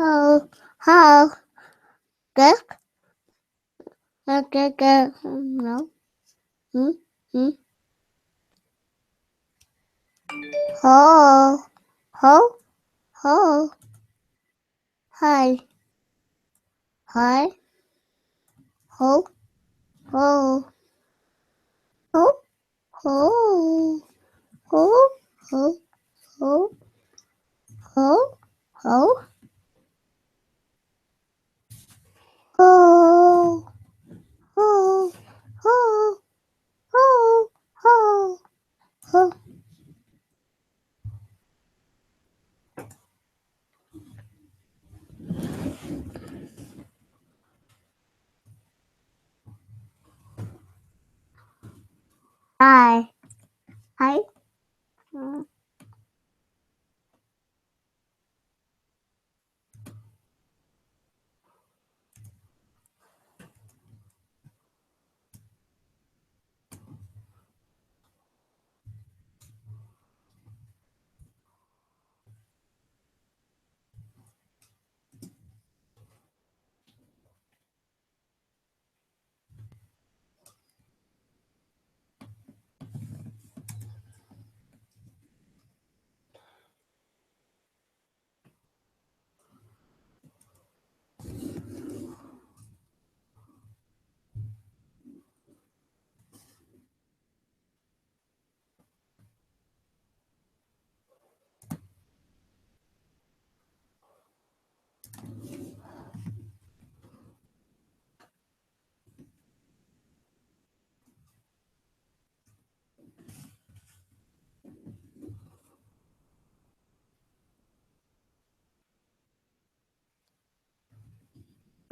How, good, good, no, hmm, hmm, ho, ho, ho, hi, hi, ho, ho, ho, ho, ho, ho, ho, ho, ho, ho, ho, ho, ho, ho, ho. Hi, hi.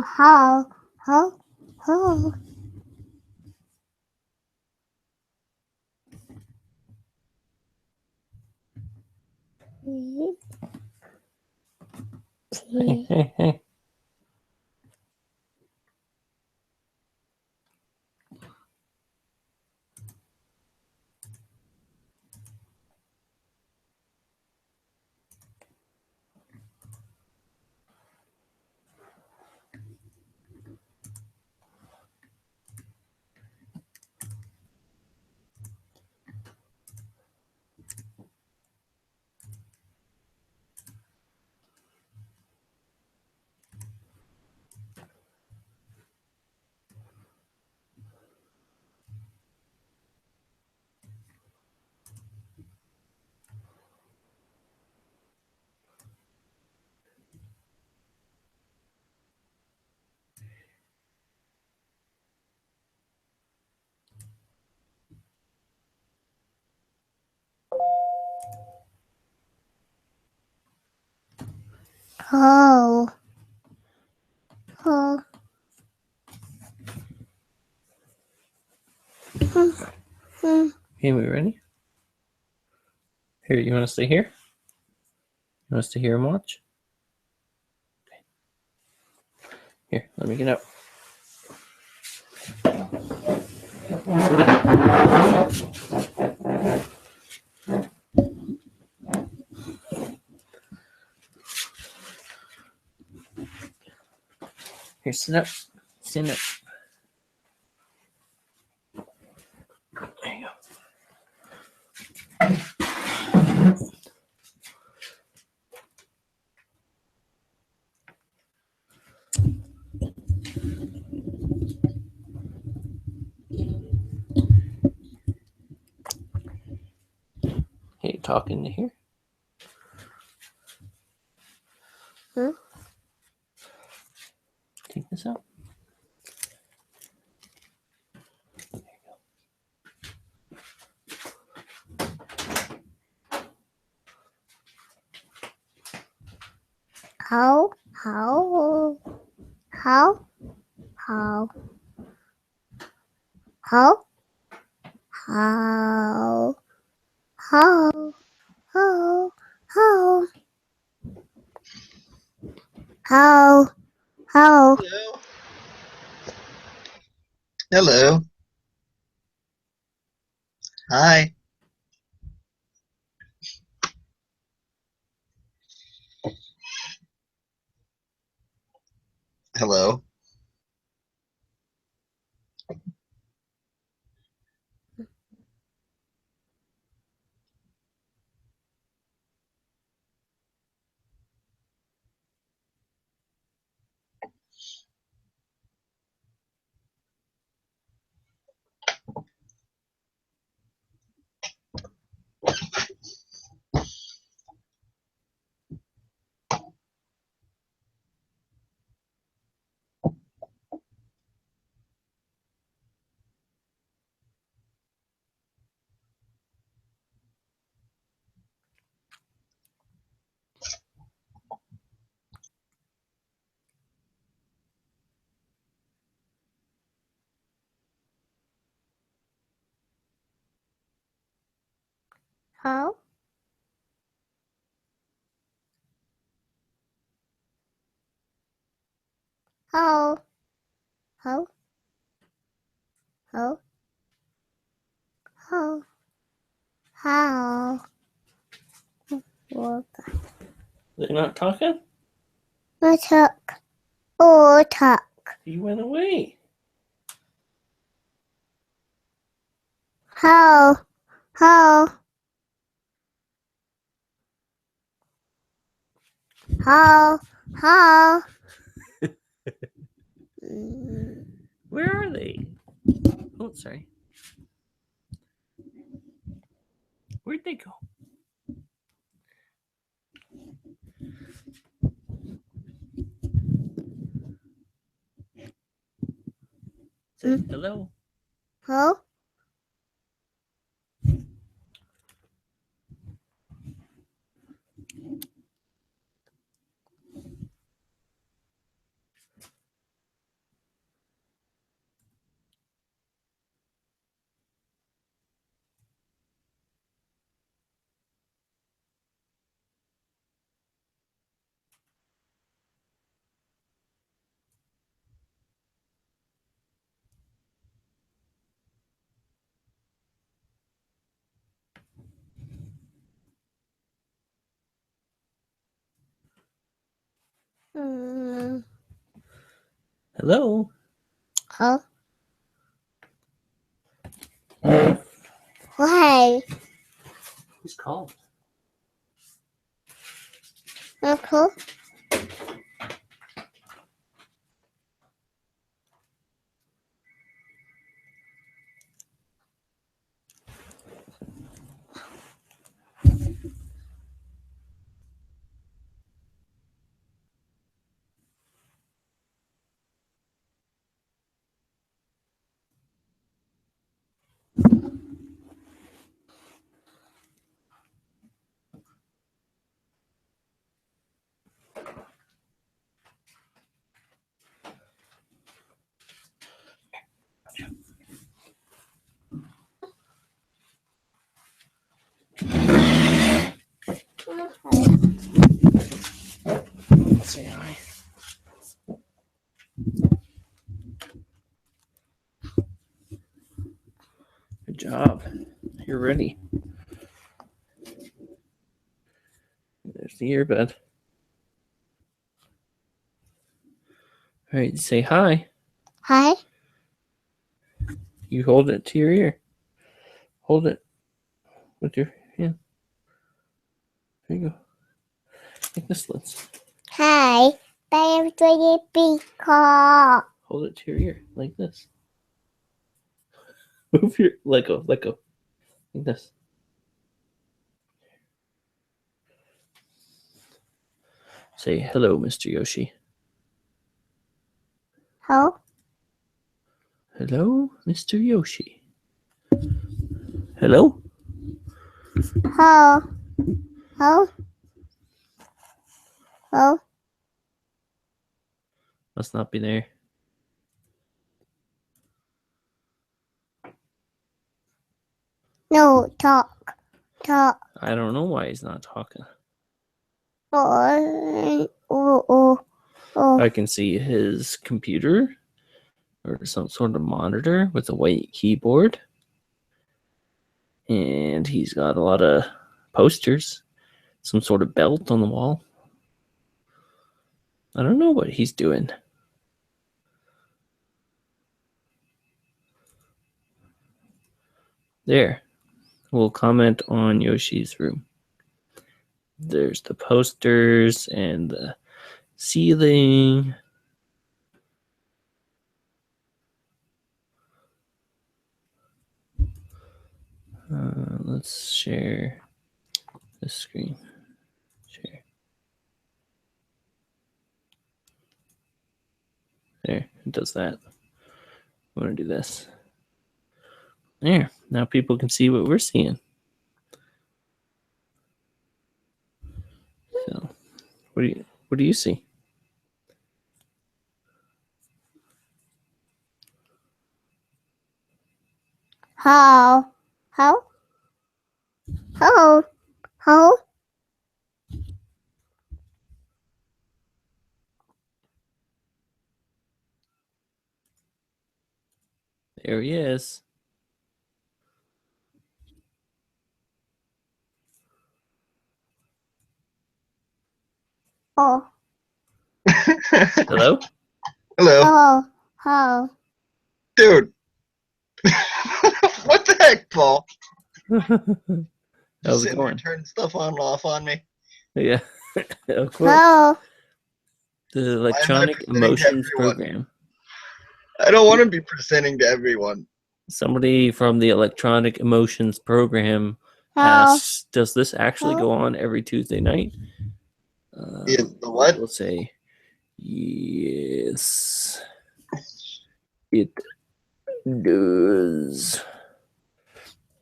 How, how. Hey, hey, hey. Ho, ho. Hey, we ready? Here, you want to stay here? You want to stay here and watch? Here, let me get out. Here, sit up. Stand up. There you go. Hey, talk into here. Hmm? Take this out. How, how, how, how, how, how, how, how, how, how, how. Hello. Hello. Hi. Hello. How? How? How? How? How? How? What? They're not talking? Talk. Oh, talk. He went away. How? How? How? How? Where are they? Oh, sorry. Where'd they go? Say hello. How? Hello. How? Why? Who's called? Uncle? Say hi. Good job. You're ready. There's the earbud. All right, say hi. Hi? You hold it to your ear. Hold it with your hand. There you go. Like this, let's Hi. I am doing a big call. hold it to your ear like this. Move your let go, like this. Say hello, Mr. Yoshi. How? Hello, Mr. Yoshi. Hello? How? How? How? Must not be there. No, talk. Talk. I don't know why he's not talking. Oh. I can see his computer or some sort of monitor with a white keyboard. And he's got a lot of posters, some sort of belt on the wall. I don't know what he's doing. There. We'll comment on Yoshi's room. There's the posters and the ceiling. Let's share the screen. Share. There, it does that. I want to do this. There. Now people can see what we're seeing. So, what do you see? How? How? How? How? There he is. Oh. Hello? Hello. Oh. How? Dude. What the heck, Paul? How's it Sitting there going? turning stuff on and off on me. Yeah, of course. How? The electronic presenting to emotions everyone? program. I don't want to be presenting to everyone. Somebody from the electronic emotions program How? asks, does this actually go on every Tuesday night? The what? We'll say, yes, it does.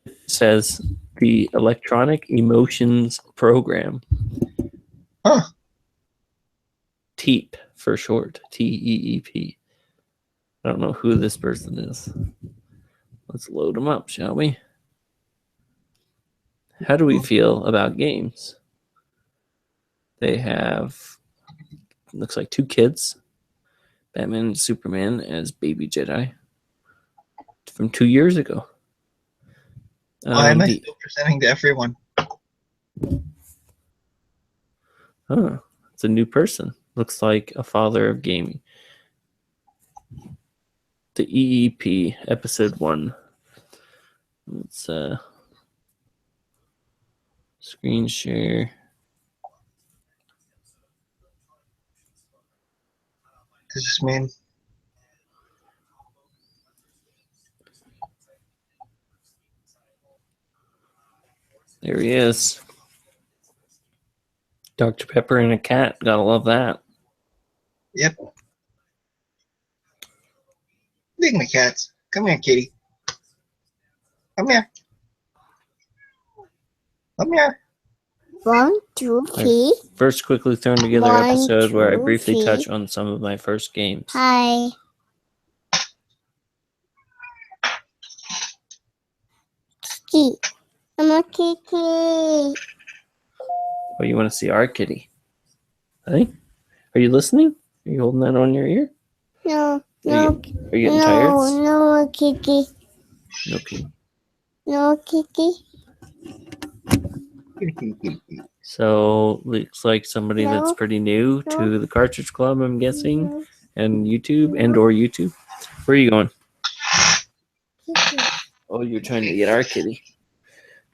It says the electronic emotions program. Huh. TEEP for short. TEEP. I don't know who this person is. Let's load them up, shall we? How do we feel about games? They have, looks like 2 kids, Batman and Superman as baby Jedi from 2 years ago. Why am I still presenting to everyone? It's a new person. Looks like a father of gaming. The EEP, episode 1. Let's screen share. Does this mean? There he is. Dr. Pepper and a cat. Gotta love that. Yep. Dig my cats. Come here, kitty. Come here. Come here. 1, 2, 3. First, quickly thrown together 1, episode where I 2, briefly 3. touch on some of my first games. Hi. Kitty. I'm a kitty. Oh, you want to see our kitty? Hey, are you listening? Are you holding that on your ear? No. Are you getting tired? No, kitty. No kitty. No, kitty. So looks like somebody that's pretty new to the Cartridge Club, I'm guessing, and YouTube or YouTube. Where are you going? Kitty. Oh, you're trying to get our kitty.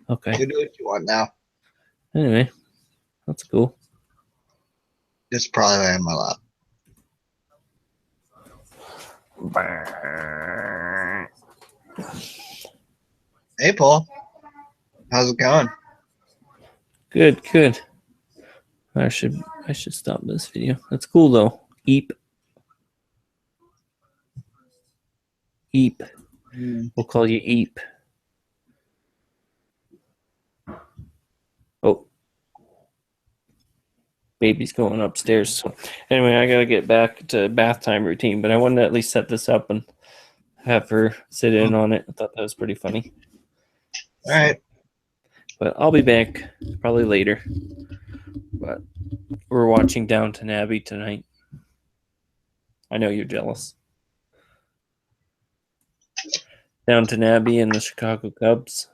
Okay. You do what you want now. Anyway, that's cool. It's probably in my lap. Hey, Paul. How's it going? Good. I should stop this video. That's cool though. Eep. We'll call you Eep. Oh. Baby's going upstairs. So anyway, I gotta get back to bath time routine, but I wanted to at least set this up and have her sit in on it. I thought that was pretty funny. All right. But I'll be back probably later. But we're watching Downton Abbey tonight. I know you're jealous. Downton Abbey and the Chicago Cubs.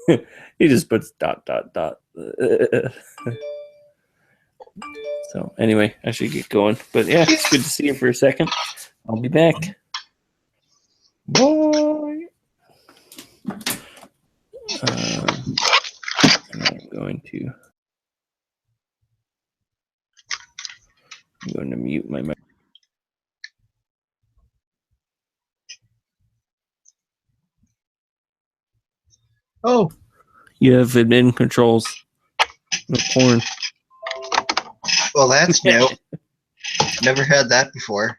He just puts ... So anyway, I should get going. But yeah, it's good to see you for a second. I'll be back. Bye. And I'm going to mute my mic. Oh, You have admin controls. No porn. well, that's new. Never had that before.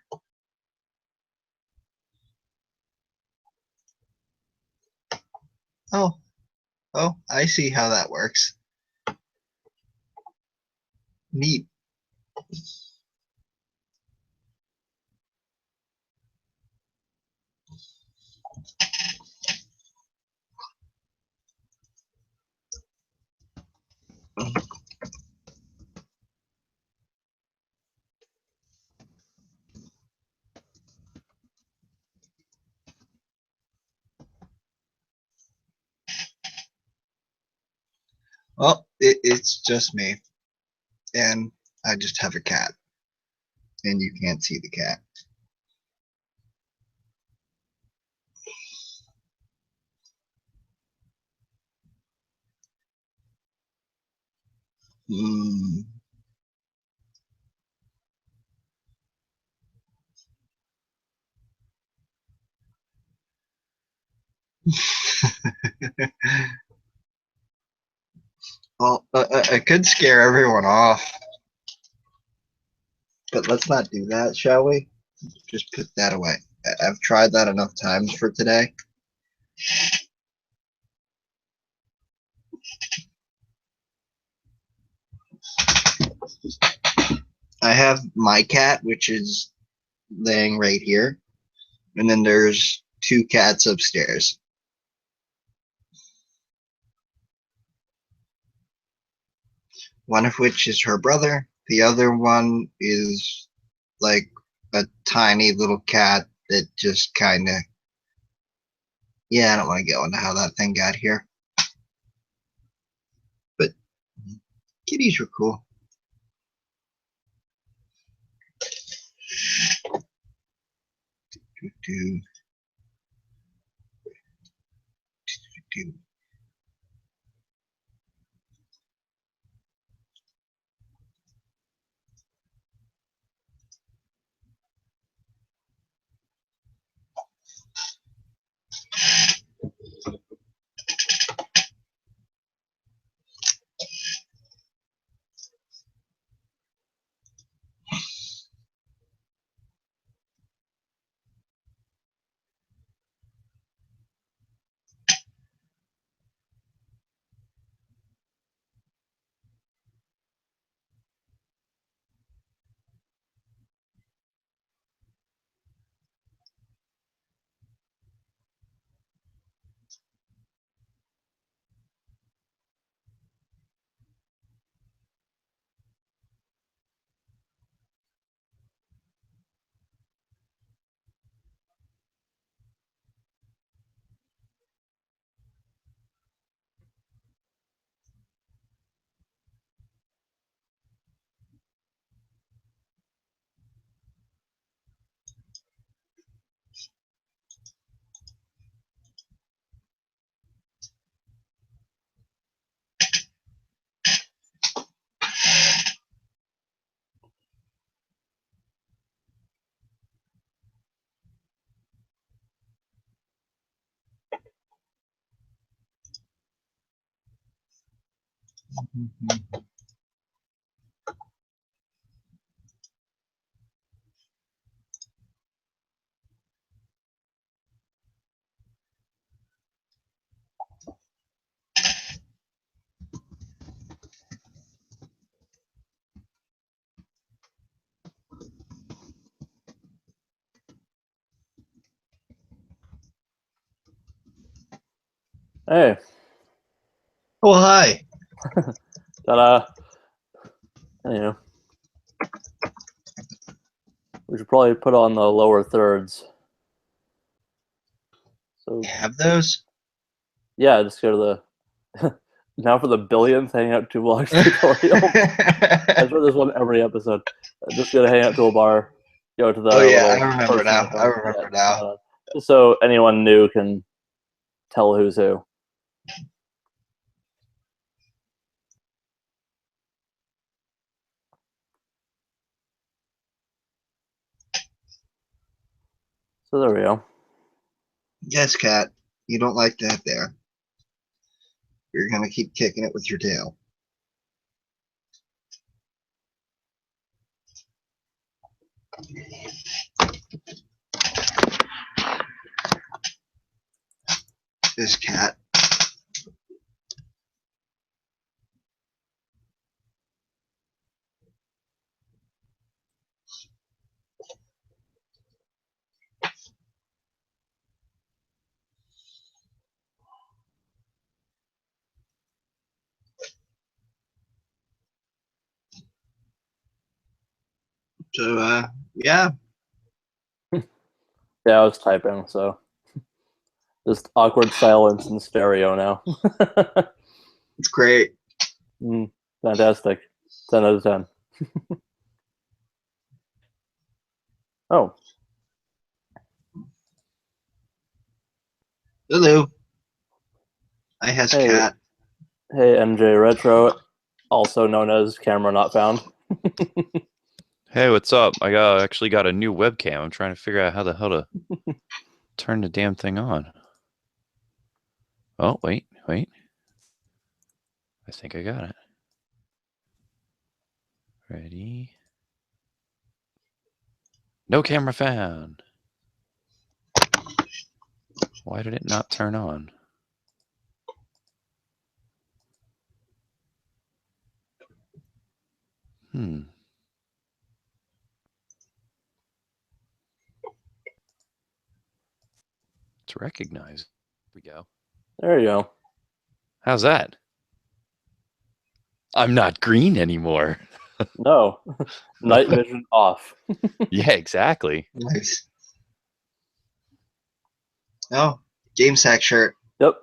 Oh, I see how that works. Neat. Well, it's just me. And I just have a cat. And you can't see the cat. Hmm. Well, I could scare everyone off. But let's not do that, shall we? Just put that away. I've tried that enough times for today. I have my cat, which is laying right here. And then there's two cats upstairs. One of which is her brother. The other one is like a tiny little cat that just kind of, yeah, I don't want to go into how that thing got here. But kitties are cool. Do, do. Hey, Oh, hi. ta-da. Anyway, we should probably put on the lower thirds. So Have those? yeah, just go to the now for the billionth Hangout 2 Vlogs tutorial. I swear there's one every episode. Just go to Hangout Toolbar, go to the Oh yeah, I little remember person now. icon. I remember now. Just so anyone new can tell who's who. So there we go. Yes, cat. You don't like that there. You're gonna keep kicking it with your tail. This cat. So, yeah. Yeah, I was typing, so just awkward silence in stereo now. It's great. Fantastic. 10 out of 10. Oh, Hello. I has hey, cat. hey, MJ Retro, also known as Camera Not Found. Hey, what's up? I actually got a new webcam. I'm trying to figure out how the hell to turn the damn thing on. Oh, wait. I think I got it. Ready? No camera found. Why did it not turn on? It's recognized. Here we go. There you go. How's that? I'm not green anymore. No. Night vision off. Yeah, exactly. Nice. Oh, game sack shirt. Yep.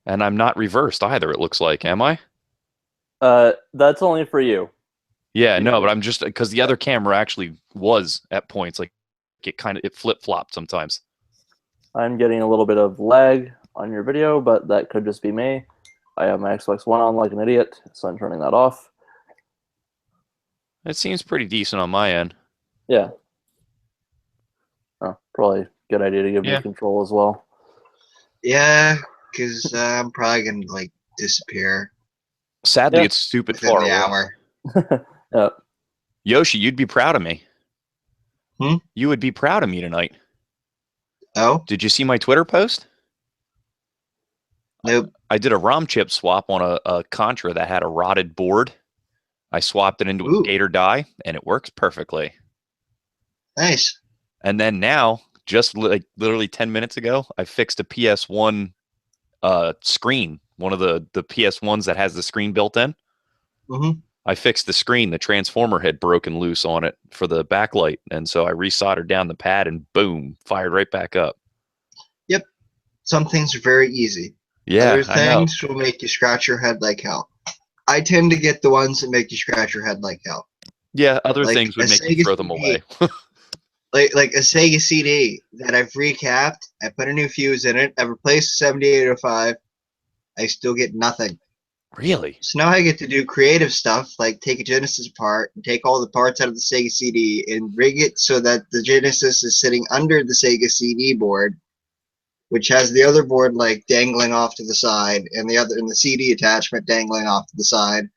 And I'm not reversed either, it looks like. Am I? That's only for you. Yeah, no, but I'm just because the other camera actually was at points like it flip-flopped sometimes. I'm getting a little bit of lag on your video, but that could just be me. I have my Xbox One on like an idiot, so I'm turning that off. It seems pretty decent on my end. Yeah. Oh, probably a good idea to give me control as well. Yeah, because I'm probably gonna like disappear Sadly, it's stupid within far the away. hour. Yeah. Yoshi, you'd be proud of me. Hmm? You would be proud of me tonight. Oh? Did you see my Twitter post? Nope. I did a ROM chip swap on a Contra that had a rotted board. I swapped it into a Ooh. skater die, and it works perfectly. Nice. And then now, just like literally 10 minutes ago, I fixed a PS1 screen, one of the PS1s that has the screen built in. Mm-hmm. I fixed the screen. The transformer had broken loose on it for the backlight, and so I resoldered down the pad, and boom, fired right back up. Yep. Some things are very easy. Yeah, Other I know. things will make you scratch your head like hell. I tend to get the ones that make you scratch your head like hell. Yeah, other Like things would a make you Sega throw them CD. away. Like a Sega CD that I've recapped. I put a new fuse in it. I've replaced 7805. I still get nothing. Really? So now I get to do creative stuff like take a Genesis apart and take all the parts out of the Sega CD and rig it so that the Genesis is sitting under the Sega CD board, which has the other board like dangling off to the side and the CD attachment dangling off to the side,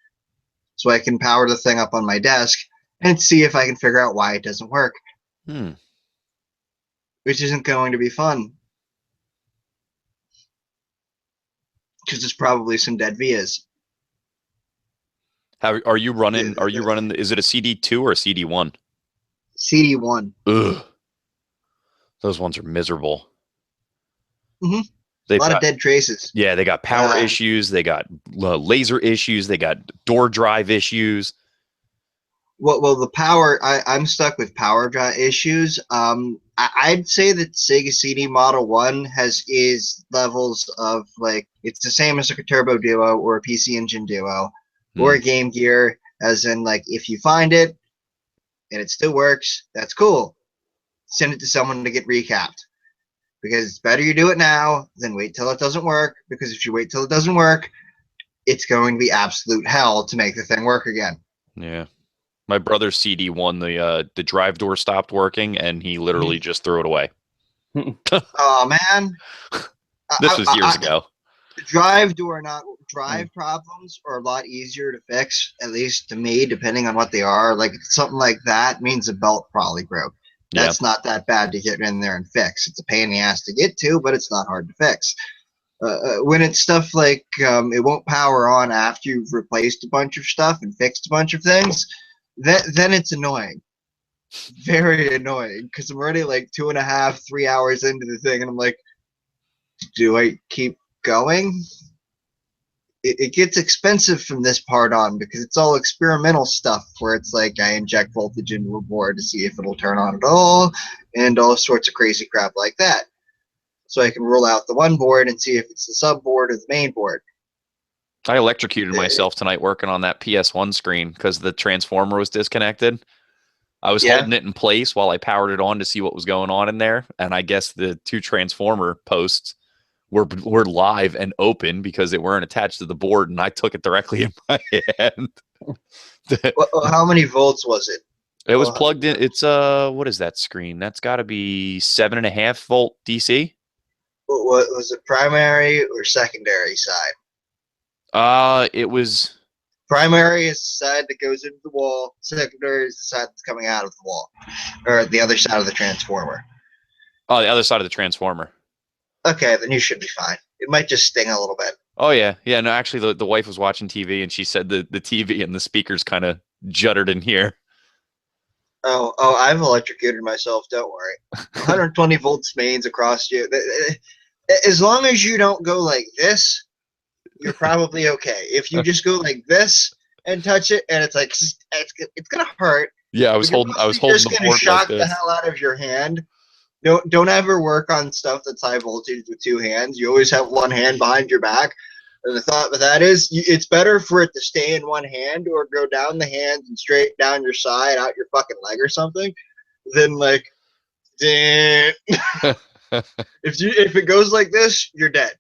so I can power the thing up on my desk and see if I can figure out why it doesn't work. Which isn't going to be fun because there's probably some dead vias. How are you running? Yeah, Are you running? Is it a CD2 or a CD1? CD1. Ugh, those ones are miserable. Mm-hmm. They've A lot got, of dead traces. Yeah, they got power issues. They got laser issues. They got door drive issues. Well, the power. I'm stuck with power drive issues. I'd say that Sega CD Model 1 is levels of like it's the same as like a Turbo Duo or a PC Engine Duo or a Game Gear, as in like if you find it and it still works, that's cool. Send it to someone to get recapped. Because it's better you do it now than wait till it doesn't work. Because if you wait till it doesn't work, it's going to be absolute hell to make the thing work again. Yeah. My brother's CD1, the drive door stopped working, and he literally just threw it away. Oh man, This was years ago. Drive problems are a lot easier to fix, at least to me, depending on what they are. Like something like that means the belt probably broke. Yeah. That's not that bad to get in there and fix. It's a pain in the ass to get to, but it's not hard to fix. When it's stuff like it won't power on after you've replaced a bunch of stuff and fixed a bunch of things, then it's annoying. Very annoying, because I'm already like 2.5, 3 hours into the thing, and I'm like, do I keep going? It gets expensive from this part on because it's all experimental stuff where it's like I inject voltage into a board to see if it'll turn on at all and all sorts of crazy crap like that. So I can roll out the one board and see if it's the sub board or the main board. I electrocuted myself tonight working on that PS1 screen because the transformer was disconnected. I was holding it in place while I powered it on to see what was going on in there, and I guess the two transformer posts were live and open because they weren't attached to the board, and I took it directly in my hand. How many volts was it? It was plugged in. It's what is that screen? That's got to be 7.5 volt DC. What was it, primary or secondary side? It was primary is the side that goes into the wall. Secondary is the side that's coming out of the wall, or the other side of the transformer. Oh, the other side of the transformer. Okay, then you should be fine. It might just sting a little bit. Oh yeah. No, actually the wife was watching TV and she said the TV and the speakers kind of juddered in here. Oh, I've electrocuted myself, don't worry. 120 volts mains across you. As long as you don't go like this, you're probably okay. If you just go like this and touch it, and it's like it's gonna hurt. Yeah, I was holding just the gonna board shock like the this. hell out of your hand. Don't ever work on stuff that's high voltage with two hands. You always have one hand behind your back. And the thought with that is, it's better for it to stay in one hand or go down the hands and straight down your side, out your fucking leg or something, than like, if it goes like this, you're dead.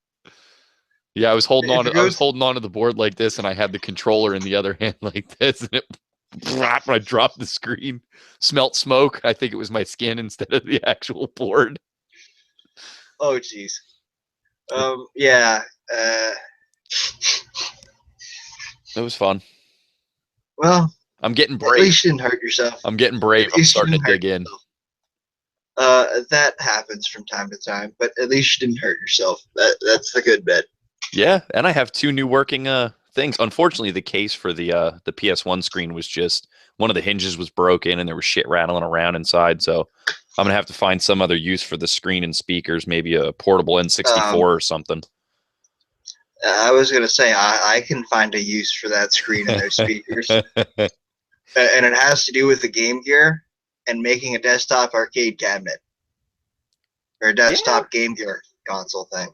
Yeah, I was holding on to the board like this, and I had the controller in the other hand like this, and I dropped the screen. Smelt smoke. I think it was my skin instead of the actual board. Oh, jeez. Yeah. It was fun. Well, I'm getting brave. At least you didn't hurt yourself. I'm getting brave. I'm starting to dig in. That happens from time to time, but at least you didn't hurt yourself. That's the good bit. Yeah, and I have two new working things. Unfortunately, the case for the PS1 screen was just one of the hinges was broken and there was shit rattling around inside. So I'm gonna have to find some other use for the screen and speakers, maybe a portable N64 or something. I was gonna say I can find a use for that screen and those speakers, and it has to do with the Game Gear and making a desktop arcade cabinet or a desktop Game Gear console thing.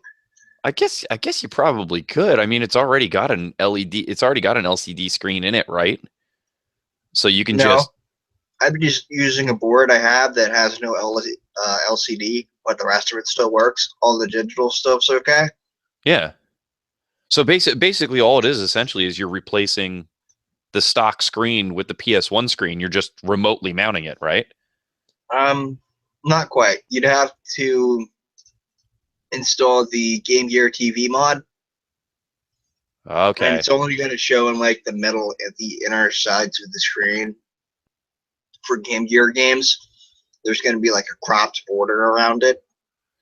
I guess you probably could. I mean, it's already got an LED. It's already got an LCD screen in it, right? So you can I'm just using a board I have that has no LCD, but the rest of it still works. All the digital stuff's okay. Yeah. So basically, all it is essentially is you're replacing the stock screen with the PS1 screen. You're just remotely mounting it, right? Not quite. You'd have to install the Game Gear TV mod. Okay. And it's only going to show in like the middle at the inner sides of the screen. For Game Gear games, there's going to be like a cropped border around it.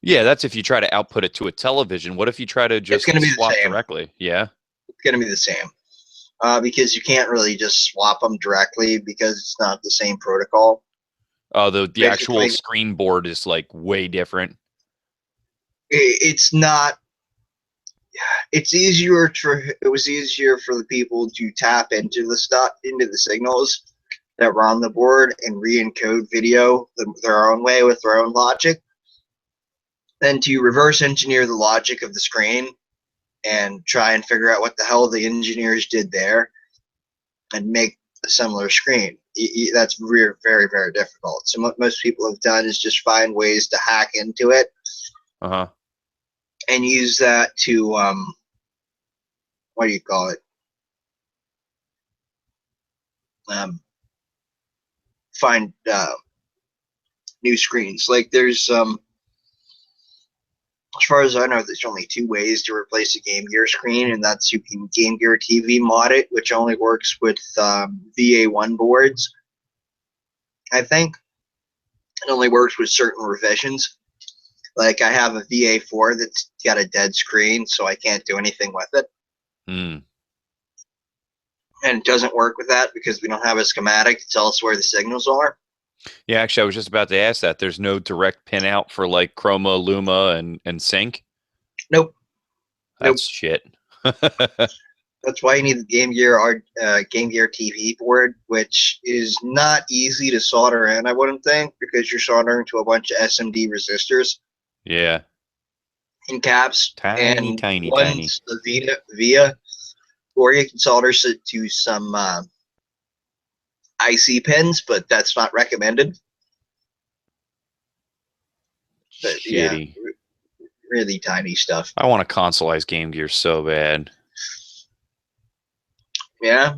Yeah, that's if you try to output it to a television. What if you try to just swap directly? Yeah. It's going to be the same. Because you can't really just swap them directly because it's not the same protocol. Oh, the actual screen board is like way different. It's not. It was easier for the people to tap into the signals that were on the board and re-encode video their own way with their own logic, than to reverse engineer the logic of the screen and try and figure out what the hell the engineers did there and make a similar screen. That's very, very, very difficult. So what most people have done is just find ways to hack into it and use that to, what do you call it? Find new screens. Like there's as far as I know, there's only 2 ways to replace a Game Gear screen, and that's you can Game Gear TV mod it, which only works with VA1 boards. I think it only works with certain revisions. Like I have a VA4 that's got a dead screen, so I can't do anything with it. Hmm. And it doesn't work with that because we don't have a schematic to tell us where the signals are. Yeah, actually, I was just about to ask that. There's no direct pin out for like Chroma, Luma, and Sync. Nope. That's shit. That's why you need the Game Gear TV board, which is not easy to solder in, I wouldn't think, because you're soldering to a bunch of SMD resistors Yeah. in caps. Tiny, and tiny, one's via, or you can solder it to some IC pins, but that's not recommended. But Shitty. yeah, really tiny stuff. I want to consoleize Game Gear so bad. Yeah,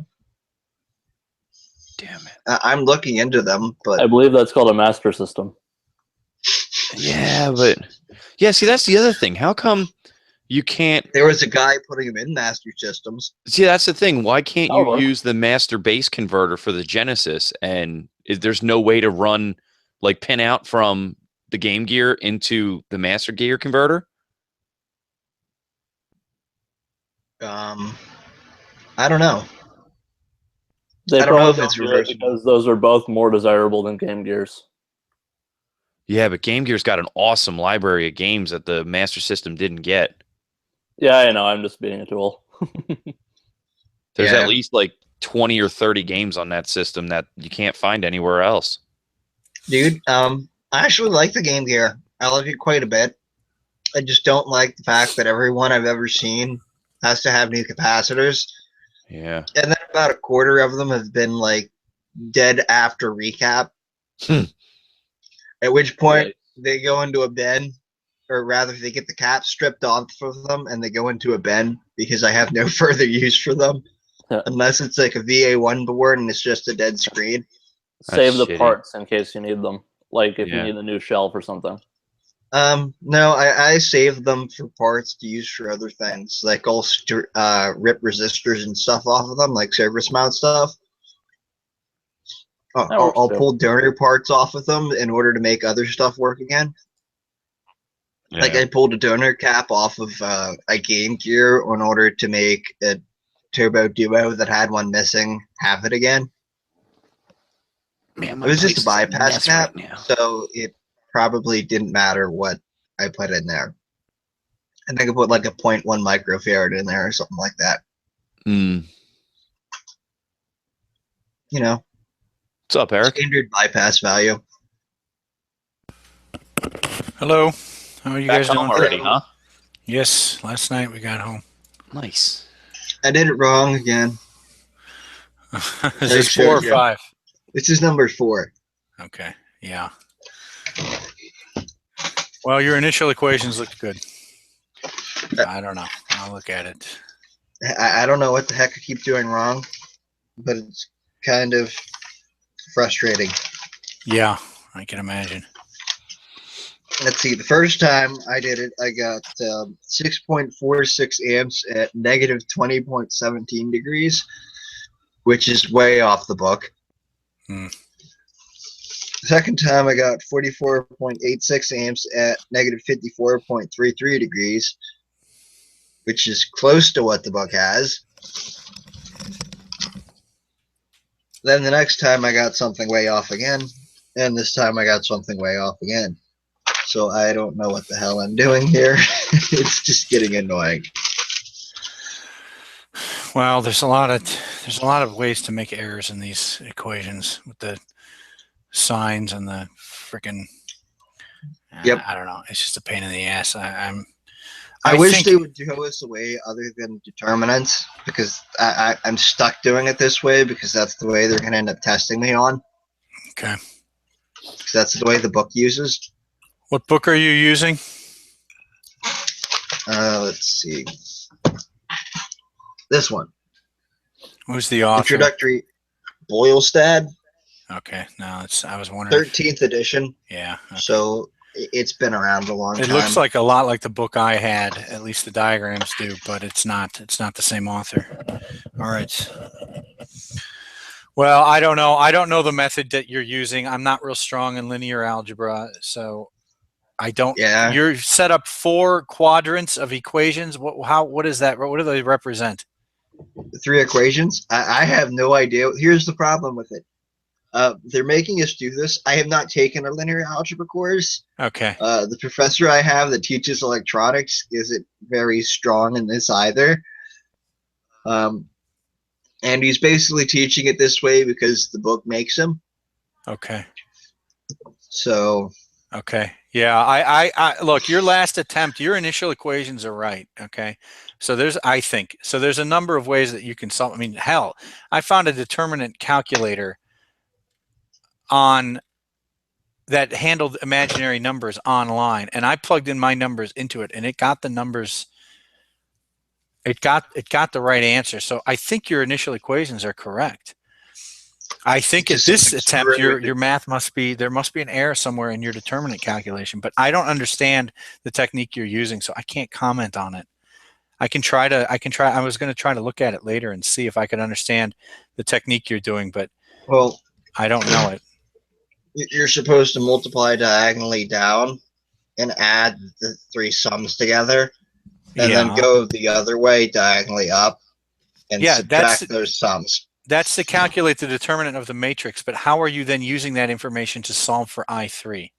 Damn it. I'm looking into them, but I believe that's called a master system. Yeah, but yeah, see, that's the other thing. How come you can't there was a guy putting them in master systems. see? That's the thing. Why can't you Oh, use the master base converter for the Genesis? And there's no way to run like pin out from the Game Gear into the master gear converter? I don't know. They I don't know probably if don't it's do it reversible. because those are both more desirable than Game Gears. Yeah, but Game Gear's got an awesome library of games that the Master System didn't get. Yeah, I know. I'm just being a tool. There's Yeah. at least like 20 or 30 games on that system that you can't find anywhere else. Dude, I actually like the Game Gear. I like it quite a bit. I just don't like the fact that everyone I've ever seen has to have new capacitors. Yeah. And then about a quarter of them have been like dead after recap. At which point they go into a bin, or rather they get the cap stripped off of them and they go into a bin because I have no further use for them. Yeah. Unless it's like a VA1 board and it's just a dead screen. Save the shitty. parts in case you need them. Like if Yeah. you need a new shelf or something. No, I save them for parts to use for other things. Like I'll rip resistors and stuff off of them, like service mount stuff. That works I'll too. pull donor parts off of them in order to make other stuff work again. Like Yeah. I pulled a donor cap off of a Game Gear in order to make a Turbo Duo that had one missing have it again. Man, It was just a bypass cap, so it probably didn't matter what I put in there. I think I put like a 0.1 microfarad in there or something like that. Mm. You know, What's up, Eric? standard bypass value. Hello. How are you Back guys home doing? already, huh? Yes, last night we got home. Nice. I did it wrong again. Is this sure, 4 or yeah. 5? This is number 4. Okay, yeah. Well, your initial equations looked good. I don't know. I'll look at it. I don't know what the heck I keep doing wrong, but it's kind of frustrating. Yeah, I can imagine. Let's see. The first time I did it, I got 6.46 amps at negative 20.17 degrees, which is way off the book. Hmm. The second time I got 44.86 amps at negative 54.33 degrees, which is close to what the book has. Then the next time I got something way off again, and this time I got something way off again. So I don't know what the hell I'm doing here. It's just getting annoying. Well, there's a lot of ways to make errors in these equations with the signs and the freaking. Yep. I don't know. It's just a pain in the ass. I wish think- they would go us a way other than determinants, because I'm stuck doing it this way because that's the way they're going to end up testing me on. Okay. Because that's the way the book uses. What book are you using? Let's see. This one. Who's the author? Introductory Boylestad, Okay. No, I was wondering. 13th edition. Yeah. Okay. So It's been around a long time. It looks like a lot like the book I had, at least the diagrams do, but it's not. It's not the same author. All right. Well, I don't know. I don't know the method that you're using. I'm not real strong in linear algebra, so I don't. Yeah. You're set up 4 quadrants of equations. What is that? What do they represent? 3 equations. I have no idea. Here's the problem with it. They're making us do this. I have not taken a linear algebra course. Okay. The professor I have that teaches electronics isn't very strong in this either. And he's basically teaching it this way because the book makes him. Okay. So. Okay. Yeah. I look, your last attempt, your initial equations are right. Okay. So there's a number of ways that you can solve. I mean, hell, I found a determinant calculator on that handled imaginary numbers online, and I plugged in my numbers into it, and it got the numbers. It got the right answer. So I think your initial equations are correct. I think at this attempt, your math there must be an error somewhere in your determinant calculation, but I don't understand the technique you're using, so I can't comment on it. I was going to try to look at it later and see if I could understand the technique you're doing, but I don't know it. You're supposed to multiply diagonally down and add the 3 sums together. And then go the other way diagonally up and subtract those sums. That's to calculate the determinant of the matrix, but how are you then using that information to solve for I3?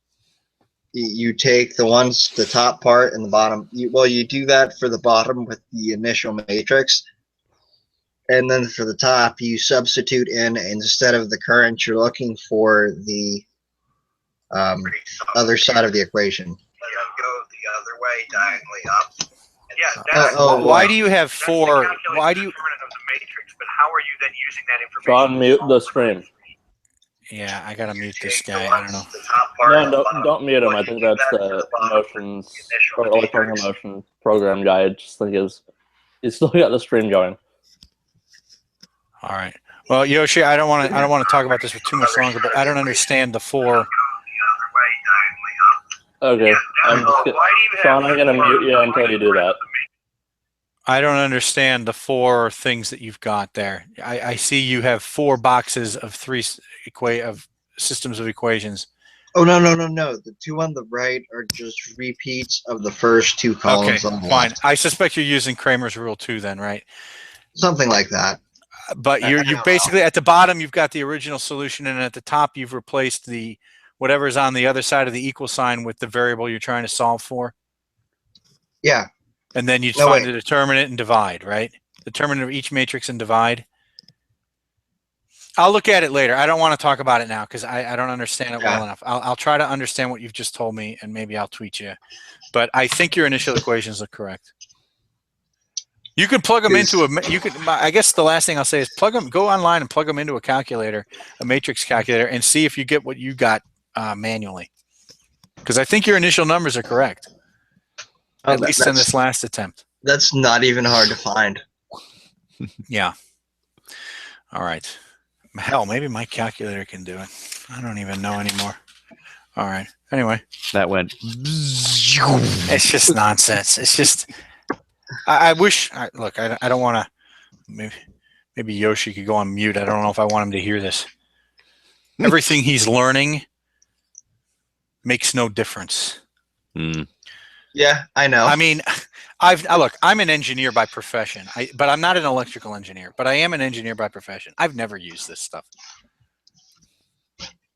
You take the top part and the bottom. You do that for the bottom with the initial matrix. And then for the top, you substitute in, instead of the current, you're looking for the other side of the equation. And then go the other way diagonally up. Why do you have 4? Why do you? But how are you then using that information? Sean, mute the stream. Yeah, I gotta mute this guy. I don't know. No, don't mute him. I think that's the motions or electronic motion program guy. I just think he's still got the stream going. All right. Well, Yoshi, I don't want to talk about this for too much longer, but I don't understand the 4. Okay. Sean, I'm gonna mute you until you do that. I don't understand the 4 things that you've got there. I see you have 4 boxes of 3 systems of equations. Oh, no. The 2 on the right are just repeats of the first 2 columns on the fine. left. I suspect you're using Kramer's rule too then, right? Something like that. But you're basically at the bottom, you've got the original solution, and at the top, you've replaced the whatever's on the other side of the equal sign with the variable you're trying to solve for. Yeah. And then you find the determinant and divide, right? Determinant of each matrix and divide. I'll look at it later. I don't want to talk about it now because I don't understand it well enough. I'll try to understand what you've just told me, and maybe I'll tweet you. But I think your initial equations look correct. You could plug them into I guess the last thing I'll say is go online and plug them into a calculator, a matrix calculator, and see if you get what you got manually. Because I think your initial numbers are correct. At least in this last attempt. That's not even hard to find. Yeah. All right. Hell, maybe my calculator can do it. I don't even know anymore. All right. Anyway. That went. It's just nonsense. It's just. I wish. Look, I don't want to. Maybe Yoshi could go on mute. I don't know if I want him to hear this. Everything he's learning makes no difference. Yeah, I know. I mean, look, I'm an engineer by profession, but I'm not an electrical engineer, but I am an engineer by profession. I've never used this stuff.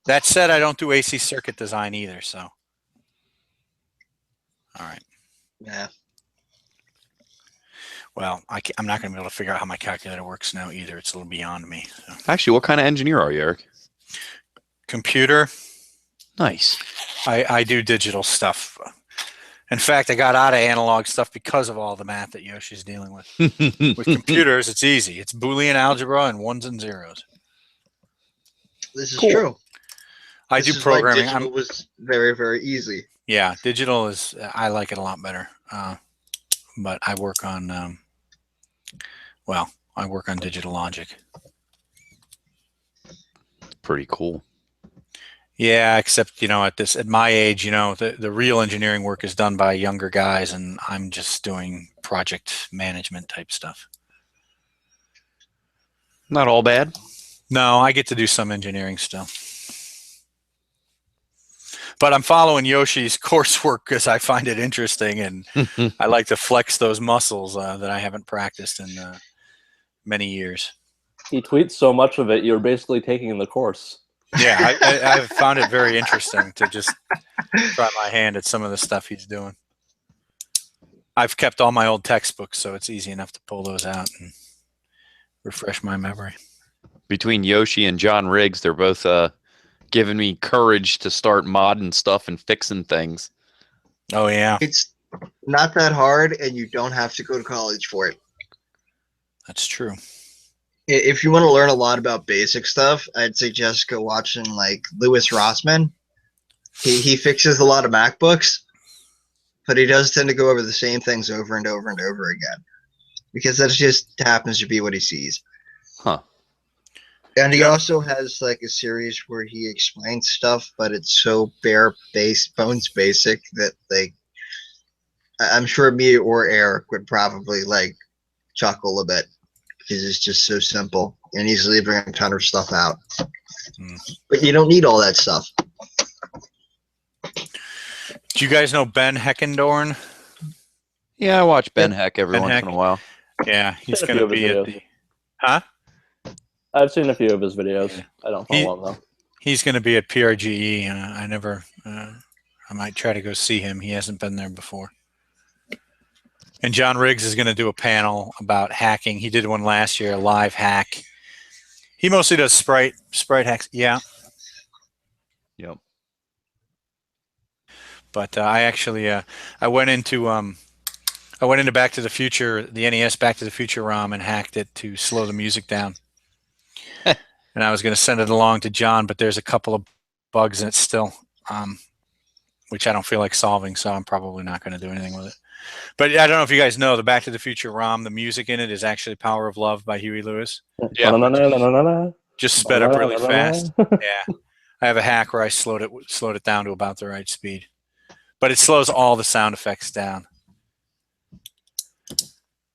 That said, I don't do AC circuit design either, so. All right. Yeah. Well, I'm not going to be able to figure out how my calculator works now either. It's a little beyond me. So. Actually, what kind of engineer are you, Eric? Computer. Nice. I do digital stuff. In fact, I got out of analog stuff because of all the math that Yoshi's dealing with. With computers, it's easy. It's Boolean algebra and 1s and 0s. This is true. I do programming. Digital was very, very easy. Yeah, digital is. I like it a lot better. But I work on. I work on digital logic. Pretty cool. Yeah, except at my age, the real engineering work is done by younger guys, and I'm just doing project management type stuff. Not all bad. No, I get to do some engineering still. But I'm following Yoshi's coursework because I find it interesting, and I like to flex those muscles that I haven't practiced in many years. He tweets so much of it, you're basically taking the course. Yeah, I've found it very interesting to just try my hand at some of the stuff he's doing. I've kept all my old textbooks, so it's easy enough to pull those out and refresh my memory. Between Yoshi and John Riggs, they're both giving me courage to start modding stuff and fixing things. Oh, yeah. It's not that hard, and you don't have to go to college for it. That's true. If you want to learn a lot about basic stuff, I'd suggest go watching like Louis Rossmann. He fixes a lot of MacBooks, but he does tend to go over the same things over and over and over again because that just happens to be what he sees. Huh. And he also has like a series where he explains stuff, but it's so bones basic that like I'm sure me or Eric would probably like chuckle a bit. Because it's just so simple, and he's leaving a ton of stuff out. But you don't need all that stuff. Do you guys know Ben Heckendorn? Yeah, I watch Ben Heck every once in a while. Yeah, he's Seen a going few to of be his at the... Huh? I've seen a few of his videos. Yeah. I don't follow him though. He's going to be at PRGE, and I might try to go see him. He hasn't been there before. And John Riggs is going to do a panel about hacking. He did one last year, a live hack. He mostly does sprite hacks. Yeah. Yep. But I actually I went into Back to the Future, the NES Back to the Future ROM, and hacked it to slow the music down. And I was going to send it along to John, but there's a couple of bugs in it still, which I don't feel like solving, so I'm probably not going to do anything with it. But I don't know if you guys know, the Back to the Future ROM, the music in it is actually Power of Love by Huey Lewis. Yeah. Just sped up really fast. Yeah. I have a hack where I slowed it down to about the right speed. But it slows all the sound effects down.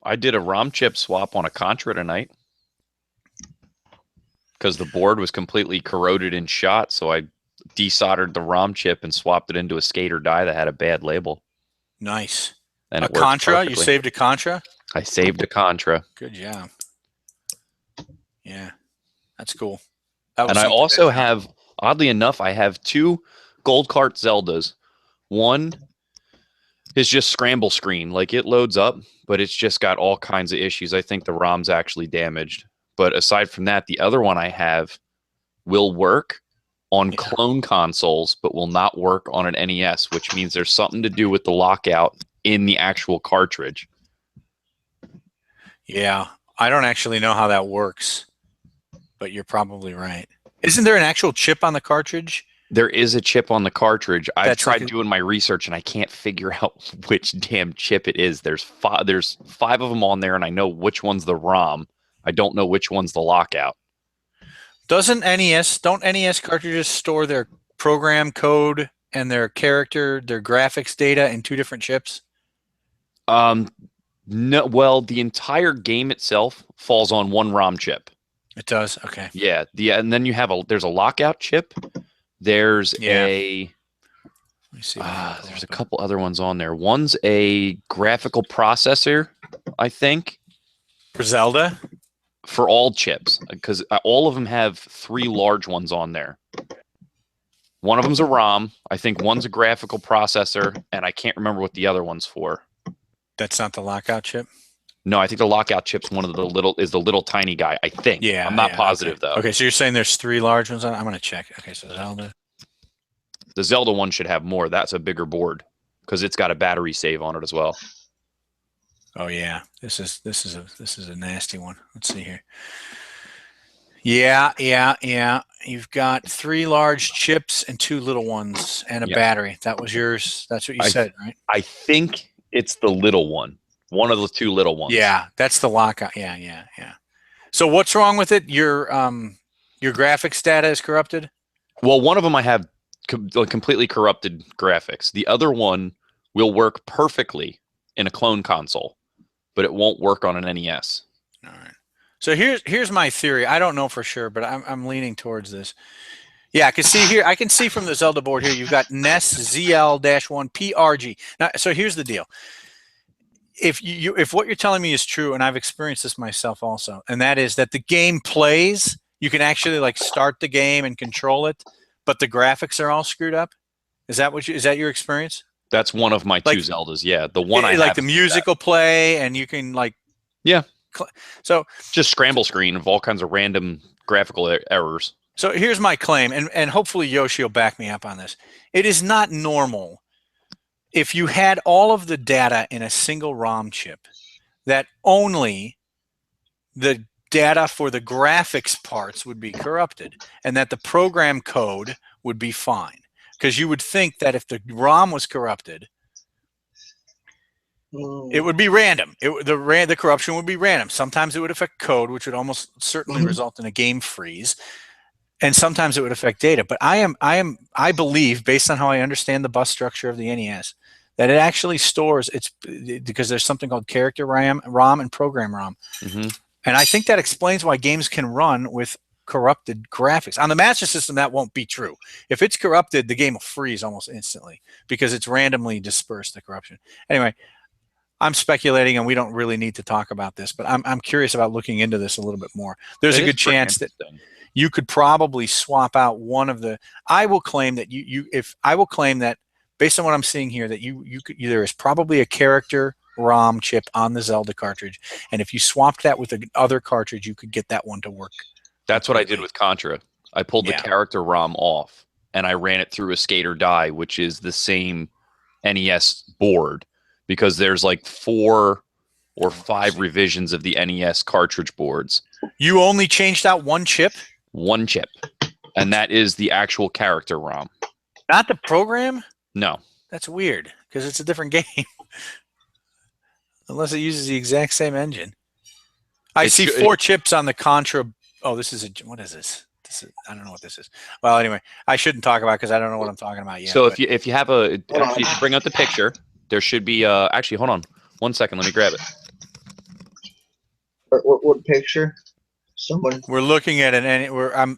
I did a ROM chip swap on a Contra tonight because the board was completely corroded and shot, so I desoldered the ROM chip and swapped it into a Skater die that had a bad label. Nice. And a it worked Contra? perfectly. You saved a Contra? I saved a Contra. Good job. Yeah, that's cool. And I also have, oddly enough, I have 2 Gold Cart Zeldas. One is just scramble screen. Like, it loads up, but it's just got all kinds of issues. I think the ROM's actually damaged. But aside from that, the other one I have will work on clone consoles, but will not work on an NES, which means there's something to do with the lockout in the actual cartridge. Yeah, I don't actually know how that works, but you're probably right. Isn't there an actual chip on the cartridge? There is a chip on the cartridge. I've tried like doing my research, and I can't figure out which damn chip it is. There's 5 of them on there, and I know which one's the ROM. I don't know which one's the lockout. Don't NES cartridges store their program code and their graphics data in 2 different chips? No. Well, the entire game itself falls on one ROM chip. It does. Okay. Yeah. And then there's a lockout chip. There's a. Let me see. There's a couple other ones on there. One's a graphical processor, I think. For Zelda? For all chips, because all of them have 3 large ones on there. One of them's a ROM. I think one's a graphical processor, and I can't remember what the other one's for. That's not the lockout chip? No, I think the lockout chip's one of the little tiny guy, I think. Yeah. I'm not positive, though. Okay, so you're saying there's 3 large ones on it? I'm going to check. Okay, so Zelda. The Zelda one should have more. That's a bigger board because it's got a battery save on it as well. Oh yeah, this is a nasty one. Let's see here. Yeah. You've got 3 large chips and 2 little ones and a battery. That was yours. That's what you said, right? I think it's the little one. One of the 2 little ones. Yeah, that's the lockout. Yeah. So what's wrong with it? Your graphics data is corrupted? Well, one of them I have completely corrupted graphics. The other one will work perfectly in a clone console, but it won't work on an NES. All right. So here's my theory. I don't know for sure, but I'm leaning towards this. Yeah, I can see here. I can see from the Zelda board here. You've got NES ZL-1 PRG. Now, so here's the deal. If what you're telling me is true, and I've experienced this myself also, and that is that the game plays, you can actually like start the game and control it, but the graphics are all screwed up. Is that your experience? That's one of my two Zeldas. Yeah, the one I like have the musical play, and you can like so just scramble screen of all kinds of random graphical errors. So here's my claim, and hopefully Yoshi will back me up on this. It is not normal if you had all of the data in a single ROM chip that only the data for the graphics parts would be corrupted and that the program code would be fine. Because you would think that if the ROM was corrupted, it would be random. The corruption would be random. Sometimes it would affect code, which would almost certainly result in a game freeze. And sometimes it would affect data. But I believe, based on how I understand the bus structure of the NES, that it actually stores because there's something called character ROM and program ROM. Mm-hmm. And I think that explains why games can run with corrupted graphics. On the Master System, that won't be true. If it's corrupted, the game will freeze almost instantly because it's randomly dispersed, the corruption. Anyway, I'm speculating, and we don't really need to talk about this, but I'm curious about looking into this a little bit more. There's a good chance that you could probably swap out one of the. I will claim that based on what I'm seeing here, that there is probably a character ROM chip on the Zelda cartridge, and if you swapped that with another cartridge, you could get that one to work. That's what I did with Contra. I pulled the character ROM off, and I ran it through a Skater die, which is the same NES board, because there's like 4 or 5 revisions of the NES cartridge boards. You only changed out one chip? One chip. And that is the actual character ROM. Not the program? No. That's weird, because it's a different game. Unless it uses the exact same engine. I see 4 chips on the Contra. Oh, what is this? I don't know what this is. Well, anyway, I shouldn't talk about it because I don't know what I'm talking about yet. So if you have actually bring up the picture, there should be actually hold on 1 second, let me grab it. What picture? Someone. We're looking at I'm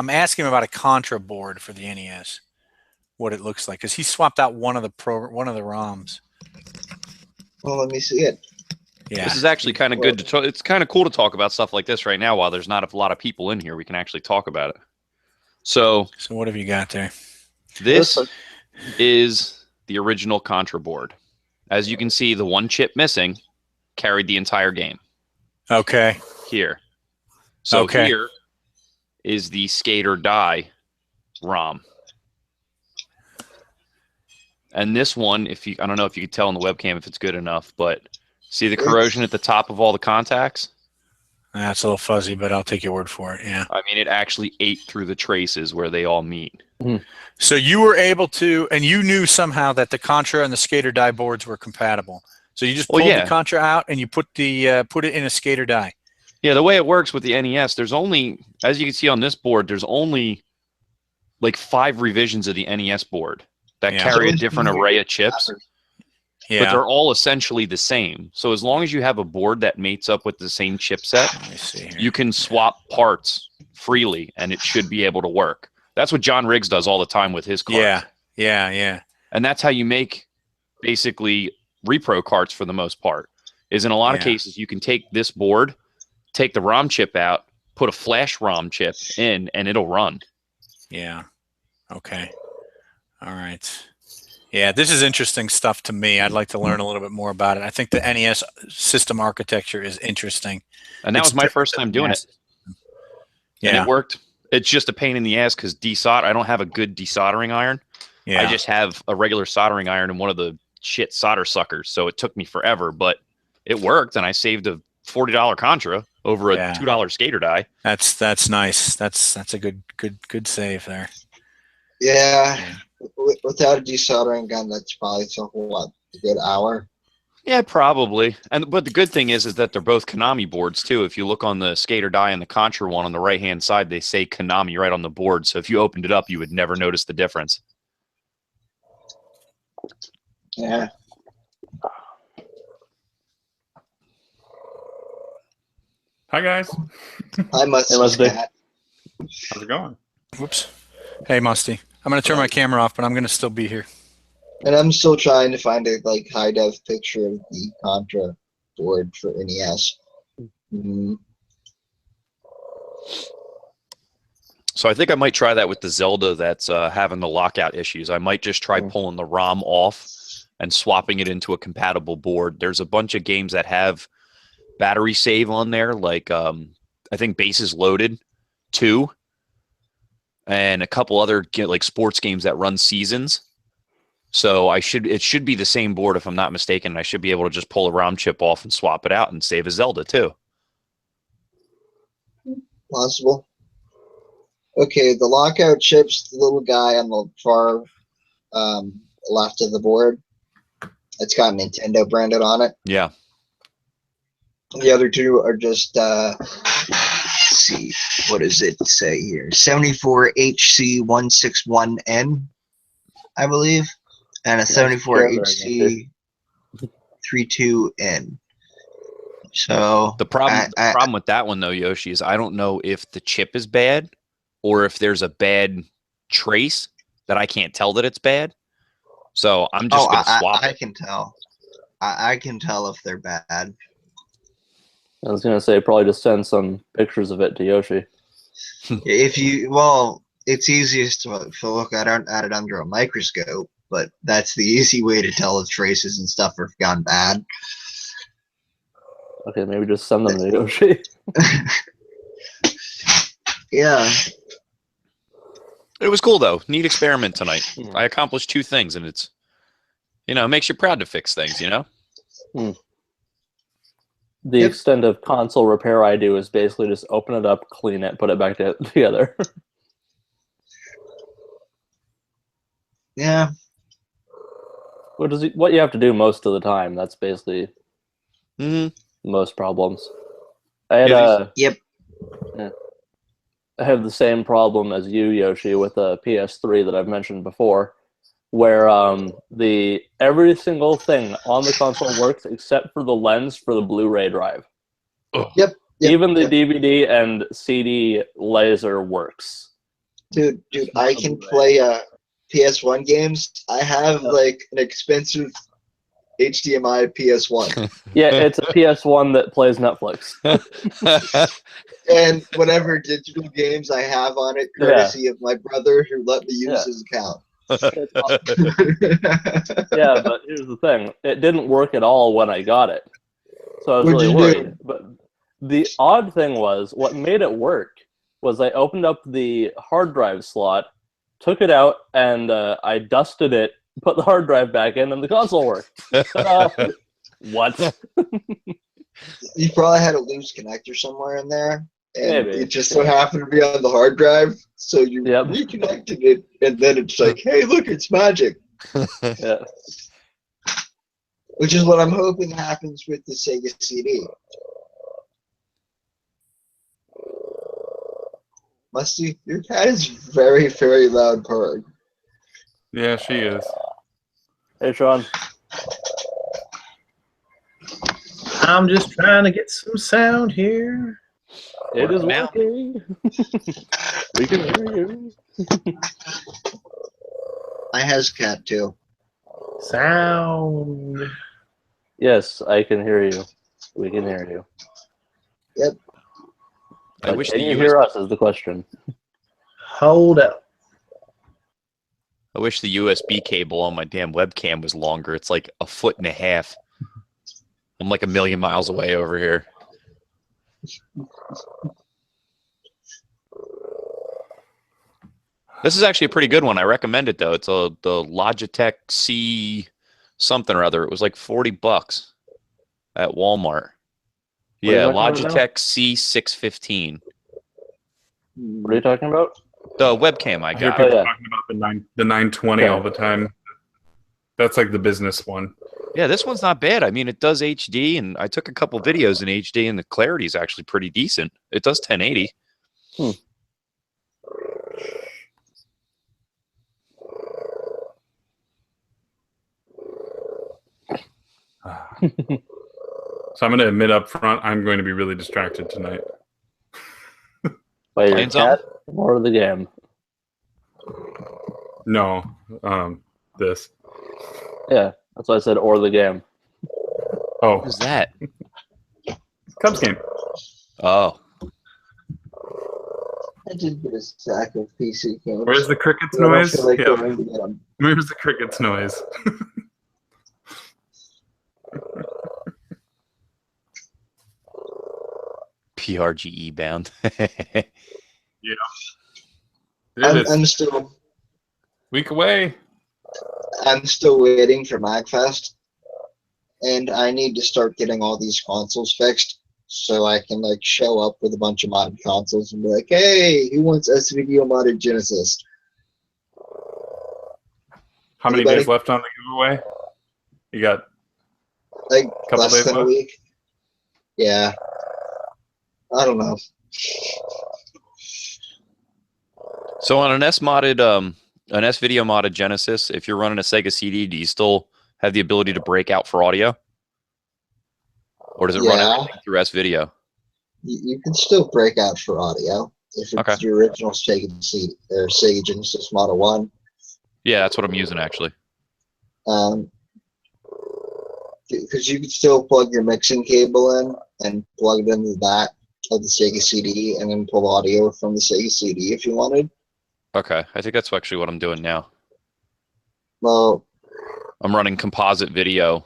asking him about a Contra board for the NES. What it looks like, because he swapped out one of the ROMs. Well, let me see it. Yeah. This is actually kind of good to it's kind of cool to talk about stuff like this right now while there's not a lot of people in here. We can actually talk about it. So what have you got there? This is the original Contra board. As you can see, the one chip missing carried the entire game. Okay. Here. So here is the Skater die ROM. And this one, I don't know if you could tell on the webcam if it's good enough, but see the corrosion at the top of all the contacts? That's a little fuzzy, but I'll take your word for it. Yeah. I mean, it actually ate through the traces where they all meet. Mm-hmm. So you were able to, and you knew somehow that the Contra and the Skater die boards were compatible. So you just pulled the Contra out and you put it in a Skater die. Yeah, the way it works with the NES, there's only, as you can see on this board, there's only like 5 revisions of the NES board that carry a different array of chips. Yeah. But they're all essentially the same. So as long as you have a board that mates up with the same chipset, you can swap parts freely, and it should be able to work. That's what John Riggs does all the time with his carts. Yeah. And that's how you make basically repro carts for the most part. Is in a lot of cases, you can take this board, take the ROM chip out, put a flash ROM chip in, and it'll run. Yeah. Okay. All right. Yeah, this is interesting stuff to me. I'd like to learn a little bit more about it. I think the NES system architecture is interesting. And that was my first time doing it. Yeah. And it worked. It's just a pain in the ass because I don't have a good desoldering iron. Yeah. I just have a regular soldering iron and one of the shit solder suckers. So it took me forever, but it worked, and I saved a $40 Contra over a $2 Skater die. That's nice. That's a good save there. Yeah. Without a desoldering gun, that's probably a good hour. Yeah, probably. But the good thing is that they're both Konami boards too. If you look on the Skate or Die and the Contra one on the right hand side, they say Konami right on the board. So if you opened it up, you would never notice the difference. Yeah. Hi guys, I must Hey, Musty. cat. how's it going? Whoops. Hey, Musty. I'm going to turn my camera off, but I'm going to still be here. And I'm still trying to find a like high def picture of the Contra board for NES. So I think I might try that with the Zelda that's having the lockout issues. I might just try pulling the ROM off and swapping it into a compatible board. There's a bunch of games that have battery save on there, like I think Bases Loaded 2 and a couple other like sports games that run seasons. So it should be the same board if I'm not mistaken. I should be able to just pull a ROM chip off and swap it out and save a Zelda too. Possible. Okay, the lockout chip's the little guy on the far left of the board. It's got Nintendo branded on it. Yeah. The other two are just let's see, what does it say here? 74HC161N, I believe, and a 74HC32N. So The problem with that one though, Yoshi, is I don't know if the chip is bad or if there's a bad trace that I can't tell that it's bad. So I'm just gonna swap I it. can tell. I can tell if they're bad. I was gonna say probably just send some pictures of it to Yoshi. It's easiest to look at it under a microscope, but that's the easy way to tell if traces and stuff have gone bad. Okay, maybe just send them to Yoshi. Yeah. It was cool though. Neat experiment tonight. I accomplished 2 things, and it's, it makes you proud to fix things, The extent of console repair I do is basically just open it up, clean it, put it back together. Yeah. Which is what you have to do most of the time. That's basically most problems. I had Yep. Yeah. I have the same problem as you, Yoshi, with a PS3 that I've mentioned before, where every single thing on the console works except for the lens for the Blu-ray drive. Yep. Even the DVD and CD laser works. Dude, I can play PS1 games. I have like an expensive HDMI PS1. Yeah, it's a PS1 that plays Netflix. And whatever digital games I have on it, courtesy of my brother who let me use his account. Yeah, but here's the thing. It didn't work at all when I got it. So I was really worried. But the odd thing was, what made it work was I opened up the hard drive slot, took it out, and I dusted it, put the hard drive back in, and the console worked. What? You probably had a loose connector somewhere in there. And Maybe. it just so happened to be on the hard drive. So you reconnected it, and then it's like, hey, look, it's magic. Yeah. Which is what I'm hoping happens with the Sega CD. Musty, your cat is very, very loud purring. Yeah, she is. Hey, Sean. I'm just trying to get some sound here. It is now. working. We can hear you. I has cat too. Sound. Yes, I can hear you. We can hear you. Yep. I wish can the you hear us is the question. Hold up. I wish the USB cable on my damn webcam was longer. It's like 1.5 feet. I'm like 1,000,000 miles away over here. This is actually a pretty good one. I recommend it though. It's the Logitech C something or other. It was like $40 at Walmart. Yeah, Logitech C615. What are you talking about? The webcam I I hear got. people talking about the 920 Okay. all the time. That's like the business one. Yeah, this one's not bad. I mean, it does HD, and I took a couple videos in HD, and the clarity is actually pretty decent. It does 1080. So I'm going to admit up front, I'm going to be really distracted tonight. By your Playing cat or the game? No, this. Yeah, that's why I said or the game. Oh, Who's that? Cubs game. Oh, I did get a stack of PC games. Where's the crickets I don't noise? feel like Yeah. going to get 'em. Where's the crickets noise? PRGE bound. Yeah. There it is. I'm still Week away. waiting for MagFest, and I need to start getting all these consoles fixed so I can like show up with a bunch of modded consoles and be like, "Hey, who wants S-Video modded Genesis?" How many Anybody? days left on the giveaway? You got Like Couple less days than a left? week. Yeah, I don't know. So on an an S-Video modded Genesis, if you're running a Sega CD, do you still have the ability to break out for audio? Or does it run Yeah. everything through S-Video? You can still break out for audio if it's Okay. the original Sega CD or Sega Genesis Model 1. Yeah, that's what I'm using, actually. Because you can still plug your mixing cable in and plug it into the back of the Sega CD and then pull audio from the Sega CD if you wanted. Okay, I think that's actually what I'm doing now. Well, I'm running composite video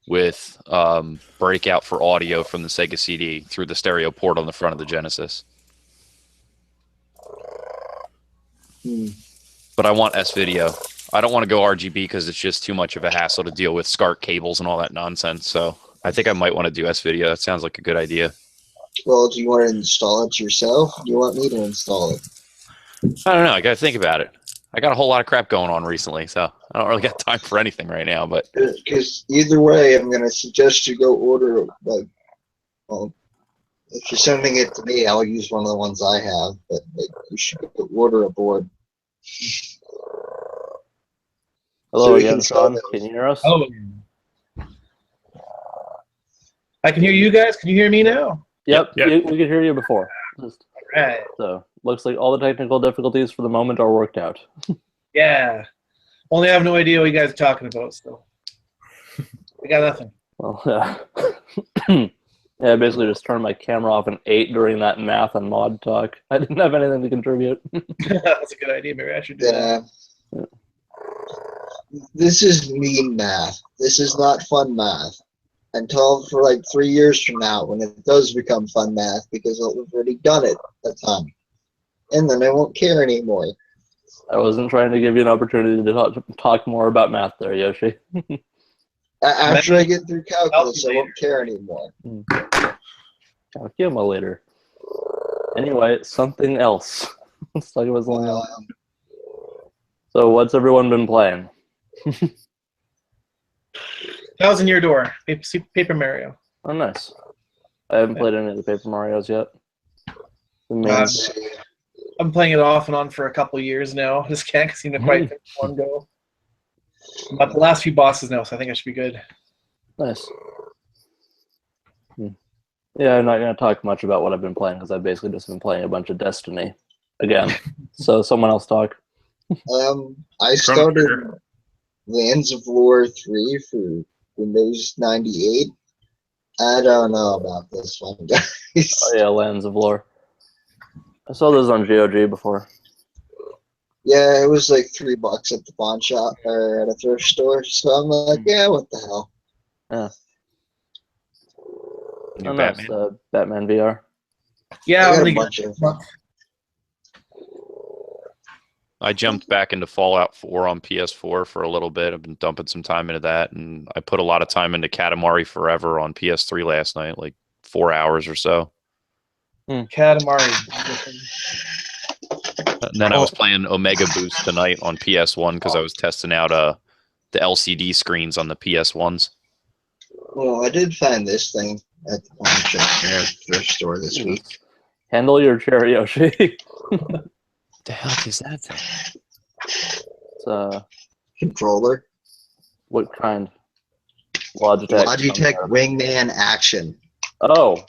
with breakout for audio from the Sega CD through the stereo port on the front of the Genesis. But I want S-Video. I don't want to go RGB because it's just too much of a hassle to deal with SCART cables and all that nonsense. So I think I might want to do S-Video. That sounds like a good idea. well, do you want to install it yourself? Do you want me to install it? I don't know. I got to think about it. I got a whole lot of crap going on recently, so I don't really got time for anything right now. But Because either way, I'm going to suggest you go order, like, well, if you're sending it to me, I'll use one of the ones I have, but like, you should go order a board. Hello So we again, can sell Sean. those. Can you hear us? Oh. I can hear you guys. Can you hear me now? Yep, Yep. we could hear you before. Just- Right. So looks like all the technical difficulties for the moment are worked out. Yeah. Only I have no idea what you guys are talking about, so I got nothing. Well, yeah. Yeah, I basically just turned my camera off and ate during that math and mod talk. I didn't have anything to contribute. That's a good idea. Maybe I should do that. Yeah. This is mean math. This is not fun math. Until for like 3 years from now when it does become fun math because I've already done it a ton. And then I won't care anymore. I wasn't trying to give you an opportunity to talk more about math there, Yoshi. After I get through calculus, I won't care anymore. Calculator. Anyway, something else. Let's talk about something else. So what's everyone been playing? Thousand Year Door, Paper Mario. Oh, nice. I haven't played any of the Paper Marios yet. The main- Let's see. I'm playing it off and on for a couple years now. Just can't seem to quite finish one go. But the last few bosses now, so I think I should be good. Nice. Yeah, I'm not going to talk much about what I've been playing because I've basically just been playing a bunch of Destiny again. So someone else talk. I started Lands of Lore 3 for Windows 98. I don't know about this one, guys. Oh yeah, Lands of Lore. I saw those on GOG before. Yeah, it was like $3 at the pawn shop or at a thrift store. So I'm like, yeah, what the hell? Yeah. New Oh, nice. Batman. Batman VR. Yeah, I I'm got gonna a get bunch of I jumped back into Fallout 4 on PS4 for a little bit. I've been dumping some time into that, and I put a lot of time into Katamari Forever on PS3 last night, like 4 hours or so. Katamari. And then I was playing Omega Boost tonight on PS1 because I was testing out the LCD screens on the PS1s. Well, I did find this thing at the pawn shop thrift store this week. Handle your chair, Yoshi. The heck is that thing? It's Controller. what kind? Logitech. Logitech Wingman Action. Oh.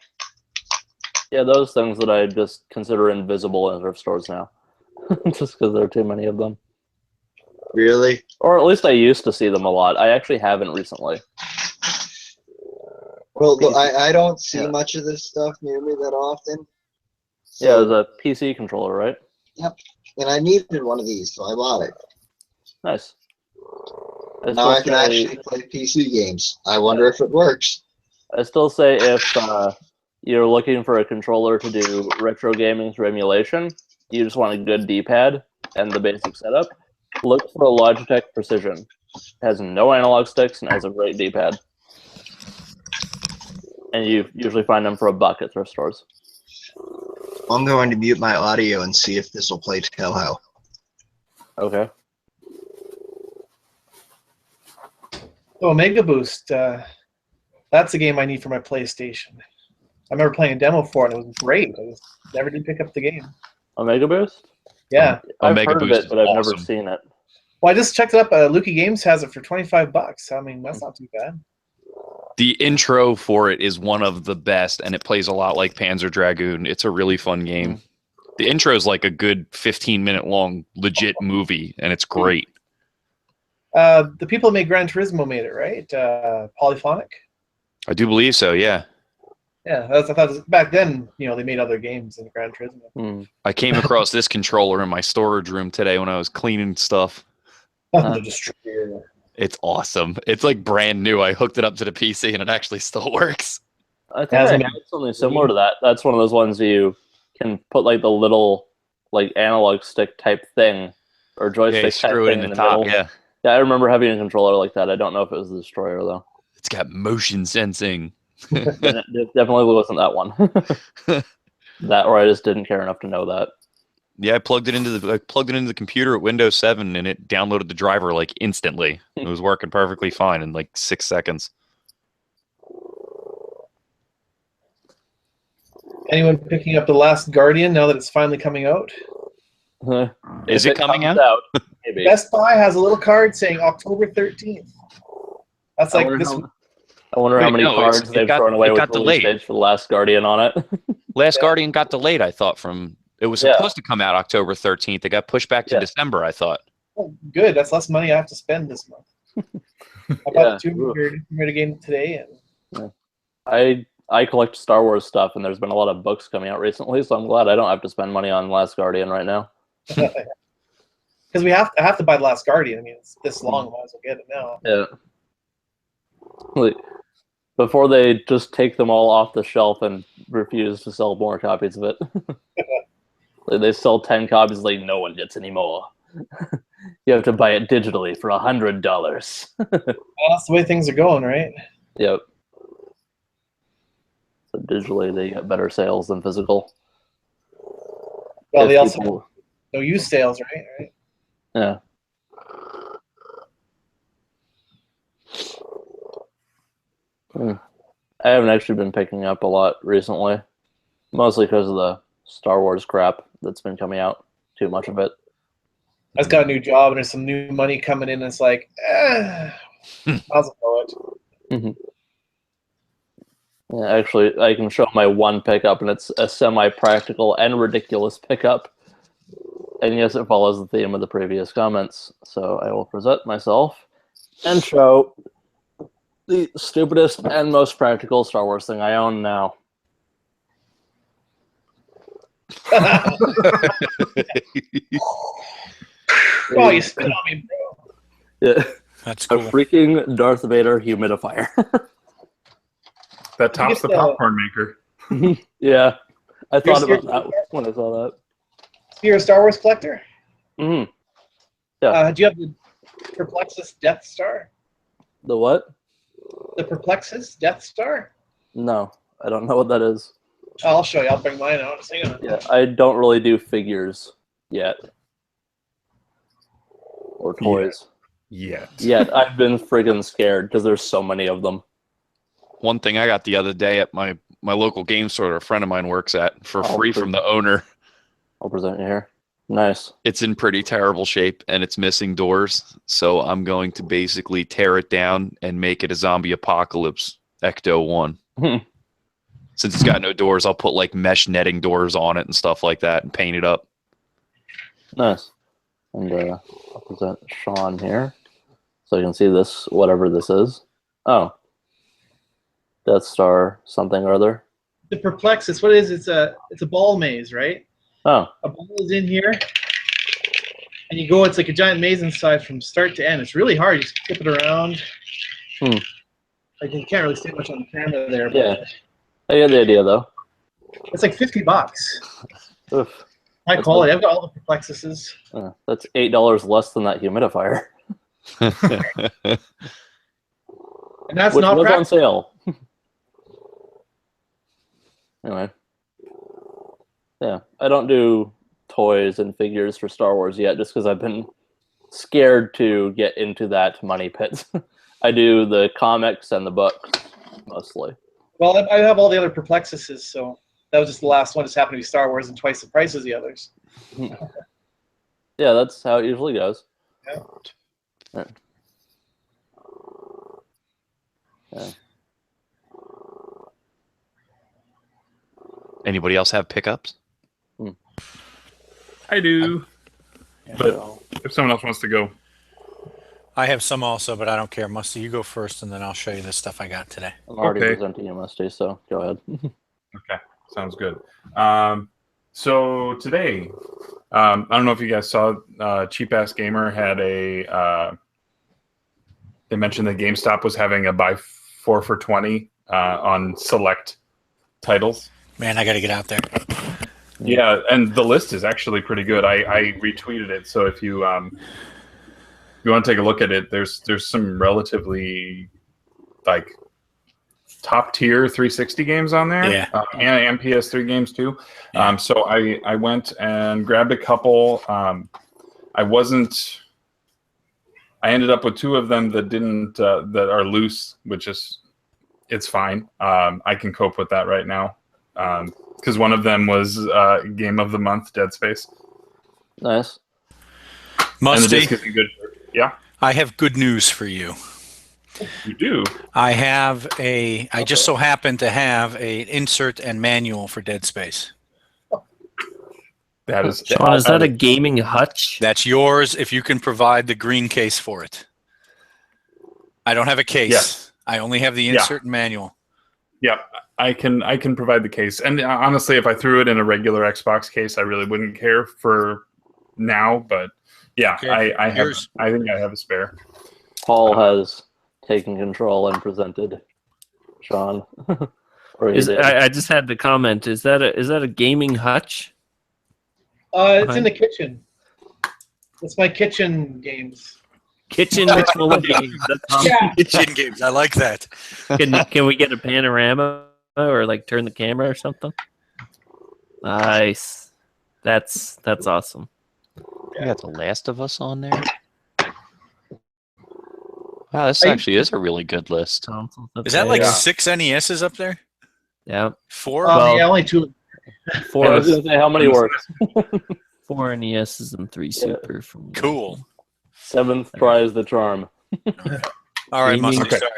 Yeah, those things that I just consider invisible in thrift stores now. Just because there are too many of them. Really? Or at least I used to see them a lot. I actually haven't recently. Well, look, I don't see Yeah. much of this stuff near me that often. Yeah, it So, was a PC controller, right? Yep. And I needed one of these, so I bought it. Nice. Now I can actually play PC games. I wonder if it works. I still say if you're looking for a controller to do retro gaming through emulation, you just want a good D-pad and the basic setup, look for a Logitech Precision. It has no analog sticks and has a great D-pad. And you usually find them for $1 at thrift stores. I'm going to mute my audio and see if this will play Tell How. Okay. Oh, Mega Boost. That's a game I need for my PlayStation. I remember playing a demo for it, and it was great. I just never did pick up the game. Omega Boost? Yeah. I've Omega heard of Boost it, but I've is never awesome. seen it. Well, I just checked it up. Lukey Games has it for $25. I mean, that's not too bad. The intro for it is one of the best, and it plays a lot like Panzer Dragoon. It's a really fun game. The intro is like a good 15-minute long legit movie, and it's great. The people who made Gran Turismo made it, right? Polyphonic. I do believe so, yeah. Yeah, I thought back then, they made other games in Gran Turismo. I came across this controller in my storage room today when I was cleaning stuff. The Destroyer. It's awesome. It's like brand new. I hooked it up to the PC, and it actually still works. I think I had something similar to that. That's one of those ones you can put like the little analog stick type thing or joystick Yeah, you type screw it thing in the top, middle. yeah. Yeah, I remember having a controller like that. I don't know if it was the Destroyer though. It's got motion sensing. It definitely wasn't that one. That, or I just didn't care enough to know that. Yeah, I plugged it into the computer at Windows 7, and it downloaded the driver like instantly. It was working perfectly fine in like 6 seconds. Anyone picking up The Last Guardian now that it's finally coming out? Is it coming comes out? Maybe. Best Buy has a little card saying October 13th. That's like this. I wonder how Wait, many no, cards they've thrown away it with got release delayed. dates for The Last Guardian on it. Last Guardian got delayed, I thought, it was Yeah. supposed to come out October 13th. It got pushed back to Yeah. December, I thought. Oh, good. That's less money I have to spend this month. I Yeah. bought the Tomb Raider game today, and I collect Star Wars stuff, and there's been a lot of books coming out recently, so I'm glad I don't have to spend money on Last Guardian right now. because I have to buy The Last Guardian. I mean, it's this long, I might as well get it now. Yeah. Like, before they just take them all off the shelf and refuse to sell more copies of it. Like, they sell 10 copies, like no one gets any more. You have to buy it digitally for $100. Well, that's the way things are going, right? Yep. So digitally, they get better sales than physical. Well, If they also people- no use sales, right? Yeah. I haven't actually been picking up a lot recently, mostly because of the Star Wars crap that's been coming out. Too much of it. I just got a new job, and there's some new money coming in, and it's like, how's it going? Yeah, actually, I can show my one pickup, and it's a semi-practical and ridiculous pickup. And yes, it follows the theme of the previous comments. So I will present myself and show the stupidest and most practical Star Wars thing I own now. Oh, you spit on me, bro. Yeah. That's A cool. freaking Darth Vader humidifier. That tops the popcorn maker. Yeah. I thought You're about that when I saw that. You're a Star Wars collector? Mm-hmm. Yeah. Do you have the Perplexus Death Star? The what? The Perplexus Death Star? No, I don't know what that is. Oh, I'll show you. I'll bring mine out. Hang on. Yeah, I don't really do figures yet. Or toys. Yet I've been friggin' scared because there's so many of them. One thing I got the other day at my local game store a friend of mine works at for Oh, free from the owner. I'll present you here. Nice. It's in pretty terrible shape and it's missing doors. So I'm going to basically tear it down and make it a zombie apocalypse Ecto 1. Since it's got no doors, I'll put like mesh netting doors on it and stuff like that and paint it up. Nice. And I'll present Sean here. So you can see this, whatever this is. Oh. Death Star something or other. The Perplex, it's what it is. It's a ball maze, right? Oh. A ball is in here, and you go. It's like a giant maze inside from start to end. It's really hard. You just flip it around. Like you can't really see much on the camera there. But Yeah. I get the idea though. it's like $50. Oof. High quality. I've got all the Perplexuses. That's $8 less than that humidifier. And that's Which not was on practical. sale. Anyway. Yeah. I don't do toys and figures for Star Wars yet just because I've been scared to get into that money pit. I do the comics and the books mostly. Well, I have all the other Perplexuses, so that was just the last one. Just happened to be Star Wars and twice the price as the others. Yeah, that's how it usually goes. Yeah. Right. Yeah. Anybody else have pickups? I do. Yeah, But so if someone else wants to go, I have some also, but I don't care. Musty, you go first, and then I'll show you the stuff I got today. I'm already Okay. presenting you, Musty, so go ahead. okay, sounds good. So today, I don't know if you guys saw, Cheap Ass Gamer had a. They mentioned that GameStop was having a buy 4 for $20 on select titles. Man, I got to get out there. Yeah, and the list is actually pretty good. I retweeted it, so if you you want to take a look at it, there's some relatively like top tier 360 games on there, Yeah. and PS3 games too. Yeah. So I went and grabbed a couple. I ended up with 2 of them that didn't that are loose, which is it's fine. I can cope with that right now. Because one of them was Game of the Month, Dead Space. Nice. And the Musty, disc is in good. Yeah, I have good news for you. you do. I just so happen to have a insert and manual for Dead Space. That is. Sean, is that a gaming hutch? That's yours if you can provide the green case for it. I don't have a case. Yes. I only have the insert and manual. Yeah, I can provide the case. And honestly, if I threw it in a regular Xbox case, I really wouldn't care for now. But yeah, Okay, I have. yours. I think I have a spare. Paul has taken control and presented Sean. Or he did. I just had to comment. Is that a gaming hutch? It's in the kitchen. It's my kitchen games. Kitchen that's full of games. That's awesome. Yeah. Kitchen games. I like that. Can we get a panorama or like turn the camera or something? Nice. That's awesome. You got The Last of Us on there. Wow, this actually is a really good list. Is that like Yeah. 6 NESs up there? Yeah. 4? Well- Yeah, only 2. I Four was going to say how many works. 4 NESs and 3 Super from Cool. 7th try is the charm. All right, Musty, Okay. sorry.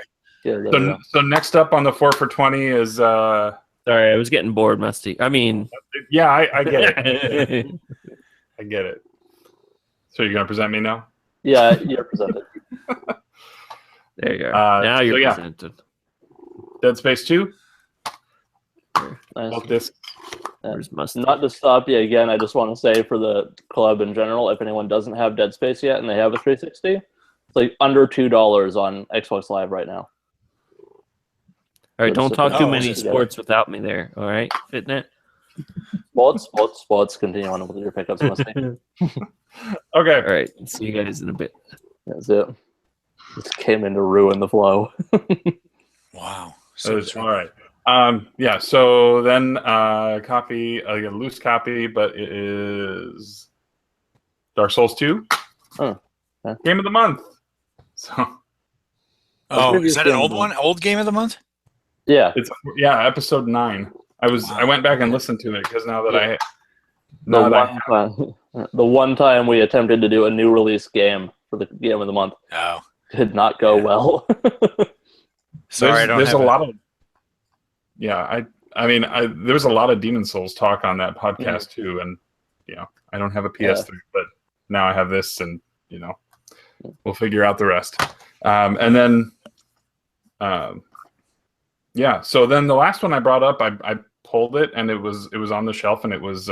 Yeah, there we go. So next up on the 4 for $20 is Sorry, I was getting bored, Musty. I mean, yeah, I get it. I get it. So you're gonna present me now? Yeah, you're presented. there you are. Now you're so yeah. presented. Dead Space 2. Nice. Both discs. Where's Musty? Not to stop you again, I just want to say for the club in general, if anyone doesn't have Dead Space yet and they have a 360, it's like under $2 on Xbox Live right now. All right, don't talk too Oh, many together. sports without me there. All right, Fitnet. Sports. Continue on with your pickups, Musty. Okay. All right, see you guys in a bit. That's it. Just came in to ruin the flow. Wow. So all right. Yeah. So then, copy, a loose copy, but it is Dark Souls 2. Oh, okay. Game of the Month. So Oh, is that an Game old of the one? Old game of the month? Yeah. it's episode 9. I went back and listened to it because now that I The one time we attempted to do a new release game for the game of the month Oh, did not go well. sorry, I don't there's have a lot of I mean there was a lot of Demon Souls talk on that podcast too, and I don't have a PS3, but now I have this, and we'll figure out the rest. And then so then the last one I brought up, I pulled it, and it was on the shelf, and it was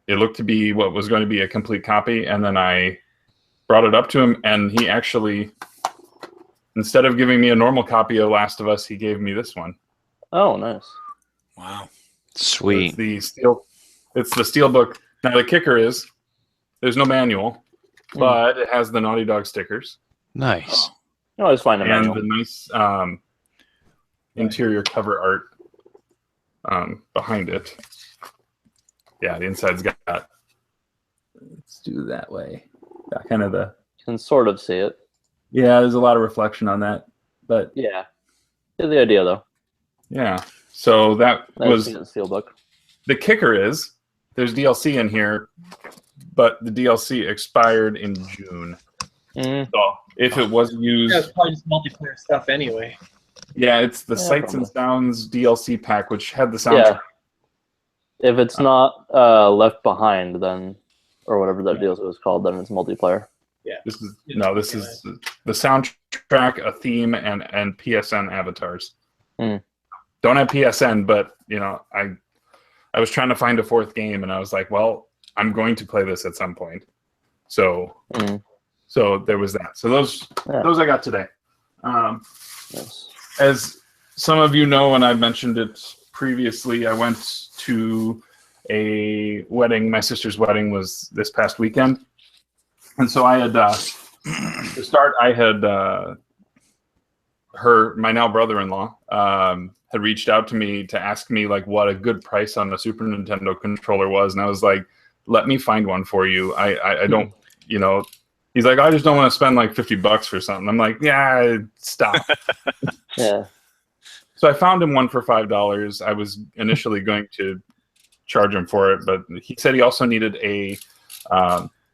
it looked to be what was going to be a complete copy, and then I brought it up to him, and he actually, instead of giving me a normal copy of Last of Us, he gave me this one. Oh, nice. Wow. Sweet. It's the steel book. Now the kicker is there's no manual, but it has the Naughty Dog stickers. Nice. You always find a And manual. the nice interior cover art behind it. Yeah, the inside's got. Let's do that way. Got kind of the. You can sort of see it. Yeah, there's a lot of reflection on that, but Yeah. Get the idea, though. yeah. So that was the steelbook. the kicker is there's DLC in here, but the DLC expired in June. So if it was used, It's probably just multiplayer stuff anyway. yeah, it's the Sights probably. and Sounds DLC pack, which had the soundtrack. Yeah. If it's not Left Behind, then, or whatever that DLC was called, then it's multiplayer. This is the soundtrack, a theme, and PSN avatars. Don't have PSN, but I was trying to find a fourth game, and I was like, well, I'm going to play this at some point. So so there was that. So those I got today. Yes. As some of you know, and I've mentioned it previously, I went to a wedding. My sister's wedding was this past weekend. And so I had, to start, I had, my now brother-in-law, had reached out to me to ask me like what a good price on the Super Nintendo controller was. And I was like, let me find one for you. I don't, he's like, I just don't want to spend like $50 for something. I'm like, yeah, stop. Yeah. So I found him one for $5. I was initially going to charge him for it, but he said he also needed a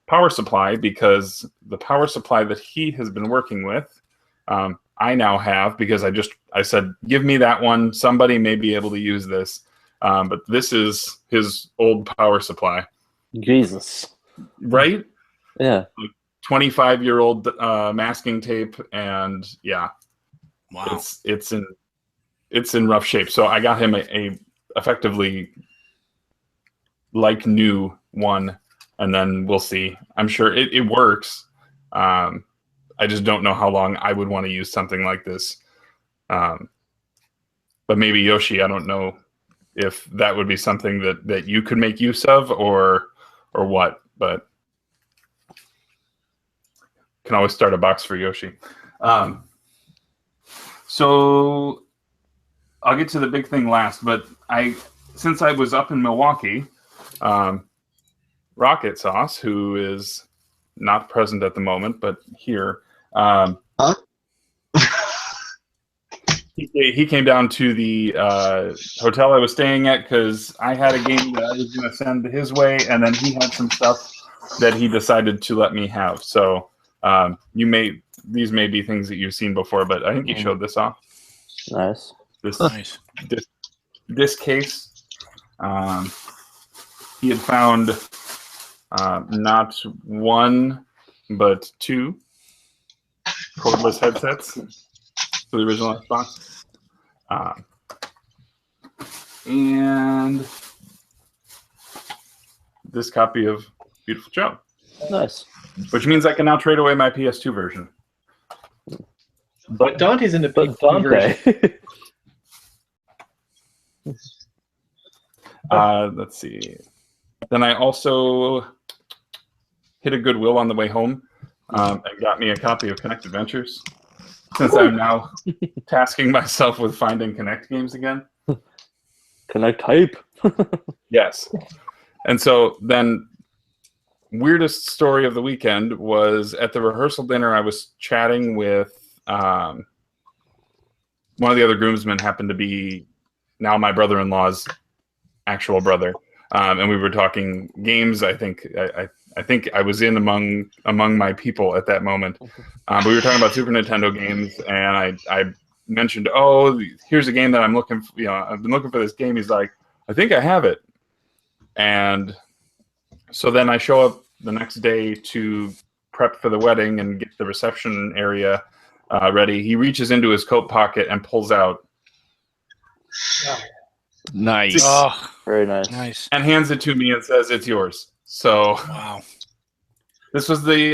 power supply because the power supply that he has been working with, I now have because I said, give me that one. Somebody may be able to use this. But this is his old power supply. Jesus. Right? Yeah. 25-year-old masking tape, and yeah. Wow. It's in rough shape. So I got him a effectively like new one, and then we'll see. I'm sure it works. I just don't know how long I would want to use something like this. But maybe Yoshi, I don't know if that would be something that you could make use of or what, but can always start a box for Yoshi. So I'll get to the big thing last, but since I was up in Milwaukee, Rocket Sauce, who is not present at the moment, but here, he came down to the hotel I was staying at because I had a game that I was going to send his way, and then he had some stuff that he decided to let me have. So these may be things that you've seen before, but I think he showed this off. Nice. This case, he had found not one but two cordless headsets for the original Xbox, and this copy of Beautiful Joe. Nice. Which means I can now trade away my PS2 version. But Dante's in the But Dante. Let's see. Then I also hit a Goodwill on the way home and got me a copy of Connect Adventures, since I'm now tasking myself with finding Connect games again. Connect hype. Yes. And so then weirdest story of the weekend was at the rehearsal dinner. I was chatting with one of the other groomsmen, happened to be now my brother-in-law's actual brother, and we were talking games. I think I was in among my people at that moment. But we were talking about Super Nintendo games, and I mentioned, oh, here's a game that I'm looking for. I've been looking for this game. He's like, I think I have it. And so then I show up the next day to prep for the wedding and get the reception area ready. He reaches into his coat pocket and pulls out. Nice. Oh, Very nice. nice. And hands it to me and says, it's yours. So Wow. this was this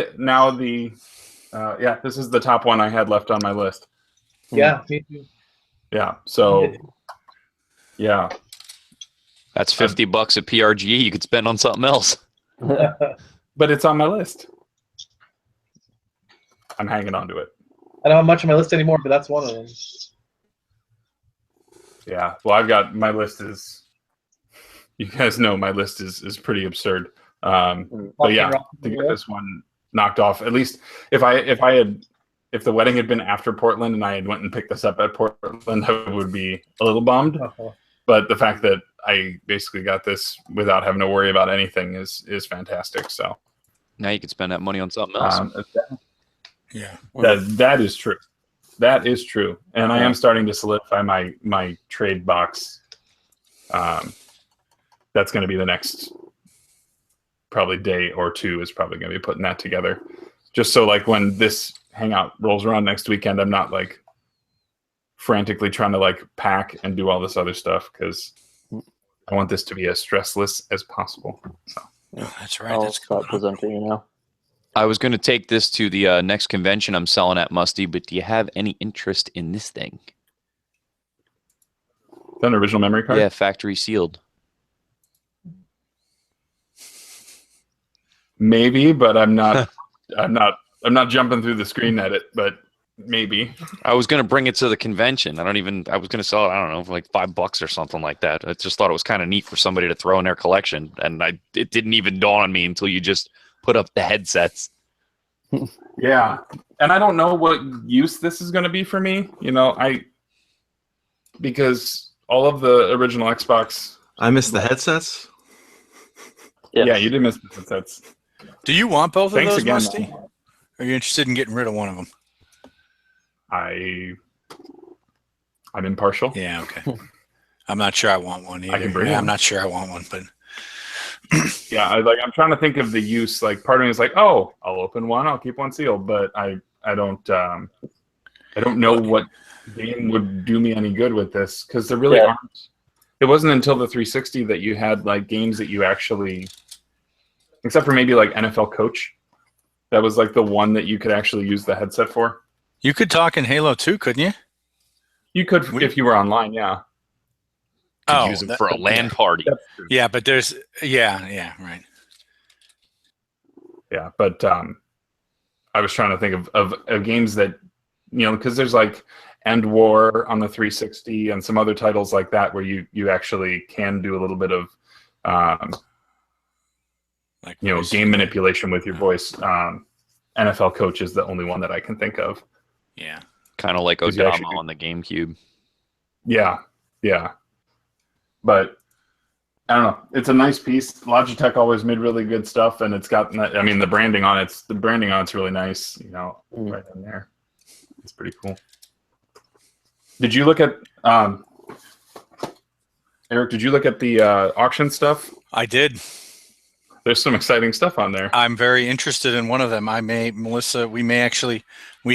is the top one I had left on my list. Yeah, me too. Yeah. So yeah. That's $50 at PRGE you could spend on something else. But it's on my list. I'm hanging on to it. I don't have much on my list anymore, but that's one of them. Yeah. Well, I've got my list is. You guys know my list is pretty absurd. But yeah, to get this one knocked off. At least if the wedding had been after Portland and I had went and picked this up at Portland, I would be a little bummed. But the fact that I basically got this without having to worry about anything is fantastic. So Now you can spend that money on something else. Yeah. That is true. That is true. And I am starting to solidify my trade box. That's going to be the next probably day or two is probably going to be putting that together. Just so like when this Hangout rolls around next weekend, I'm not like frantically trying to like pack and do all this other stuff because I want this to be as stressless as possible. So. Oh, that's right. I'll That's start going on. presenting you now. I was going to take this to the next convention I'm selling at Musty, but do you have any interest in this thing? Is that an original memory card? Yeah, factory sealed. Maybe, but I'm not. I'm not jumping through the screen at it, but maybe. I was going to bring it to the convention. I was going to sell it, I don't know, for like $5 or something like that. I just thought it was kind of neat for somebody to throw in their collection. And it didn't even dawn on me until you just put up the headsets. Yeah. And I don't know what use this is going to be for me. Because all of the original Xbox. I missed the headsets. Yes. Yeah, you did miss the headsets. Do you want both Thanks of those, again. Musty? Or are you interested in getting rid of one of them? I'm impartial. Yeah, okay. I'm not sure I want one either. I can bring I'm one. not sure I want one, but Yeah, I'm trying to think of the use. Like, part of me is like, oh, I'll open one, I'll keep one sealed, but I don't know what game would do me any good with this because there really aren't. It wasn't until the 360 that you had like games that you actually, except for maybe like NFL Coach, that was like the one that you could actually use the headset for. you could talk in Halo 2, couldn't you? You could if you were online, yeah. Could use them for a LAN party. Yeah, but there's right. Yeah, but I was trying to think of games that, because there's like End War on the 360 and some other titles like that where you actually can do a little bit of Like game manipulation with your voice. NFL Coach is the only one that I can think of. Yeah. Kind of like 'Cause you Odama actually- on the GameCube. Yeah. But I don't know. It's a nice piece. Logitech always made really good stuff, and it's got. I mean, the branding on it's really nice. Right in there. It's pretty cool. Did you look at Eric? Did you look at the auction stuff? I did. There's some exciting stuff on there. I'm very interested in one of them. Melissa, we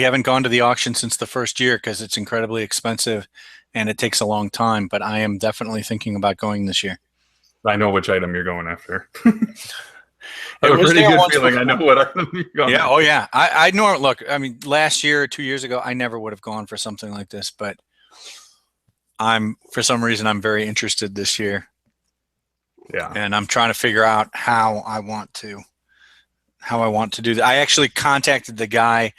haven't gone to the auction since the first year because it's incredibly expensive and it takes a long time, but I am definitely thinking about going this year. I know which item you're going after. I have a pretty good feeling I know what item you're going after. Oh yeah. I know. Look, I mean, last year or 2 years ago, I never would have gone for something like this, but for some reason, I'm very interested this year. Yeah. And I'm trying to figure out how I want to do that. I actually contacted the guy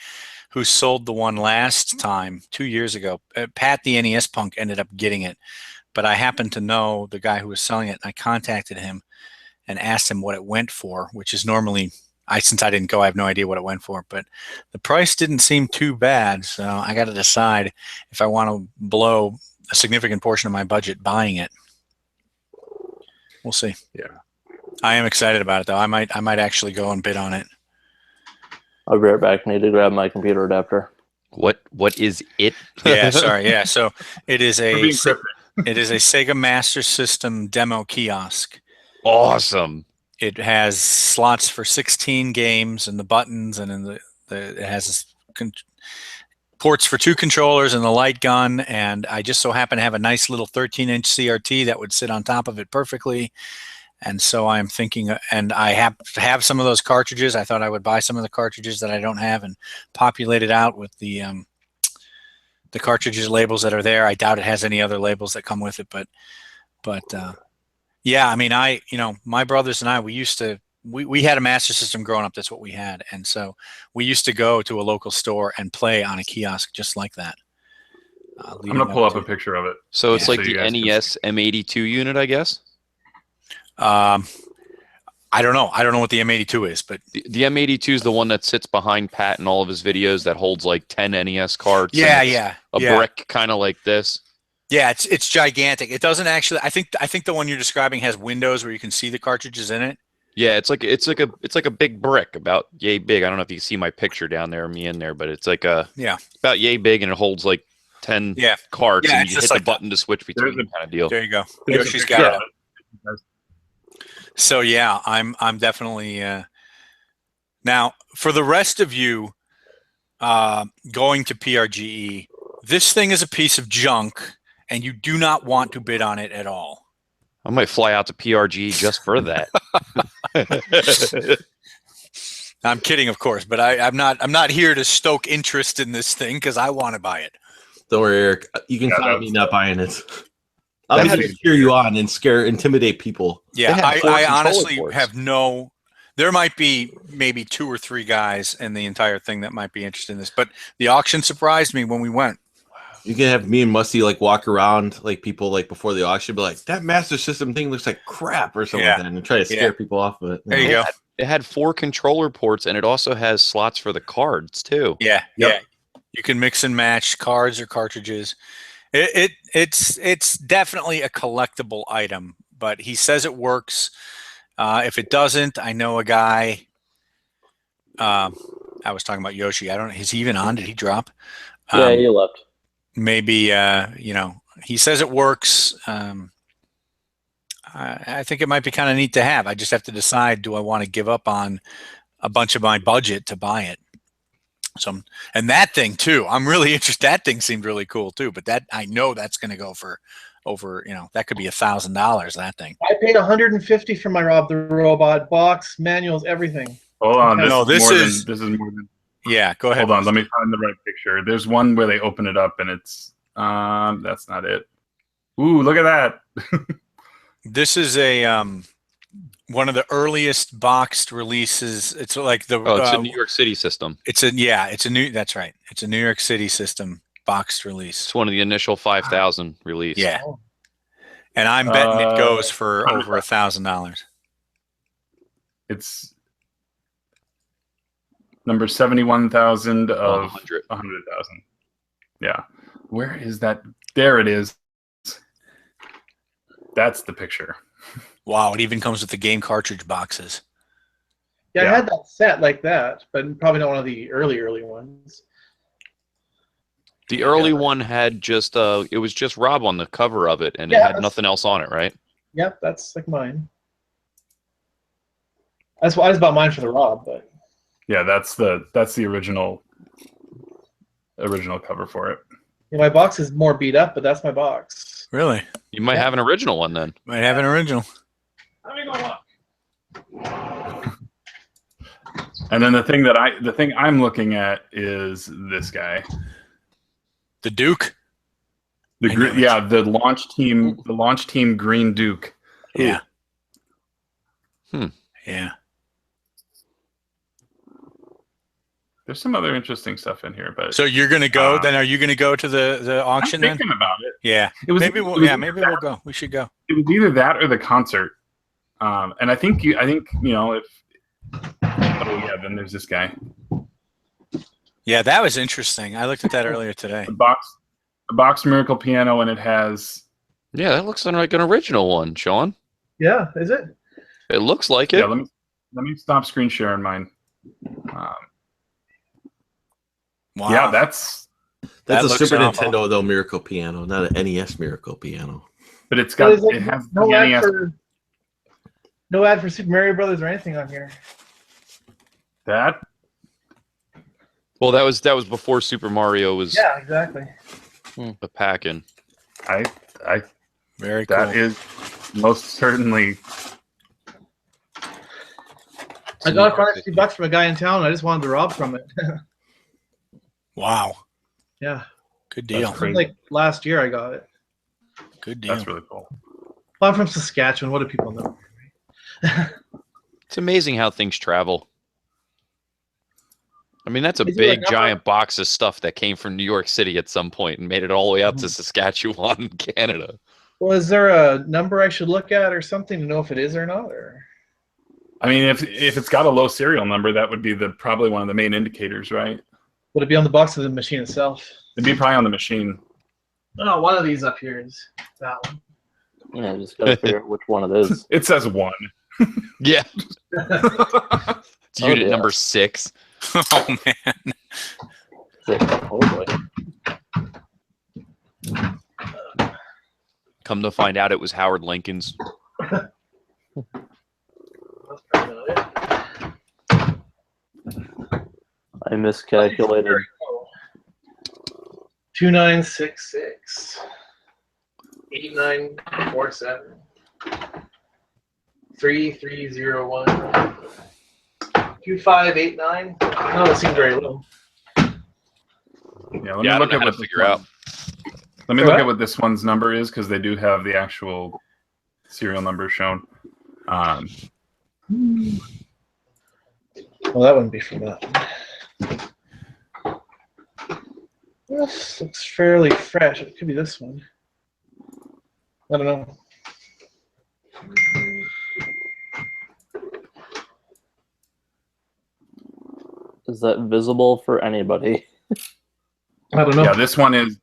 who sold the one last time 2 years ago. Pat, the NES punk, ended up getting it, but I happened to know the guy who was selling it, and I contacted him, and asked him what it went for, which is normally, since I didn't go, I have no idea what it went for. But the price didn't seem too bad, so I got to decide if I want to blow a significant portion of my budget buying it. We'll see. Yeah. I am excited about it, though. I might actually go and bid on it. I'll be right back. Need to grab my computer adapter. What is it? Yeah, sorry. Yeah, so it is We're a being cryptic. it is a Sega Master System demo kiosk. Awesome. It has slots for 16 games and the buttons, and in it has ports for 2 controllers and the light gun. And I just so happen to have a nice little 13-inch CRT that would sit on top of it perfectly. And so I'm thinking, and I have to have some of those cartridges. I thought I would buy some of the cartridges that I don't have and populate it out with the cartridges labels that are there. I doubt it has any other labels that come with it, but yeah, I mean, my brothers and I, we used to, we had a Master System growing up. That's what we had. And so we used to go to a local store and play on a kiosk just like that. I'm going to pull up a picture of it. So it's Yeah. like So you the guys can NES M82 unit, I guess? I don't know. I don't know what the M82 is, but The M82 is the one that sits behind Pat in all of his videos that holds like 10 NES cards. yeah, and it's yeah. a yeah. brick kind of like this. Yeah, it's gigantic. It doesn't actually. I think the one you're describing has windows where you can see the cartridges in it. Yeah, it's like a big brick about yay big. I don't know if you see my picture down there, me in there, but it's like about yay big, and it holds like 10 cards, Yeah, and it's you hit just the like button to switch between There's kind of deal. There you go. There's a She's picture got of it. So yeah, I'm definitely now for the rest of you going to PRGE. This thing is a piece of junk, and you do not want to bid on it at all. I might fly out to PRG just for that. I'm kidding, of course, but I'm not here to stoke interest in this thing because I want to buy it. Don't worry, Eric. You can Yeah, find me that's- not buying it. I'll That just cheer you on and intimidate people. Yeah, They have 4 I controller honestly ports. have no. There might be maybe 2 or 3 guys in the entire thing that might be interested in this, but the auction surprised me when we went. You can have me and Musty like walk around like people like before the auction, be like, that Master System thing looks like crap or something Yeah. like that, and try to scare people off of it. There you go. It had 4 controller ports, and it also has slots for the cards too. Yeah, Yep. yeah. You can mix and match cards or cartridges. It's definitely a collectible item, but he says it works. If it doesn't, I know a guy. I was talking about Yoshi. I don't know. Is he even on? Did he drop? Yeah, you left. Maybe he says it works. I think it might be kind of neat to have. I just have to decide: do I want to give up on a bunch of my budget to buy it? So, and that thing too. I'm really interested. That thing seemed really cool too. But that I know that's going to go for over. That could be $1,000. That thing. I paid $150 for my Rob the Robot box, manuals, everything. Hold on. No, This this is more than. Yeah, go ahead. Hold on. Let me find the right picture. There's one where they open it up and it's that's not it. Ooh, look at that. This is a one of the earliest boxed releases. It's like the Oh, it's a New York City system. That's right. It's a New York City system boxed release. It's one of the initial 5,000 release. Yeah. And I'm betting it goes for over $1,000. It's number 71,000 of 100. 100,000. Yeah. Where is that? There it is. That's the picture. Wow, it even comes with the game cartridge boxes. Yeah, Yeah. I had that set like that, but probably not one of the early ones. The early one had just it was just Rob on the cover of it, and Yeah, it had that's- nothing else on it, right? Yep, that's like mine. That's why I just bought mine for the Rob, but Yeah, that's the original cover for it. my box is more beat up, but that's my box. Really? You might have an original one then. Might have an original. Let me go up. And then the thing I'm looking at is this guy. The Duke? The I know the launch team Green Duke. Yeah. Hmm. Yeah. There's some other interesting stuff in here, but So you're gonna go? Then are you gonna go to the I'm auction thinking then? about it. Yeah. It was Maybe it we'll was maybe we'll go. We should go. It was either that or the concert. And I think you know if. Oh yeah, then there's this guy. Yeah, that was interesting. I looked at that earlier today. A box Miracle Piano, and it has. Yeah, that looks like an original one, Sean. Yeah, is it? It looks like it. Yeah, let me stop screen sharing mine. Wow. Yeah, that's a looks Super awful. Nintendo though Miracle Piano, not an NES Miracle Piano. But it's got There's, like, it has no the ad NES. no ad for Super Mario Brothers or anything on here. That Well, that was before Super Mario was Yeah, exactly. a pack-in. I Very cool. that is most certainly. I got it for $150 from a guy in town. I just wanted to rob from it. Wow. Yeah. Good deal. That's crazy. Like last year I got it. Good deal. That's really cool. Well, I'm from Saskatchewan. What do people know? It's amazing how things travel. I mean, that's a Is it big, like giant box of stuff that came from New York City at some point and made it all the way up to Saskatchewan, Canada. Well, is there a number I should look at or something to know if it is or not? Or I mean, if it's got a low serial number, that would be probably one of the main indicators, right? would it be on the box of the machine itself? It'd be probably on the machine. Oh, one of these up here is that one. Yeah, just gotta figure out which one it is. It says 1. Yeah. It's Oh, unit yeah. number 6. Oh man. Oh boy. Come to find out it was Howard Lincoln's. That's probably not it. I miscalculated. 2966 8947 3301 2589. No, that seems very low. Yeah, let me Yeah, I look don't know at how to what figure out. Let me For look what? at what this one's number is because they do have the actual serial number shown. Well, that wouldn't be from that one. This looks fairly fresh. It could be this one. I don't know. Is that visible for anybody? I don't know. Yeah, this one is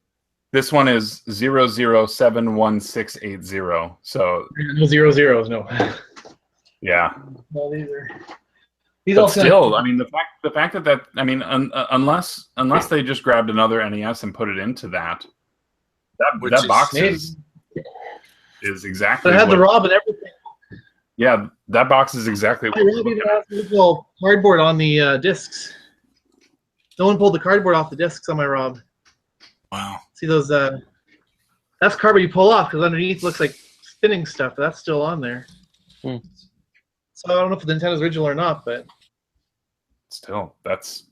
00711680. So No zero zeros, no. yeah, No, these are. These but all sound- still, I mean, the fact that I mean, unless they just grabbed another NES and put it into that Which that is box maybe. is exactly. But it had the what- Rob and everything. Yeah, that box is exactly. My What we're Rob even looking at. has the little cardboard on the discs. No one pulled the cardboard off the discs on my Rob. Wow. See those? That's cardboard you pull off because underneath looks like spinning stuff. But that's still on there. Hmm. So I don't know if the Nintendo's original or not, but Still, that's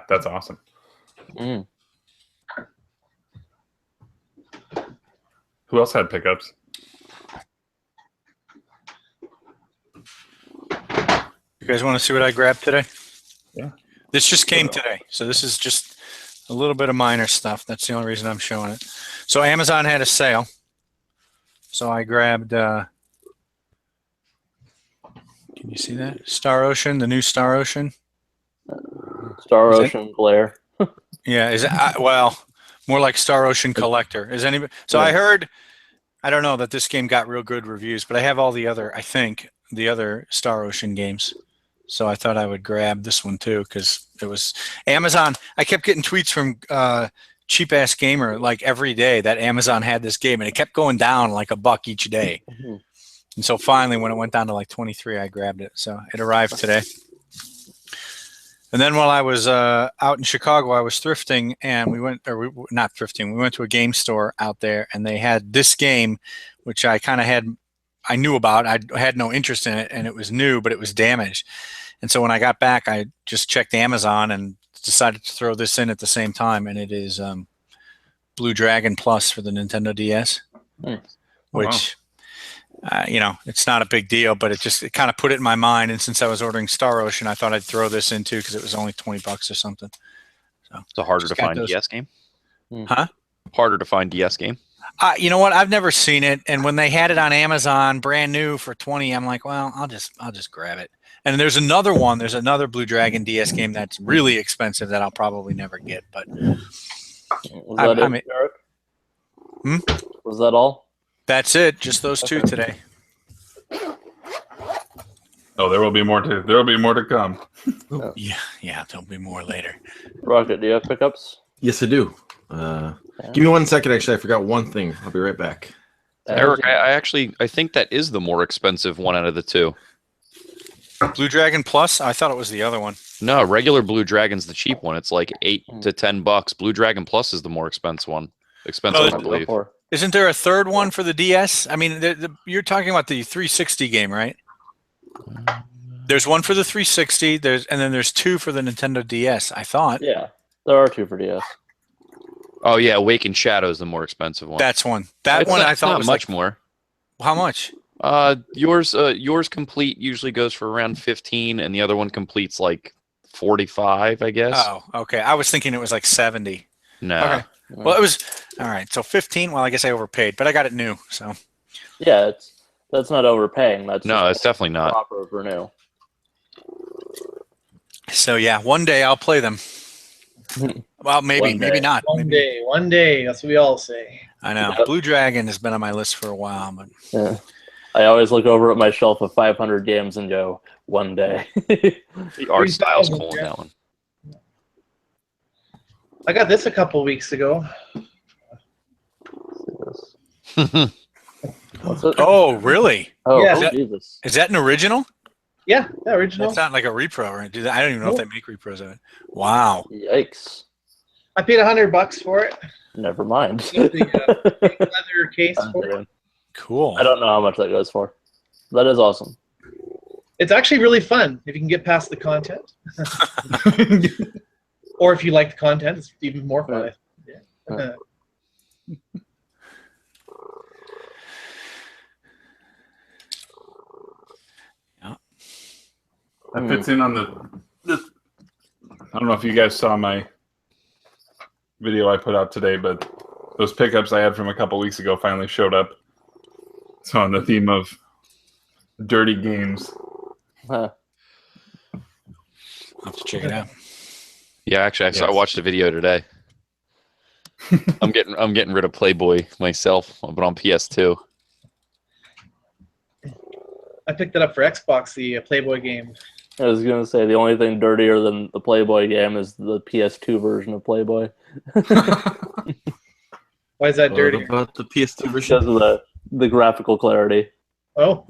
awesome. Mm. Who else had pickups? You guys want to see what I grabbed today? Yeah. This just came today, so this is just a little bit of minor stuff. That's the only reason I'm showing it. So Amazon had a sale, so I grabbed. Can you see that? Star Ocean, the new Star Ocean. Star Is it- Ocean Glare. Yeah, is it, well, more like Star Ocean Collector. Is anybody? So I heard, I don't know that this game got real good reviews, but I have all the other, I think, the other Star Ocean games. So I thought I would grab this one too because it was Amazon. I kept getting tweets from Cheap Ass Gamer like every day that Amazon had this game, and it kept going down like $1 each day. Mhm. And so finally, when it went down to like 23, I grabbed it. So it arrived today. And then while I was out in Chicago, I was thrifting, and we went to a game store out there, and they had this game, which I knew about. I had no interest in it, and it was new, but it was damaged. And so when I got back, I just checked Amazon and decided to throw this in at the same time, and it is Blue Dragon Plus for the Nintendo DS, Nice. which. It's not a big deal, but it kind of put it in my mind. And since I was ordering Star Ocean, I thought I'd throw this in too because it was only $20 or something. So It's a harder Just to got find those. DS game. Huh? Harder to find DS game. You know what? I've never seen it, and when they had it on Amazon, brand new for 20, I'm like, well, I'll just grab it. And there's another one. There's another Blue Dragon DS game that's really expensive that I'll probably never get. But Was that it, Eric? Was that all? That's it. Just those two today. Oh, there will be more to come. Yeah, there'll be more later. Rocket, do you have pickups? Yes, I do. Give me 1 second. Actually, I forgot one thing. I'll be right back. Eric, I think that is the more expensive one out of the two. Blue Dragon Plus? I thought it was the other one. No, regular Blue Dragon's the cheap one. It's like $8 to $10. Blue Dragon Plus is the more expensive one. I believe. Isn't there a third one for the DS? I mean, you're talking about the 360 game, right? There's one for the 360. And then there's two for the Nintendo DS. I thought. Yeah, there are two for DS. Oh yeah, Awakened Shadow is the more expensive one. That's one. That one I thought was much more. How much? Yours complete usually goes for around 15, and the other one completes like 45, I guess. Oh, okay. I was thinking it was like 70. No. Okay. Well, it was all right. So 15. Well, I guess I overpaid, but I got it new. So. Yeah, that's not overpaying. That's it's definitely not proper for new. So yeah, one day I'll play them. Well, maybe not. One day. That's what we all say. I know. Yep. Blue Dragon has been on my list for a while, but yeah. I always look over at my shelf of 500 games and go, one day. The art style's cool in that one. I got this a couple weeks ago. Oh, really? Oh, Yeah. Jesus. Is that an original? Yeah, the original. It's not like a repro, or do that? I don't even know if they make repros of it. Wow. Yikes. I paid $100 for it. Never mind. The leather case for it. Cool. I don't know how much that goes for. That is awesome. It's actually really fun if you can get past the content. Or if you like the content, it's even more fun. Yeah. That fits in on the. I don't know if you guys saw my video I put out today, but those pickups I had from a couple weeks ago finally showed up. So on the theme of dirty games. I'll have to check it out. Yeah, actually, I watched a video today. I'm getting rid of Playboy myself, but on PS2. I picked it up for Xbox, the Playboy game. I was going to say the only thing dirtier than the Playboy game is the PS2 version of Playboy. Why is that dirty? What about the PS2 version? Because of the graphical clarity. Oh.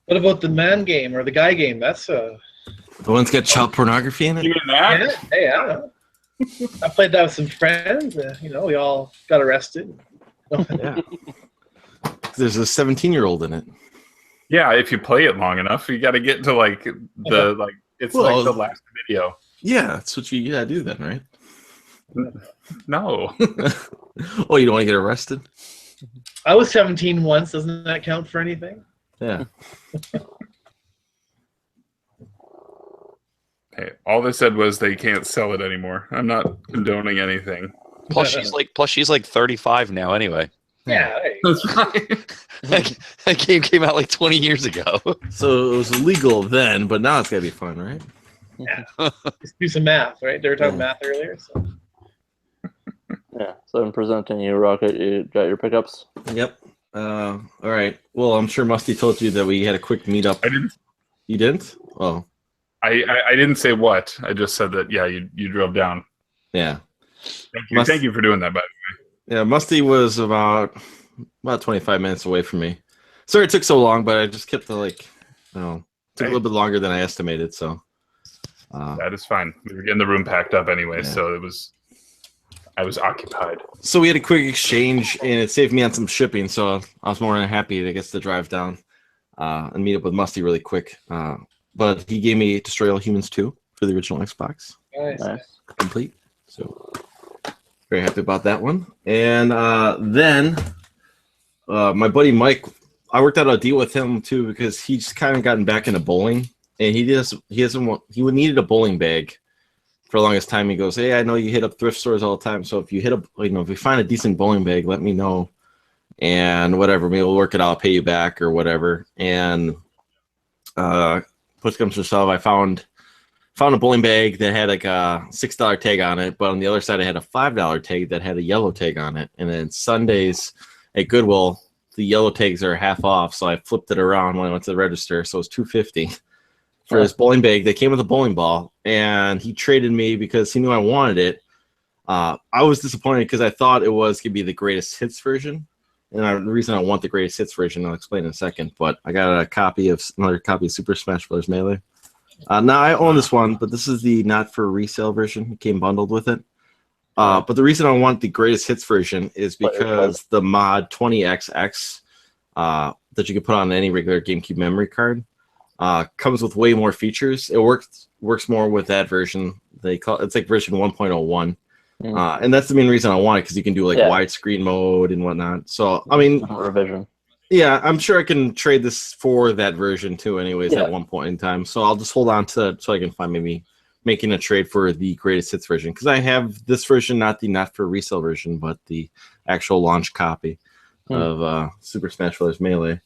What about the man game or the guy game? That's The one's got child pornography in it? You mean that? Yeah, hey, I don't know. I played that with some friends. We all got arrested. Yeah. There's a 17-year-old in it. Yeah, if you play it long enough, you got to get to like it's like the last video. Yeah, that's what you gotta do then, right? No. Oh, you don't want to get arrested? I was 17 once. Doesn't that count for anything? Yeah. Hey, all they said was they can't sell it anymore. I'm not condoning anything. Plus she's like 35 now anyway. Yeah. Hey. That's right. That game came out like 20 years ago. So it was illegal then, but now it's gotta be fun, right? Yeah. Just do some math, right? They were talking math earlier. So. Yeah, so I'm presenting you, Rocket. You got your pickups? Yep. All right. Well, I'm sure Musty told you that we had a quick meetup. I didn't. You didn't? Oh. I didn't say what. I just said that, yeah, you drove down. Yeah. Thank you for doing that, by the way. Yeah, Musty was about 25 minutes away from me. Sorry it took so long, but I just kept took a little bit longer than I estimated, so. That is fine. We were getting the room packed up anyway, so I was occupied. So we had a quick exchange, and it saved me on some shipping, so I was more than happy to get to drive down and meet up with Musty really quick. But he gave me Destroy All Humans 2 for the original Xbox. Nice. Complete. So very happy about that one. And then my buddy Mike, I worked out a deal with him too because he's kind of gotten back into bowling, and he needed a bowling bag for the longest time, he goes, "Hey, I know you hit up thrift stores all the time. So if you hit up, if you find a decent bowling bag, let me know, and whatever, maybe we'll work it out. I'll pay you back or whatever." And push comes to shove, I found a bowling bag that had like a $6 tag on it, but on the other side, I had a $5 tag that had a yellow tag on it. And then Sundays at Goodwill, the yellow tags are half off, so I flipped it around when I went to the register, so it was $2.50 for this bowling bag that came with a bowling ball, and he traded me because he knew I wanted it. I was disappointed because I thought it was going to be the greatest hits version, and the reason I want the greatest hits version, I'll explain in a second, but I got another copy of Super Smash Bros. Melee. Now, I own this one, but this is the not for resale version. It came bundled with it. But the reason I want the greatest hits version is because the mod 20XX that you can put on any regular GameCube memory card comes with way more features. It works more with that version. It's like version 1.01. And that's the main reason I want it, because you can do like widescreen mode and whatnot. So, I mean, revision. Yeah, I'm sure I can trade this for that version too, anyways, at one point in time. So I'll just hold on to it so I can find maybe making a trade for the greatest hits version, because I have this version, not for resale version, but the actual launch copy of Super Smash Bros. Melee.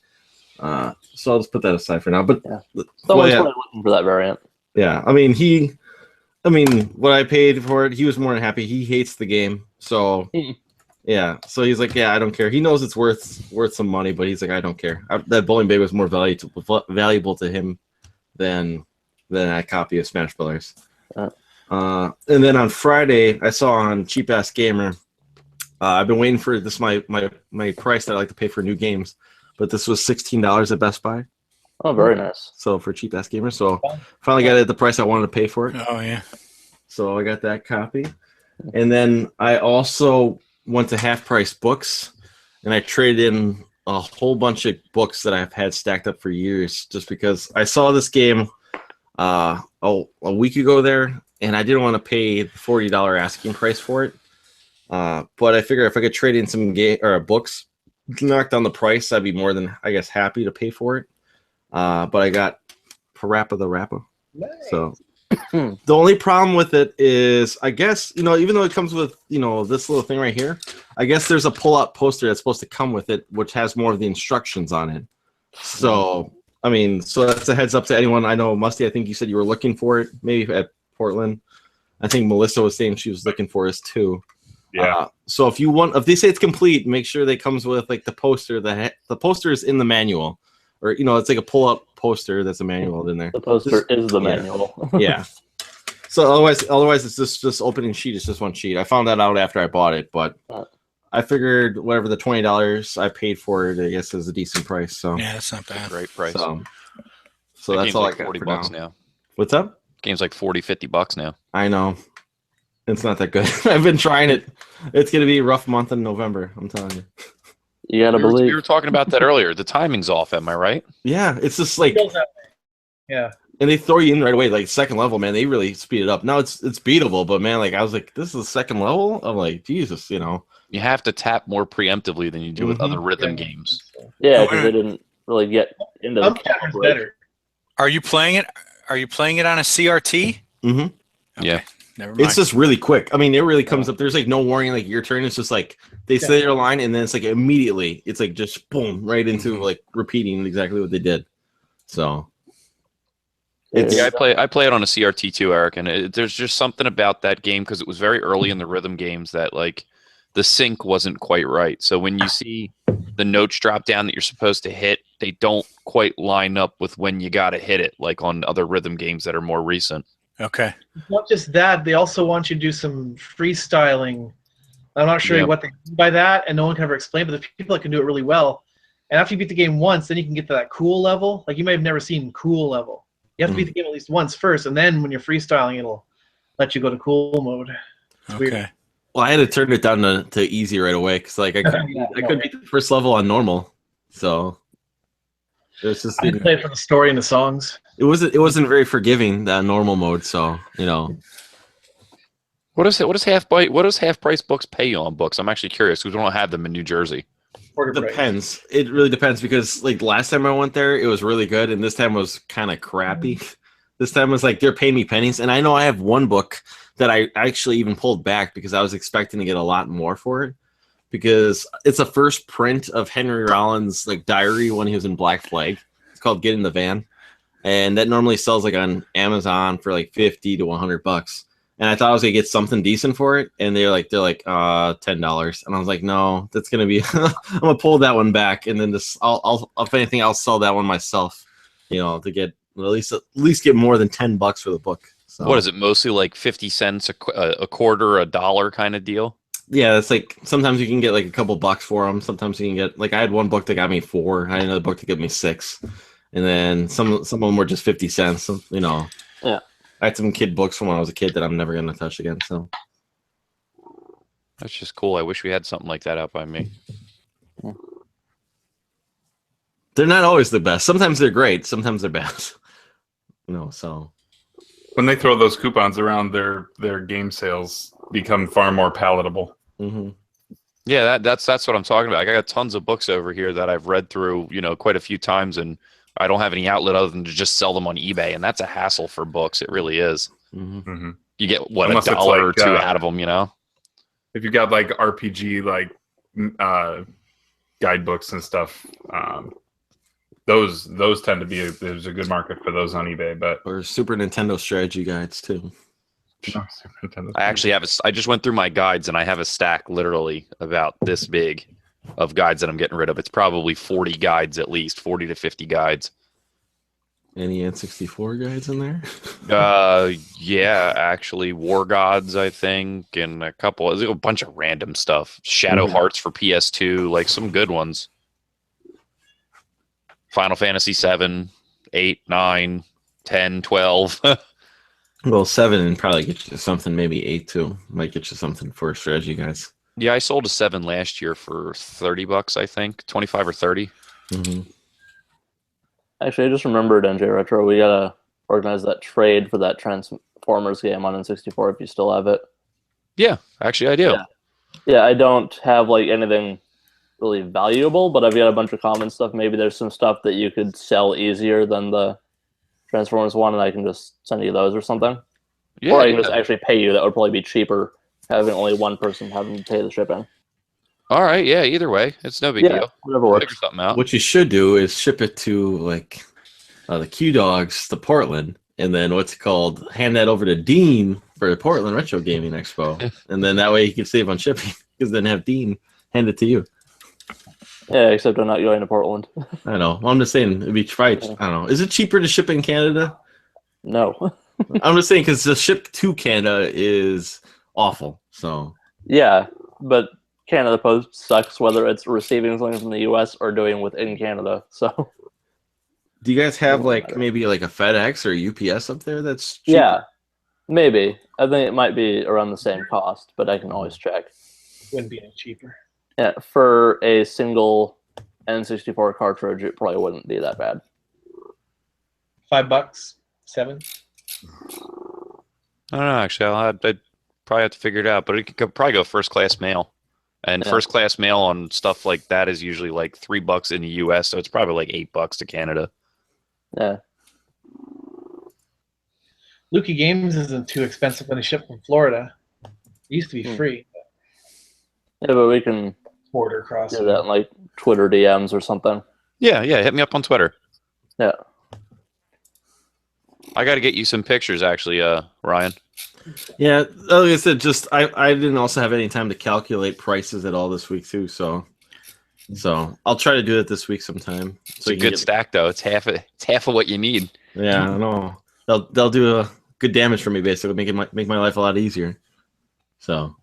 So I'll just put that aside for now. But someone's probably looking for that variant. Yeah, I mean, what I paid for it, he was more than happy. He hates the game, so yeah. So he's like, yeah, I don't care. He knows it's worth some money, but he's like, I don't care. That bowling bag was more valuable to him than a copy of Smash Brothers. And then on Friday, I saw on Cheap Ass Gamer. I've been waiting for this. My price that I like to pay for new games, but this was $16 at Best Buy. Oh, very nice. So for Cheap Ass Gamer, so finally got it at the price I wanted to pay for it. Oh yeah. So I got that copy, and then I also went to Half Price Books, and I traded in a whole bunch of books that I've had stacked up for years, just because I saw this game a week ago there, and I didn't want to pay the $40 asking price for it. But I figured if I could trade in some books, knock down the price, I'd be more than, I guess, happy to pay for it. But I got Parappa the Rapper. Nice. So the only problem with it is, I guess, even though it comes with, this little thing right here, I guess there's a pull-out poster that's supposed to come with it, which has more of the instructions on it. So, I mean, so that's a heads up to anyone. I know, Musty, I think you said you were looking for it, maybe at Portland. I think Melissa was saying she was looking for us too. Yeah. So if they say it's complete, make sure they comes with like the poster. The poster is in the manual, or it's like a pull-up poster that's a manual in there. The poster is the manual. Yeah. So otherwise it's just opening sheet. It's just one sheet. I found that out after I bought it, but I figured whatever the $20 I paid for it, I guess, is a decent price. So yeah, that's not bad. Great price. So that that's all like I got $40 for now. What's up? Game's like $40-$50 now. I know. It's not that good. I've been trying it. It's going to be a rough month in November. I'm telling you. You gotta believe. We were talking about that earlier. The timing's off. Am I right? Yeah, it's just like, yeah. And they throw you in right away, like second level, man. They really speed it up. Now it's beatable, but man, like I was like, this is the second level. I'm like, Jesus, You have to tap more preemptively than you do with other rhythm games. Yeah, because they didn't really get into the better. Are you playing it? Are you playing it on a CRT? Mm-hmm. Okay. Yeah. Never mind. It's just really quick. I mean, it really comes up. There's like no warning, like your turn. It's just like they say their line, and then it's like immediately, it's like just boom, right into like repeating exactly what they did. So, I play it on a CRT too, Eric, and there's just something about that game because it was very early in the rhythm games that like the sync wasn't quite right. So when you see the notes drop down that you're supposed to hit, they don't quite line up with when you got to hit it, like on other rhythm games that are more recent. Okay. Not just that, they also want you to do some freestyling. I'm not sure what they mean by that, and no one can ever explain, but there's people that can do it really well. And after you beat the game once, then you can get to that cool level. Like, you may have never seen cool level. You have to beat the game at least once first, and then when you're freestyling, it'll let you go to cool mode. It's weird. Well, I had to turn it down to easy right away because like I couldn't beat the first level on normal. So it was just I play it for the story and the songs. It wasn't very forgiving, that normal mode. So What does half price books pay you on books? I'm actually curious because we don't have them in New Jersey. Depends. It really depends because like last time I went there, it was really good, and this time was kind of crappy. This time it was like they're paying me pennies, and I know I have one book that I actually even pulled back because I was expecting to get a lot more for it, because it's a first print of Henry Rollins' like diary when he was in Black Flag. It's called Get in the Van, and that normally sells like on Amazon for like $50 to $100. And I thought I was gonna get something decent for it, and they're like $10, and I was like, no, that's gonna be I'm gonna pull that one back, and then I'll if anything I'll sell that one myself, to get at least get more than $10 for the book. So What is it? Mostly like 50 cents a quarter, $1 kind of deal. yeah, it's like sometimes you can get like a couple bucks for them. Sometimes you can get like I had one book that got me 4. I had another book that got me 6, and then some of them were just 50 cents. Yeah. I had some kid books from when I was a kid that I'm never gonna touch again. So That's just cool. I wish we had something like that out by me. they're not always the best. Sometimes they're great. Sometimes they're bad. So When they throw those coupons around, their game sales become far more palatable. mm-hmm. Yeah, that's what I'm talking about. I got tons of books over here that I've read through, quite a few times, and I don't have any outlet other than to just sell them on eBay, and that's a hassle for books. It really is. Mm-hmm. Mm-hmm. You get what, Unless $1 it's like, or 2 out of them, If you got like RPG guidebooks and stuff, those tend to be there's a good market for those on eBay. But Or Super Nintendo strategy guides too. I actually have I just went through my guides, and I have a stack literally about this big of guides that I'm getting rid of. It's probably 40 guides at least, 40 to 50 guides. Any N64 guides in there? Yeah, actually, War Gods, I think, and a bunch of random stuff. Shadow Hearts for PS2, like some good ones. Final Fantasy 7, 8, 9, 10, 12. Well, 7 probably get you something. Maybe 8 too. Might get you something for strategy guys. Yeah, I sold a 7 last year for $30, I think, 25 or 30. Mm-hmm. Actually, I just remembered, NJ Retro, we gotta organize that trade for that Transformers game on N64 if you still have it. Yeah, actually, I do. Yeah, I don't have like anything really valuable, but I've got a bunch of common stuff. Maybe there's some stuff that you could sell easier than the Transformers one, and I can just send you those or something. Yeah, or I can just actually pay you. That would probably be cheaper, having only one person having to pay the shipping. All right, yeah, either way. It's no big deal. Whatever works. Figure something out. What you should do is ship it to like the Q Dogs to Portland, and then hand that over to Dean for the Portland Retro Gaming Expo, and then that way you can save on shipping because then have Dean hand it to you. Yeah, except I'm not going to Portland. I know. Well, I'm just saying it'd be right. I don't know. Is it cheaper to ship in Canada? No. I'm just saying because the ship to Canada is awful. So yeah, but Canada Post sucks whether it's receiving something from the U.S. or doing within Canada. So, do you guys have maybe like a FedEx or UPS up there that's cheap? Yeah, maybe. I think it might be around the same cost, but I can always check. Wouldn't be any cheaper. Yeah, for a single N64 cartridge, it probably wouldn't be that bad. $5, 7. I don't know, actually. I'd probably have to figure it out, but it could probably go first class mail. And first class mail on stuff like that is usually like $3 in the US, so it's probably like $8 to Canada. Yeah. Lukey Games isn't too expensive when they ship from Florida. It used to be free. Yeah, but we can border crossing. do that in like Twitter DMs or something. Yeah, hit me up on Twitter. Yeah. I got to get you some pictures, actually, Ryan. Yeah, like I said, I didn't also have any time to calculate prices at all this week too, so I'll try to do it this week sometime. It's a good stack though. It's half of what you need. Yeah, I know. They'll do a good damage for me, basically, make my life a lot easier. So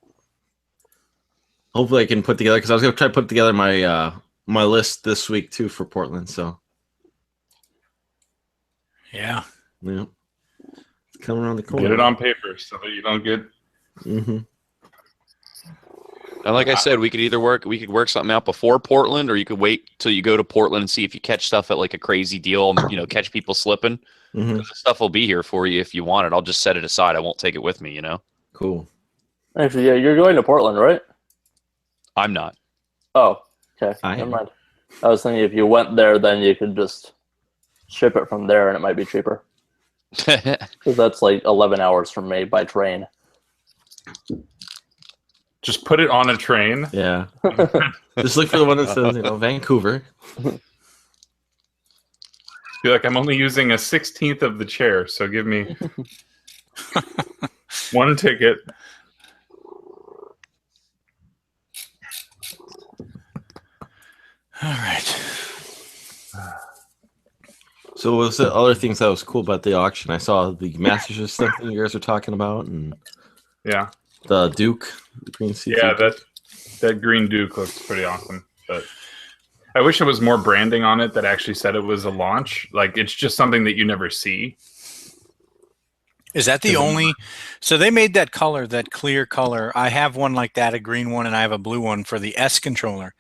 hopefully I can put together, because I was gonna try to put together my my list this week too for Portland. So yeah. It's coming around the corner. Get it on paper so that you don't get. Mm-hmm. And like I said, we could work something out before Portland, or you could wait till you go to Portland and see if you catch stuff at like a crazy deal, catch people slipping. Mm-hmm. The stuff will be here for you if you want it. I'll just set it aside. I won't take it with me, Cool. Actually, yeah, you're going to Portland, right? I'm not. Oh, okay. Never mind. I was thinking if you went there, then you could just ship it from there and it might be cheaper. Because that's like 11 hours from me by train. Just put it on a train. Yeah. Just look for the one that says, Vancouver. Be like, I'm only using a 16th of the chair, so give me one ticket. All right. So was the other things that was cool about the auction? I saw the Master System thing you guys were talking about, and Yeah. the Duke, the green CT. Yeah, that green Duke looks pretty awesome. But I wish there was more branding on it that actually said it was a launch. Like, it's just something that you never see. Is that the only? So they made that color, that clear color. I have one like that, a green one, and I have a blue one for the S controller.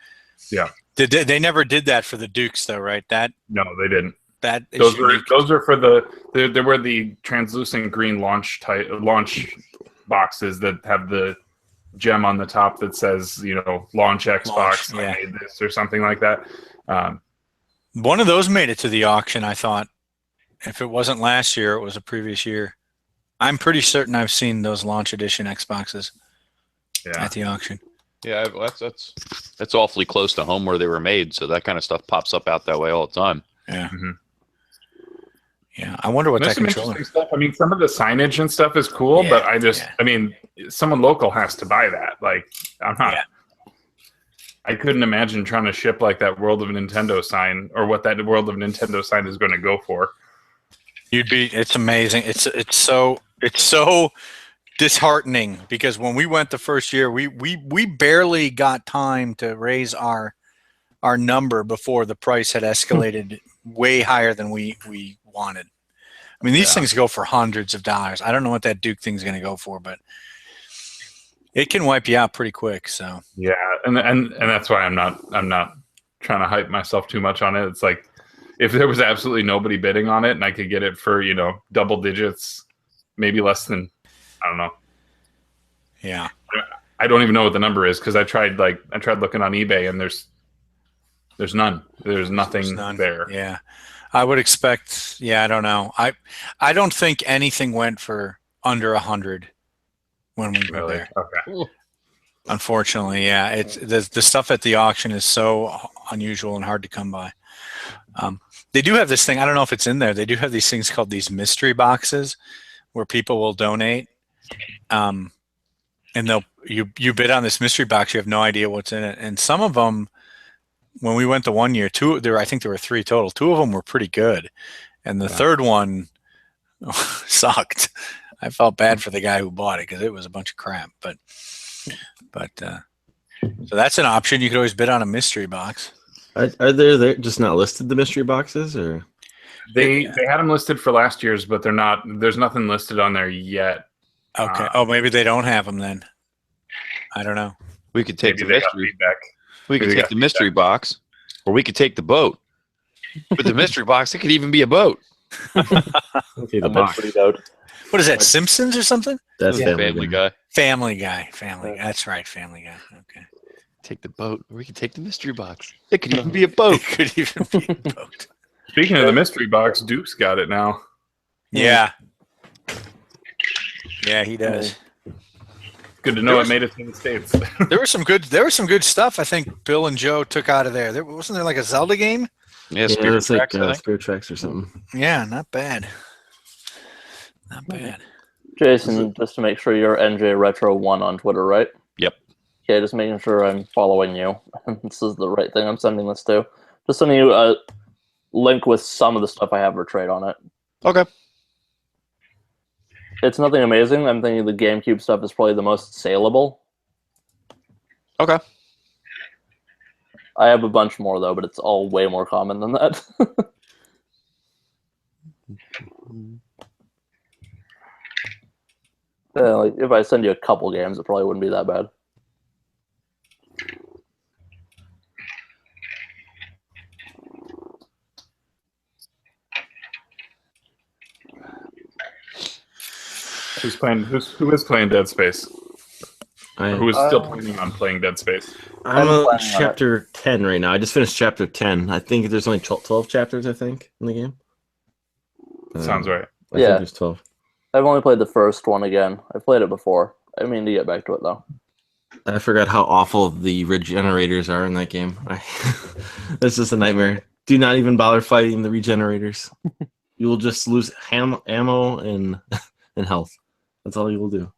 Yeah. They never did that for the Dukes, though, right? No, they didn't. That is those are for there were the translucent green launch boxes that have the gem on the top that says, launch Xbox, Launch, yeah. I made this or something like that. One of those made it to the auction, I thought. If it wasn't last year, it was a previous year. I'm pretty certain I've seen those launch edition Xboxes at the auction. Yeah, that's awfully close to home where they were made, so that kind of stuff pops up out that way all the time. Yeah. Mm-hmm. Yeah, I wonder what There's that some controller. interesting stuff. I mean, some of the signage and stuff is cool, but I mean, someone local has to buy that. Like, I'm not. Yeah. I couldn't imagine trying to ship like that World of Nintendo sign or what that World of Nintendo sign is going to go for. It's amazing. It's so disheartening because when we went the first year, we barely got time to raise our number before the price had escalated way higher than we wanted. I mean, these things go for hundreds of dollars. I don't know what that Duke thing's going to go for, but it can wipe you out pretty quick. So yeah, and that's why I'm not trying to hype myself too much on it. It's like if there was absolutely nobody bidding on it and I could get it for double digits, maybe less than, I don't know. Yeah, I don't even know what the number is because I tried looking on eBay and there's none. There's nothing there. Yeah. I would expect, I don't know. I don't think anything went for under 100 when we were there. Okay. Unfortunately, yeah. It's the stuff at the auction is so unusual and hard to come by. They do have this thing, I don't know if it's in there. They do have these things called these mystery boxes where people will donate. And you bid on this mystery box, you have no idea what's in it. And some of them, when we went the 1 year, I think there were 3 total. 2 of them were pretty good, and the third one sucked. I felt bad for the guy who bought it because it was a bunch of crap. But so that's an option. You could always bid on a mystery box. Are there just not listed the mystery boxes, or they had them listed for last year's, but they're not. There's nothing listed on there yet. Okay. Maybe they don't have them then. I don't know. We could take the mystery feedback. We could take the mystery box, or we could take the boat. With the mystery box, it could even be a boat. okay, the box. What is that, Simpsons or something? That's Family Guy. Family Guy. That's right, Family Guy. Okay. Take the boat, or we could take the mystery box. It could even be a boat. It could even be a boat. Speaking of the mystery box, Duke's got it now. Yeah. Yeah, he does. Good to know it made it to the States. There was some good stuff. I think Bill and Joe took out of there. Wasn't there like a Zelda game? Yeah, Spirit Tracks, like Spirit Tracks or something. Yeah, not bad. Not bad. Jason, just to make sure you're NJ Retro 1 on Twitter, right? Yep. Okay, just making sure I'm following you. This is the right thing I'm sending this to. Just sending you a link with some of the stuff I have for trade on it. Okay. It's nothing amazing. I'm thinking the GameCube stuff is probably the most saleable. Okay. I have a bunch more, though, but it's all way more common than that. Like, if I send you a couple games, it probably wouldn't be that bad. Who is playing Dead Space? Who is still planning on playing Dead Space? I'm on chapter 10 right now. I just finished chapter 10. I think there's only 12 chapters, I think, in the game. Sounds right. I think there's 12. I've only played the first one again. I played it before. I mean to get back to it though. I forgot how awful the regenerators are in that game. That's just a nightmare. Do not even bother fighting the regenerators. You will just lose ammo and health. That's all you will do.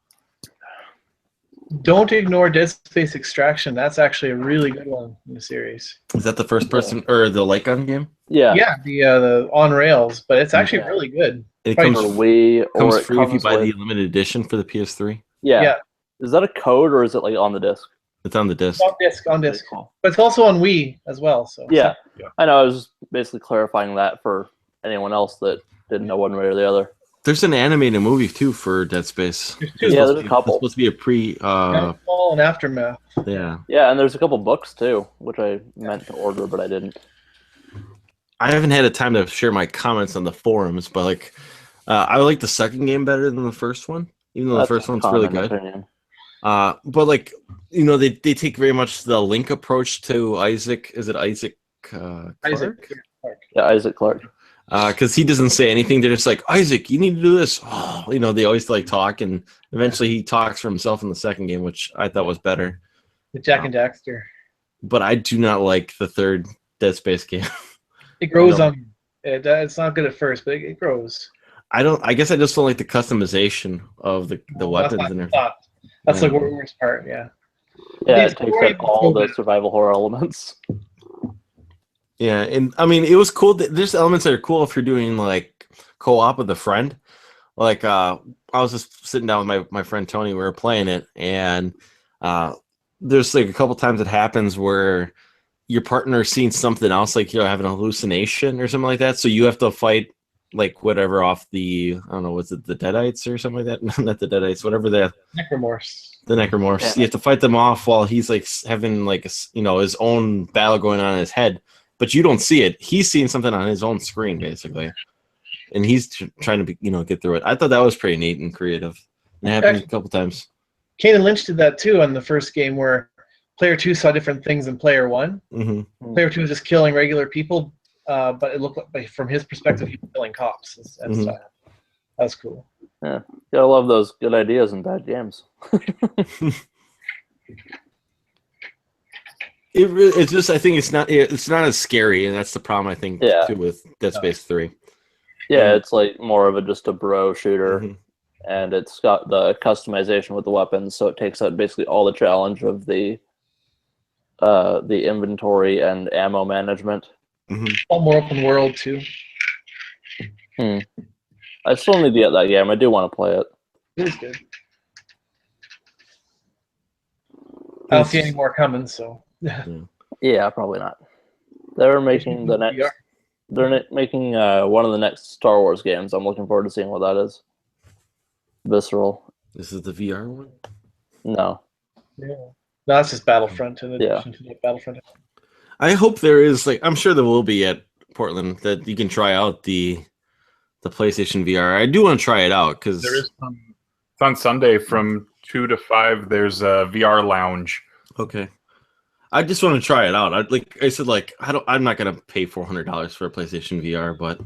Don't ignore Dead Space Extraction. That's actually a really good one in the series. Is that the first person or the light gun game? Yeah. Yeah, the on rails, but it's actually really good. It Probably comes, For Wii, or comes it free if you comes buy with, the limited edition for the PS3. yeah. Yeah. Is that a code or is it like on the disc? It's on the disc. on disc. Cool. But it's also on Wii as well. So Yeah. Yeah. I know. I was just basically clarifying that for anyone else that didn't know one way or the other. There's an animated movie too for Dead Space. There's two. Yeah, It's there's a couple. supposed to be a pre. Downfall and Aftermath. Yeah, Yeah, and there's a couple books too, which I meant to order but I didn't. I haven't had a time to share my comments on the forums, but like, I like the second game better than the first one, even though That's the first a one's really common good. opinion. But like, you know, they take very much the Link approach to Isaac. Is it Isaac? Isaac. Clarke? Yeah, Isaac Clarke. Because he doesn't say anything. They're just like, Isaac, you need to do this. Oh, you know, they always like talk, and eventually he talks for himself in the second game, which I thought was better. With Jack and Daxter. But I do not like the third Dead Space game. It grows on you. It's not good at first, but it grows. I guess I just don't like the customization of the weapons That's and not everything. thought. That's Yeah. the worst part, yeah. Yeah, These it takes story out all the improvements. survival horror elements. Yeah, and I mean, it was cool. There's elements that are cool if you're doing like co-op with a friend. Like, I was just sitting down with my friend Tony. We were playing it, and there's like a couple times it happens where your partner's seeing something else, like, you know, having a hallucination or something like that. So you have to fight like whatever off the, I don't know, was it the Deadites or something like that? Not the Deadites, whatever the Necromorphs. Necromorphs. Yeah. You have to fight them off while he's like having like you know, his own battle going on in his head, but you don't see it. He's seeing something on his own screen basically, and he's trying to get through it. I thought that was pretty neat and creative. It happened a couple times. Kane and Lynch did that too on the first game, where player 2 saw different things than player 1. Mm-hmm. Player 2 was just killing regular people, but it looked like from his perspective he was killing cops and Mhm. stuff. That was cool. Yeah, gotta love those good ideas in bad games. It's just, I think it's not as scary, and that's the problem I think Yeah. too with Dead Space 3. Yeah, it's like more of just a bro shooter, Mhm. and it's got the customization with the weapons, so it takes out basically all the challenge of the inventory and ammo management. All more open world too. I still need to get that game. I do want to play it. It is good. I don't see any more coming, so Yeah, probably not. They're making the next. VR. They're making one of the next Star Wars games. I'm looking forward to seeing what that is. Visceral. This is the VR one. No. yeah. No, that's just Battlefront in Yeah. addition to the Battlefront. I hope there is, like, I'm sure there will be at Portland, that you can try out the PlayStation VR. I do want to try it out because There is it's on Sunday from 2 to 5. There's a VR lounge. okay. I just want to try it out. I'm not gonna pay $400 for a PlayStation VR, but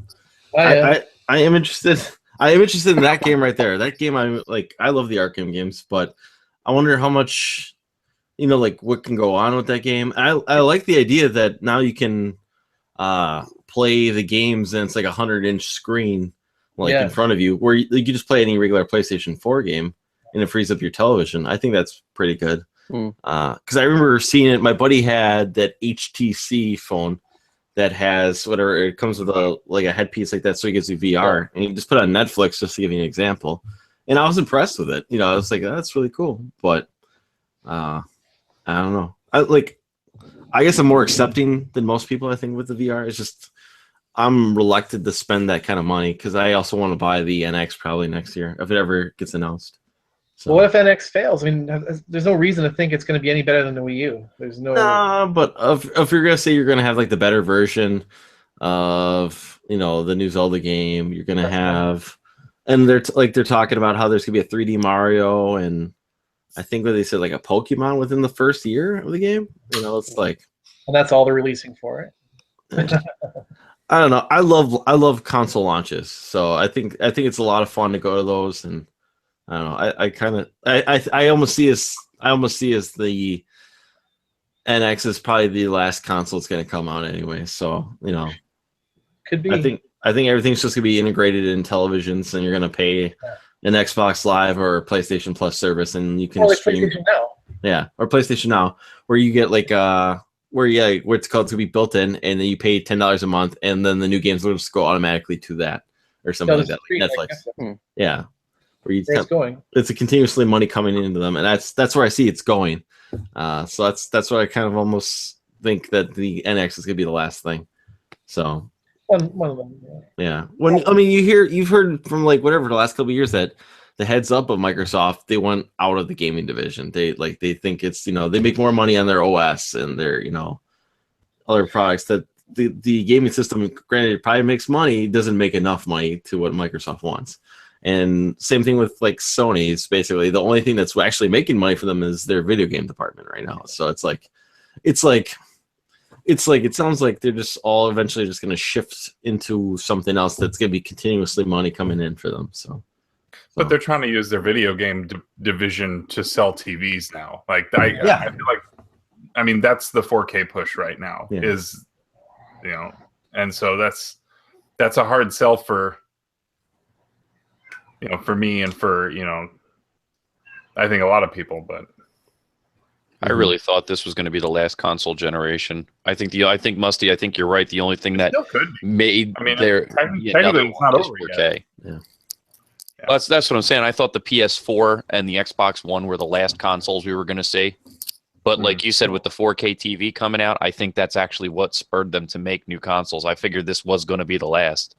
I am interested. I am interested in that game right there. That game, I love the Arkham games, but I wonder how much, you know, like what can go on with that game. I like the idea that now you can play the games and it's like 100-inch screen like in front of you, where you can just play any regular PlayStation 4 game and it frees up your television. I think that's pretty good. Because I remember seeing it. My buddy had that HTC phone that has whatever, it comes with a headpiece like that, so he gets you VR, and you just put it on Netflix, just to give you an example. And I was impressed with it. You know, I was like, that's really cool. But I don't know. I guess I'm more accepting than most people, I think, with the VR. It's just I'm reluctant to spend that kind of money because I also want to buy the NX probably next year if it ever gets announced. So. Well, what if NX fails? I mean, there's no reason to think it's going to be any better than the Wii U. There's no. But if you're gonna say you're gonna have like the better version of, you know, the new Zelda game, you're gonna have, and they're talking about how there's gonna be a 3D Mario, and I think what they said, like a Pokemon within the first year of the game. You know, it's like, And that's all they're releasing for it. I don't know. I love console launches, so I think it's a lot of fun to go to those, and I don't know. I almost see as the NX is probably the last console that's going to come out anyway. So Could be. I think everything's just going to be integrated in televisions, and you're going to pay an Xbox Live or a PlayStation Plus service, and you can stream. PlayStation Now. Yeah, or PlayStation Now, where you get like where it's called to be built in, and then you pay $10 a month, and then the new games will just go automatically to that or something like that, like Netflix. Yeah, where it's going. It's a continuously money coming into them, and that's where I see it's going. So that's what I kind of almost think that the NX is going to be the last thing. So one of them. Yeah. You've heard from like whatever the last couple of years that the heads up of Microsoft, they went out of the gaming division. They think it's they make more money on their OS and their other products. That the gaming system, granted, it probably makes money, doesn't make enough money to what Microsoft wants. And same thing with like Sony's. Basically, the only thing that's actually making money for them is their video game department right now. So it sounds like they're just all eventually just going to shift into something else that's going to be continuously money coming in for them. So. But they're trying to use their video game division to sell TVs now. Like I feel like, that's the 4K push right now. Yeah. Is, and so that's a hard sell for, for me and for I think a lot of people. But I really thought this was going to be the last console generation. I think Musty. I think you're right. The only thing that made technically it's not over 4K. yet. Yeah. Well, that's what I'm saying. I thought the PS4 and the Xbox One were the last consoles we were going to see. But like you said, with the 4K TV coming out, I think that's actually what spurred them to make new consoles. I figured this was going to be the last.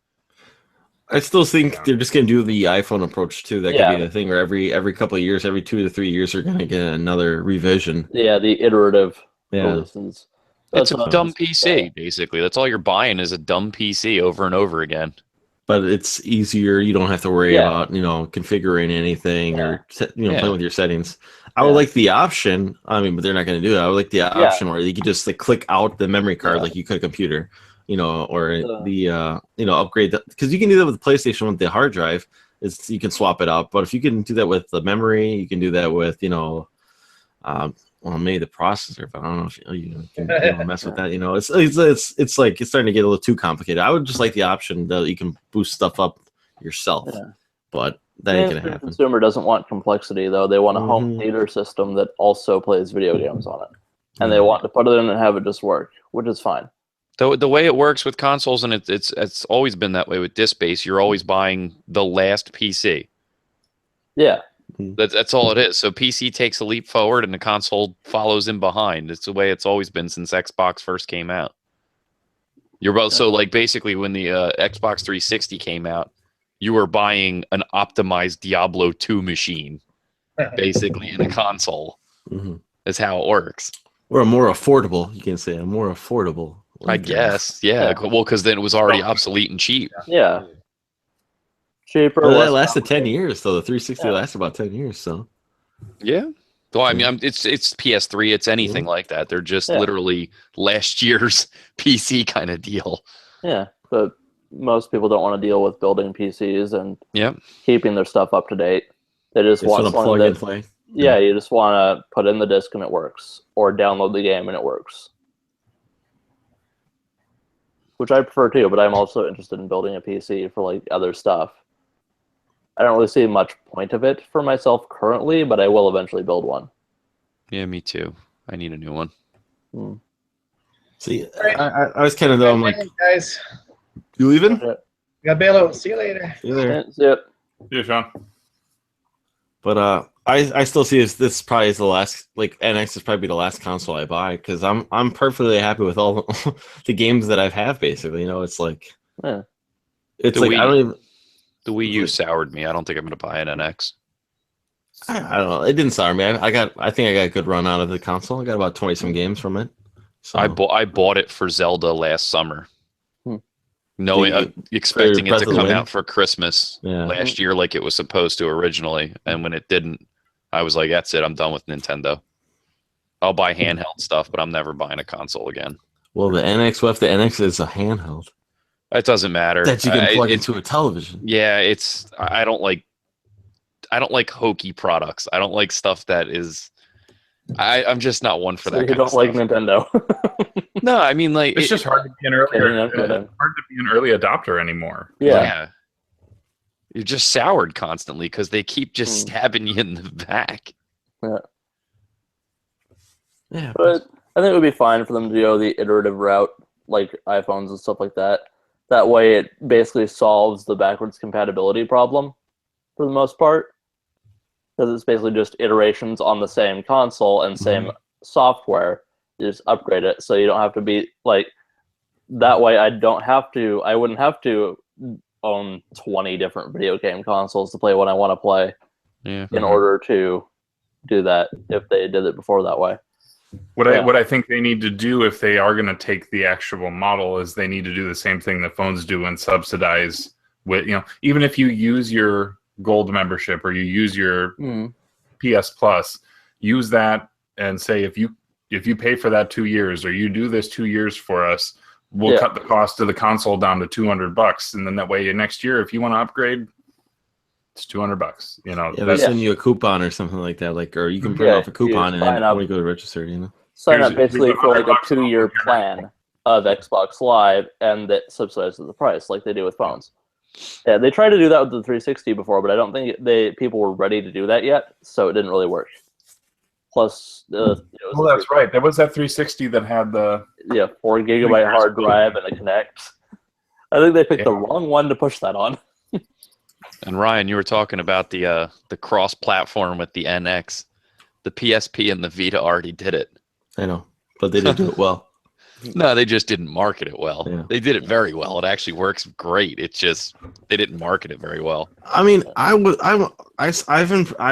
I still think they're just going to do the iPhone approach too. That could be the thing where every couple of years, every 2 to 3 years, they're going to get another revision. Yeah, the iterative releases. It's a dumb PC, basically. That's all you're buying is a dumb PC over and over again. But it's easier. You don't have to worry about configuring anything or playing with your settings. I would like the option. But they're not going to do that. I would like the option where you could just click out the memory card like you could a computer, or upgrade that, because you can do that with the PlayStation with the hard drive. You can swap it out. But if you can do that with the memory, you can do that with maybe the processor, but I don't know if you can mess with that. It's like it's starting to get a little too complicated. I would just like the option that you can boost stuff up yourself, but that ain't gonna happen. The consumer doesn't want complexity, though. They want a home theater system that also plays video games on it, and they want to put it in and have it just work, which is fine. The way it works with consoles, and it's always been that way with disc-based, you're always buying the last PC. Yeah. That's all it is. So PC takes a leap forward and the console follows in behind. It's the way it's always been since Xbox first came out. Basically when the Xbox 360 came out, you were buying an optimized Diablo 2 machine, basically in a console. Is how it works. Or a more affordable, you can say a more affordable. I guess, yeah. Well, because then it was already obsolete and cheap. Yeah. Cheaper. Well, that lasted 10 years, though. The 360 lasted about 10 years, so. Yeah. Well, it's PS3. It's anything like that. They're just literally last year's PC kind of deal. Yeah, but most people don't want to deal with building PCs and keeping their stuff up to date. They just want to plug and play. Yeah, you just want to put in the disc and it works, or download the game and it works. Which I prefer too, but I'm also interested in building a PC for like other stuff. I don't really see much point of it for myself currently, but I will eventually build one. Yeah, me too. I need a new one. See, I was kind of though. I'm like, guys, you leaving? Got bail out. See you later. See you later. Yep. See you, Sean. But I still see this probably is the last. Like NX is probably the last console I buy because I'm perfectly happy with all the games that I have. Basically, it's like, it's like I don't even. The Wii U soured me. I don't think I'm going to buy an NX. I don't know. It didn't sour me. I think I got a good run out of the console. I got about 20-some games from it. So. I bought it for Zelda last summer. Expecting it to come out for Christmas last year like it was supposed to originally. And when it didn't, I was like, that's it. I'm done with Nintendo. I'll buy handheld stuff, but I'm never buying a console again. Well, the NX is a handheld. It doesn't matter. that you can plug into a television. Yeah, I don't like hokey products. I don't like stuff that is. I'm just not one for So that. you kind don't of like stuff. Nintendo. No, I mean like It's just hard to be an early Kidding, I'm kidding. hard to be an early adopter anymore. Yeah. You're just soured constantly because they keep just stabbing you in the back. Yeah. Yeah, But I think it would be fine for them to go the iterative route, like iPhones and stuff like that. That way it basically solves the backwards compatibility problem for the most part. Because it's basically just iterations on the same console and same software. You just upgrade it so you don't have to be like that way I wouldn't have to own 20 different video game consoles to play what I want to play in order to do that if they did it before that way. What I think they need to do if they are going to take the actual model is they need to do the same thing that phones do and subsidize with, even if you use your gold membership or you use your PS Plus, use that and say if you pay for that 2 years or you do this 2 years for us, we'll cut the cost of the console down to $200, and then that way next year if you want to upgrade, it's $200. They send you a coupon or something like that, or you can print off a coupon and then when you go to register, Sign up basically for like a 2-year plan of Xbox Live, and that subsidizes the price like they do with phones. Yeah, they tried to do that with the 360 before, but I don't think people were ready to do that yet, so it didn't really work. Plus, well, that's right. There was that 360 that had the 4 gigabyte hard drive and a Kinect. I think they picked the wrong one to push that on. And Ryan, you were talking about the cross-platform with the NX. The PSP and the Vita already did it. I know, but they didn't do it well. No, they just didn't market it well. Yeah. They did it very well. It actually works great. It's just they didn't market it very well. I mean, I've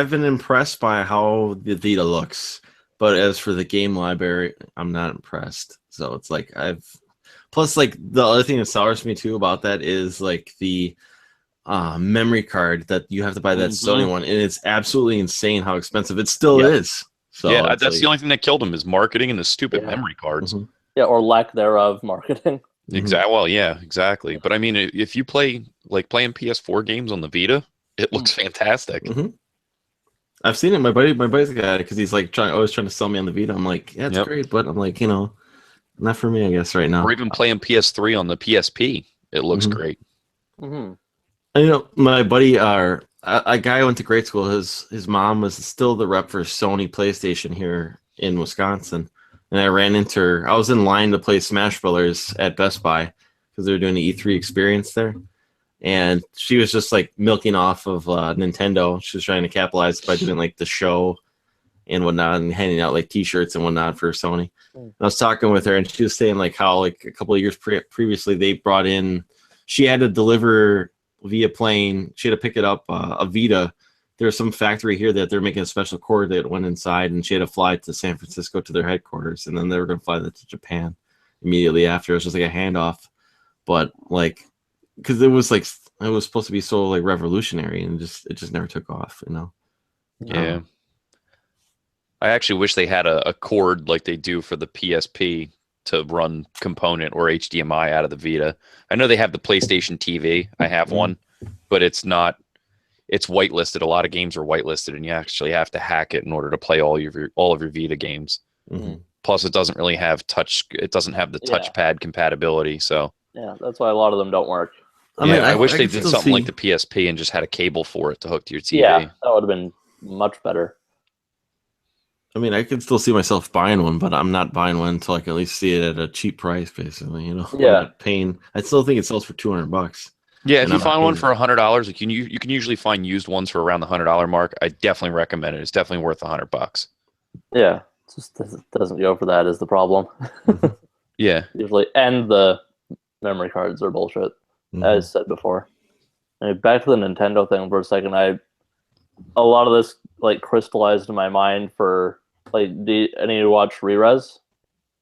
been impressed by how the Vita looks, but as for the game library, I'm not impressed. So it's like plus the other thing that sours me too about that is like the memory card that you have to buy that Sony one, and it's absolutely insane how expensive it still is. So yeah, that's the only thing that killed them is marketing and the stupid memory cards. Yeah, or lack thereof marketing. Exactly. Well, yeah, exactly. But I mean, if you playing PS4 games on the Vita, it looks fantastic. I've seen it. My buddy's got it because he's like always trying to sell me on the Vita. I'm like, yeah, it's great, but I'm like, not for me, I guess, right now. Or even playing PS3 on the PSP, it looks great. And, my buddy, a guy I went to grade school. His mom was still the rep for Sony PlayStation here in Wisconsin. And I ran into her. I was in line to play Smash Brothers at Best Buy because they were doing the E3 experience there. And she was just like milking off of Nintendo. She was trying to capitalize by doing like the show and whatnot and handing out like T-shirts and whatnot for Sony. And I was talking with her and she was saying like how like a couple of years previously they brought in, she had to deliver via plane. She had to pick it up a Vita. There's some factory here that they're making a special cord that went inside, and she had to fly to San Francisco to their headquarters, and then they were going to fly that to Japan immediately after. It was just like a handoff, but like, because it was supposed to be so like revolutionary, and it just never took off, Yeah. I actually wish they had a cord like they do for the PSP to run component or HDMI out of the Vita. I know they have the PlayStation TV. I have one, but it's not. It's whitelisted. A lot of games are whitelisted, and you actually have to hack it in order to play all of your Vita games. Plus, it doesn't really have touch. It doesn't have the touchpad compatibility. So yeah, that's why a lot of them don't work. I wish they did something like the PSP and just had a cable for it to hook to your TV. Yeah, that would have been much better. I mean, I could still see myself buying one, but I'm not buying one until I can at least see it at a cheap price, basically. Yeah. I still think it sells for $200. Yeah, if you find one for $100, you can usually find used ones for around the $100 mark. I definitely recommend it. It's definitely worth $100. Yeah, it just doesn't go for that is the problem. Yeah, usually, and the memory cards are bullshit, as said before. Back to the Nintendo thing for a second. A lot of this like crystallized in my mind for like. I need to watch Re-Res.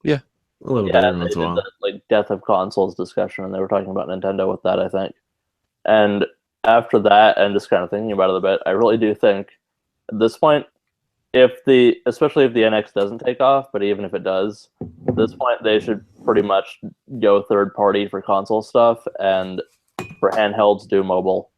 Yeah, a little bit. They did the, like Death of Consoles discussion, and they were talking about Nintendo with that, I think. And after that, and just kind of thinking about it a bit, I really do think at this point, especially if the NX doesn't take off, but even if it does, at this point they should pretty much go third party for console stuff, and for handhelds do mobile.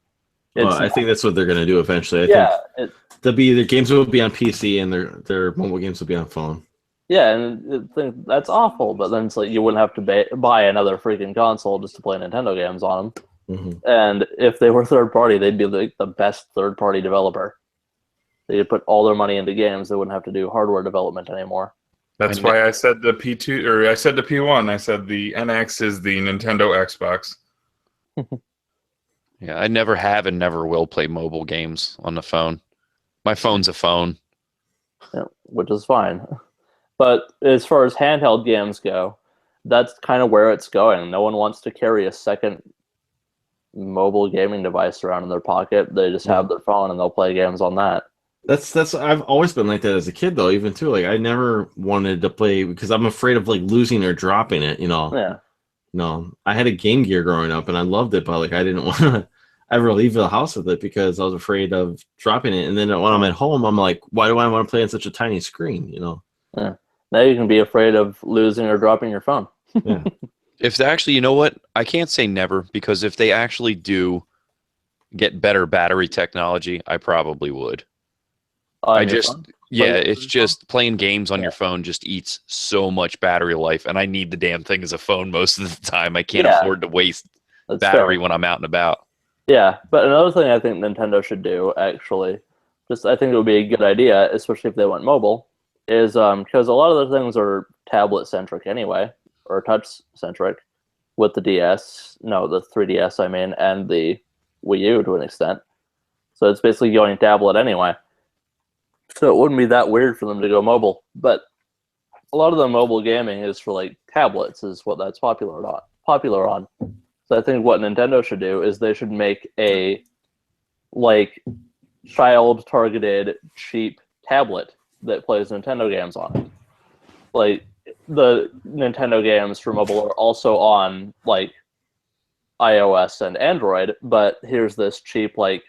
Well, I think that's what they're going to do eventually. I think their games will be on PC and their mobile games will be on phone. Yeah, and I think that's awful, but then it's like you wouldn't have to buy another freaking console just to play Nintendo games on them. Mm-hmm. And if they were third party, they'd be like the best third party developer. They could put all their money into games. They wouldn't have to do hardware development anymore. That's why I said the P2, or I said the P1. I said the NX is the Nintendo Xbox. Yeah, I never have and never will play mobile games on the phone. My phone's a phone. Yeah, which is fine. But as far as handheld games go, that's kind of where it's going. No one wants to carry a second mobile gaming device around in their pocket. They just have their phone and they'll play games on that. That's I've always been like that as a kid though, even too. Like I never wanted to play because I'm afraid of like losing or dropping it, you know. Yeah. No. I had a Game Gear growing up and I loved it, but like I didn't want to ever leave the house with it because I was afraid of dropping it. And then when I'm at home, I'm like, why do I want to play on such a tiny screen, you know? Yeah. Now you can be afraid of losing or dropping your phone. Yeah. If they actually, you know what? I can't say never, because if they actually do get better battery technology, I probably would. It's just playing games on your phone just eats so much battery life, and I need the damn thing as a phone most of the time. I can't afford to waste battery when I'm out and about. Yeah, but another thing I think Nintendo should do, actually, I think it would be a good idea, especially if they went mobile, is because a lot of the things are tablet-centric anyway, or touch-centric, with the the 3DS, I mean, and the Wii U to an extent. So it's basically going tablet anyway. So it wouldn't be that weird for them to go mobile. But a lot of the mobile gaming is for like tablets, is what that's popular on. So I think what Nintendo should do is they should make a like child-targeted cheap tablet that plays Nintendo games on it. Like the Nintendo games for mobile are also on like iOS and Android, but here's this cheap like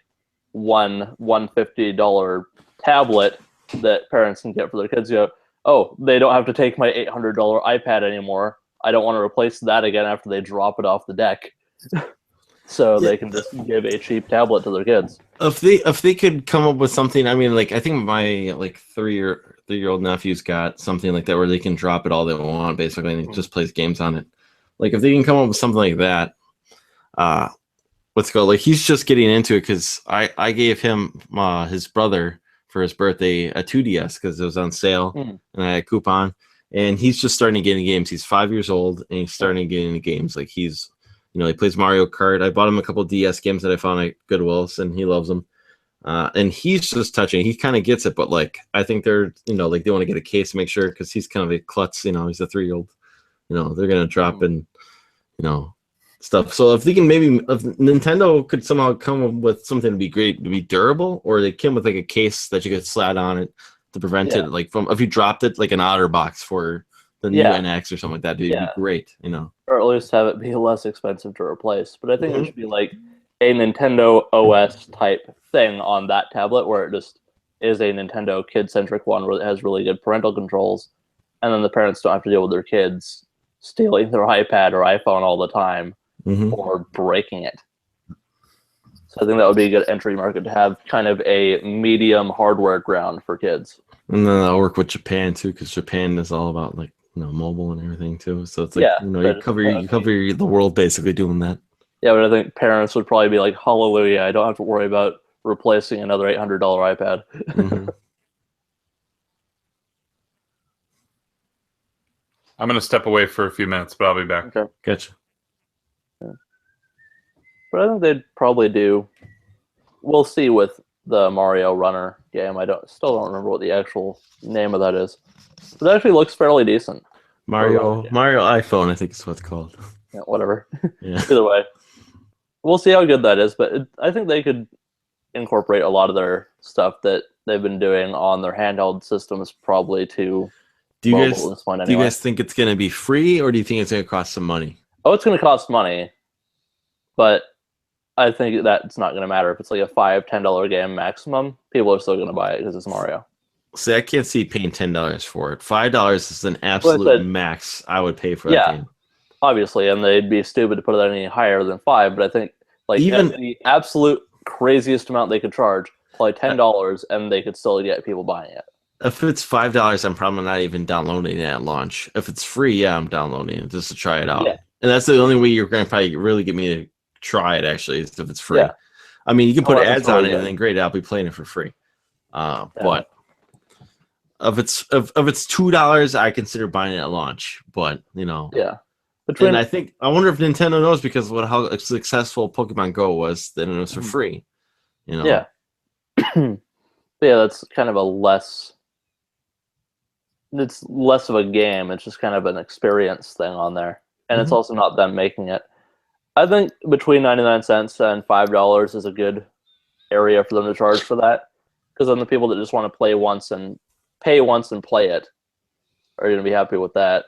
$150 tablet that parents can get for their kids. They don't have to take my $800 iPad anymore. I don't want to replace that again after they drop it off the deck. So they can just give a cheap tablet to their kids. If they could come up with something, I mean, like I think my like three-year-old nephew's got something like that where they can drop it all they want basically, and it just plays games on it. Like if they can come up with something like that, like he's just getting into it because I gave him his brother for his birthday a 2DS because it was on sale and I had a coupon, and he's just starting to get into games. He's 5 years old and he's starting to get into games. Like he's, he plays Mario Kart. I bought him a couple of DS games that I found at Goodwill's and he loves them. And he's just touching. He kind of gets it, but like I think they're, like they want to get a case to make sure because he's kind of a klutz. He's a 3-year-old. They're gonna drop in, stuff. So if Nintendo could somehow come up with something to be great, to be durable, or they came with like a case that you could slide on it to prevent it, like from if you dropped it, like an OtterBox for the new NX or something like that, it'd be great, Or at least have it be less expensive to replace. But I think it should be like a Nintendo OS type thing on that tablet where it just is a Nintendo kid-centric one where it has really good parental controls, and then the parents don't have to deal with their kids stealing their iPad or iPhone all the time or breaking it. So I think that would be a good entry market to have kind of a medium hardware ground for kids. And then I'll work with Japan too, because Japan is all about like mobile and everything too. So it's like you cover the world basically doing that. Yeah, but I think parents would probably be like, "Hallelujah! I don't have to worry about replacing another $800 iPad." I'm going to step away for a few minutes, but I'll be back. Okay. Gotcha. Yeah. But I think they'd probably do. We'll see with the Mario Runner game. Still don't remember what the actual name of that is. But it actually looks fairly decent. Mario iPhone, I think is what it's called. Yeah, whatever. Yeah. Either way, we'll see how good that is. But I think they could incorporate a lot of their stuff that they've been doing on their handheld systems probably to. Do you guys think it's going to be free, or do you think it's going to cost some money? Oh, it's going to cost money, but I think that's not going to matter. If it's like a $5-10 game maximum, people are still going to buy it because it's Mario. See, I can't see paying $10 for it. $5 is an absolute max I would pay for that game. Obviously, and they'd be stupid to put it any higher than $5. But I think even the absolute craziest amount they could charge, probably $10, and they could still get people buying it. If it's $5, I'm probably not even downloading it at launch. If it's free, yeah, I'm downloading it just to try it out. Yeah. And that's the only way you're going to probably really get me to try it, actually, is if it's free. Yeah. I mean, you can put ads on it, and then great, I'll be playing it for free. But if it's $2, I consider buying it at launch. But, Yeah. And I wonder if Nintendo knows because of how successful Pokemon Go was, that it was for free. Yeah. Yeah, that's kind of it's less of a game. It's just kind of an experience thing on there. And it's also not them making it. I think between 99 cents and $5 is a good area for them to charge for that. Because then the people that just want to play once and pay once and play it are going to be happy with that.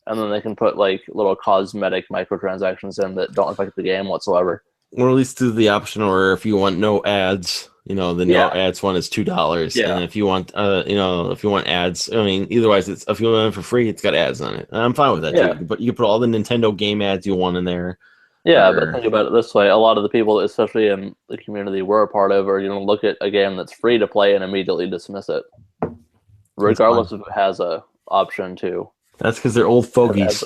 And then they can put little cosmetic microtransactions in that don't affect the game whatsoever. Or at least do the option where if you want no ads, the no ads one is $2. Yeah. And if you want if you want ads, I mean, otherwise it's if you want it for free, it's got ads on it. And I'm fine with that too. But you can put all the Nintendo game ads you want in there. Yeah, but think about it this way. A lot of the people, especially in the community we're a part of, are going to look at a game that's free to play and immediately dismiss it. Regardless if it has a option to. That's because they're old fogies.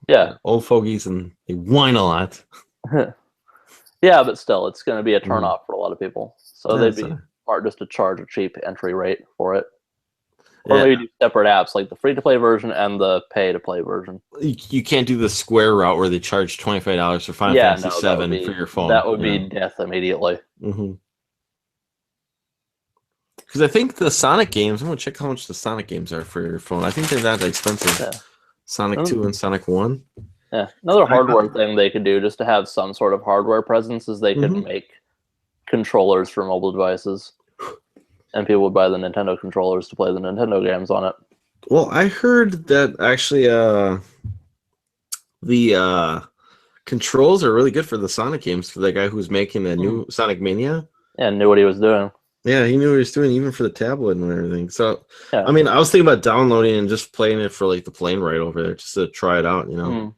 Yeah. Old fogies and they whine a lot. Yeah, but still, it's going to be a turnoff for a lot of people. So they'd be smart just to charge a cheap entry rate for it. Or maybe do separate apps, like the free-to-play version and the pay-to-play version. You can't do the Square route where they charge $25 for Final Fantasy VII for your phone. That would be death immediately. Because I think the Sonic games, I'm going to check how much the Sonic games are for your phone. I think they're not that expensive. Yeah. Sonic 2 and Sonic 1. Yeah, another hardware thing they could do just to have some sort of hardware presence is they could make controllers for mobile devices. And people would buy the Nintendo controllers to play the Nintendo games on it. Well, I heard that actually the controls are really good for the Sonic games for the guy who's making the new Sonic Mania. Yeah, knew what he was doing. Yeah, he knew what he was doing even for the tablet and everything. So, I mean, I was thinking about downloading and just playing it for the plane ride over there just to try it out, Because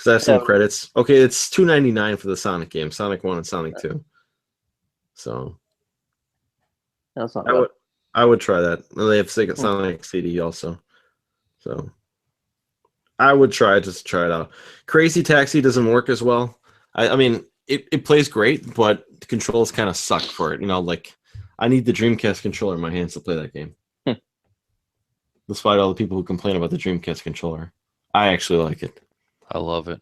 I have some credits. Okay, it's $2.99 for the Sonic game, Sonic 1 and Sonic 2. So... That's not bad. I would try that. And they have Sonic CD also. So I would try it just to try it out. Crazy Taxi doesn't work as well. I mean, it plays great, but the controls kind of suck for it. I need the Dreamcast controller in my hands to play that game. Despite all the people who complain about the Dreamcast controller. I actually like it. I love it.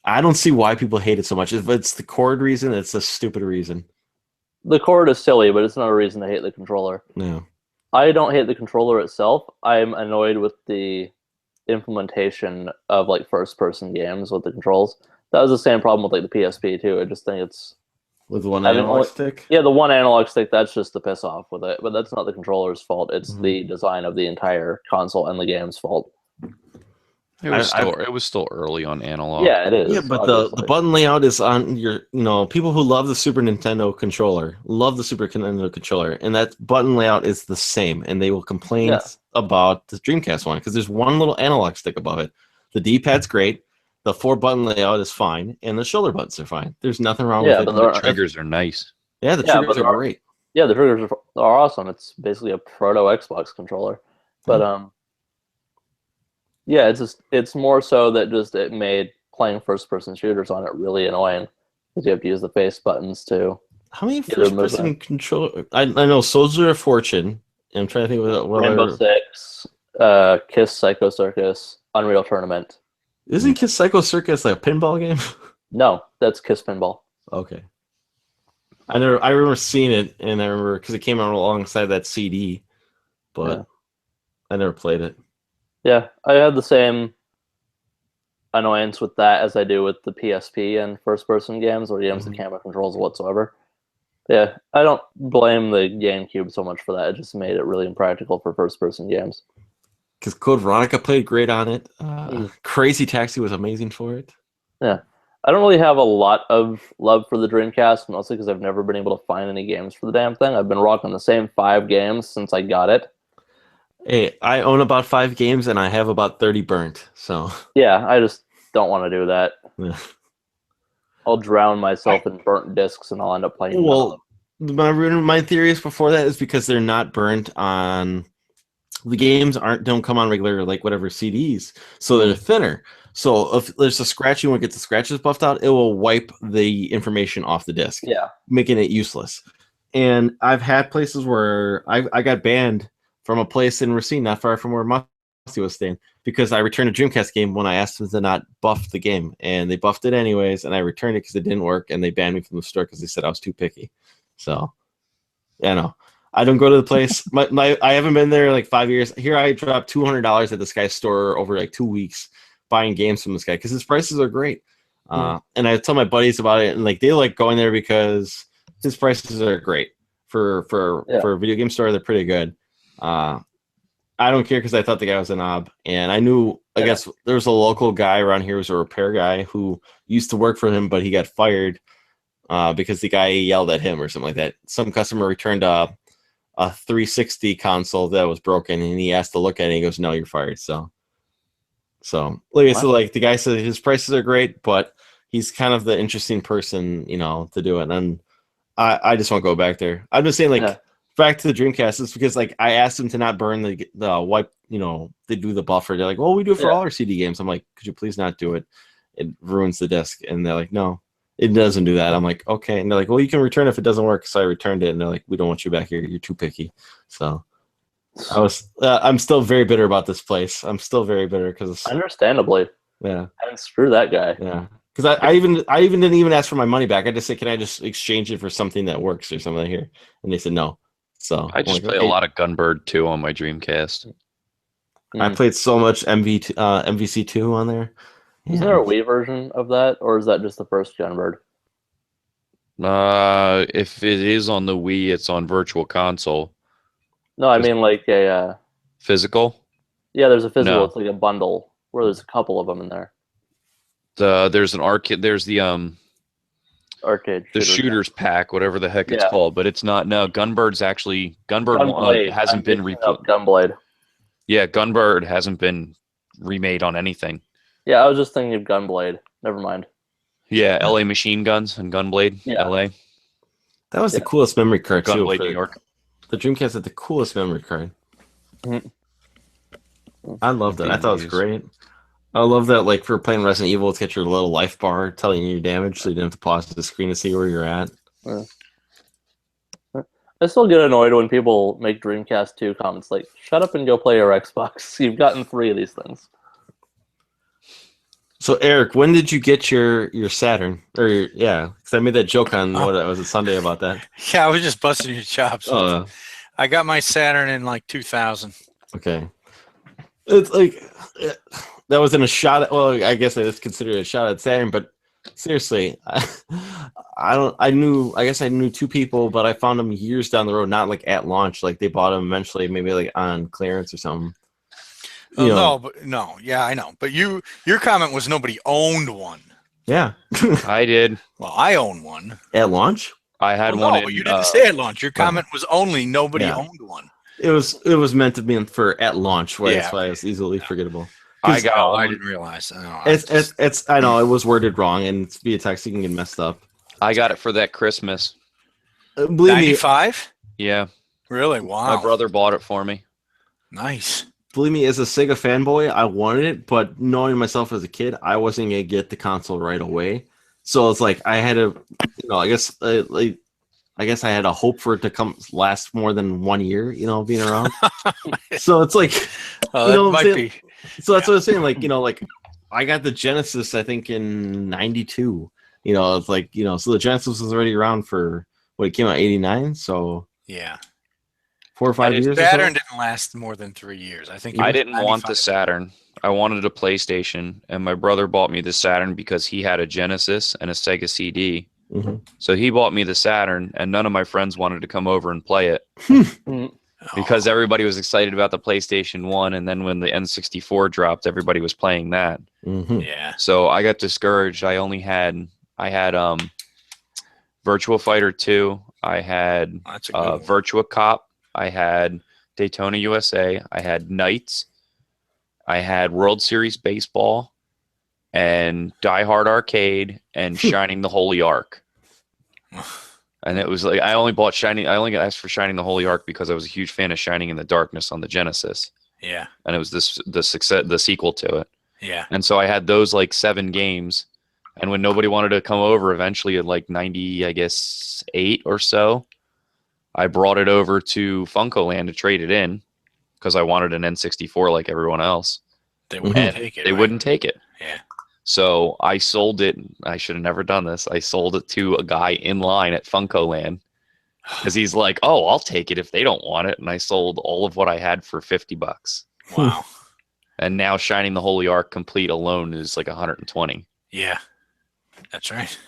I don't see why people hate it so much. If it's the cord reason, it's a stupid reason. The cord is silly, but it's not a reason to hate the controller. No. I don't hate the controller itself. I'm annoyed with the implementation of first-person games with the controls. That was the same problem with the PSP too. I just think it's with the one analog stick. Yeah, the one analog stick. That's just the piss off with it. But that's not the controller's fault. It's the design of the entire console and the game's fault. It was still early on analog. Yeah, it is. Yeah, but the button layout is on your, people who love the Super Nintendo controller, and that button layout is the same, and they will complain about the Dreamcast one, because there's one little analog stick above it. The D-pad's great, the 4-button layout is fine, and the shoulder buttons are fine. There's nothing wrong with it. The triggers are nice. Yeah, the triggers are great. Yeah, the triggers are awesome. It's basically a proto Xbox controller. But, yeah, it's more so that just it made playing first-person shooters on it really annoying because you have to use the face buttons too. How many first-person controller? I know Soldier of Fortune. I'm trying to think of what Rainbow Six, Kiss Psycho Circus, Unreal Tournament. Isn't Kiss Psycho Circus a pinball game? No, that's Kiss Pinball. Okay. I remember seeing it, and I remember because it came out alongside that CD, but I never played it. Yeah, I had the same annoyance with that as I do with the PSP and first-person games or games with camera controls whatsoever. Yeah, I don't blame the GameCube so much for that. It just made it really impractical for first-person games. Because Code Veronica played great on it. Crazy Taxi was amazing for it. Yeah. I don't really have a lot of love for the Dreamcast, mostly because I've never been able to find any games for the damn thing. I've been rocking the same 5 games since I got it. Hey, I own about 5 games and I have about 30 burnt. So Yeah, I just don't want to do that. yeah. I'll drown myself in burnt discs and I'll end up playing. Well, my theories before that is because they're not burnt on the games don't come on regular like whatever CDs, so they're thinner. So if there's a scratch, you want to get the scratches buffed out, it will wipe the information off the disc, making it useless. And I've had places where I got banned from a place in Racine, not far from where Musty was staying, because I returned a Dreamcast game when I asked them to not buff the game, and they buffed it anyways, and I returned it because it didn't work, and they banned me from the store because they said I was too picky. So, yeah, no. I don't go to the place. I haven't been there like 5 years. Here I dropped $200 at this guy's store over like 2 weeks buying games from this guy because his prices are great. And I tell my buddies about it, and like they like going there because his prices are great for a video game store. They're pretty good. I don't care because I thought the guy was a knob, and I knew. I guess there was a local guy around here who was a repair guy who used to work for him, but he got fired because the guy yelled at him or something like that. Some customer returned a 360 console that was broken, and he asked to look at it. And he goes, "No, you're fired." So like I said, like the guy said, his prices are great, but he's kind of the interesting person, to do it. And I just won't go back there. I'm just saying, like, back to the Dreamcast is because like I asked him to not burn the wipe. They do the buffer. They're like, "Well, we do it for all our CD games." I'm like, "Could you please not do it? It ruins the disc." And they're like, "No. It doesn't do that." I'm like, "Okay." And they're like, "Well, you can return if it doesn't work." So I returned it, and they're like, "We don't want you back here. You're too picky." So I'm still very bitter about this place. I'm still very bitter because understandably, yeah. And screw that guy. Yeah, because I even didn't even ask for my money back. I just said, "Can I just exchange it for something that works or something here?" And they said no. So I just play a lot of Gunbird 2 on my Dreamcast. I played so much MVC2 on there. Is there a Wii version of that, or is that just the first Gunbird? If it is on the Wii, it's on Virtual Console. No, I mean like a physical. Yeah, there's a physical. No. It's like a bundle where there's a couple of them in there. There's an arcade. There's the arcade. The shooters pack, whatever the heck it's called, but it's not. No, Gunbird's actually Gunbird hasn't been replayed. Gunblade. Yeah, Gunbird hasn't been remade on anything. Yeah, I was just thinking of Gunblade. Never mind. Yeah, LA Machine Guns and Gunblade. Yeah. LA. That was the coolest memory card too. Gunblade, New York. The Dreamcast had the coolest memory card. I loved it. I thought it was great. I love that, like, for playing Resident Evil, it's got your little life bar telling you your damage, so you didn't have to pause the screen to see where you're at. I still get annoyed when people make Dreamcast 2 comments like, shut up and go play your Xbox. You've gotten 3 of these things. So, Eric, when did you get your Saturn? Because I made that joke on, was it Sunday about that? Yeah, I was just busting your chops. I got my Saturn in, like, 2000. Okay. It's like... that wasn't a shot at, well, I guess it's considered a shot at Saturn, but seriously, I knew 2 people, but I found them years down the road, not like at launch. Like they bought them eventually, maybe like on clearance or something. No, yeah, I know. But your comment was nobody owned one. Yeah. I did. Well, I own one. At launch? I had one. No, but you didn't say at launch. Your comment was only nobody owned one. It was meant to be for at launch, that's why it's easily forgettable. I didn't realize. I know it was worded wrong, and it's via text you can get messed up. I got it for that Christmas. Believe 95? Yeah. Really? Wow. My brother bought it for me. Nice. Believe me, as a Sega fanboy, I wanted it, but knowing myself as a kid, I wasn't gonna get the console right away. So it's like I had to, I guess I had a hope for it to last more than 1 year, being around. So it's like, might be. So that's what I was saying. Like, I got the Genesis, I think, in 92. It's like, so the Genesis was already around for it came out 89. So yeah, 4 or 5 years. Saturn didn't last more than 3 years. I think I didn't want the Saturn. I wanted a PlayStation, and my brother bought me the Saturn because he had a Genesis and a Sega CD. Mm-hmm. So he bought me the Saturn, and none of my friends wanted to come over and play it. because everybody was excited about the PlayStation 1, and then when the N64 dropped, everybody was playing that. Yeah. So I got discouraged. I had Virtua Fighter 2, I had That's a good one. Virtua Cop, I had Daytona USA, I had Knights, I had World Series Baseball, and Die Hard Arcade, and Shining the Holy Ark. And it was like I only asked for Shining the Holy Ark because I was a huge fan of Shining in the Darkness on the Genesis. Yeah. And it was the sequel to it. Yeah. And so I had those like 7 games. And when nobody wanted to come over, eventually at like 90, I guess 8 or so, I brought it over to Funkoland to trade it in because I wanted an N64 like everyone else. They wouldn't take it. They wouldn't take it. Yeah. So I sold it. I should have never done this. I sold it to a guy in line at Funkoland because he's like, "Oh, I'll take it if they don't want it." And I sold all of what I had for $50. Wow. And now Shining the Holy Ark complete alone is like 120. Yeah. That's right.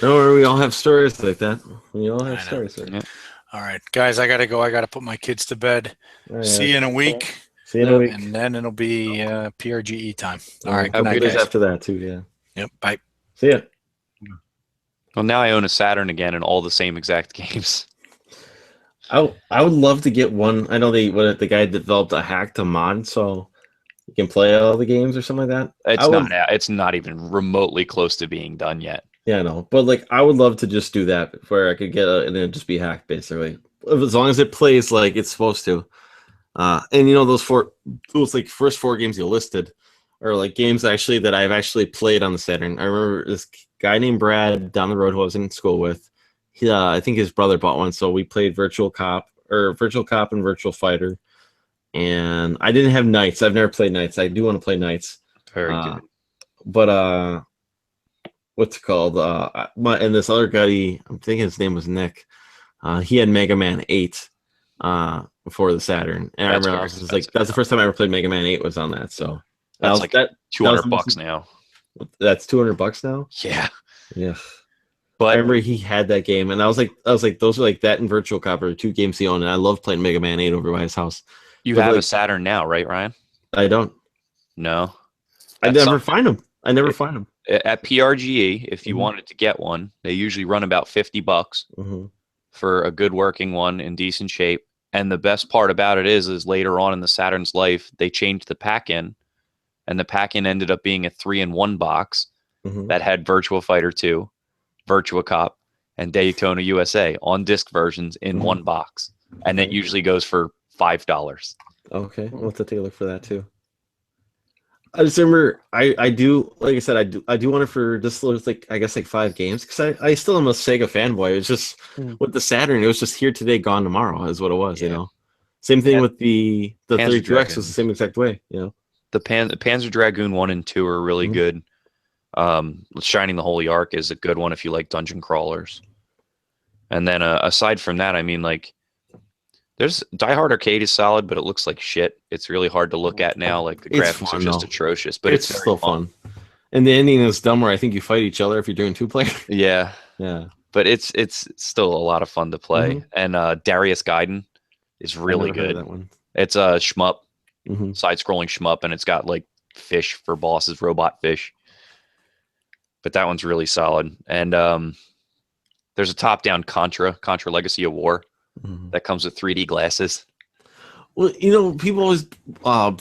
No, we all have stories like that. We all have stories like that. All right, guys, I got to go. I got to put my kids to bed. Right. See you in a week. See you in a week. And then it'll be PRGE time. All right. Have Good night, days guys. after that, too, yeah. Yep. Bye. See ya. Well, now I own a Saturn again and all the same exact games. I would love to get one. I know the guy developed a hack to mod, so you can play all the games or something like that. It's not even remotely close to being done yet. Yeah, I know. But like I would love to just do that where I could get and then just be hacked basically. As long as it plays like it's supposed to. And you know those like first 4 games you listed are like games actually that I've actually played on the Saturn. I remember this guy named Brad down the road who I was in school with. I think his brother bought one, so we played Virtual Cop and Virtual Fighter. And I didn't have Knights. I've never played Knights. I do want to play Knights. Very good. But what's it called? And this other guy, I'm thinking his name was Nick. He had Mega Man 8 before the Saturn, and I remember I was just like, that's the first time I ever played Mega Man 8 was on that. So that's like $200 now. That's $200 now. Yeah, yeah. But I remember he had that game, and I was like, those are like that and Virtual Cop are 2 games he owned, and I love playing Mega Man 8 over by his house. You have a Saturn now, right, Ryan? I don't. No, I never find them. At PRGE, if you wanted to get one, they usually run about $50 for a good working one in decent shape. And the best part about it is later on in the Saturn's life, they changed the pack-in, and the pack-in ended up being a 3-in-1 box that had Virtua Fighter 2, Virtua Cop, and Daytona USA on disc versions in one box. And it usually goes for $5. Okay, we'll have to take a look for that too. I just remember I do, like I said, I do want it for just like I guess like 5 games because I still am a Sega fanboy. It was just with the Saturn, it was just here today, gone tomorrow is what it was, you know. Same thing with the 32X was the same exact way, you know. The Panzer Dragoon 1 and 2 are really good. Shining the Holy Ark is a good one if you like dungeon crawlers. And then aside from that, I mean, like, there's Die Hard Arcade is solid, but it looks like shit. It's really hard to look at now. Like the graphics are just atrocious, but it's still fun. And the ending is dumb where I think you fight each other if you're doing 2-player. Yeah, yeah. But it's still a lot of fun to play. And Darius Gaiden is really good. That one. It's a shmup, side-scrolling shmup, and it's got like fish for bosses, robot fish. But that one's really solid. And there's a top-down Contra Legacy of War. That comes with 3D glasses. Well, you know, people always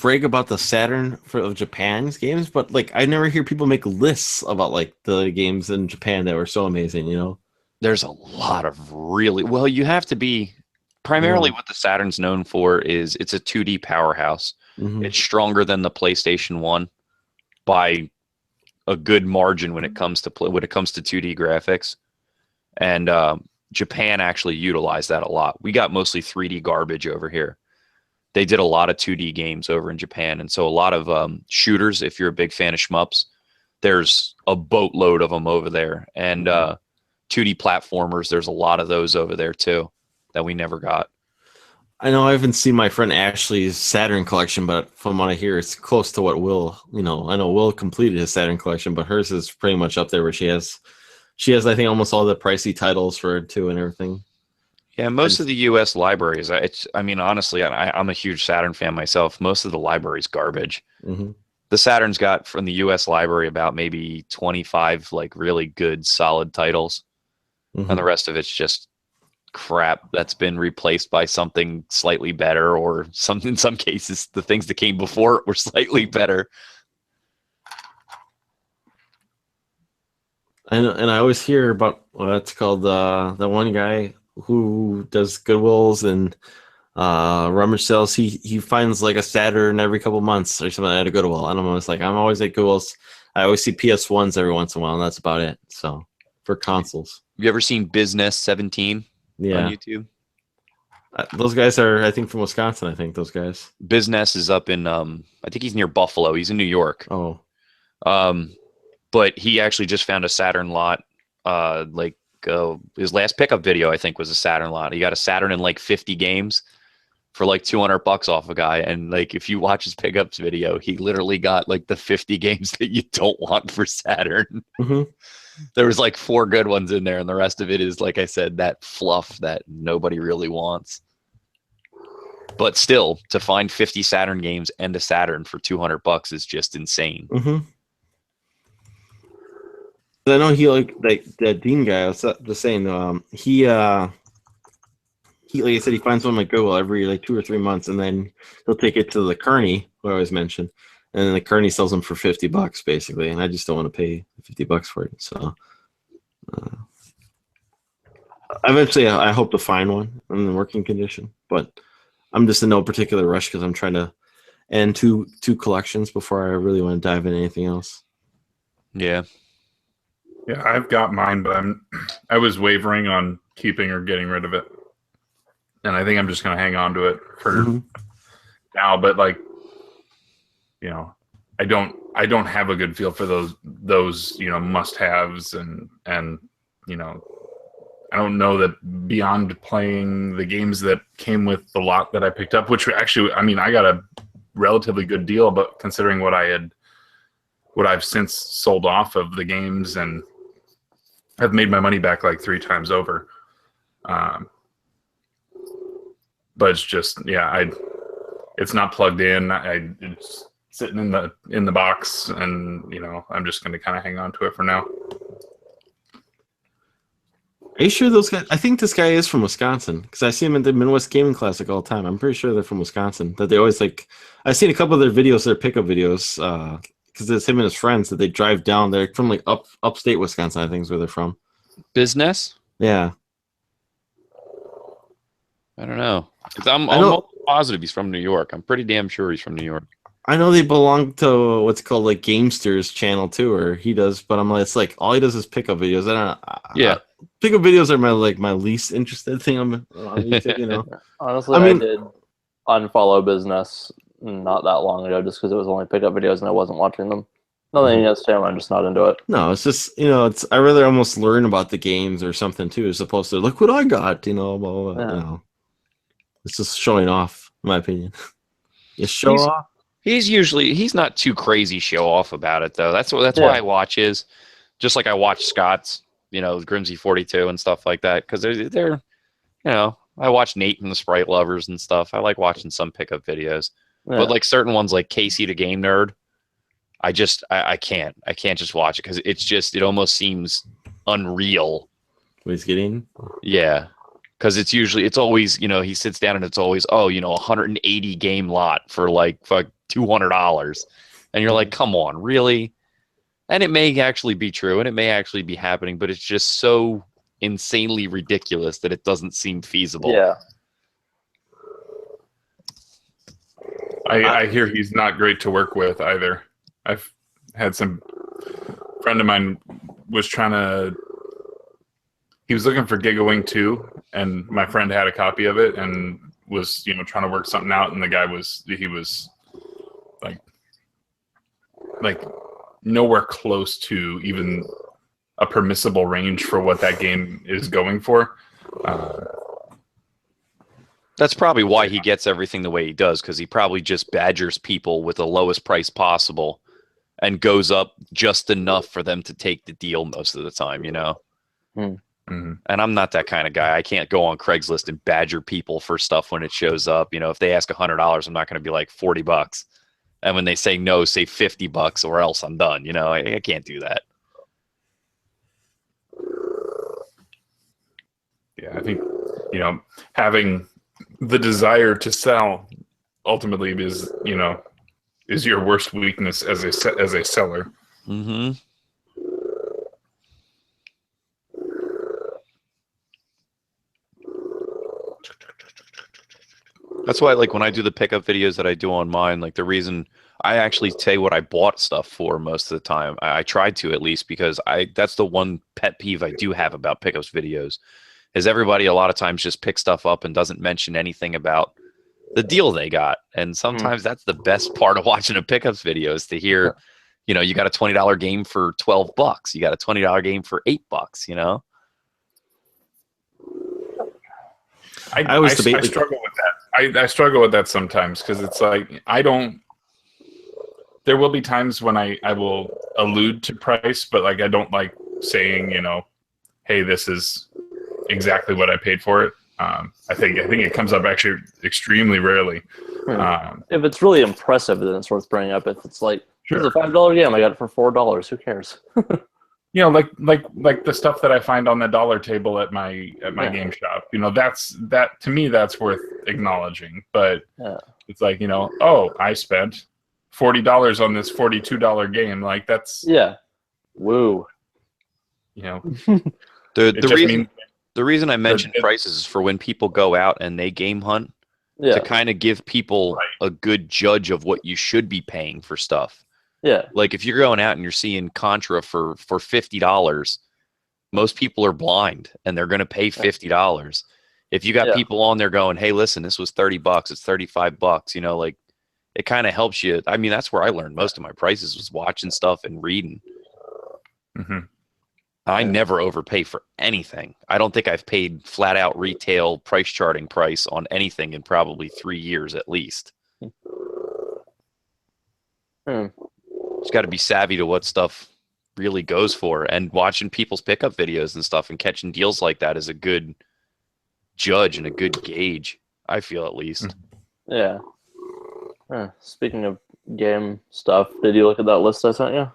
brag about the Saturn of Japan's games, but like I never hear people make lists about like the games in Japan that were so amazing. You know, there's a lot of really well. You have to be primarily what the Saturn's known for is it's a 2D powerhouse. It's stronger than the PlayStation 1 by a good margin when it comes to 2D graphics, and Japan actually utilized that a lot. We got mostly 3D garbage over here. They did a lot of 2D games over in Japan. And so a lot of shooters, if you're a big fan of shmups, there's a boatload of them over there. And 2D platformers, there's a lot of those over there too that we never got. I know I haven't seen my friend Ashley's Saturn collection, but from what I hear, it's close to what Will, you know, I know Will completed his Saturn collection, but hers is pretty much up there where she has, I think, almost all the pricey titles for it too and everything. Yeah, most of the U.S. libraries. I mean, honestly, I'm a huge Saturn fan myself. Most of the library's garbage. Mhm. The Saturn's got from the U.S. library about maybe 25 like really good, solid titles, and the Mhm. rest of it's just crap that's been replaced by something slightly better, or some in some cases the things that came before it were slightly better. And I always hear about what's called the one guy who does Goodwills and rummage sales. He finds like a Saturn every couple months or something at a Goodwill. And I'm always like, I'm always at Goodwills. I always see PS1s every once in a while, and that's about it. So for consoles. Have you ever seen Business 17 Yeah. on YouTube? Those guys are, I think, from Wisconsin. I think those guys. Business is up in I think he's near Buffalo. He's in New York. Oh. But he actually just found a Saturn lot. His last pickup video, I think, was a Saturn lot. He got a Saturn in like 50 games for like $200 off a guy. And like, if you watch his pickups video, he literally got like the 50 games that you don't want for Saturn. Mm-hmm. There was like 4 good ones in there, and the rest of it is, like I said, that fluff that nobody really wants. But still, to find 50 Saturn games and a Saturn for $200 is just insane. Mm-hmm. I know he like that Dean guy. I was just saying, he like I said, he finds one at Goodwill every like 2 or 3 months, and then he'll take it to the Kearney, who I always mention, and then the Kearney sells them for $50 basically, and I just don't want to pay $50 for it. So eventually, I hope to find one in the working condition, but I'm just in no particular rush because I'm trying to end two collections before I really want to dive into anything else. Yeah. Yeah, I've got mine, but I was wavering on keeping or getting rid of it, and I think I'm just going to hang on to it for now. But like, you know, I don't have a good feel for those must-haves, and you know, I don't know that beyond playing the games that came with the lot that I picked up, which actually, I mean, I got a relatively good deal, but considering what I've since sold off of the games, and I've made my money back like 3 times over. But it's just, it's not plugged in. It's sitting in the box, and I'm just going to kind of hang on to it for now. Are you sure those guys? I think this guy is from Wisconsin because I see him at the Midwest Gaming Classic all the time. I'm pretty sure they're from Wisconsin. That they always like. I've seen a couple of their videos, their pickup videos, because it's him and his friends that they drive down. They're from like upstate Wisconsin, I think is where they're from. Business? Yeah. I don't know. I'm almost positive he's from New York. I'm pretty damn sure he's from New York. I know they belong to what's called like Gamesters channel too, or he does, but I'm like, it's like all he does is pickup videos. I don't know. Yeah. Pickup videos are my least interested thing on YouTube, Honestly, I did unfollow Business not that long ago just because it was only pickup videos and I wasn't watching them. Nothing against him, I'm just not into it. No, it's just I rather almost learn about the games or something too, as opposed to look what I got, blah, blah, blah. It's just showing off, in my opinion. You show off. He's not too crazy show off about it though. That's why I watch his, just like I watch Scott's, Grimsy 42 and stuff like that, because they're I watch Nate from the Sprite Lovers and stuff. I like watching some pickup videos, but like certain ones like Casey the Game Nerd, I can't just watch it because it almost seems unreal. What he's getting? Yeah. Because it's always, he sits down and it's always, 180 game lot for like $200. And you're like, come on, really? And it may actually be true and it may actually be happening, but it's just so insanely ridiculous that it doesn't seem feasible. Yeah. I hear he's not great to work with either. I've had some friend of mine he was looking for Gigawing 2, and my friend had a copy of it and was, trying to work something out, and the guy was like nowhere close to even a permissible range for what that game is going for. That's probably why he gets everything the way he does, because he probably just badgers people with the lowest price possible and goes up just enough for them to take the deal most of the time, Mhm. And I'm not that kind of guy. I can't go on Craigslist and badger people for stuff when it shows up. You know, if they ask $100, I'm not going to be like $40. And when they say no, say $50 or else I'm done. You know, I can't do that. Yeah, I think, you know, having the desire to sell ultimately is, you know, is your worst weakness as a seller. Mm-hmm. That's why, like, when I do the pickup videos that I do on mine, like, the reason I actually say what I bought stuff for most of the time, I try to at least, because that's the one pet peeve I do have about pickups videos, is everybody a lot of times just picks stuff up and doesn't mention anything about the deal they got. And sometimes that's the best part of watching a pickups video, is to hear, you know, you got a $20 game for $12. You got a $20 game for $8, you know? I struggle with that. I struggle with that sometimes, because it's like there will be times when I will allude to price, but like I don't like saying, you know, hey, this is exactly what I paid for it. I think it comes up actually extremely rarely. If it's really impressive, then it's worth bringing up. If it's like, Sure. It's a $5 game, I got it for $4. Who cares? You know, like the stuff that I find on the dollar table at my game shop. You know, that to me that's worth acknowledging. But it's like, you know, oh, I spent $40 on this $42 game. Like that's woo. You know, the reason I mentioned prices is for when people go out and they game hunt, to kind of give people a good judge of what you should be paying for stuff. Yeah. Like if you're going out and you're seeing Contra for $50, most people are blind and they're going to pay $50. If you got people on there going, hey, listen, this was $30, it's $35, you know, like it kind of helps you. I mean, that's where I learned most of my prices, was watching stuff and reading. Mm-hmm. I never overpay for anything. I don't think I've paid flat out retail price charting price on anything in probably 3 years at least. Just got to be savvy to what stuff really goes for, and watching people's pickup videos and stuff and catching deals like that is a good judge and a good gauge, I feel, at least. Yeah. Speaking of game stuff, did you look at that list I sent you?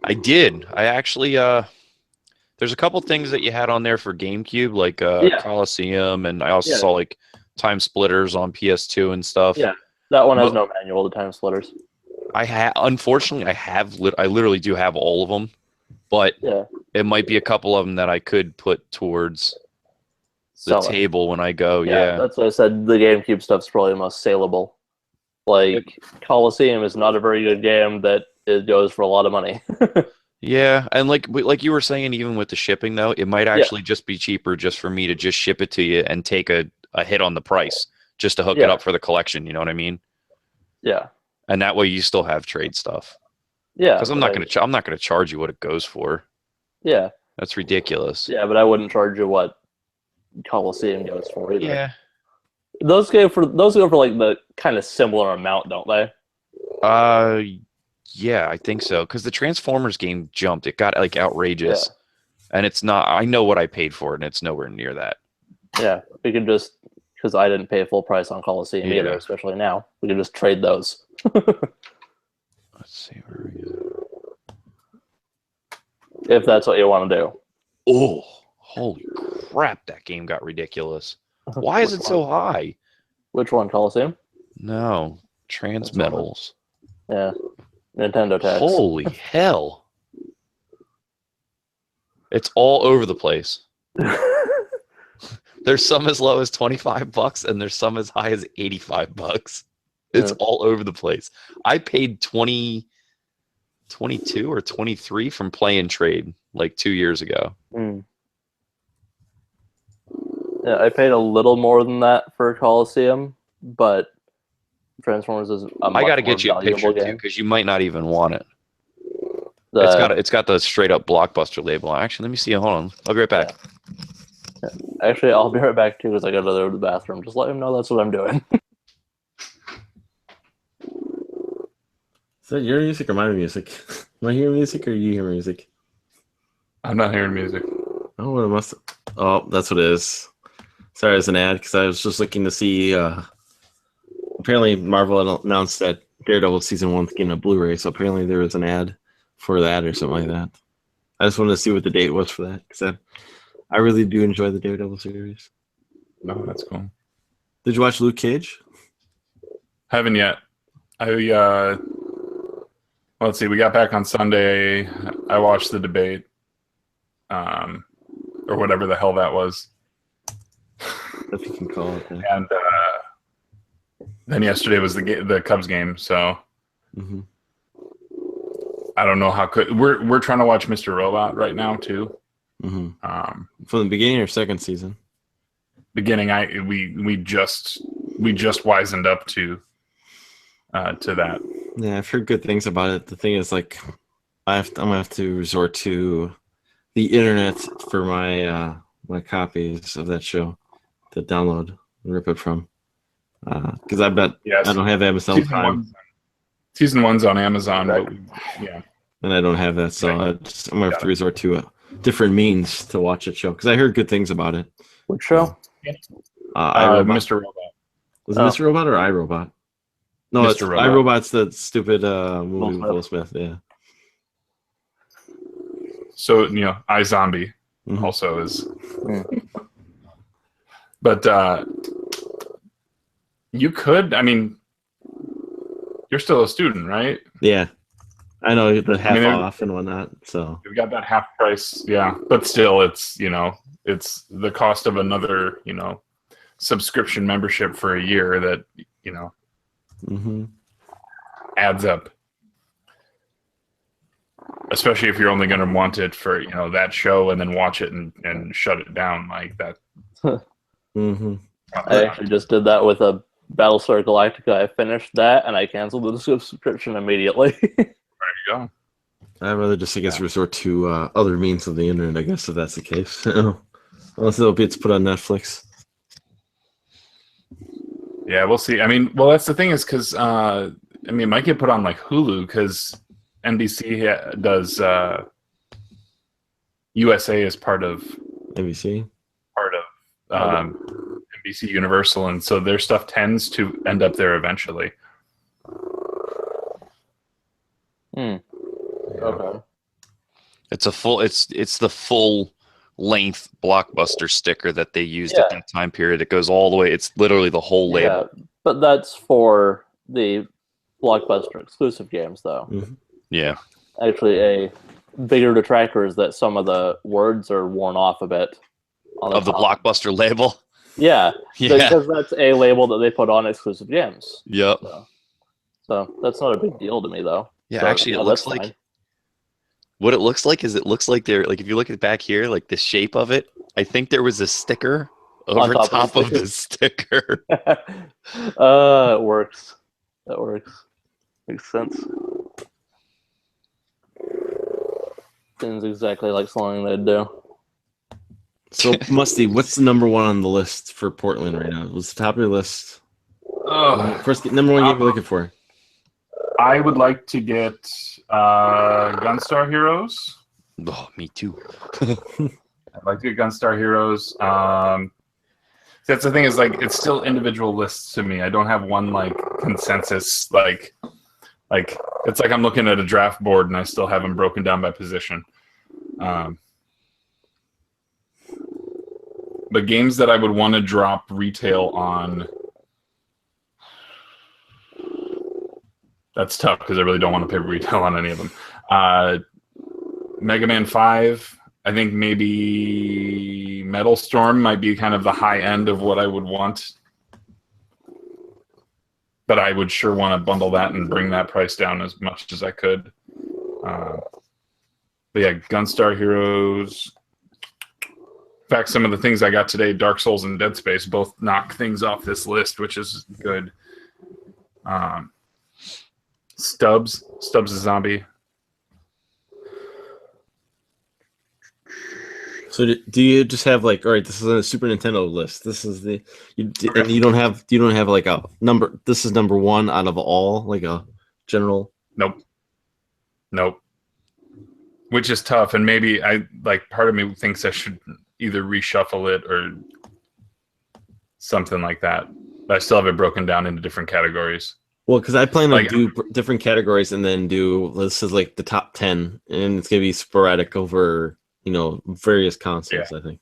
I did. I actually, there's a couple things that you had on there for GameCube, like Coliseum, and I also saw like Time Splitters on PS2 and stuff. Yeah, that one has no manual, the Time Splitters. Unfortunately, I literally do have all of them, but it might be a couple of them that I could put towards the table when I go. Yeah, that's what I said. The GameCube stuff's probably the most saleable. Like Coliseum is not a very good game that it goes for a lot of money. Yeah, and like you were saying, even with the shipping though, it might actually just be cheaper just for me to just ship it to you and take a hit on the price just to hook it up for the collection. You know what I mean? Yeah. And that way you still have trade stuff. Yeah. Because I'm not gonna charge you what it goes for. Yeah. That's ridiculous. Yeah, but I wouldn't charge you what Coliseum goes for either. Yeah. Those go for like the kind of similar amount, don't they? Yeah, I think so. Because the Transformers game jumped. It got like outrageous. And it's not, I know what I paid for it, and it's nowhere near that. Yeah. We could just, because I didn't pay full price on Coliseum either, especially now. We could just trade those. Let's see where we go. If that's what you want to do. Oh, holy crap, that game got ridiculous. Why is it so high? Which one, Coliseum? No, Transmetals. Yeah, Nintendo tax. Holy hell. It's all over the place. There's some as low as $25 and there's some as high as $85. It's all over the place. I paid 22 or 23 from Play and Trade like 2 years ago. Yeah, I paid a little more than that for Coliseum, but Transformers is a much I got to get you a picture too, because you might not even want it. It's got the straight up Blockbuster label. Actually, let me see. Hold on, I'll be right back. Yeah. Actually, I'll be right back too, because I got to go to the bathroom. Just let him know that's what I'm doing. Is that your music or my music? Am I hearing music or you hear music? I'm not hearing music. Oh, it must. Oh, that's what it is. Sorry, it's an ad because I was just looking to see. Apparently, Marvel announced that Daredevil season 1's getting a Blu-ray, so apparently there was an ad for that or something like that. I just wanted to see what the date was for that because I really do enjoy the Daredevil series. No, that's cool. Did you watch Luke Cage? Haven't yet. Let's see. We got back on Sunday. I watched the debate, or whatever the hell that was. If you can call it that. And then yesterday was the Cubs game. So I don't know how we're trying to watch Mr. Robot right now too. From the beginning or second season? Beginning. We just wisened up to that. Yeah, I've heard good things about it. The thing is, like, I'm gonna have to resort to the internet for my my copies of that show to download and rip it from. Because I bet I don't have Amazon Prime. Season 1's on Amazon, but yeah. And I don't have that, so I'm gonna have to resort to different means to watch that show because I heard good things about it. Which show? Mr. Robot. Was it Mr. Robot or iRobot? No, Mr. it's Robot. iRobot's the stupid movie with Will Smith. Yeah. So iZombie also is. But you could. I mean, you're still a student, right? Yeah, I know the half off and whatnot. So we got that half price. Yeah, but still, it's it's the cost of another subscription membership for a year that adds up. Especially if you're only going to want it for that show and then watch it and shut it down like that. I actually just did that with a Battlestar Galactica. I finished that and I canceled the subscription immediately. There you go. I'd rather just, I guess, resort to other means of the internet, I guess, if that's the case. Unless it's put on Netflix. Yeah, we'll see. I mean, well, that's the thing is because, it might get put on like Hulu because NBC does USA is part of NBC. NBC Universal, and so their stuff tends to end up there eventually. Okay. It's the full length Blockbuster sticker that they used at that time period. It goes all the way. It's literally the whole label. Yeah, but that's for the Blockbuster exclusive games, though. Yeah. Actually, a bigger detractor is that some of the words are worn off a bit. Of the Blockbuster label? Yeah. Because that's a label that they put on exclusive games. Yep. So that's not a big deal to me, though. Yeah, So, actually, it looks like... What it looks like is they're, like, if you look at back here, like, the shape of it, I think there was a sticker over top of the sticker. It works. That works. Makes sense. Seems exactly like something they'd do. So, Musty, what's the number one on the list for Portland right now? What's the top of your list? First, number one game you're looking for? I would like to get Gunstar Heroes. Oh, me too. I'd like to get Gunstar Heroes. That's the thing is, like, it's still individual lists to me. I don't have one, like, consensus, like it's like I'm looking at a draft board and I still have them broken down by position. But games that I would want to drop retail on, that's tough because I really don't want to pay retail on any of them. Mega Man 5, I think maybe Metal Storm might be kind of the high end of what I would want. But I would sure want to bundle that and bring that price down as much as I could. But yeah, Gunstar Heroes. In fact, some of the things I got today, Dark Souls and Dead Space, both knock things off this list, which is good. Stubbs is Zombie. So do you just have like, all right, this is a Super Nintendo list. This is and you don't have like a number. This is number one out of all, like a general. Nope. which is tough. And maybe part of me thinks I should either reshuffle it or something like that. But I still have it broken down into different categories. Well, because I plan to do different categories and then this is like the top 10, and it's gonna be sporadic over various consoles. I think.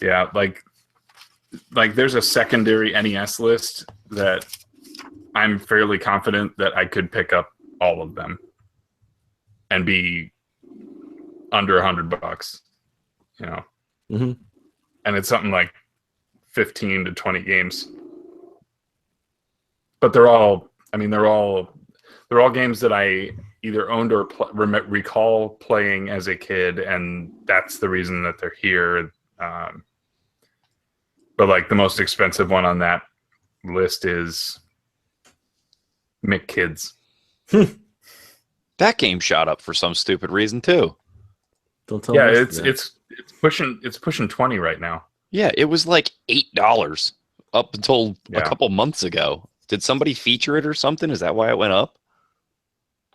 Yeah, like there's a secondary NES list that I'm fairly confident that I could pick up all of them and be under $100, Mm-hmm. And it's something like 15 to 20 games. But they're all games that I either owned or recall playing as a kid, and that's the reason that they're here. But like the most expensive one on that list is McKids. That game shot up for some stupid reason too. Don't tell. Yeah, it's pushing 20 right now. Yeah, it was like $8 up until a couple months ago. Did somebody feature it or something? Is that why it went up?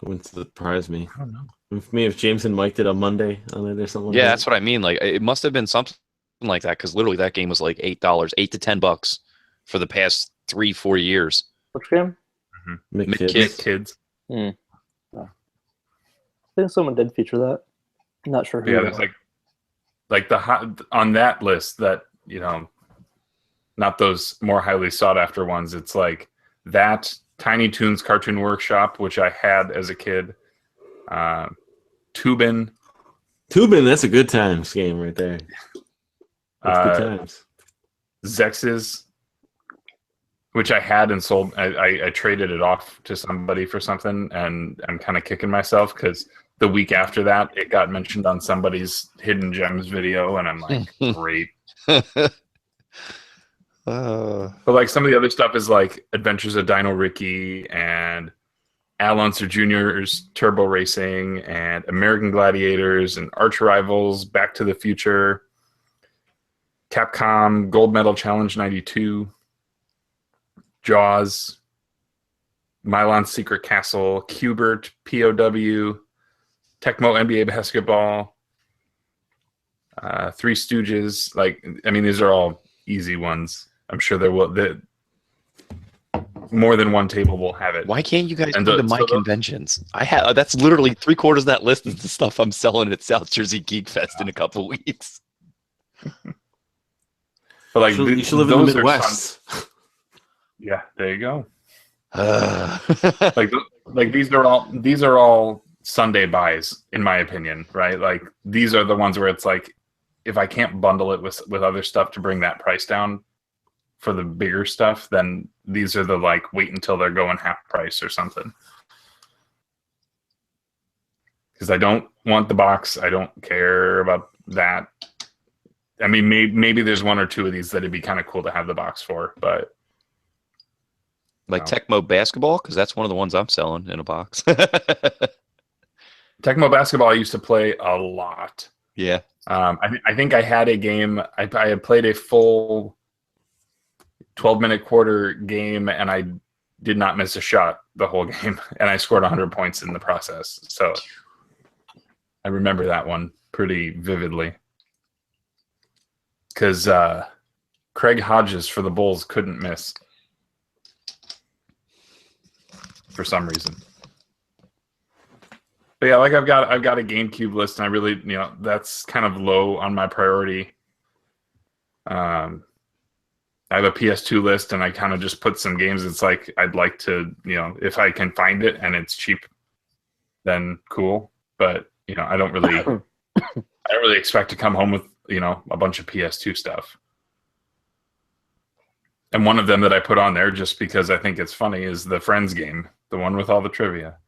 It wouldn't surprise me. I don't know. If James and Mike did a Monday on it or something. Yeah, that's what I mean. Like, it must have been something like that, because literally that game was like $8, $8 to $10 for the past 3-4 years. Which game? McKids. I think someone did feature that. I'm not sure who. Yeah, there's like on that list that not those more highly sought after ones. It's like that Tiny Toons Cartoon Workshop, which I had as a kid. Tubin, that's a good times game right there. That's good times. Zex's, which I had and sold. I traded it off to somebody for something, and I'm kind of kicking myself because the week after that, it got mentioned on somebody's Hidden Gems video, and I'm like, great. But like some of the other stuff is like Adventures of Dino Ricky and Al Unser Jr.'s Turbo Racing and American Gladiators and Arch Rivals, Back to the Future, Capcom Gold Medal Challenge 92, Jaws, Mylon's Secret Castle, Qbert, POW, Tecmo NBA Basketball, Three Stooges. These are all easy ones. I'm sure more than one table will have it. Why can't you guys come to my conventions? That's literally 3/4 of that list is the stuff I'm selling at South Jersey Geek Fest in a couple weeks. But you should live in the Midwest. Yeah, there you go. These are all Sunday buys, in my opinion, right? Like these are the ones where it's like, if I can't bundle it with other stuff to bring that price down for the bigger stuff, then these are the wait until they're going half price or something. Because I don't want the box. I don't care about that. I mean, maybe there's one or two of these that'd be kind of cool to have the box for, but Tecmo Basketball, because that's one of the ones I'm selling in a box. Tecmo Basketball I used to play a lot. Yeah. I think I had a game. I had played a full 12-minute quarter game, and I did not miss a shot the whole game, and I scored 100 points in the process. So I remember that one pretty vividly. Because Craig Hodges for the Bulls couldn't miss for some reason. But yeah, I've got a GameCube list, and I really, that's kind of low on my priority. I have a PS2 list, and I kind of just put some games. It's like I'd like to, if I can find it and it's cheap, then cool. But I don't really expect to come home with a bunch of PS2 stuff. And one of them that I put on there just because I think it's funny is the Friends game, the one with all the trivia.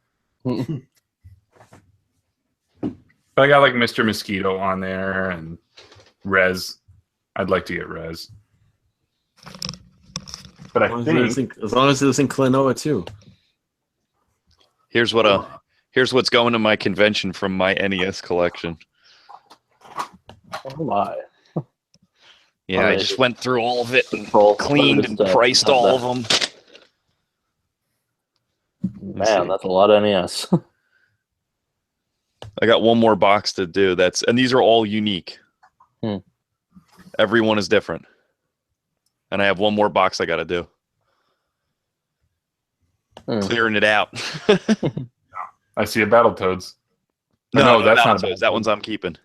But I got Mr. Mosquito on there and Rez. I'd like to get Rez. But I think as long as it was in Klonoa too. Here's what's going to my convention from my NES collection. Oh my. Yeah, I just went through all of it and cleaned and priced all of them. Man, that's a lot of NES. I got one more box to do. And these are all unique. Every one is different. And I have one more box I got to do. Clearing it out. I see a Battletoads. No, that's not Battletoads. That one's I'm keeping.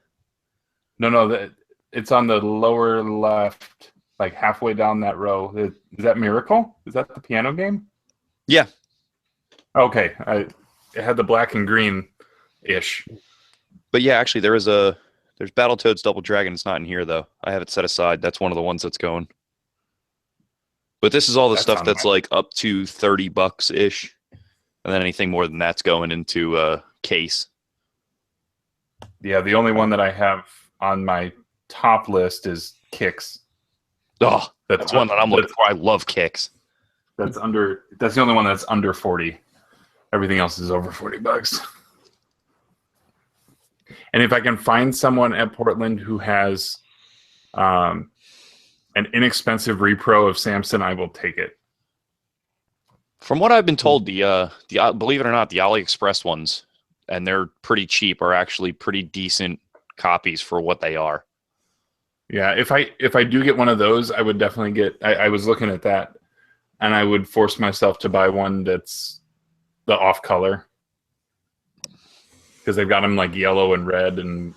No, it's on the lower left, like halfway down that row. Is that Miracle? Is that the piano game? Yeah. Okay. It had the black and green-ish. But yeah, actually, there's Battletoads Double Dragon. It's not in here, though. I have it set aside. That's one of the ones that's going. But this is all the stuff that's like up to $30-ish. And then anything more than that's going into a case. Yeah, the only one that I have on my top list is Kicks. Oh, that's one that I'm looking for. I love Kicks. That's the only one that's under 40. Everything else is over $40. And if I can find someone at Portland who has an inexpensive repro of Samson, I will take it. From what I've been told, the believe it or not, the AliExpress ones, and they're pretty cheap, are actually pretty decent copies for what they are. Yeah, if I do get one of those, I would definitely get. I was looking at that, and I would force myself to buy one that's the off color, because they've got them like yellow and red and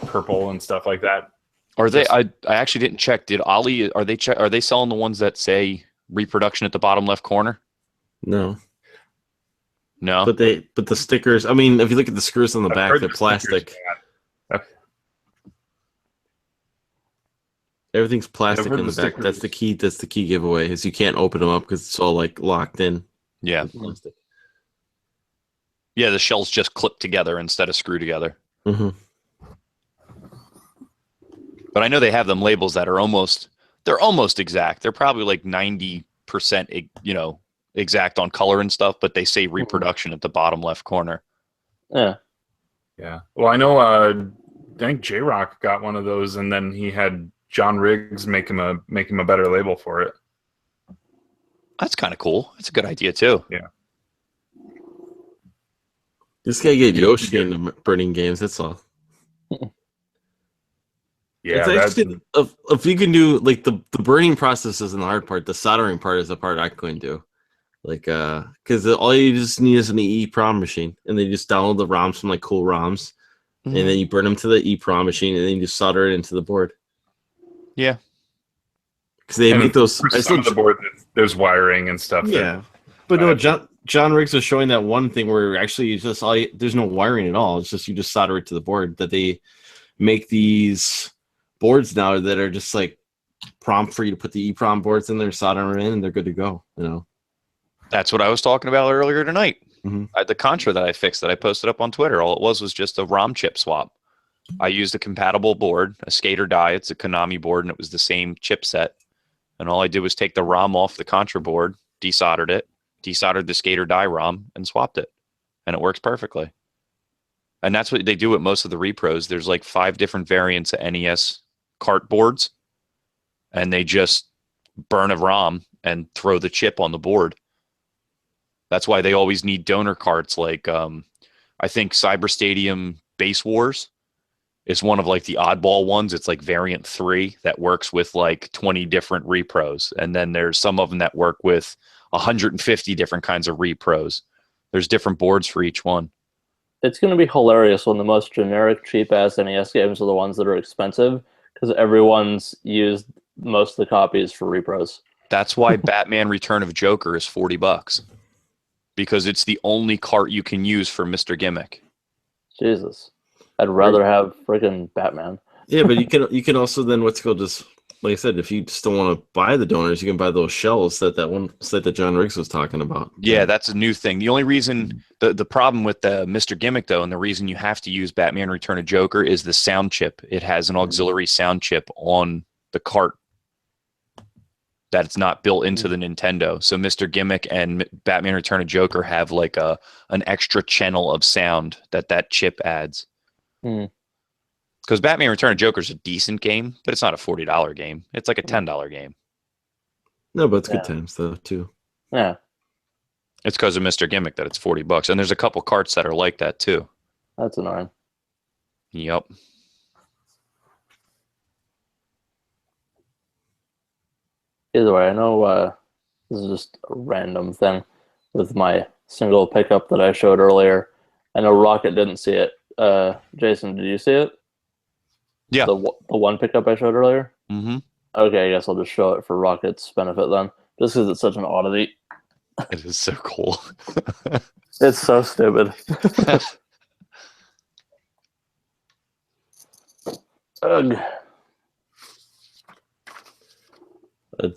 purple and stuff like that. Are they? I actually didn't check. Did Ali? Are they selling the ones that say reproduction at the bottom left corner? No. No. But the stickers. I mean, if you look at the screws on the back, they're plastic. Everything's plastic on the back. That's the key. That's the key giveaway. Is you can't open them up because it's all like locked in. Yeah. Plastic. Yeah, the shells just clip together instead of screw together. Mm-hmm. But I know they have them labels that are almost exact. They're probably like 90%, exact on color and stuff, but they say reproduction at the bottom left corner. Yeah. Yeah. Well, I know. I think J-Rock got one of those, and then he had John Riggs make him a better label for it. That's kind of cool. That's a good idea too. Yeah. Just gotta get Yoshi in the burning games. That's all. Yeah, actually, if you can do like the burning process isn't the hard part. The soldering part is the part I couldn't do. Like, because all you just need is an EEPROM machine, and then you just download the ROMs from like Cool ROMs, and then you burn them to the EEPROM machine, and then you just solder it into the board. Yeah, because they make those. Some of the board, there's wiring and stuff. Yeah, but no, John Riggs was showing that one thing where actually just there's no wiring at all. It's just you just solder it to the board. That they make these boards now that are just like prompt for you to put the EEPROM boards in there, solder them in, and they're good to go. That's what I was talking about earlier tonight. Mm-hmm. The Contra that I fixed that I posted up on Twitter, all it was just a ROM chip swap. I used a compatible board, a Skater die. It's a Konami board, and it was the same chipset. And all I did was take the ROM off the Contra board, desoldered it, desoldered the Skater die ROM, and swapped it. And it works perfectly. And that's what they do with most of the repros. There's like 5 different variants of NES cart boards, and they just burn a ROM and throw the chip on the board. That's why they always need donor carts. Like, I think Cyber Stadium Base Wars is one of like the oddball ones. It's like variant 3 that works with like 20 different repros. And then there's some of them that work with 150 different kinds of repros. There's different boards for each one. It's going to be hilarious when the most generic, cheap-ass NES games are the ones that are expensive, because everyone's used most of the copies for repros. That's why Batman Return of Joker is $40. Because it's the only cart you can use for Mr. Gimmick. Jesus. I'd rather have friggin' Batman. Yeah, but you can also then just like I said, if you just don't want to buy the donors, you can buy those shells that one set that John Riggs was talking about. Yeah, that's a new thing. The only reason the problem with the Mr. Gimmick though, and the reason you have to use Batman Return of Joker is the sound chip. It has an auxiliary sound chip on the cart that it's not built into the Nintendo. So Mr. Gimmick and Batman Return of Joker have like an extra channel of sound that chip adds. Because Batman Return of Joker is a decent game, but it's not a $40 game. It's like a $10 game. No, but it's good times though too. Yeah. It's because of Mr. Gimmick that it's $40, and there's a couple carts that are like that too. That's annoying. Yep. Either way, I know this is just a random thing with my single pickup that I showed earlier. I know Rocket didn't see it. Jason, did you see it? Yeah. The one pickup I showed earlier? Mm-hmm. Okay, I guess I'll just show it for Rocket's benefit then. Just because it's such an oddity. It is so cool. It's so stupid. Ugh.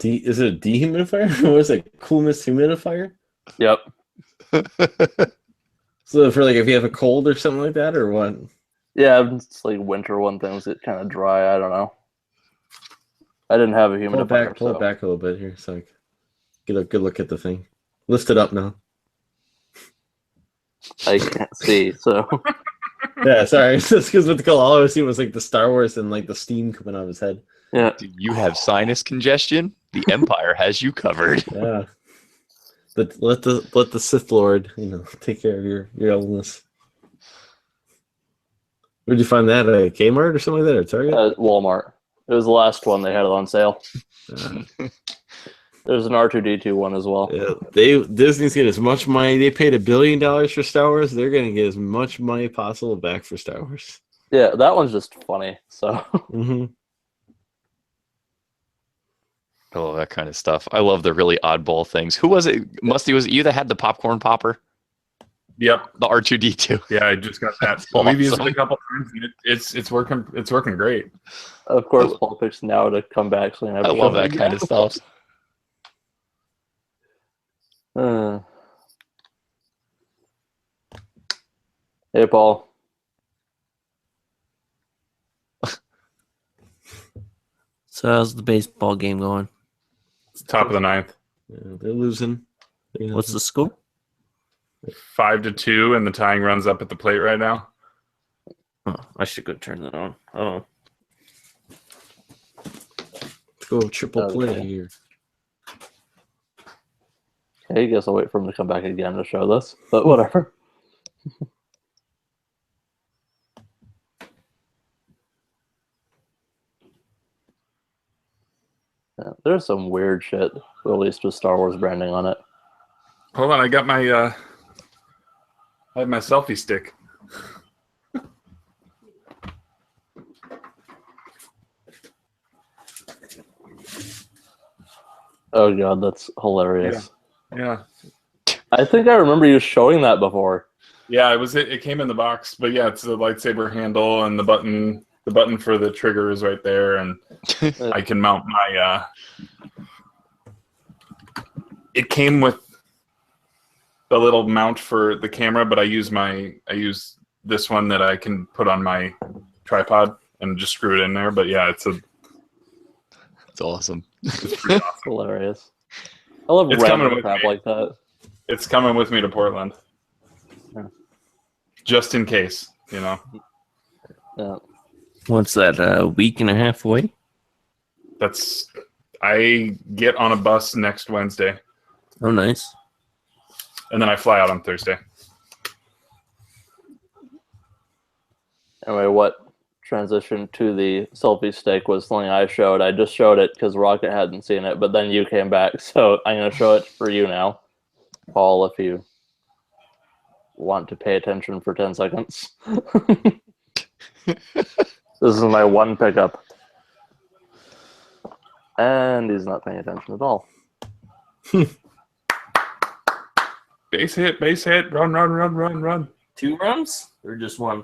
Is it a dehumidifier? Or is it a coolness humidifier? Yep. So for like if you have a cold or something like that, or what? Yeah, it's like winter when things get kind of dry. I don't know. I didn't have a humidifier. Pull it back a little bit here so I can get a good look at the thing. Lift it up now. I can't see, so. Yeah, sorry. It's just because with the color, all I was seeing was like the Star Wars and like the steam coming out of his head. Yeah. Do you have sinus congestion? The Empire has you covered. Yeah. But let the Sith Lord, take care of your illness. Where'd you find that? At Kmart or something like that, or Target? Walmart. It was the last one. They had it on sale. There's an R2-D2 one as well. Yeah, Disney's getting as much money. They paid $1 billion for Star Wars. They're going to get as much money possible back for Star Wars. Yeah, that one's just funny. So. Mm-hmm. I love that kind of stuff. I love the really oddball things. Who was it? Musty, was it you that had the popcorn popper? Yep. The R2-D2. Yeah, I just got that. Awesome. We've used it a couple times. And it's working. It's working great. Of course, Paul picks now to come back. So I love that kind of stuff. Hey, Paul. So how's the baseball game going? Top of the ninth. Yeah, they're losing. What's the score? 5-2, and the tying runs up at the plate right now. Oh, I should go turn that on. Oh, let's go triple play here. Okay, I guess I'll wait for him to come back again to show this, but whatever. Yeah, there's some weird shit released with Star Wars branding on it. Hold on, I got my I have my selfie stick. Oh god, that's hilarious. Yeah. I think I remember you showing that before. Yeah, it came in the box, but yeah, it's the lightsaber handle and the button for the trigger is right there, and I can mount my it came with a little mount for the camera, but I use this one that I can put on my tripod and just screw it in there. But yeah, it's awesome. It's pretty awesome. Hilarious. I love random crap like that. It's coming with me to Portland. Yeah. Just in case, Yeah. What's that, a week and a half away? I get on a bus next Wednesday. Oh, nice. And then I fly out on Thursday. Anyway, what transition to the selfie stick was something I showed. I just showed it because Rocket hadn't seen it, but then you came back, so I'm going to show it for you now. Paul, if you want to pay attention for 10 seconds. This is my one pickup. And he's not paying attention at all. Base hit, run. 2 runs or just 1?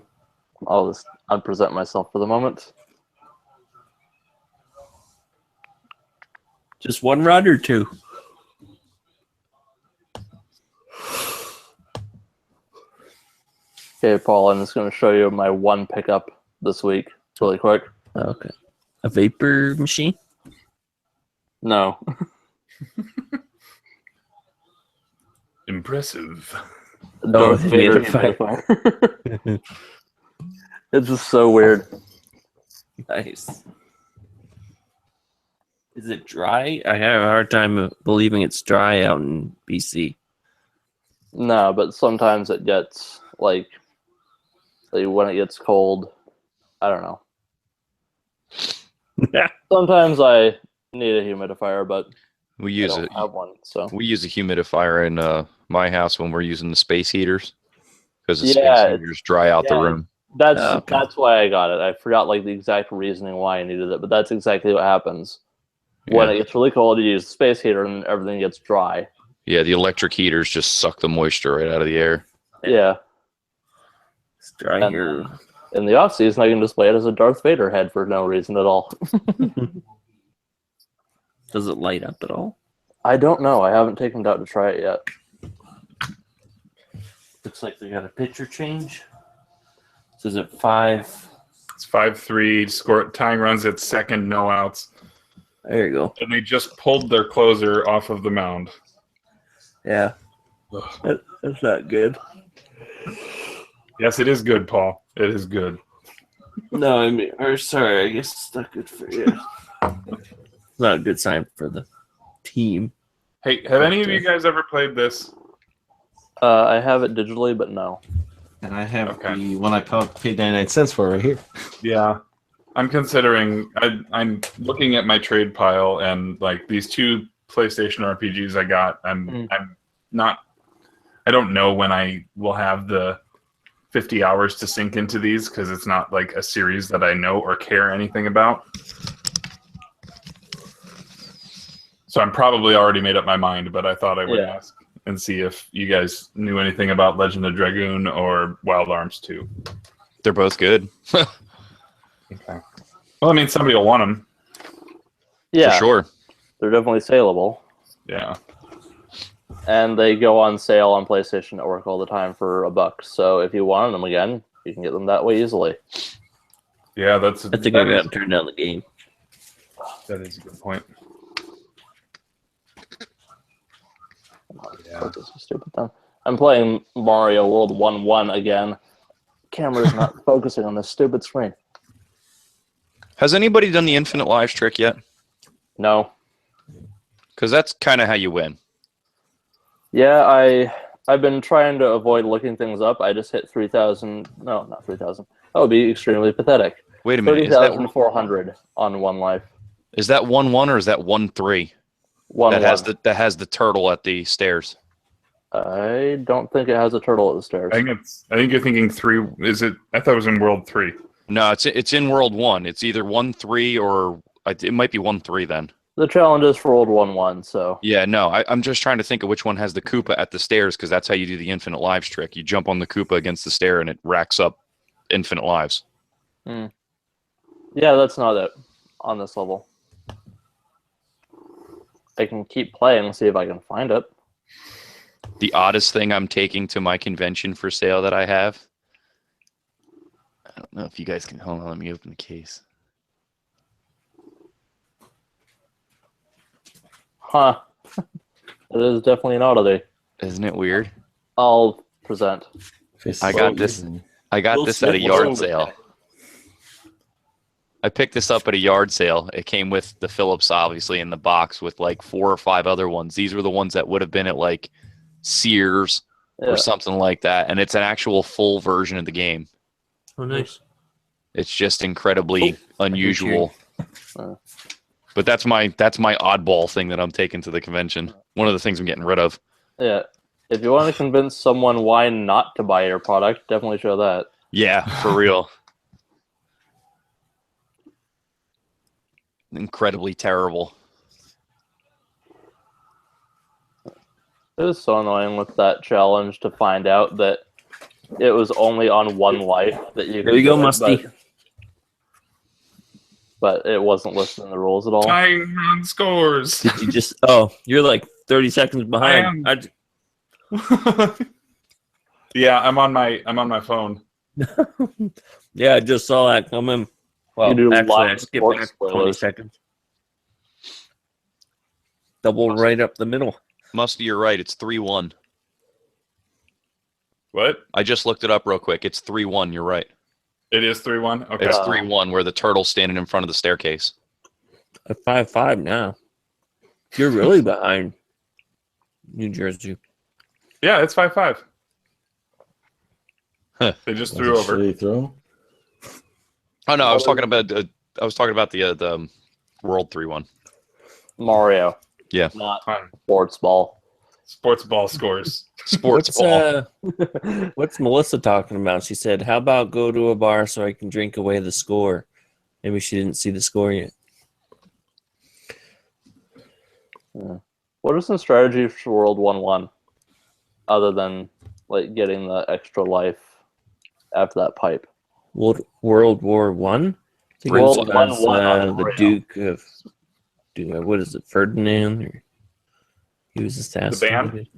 I'll just unpresent myself for the moment. Just 1 run or 2? Okay, Paul, I'm just going to show you my one pickup this week really quick. Okay. A vapor machine? No. Impressive. Darth Vader humidifier. It's just so weird. Nice. Is it dry? I have a hard time believing it's dry out in BC. No, but sometimes it gets like when it gets cold, I don't know. Sometimes I need a humidifier, but We I use don't have one. So We use a humidifier in my house when we're using the space heaters because the Yeah, space heaters dry out the yeah. room. Okay. That's why I got it. I forgot like the exact reasoning why I needed it, but that's exactly what happens. When Yeah. it gets really cold, you use the space heater and everything gets dry. Yeah, the electric heaters just suck the moisture right out of the air. Yeah. It's dry And here. in the off season, I can display it as a Darth Vader head for no reason at all. Does it light up at all? I don't know. I haven't taken it out to try it yet. Looks like they got a picture change. So is it 5? It's 5-3. Score tying runs at second, no outs. There you go. And they just pulled their closer off of the mound. Yeah. That's not good. Yes, it is good, Paul. It is good. No, I mean, or sorry, I guess it's not good for you. It's not a good sign for the team. Hey, have any of you guys ever played this? I have it digitally, but no. And I have Okay. the one I paid 99 cents for right here. Yeah. I'm considering, I'm looking at my trade pile, and like these 2 PlayStation RPGs I got, I'm not, I don't know when I will have the 50 hours to sink into these because it's not like a series that I know or care anything about. So I'm probably already made up my mind, but I thought I would ask and see if you guys knew anything about Legend of Dragoon or Wild Arms 2. They're both good. Okay. Well, I mean, somebody will want them. Yeah, For sure. they're definitely saleable. Yeah. And they go on sale on PlayStation Network all the time for $1. So if you wanted them again, you can get them that way easily. Yeah, that's. I think I got to turn down the game. That is a good point. Fuck, this is stupid then. I'm playing Mario World 1-1 again. Camera's not focusing on this stupid screen. Has anybody done the infinite lives trick yet? No. Because that's kind of how you win. Yeah, I've been trying to avoid looking things up. I just hit 3,000. No, not 3,000. That would be extremely pathetic. Wait a minute. Is that 30,400 on one life. 1-1 or is that 1-3? 1-1. That has the turtle at the stairs. I don't think it has a turtle at the stairs. I think you're thinking 3. Is it? I thought it was in World 3. No, it's in World 1. It's either 1-3 or it might be 1-3 then. The challenge is for World 1-1, so. Yeah, no, I'm just trying to think of which one has the Koopa at the stairs because that's how you do the infinite lives trick. You jump on the Koopa against the stair and it racks up infinite lives. Yeah, that's not it on this level. I can keep playing and see if I can find it. The oddest thing I'm taking to my convention for sale that I have. I don't know if you guys can hold on. Let me open the case. Huh. It is definitely an oddity. Isn't it weird? I'll present. I got this at a yard sale. I picked this up at a yard sale. It came with the Philips, obviously, in the box with like 4 or 5 other ones. These were the ones that would have been at like Sears or something like that. And it's an actual full version of the game. Oh, nice. It's just incredibly unusual. But that's my oddball thing that I'm taking to the convention. One of the things I'm getting rid of. Yeah. If you want to convince someone why not to buy your product, definitely show that. Yeah, for real. Incredibly terrible. It was so annoying with that challenge to find out that it was only on one life that you could There you go, do it, Musty. but it wasn't listed in the rules at all. Tying run scores. Did you just? Oh, you're like 30 seconds behind. Yeah, I'm on my phone. Yeah, I just saw that come in. Well, You do actually, I live skipped sports back 20 spoilers. seconds. Double right up the middle. Musty, you're right. It's 3-1. What? I just looked it up real quick. It's 3-1. You're right. It is 3-1. Okay. It's 3-1 where the turtle's standing in front of the staircase. At 5-5 now. You're really behind New Jersey. Yeah, it's 5-5. Huh. They just threw over. Shitty throw. Oh no, I was talking about the World 3 one. Mario. Yeah. Not Fine. sports ball. Sports ball scores. Sports ball. What's Melissa talking about? She said, "How about go to a bar so I can drink away the score?" Maybe she didn't see the score yet. What is the strategy for World 1-1 other than like getting the extra life after that pipe? World War One. World 1-1 the Duke of what is it, Ferdinand? Or he was assassinated.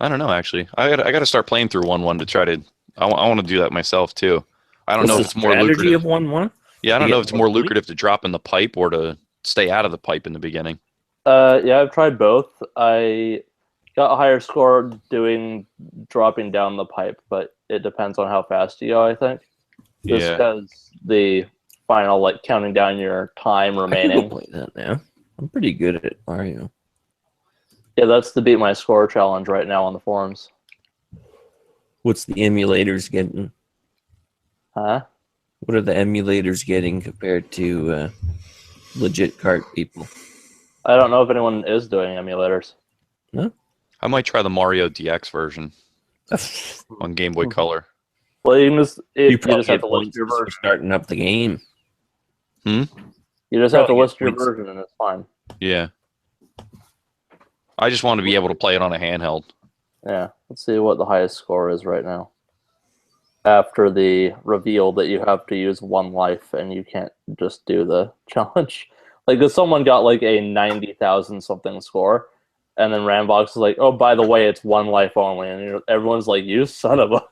I don't know. Actually, I got to start playing through 1-1 to try to. I want to do that myself too. I don't know if it's more lucrative. Of 1-1. Yeah, I don't know if it's more lucrative to drop in the pipe or to stay out of the pipe in the beginning. Yeah, I've tried both. I got a higher score dropping down the pipe, but it depends on how fast you go, I think. Just because the final, like, counting down your time remaining. I can go play that now. I'm pretty good at Mario. Yeah, that's the beat my score challenge right now on the forums. What's the emulators getting? Huh? What are the emulators getting compared to legit cart people? I don't know if anyone is doing emulators. No? I might try the Mario DX version on Game Boy Color. Well, you just have to points list your version. starting up the game. You just have to list your version and it's fine. Yeah. I just want to be able to play it on a handheld. Yeah. Let's see what the highest score is right now. After the reveal that you have to use 1 life and you can't just do the challenge. Like, if someone got like a 90,000 something score, and then Rambox is like, "Oh, by the way, it's 1 life only," and everyone's like, "You son of a."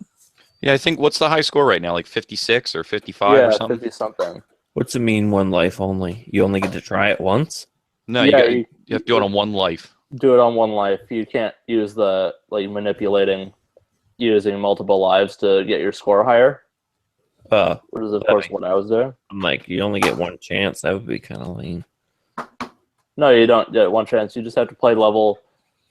Yeah, I think what's the high score right now? Like 56 or 55 or something? 50 something. What's it mean 1 life only? You only get to try it once? No, Yeah, you have to do it on 1 life. Do it on 1 life. You can't use the using multiple lives to get your score higher. Which is of course what I was doing. I'm like, you only get 1 chance. That would be kind of lame. No, you don't get 1 chance. You just have to play level,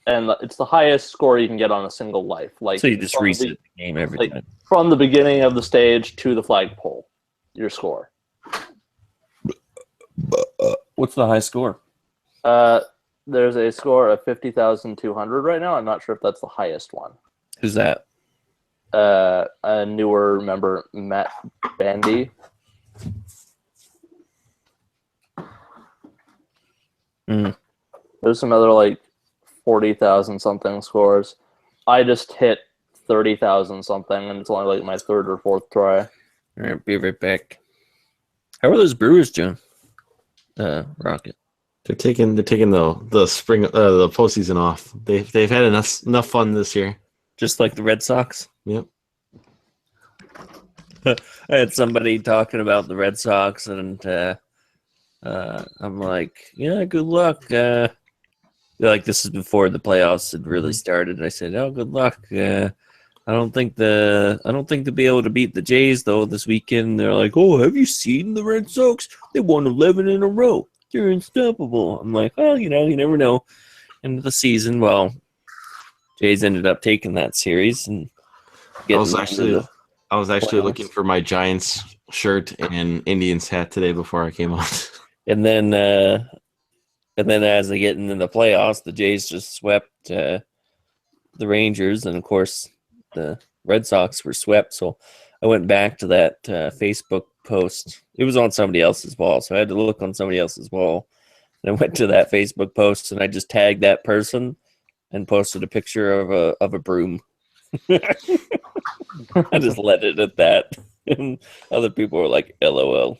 and it's the highest score you can get on a single life. Like, so you just reset the game every time. From the beginning of the stage to the flagpole, your score. What's the high score? There's a score of 50,200 right now. I'm not sure if that's the highest one. Who's that? A newer member, Matt Bandy. There's some other like 40,000 something scores. I just hit 30,000 something, and it's only like my 3rd or 4th try. All right, be right back. How are those Brewers doing? Rocket. They're taking the spring the postseason off. They've had enough fun this year. Just like the Red Sox. Yep. I had somebody talking about the Red Sox, and I'm like, yeah, good luck. Like, this is before the playoffs had really started. I said, oh, good luck. I don't think they'll be able to beat the Jays though this weekend. They're like, oh, have you seen the Red Sox? They won 11 in a row. They're unstoppable. I'm like, well, you never know. End of the season, well, Jays ended up taking that series and I was actually looking for my Giants shirt and Indians hat today before I came out. And then as they get into the playoffs, the Jays just swept the Rangers, and of course the Red Sox were swept. So I went back to that Facebook post. It was on somebody else's wall, so I had to look on somebody else's wall. And I went to that Facebook post, and I just tagged that person and posted a picture of a broom. I just let it at that, and other people were like, "LOL."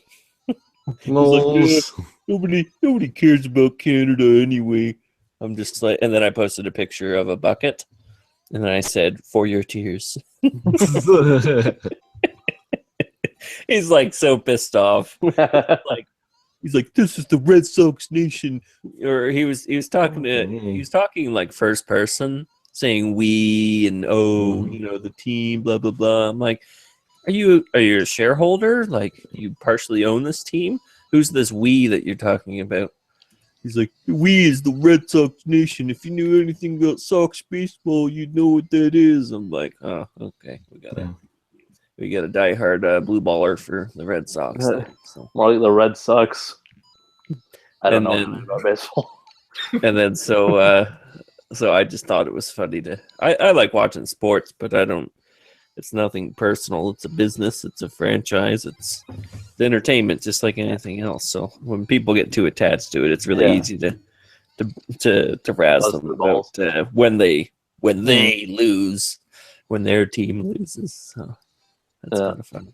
Like, yeah, nobody cares about Canada anyway. I'm just like, and then I posted a picture of a bucket, and then I said, "For your tears." He's like so pissed off. He's like, "This is the Red Sox nation," or he was talking like first person, saying "we" and the team, blah blah blah. I'm like, are you a shareholder? Like, you partially own this team? Who's this "we" that you're talking about? He's like, "We is the Red Sox nation. If you knew anything about Sox baseball, you'd know what that is." I'm like, oh, okay, we got it. we got a diehard blue baller for the Red Sox. Though, so. More like the Red Sox. I don't And know then- anything about baseball. And then so I just thought it was funny to. I like watching sports, but I don't. It's nothing personal. It's a business. It's a franchise. It's entertainment, just like anything else. So when people get too attached to it, it's really easy to razz Buzz them the about balls. when they lose, when their team loses. So that's kind of fun.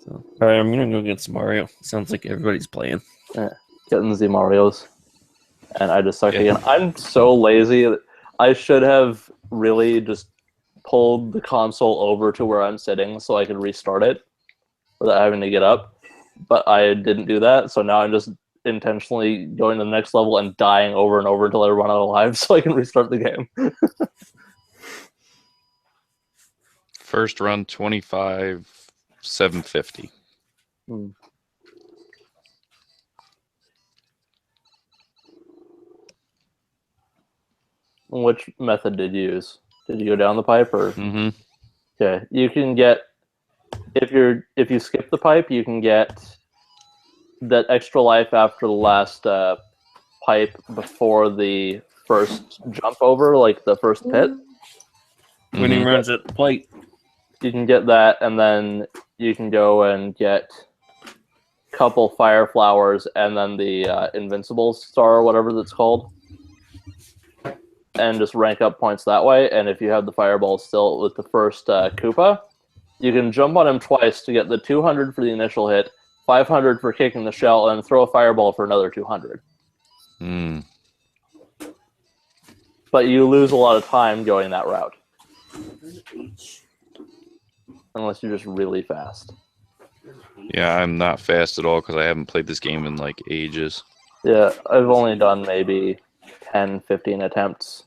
So all right, I'm gonna go get some Mario. Sounds like everybody's playing. Getting the Marios. And I just sucked again. I'm so lazy. I should have really just pulled the console over to where I'm sitting so I could restart it without having to get up. But I didn't do that, so now I'm just intentionally going to the next level and dying over and over until I run out of lives so I can restart the game. First run 25,750. Which method did you use? Did you go down the pipe or? Mm-hmm. Okay, you can get if you skip the pipe, you can get that extra life after the last pipe before the first jump over, like the first pit. When he runs at the plate, you can get that, and then you can go and get a couple fire flowers, and then the invincible star, or whatever that's called. And just rank up points that way. And if you have the fireball still with the first Koopa, you can jump on him twice to get the 200 for the initial hit, 500 for kicking the shell, and throw a fireball for another 200. But you lose a lot of time going that route. Unless you're just really fast. Yeah, I'm not fast at all because I haven't played this game in like ages. Yeah, I've only done maybe 10, 15 attempts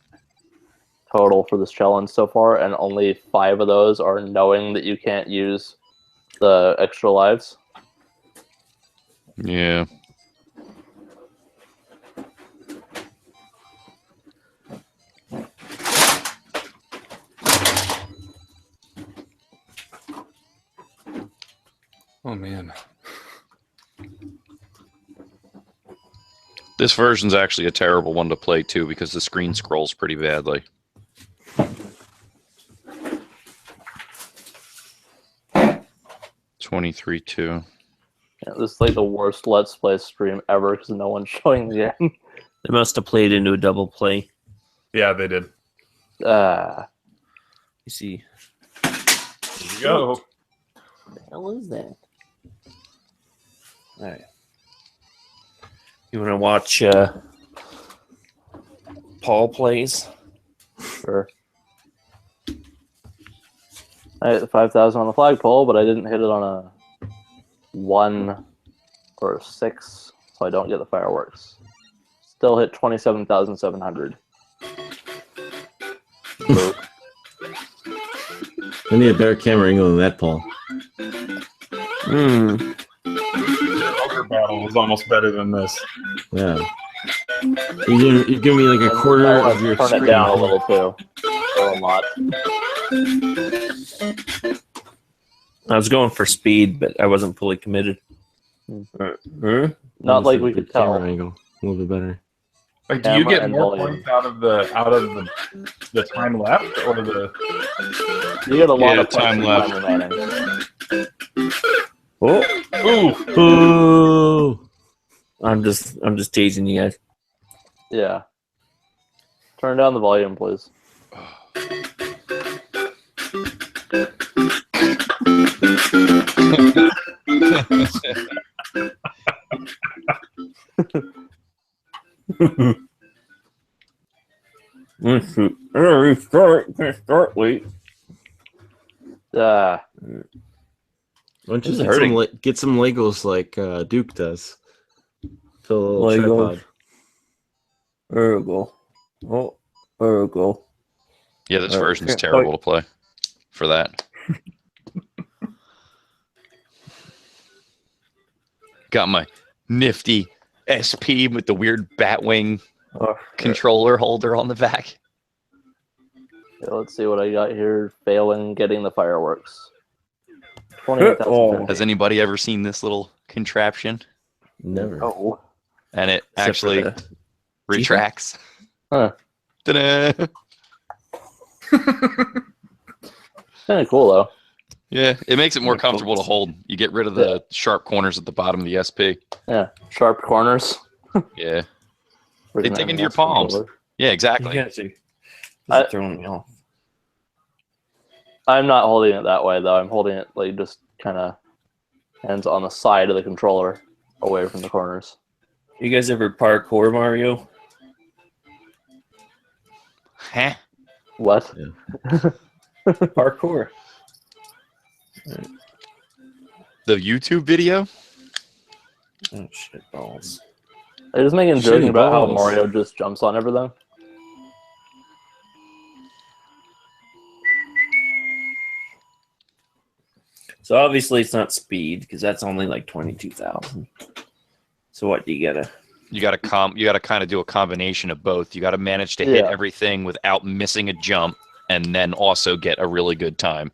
total for this challenge so far, and only 5 of those are knowing that you can't use the extra lives. Yeah. Oh man. This version's actually a terrible one to play too because the screen scrolls pretty badly. $23.2. Yeah, this is like the worst Let's Play stream ever because no one's showing the game. they must have played into a double play. Yeah, they did. You see, Here you go. what the hell is that? All right. You want to watch Paul plays? Sure. I hit the 5,000 on the flagpole, but I didn't hit it on a 1 or a 6, so I don't get the fireworks. Still hit 27,700. I need a better camera angle than that, Paul. Hmm. The ogre battle was almost better than this. Yeah. You give me like a quarter of your Turn screen. it down a little too. Or a lot. I was going for speed, but I wasn't fully committed. Not like we The could tell. camera angle a little bit better. Like, do you Camera get and more volume. points out of the time left, or the? You get a lot Yeah, of points time for left. remaining. Oh, Ooh, ooh! I'm just teasing you guys. Yeah. Turn down the volume, please. Start late. Why don't you This is get some Legos like Duke does? Fill a little Legos. tripod. There we go. Oh, there we go. Yeah, this version's okay. terrible to play for that. Got my nifty SP with the weird Batwing controller holder on the back. Okay, let's see what I got here. Failing getting the fireworks. 28,000. Has anybody ever seen this little contraption? Never. Oh. And it Except for actually the retracts. Huh. Ta-da! Kind of cool though. Yeah, it makes it more Yeah, comfortable to folks. hold. You get rid of the sharp corners at the bottom of the SP. Yeah, sharp corners. Yeah. Freaking dig into your NES palms. controller. Yeah, You exactly. guys are, this I- is throwing me off. I'm not holding it that way though. I'm holding it like just kind of hands on the side of the controller, away from the corners. You guys ever parkour Mario? Huh? What? Parkour. The YouTube video? Oh shit balls. They're just making Shitty joking about how balls. Mario just jumps on everything. So obviously it's not speed because that's only like 22,000. So what do you gotta? You gotta kind of do a combination of both. You gotta manage to hit Yeah. everything without missing a jump, and then also get a really good time.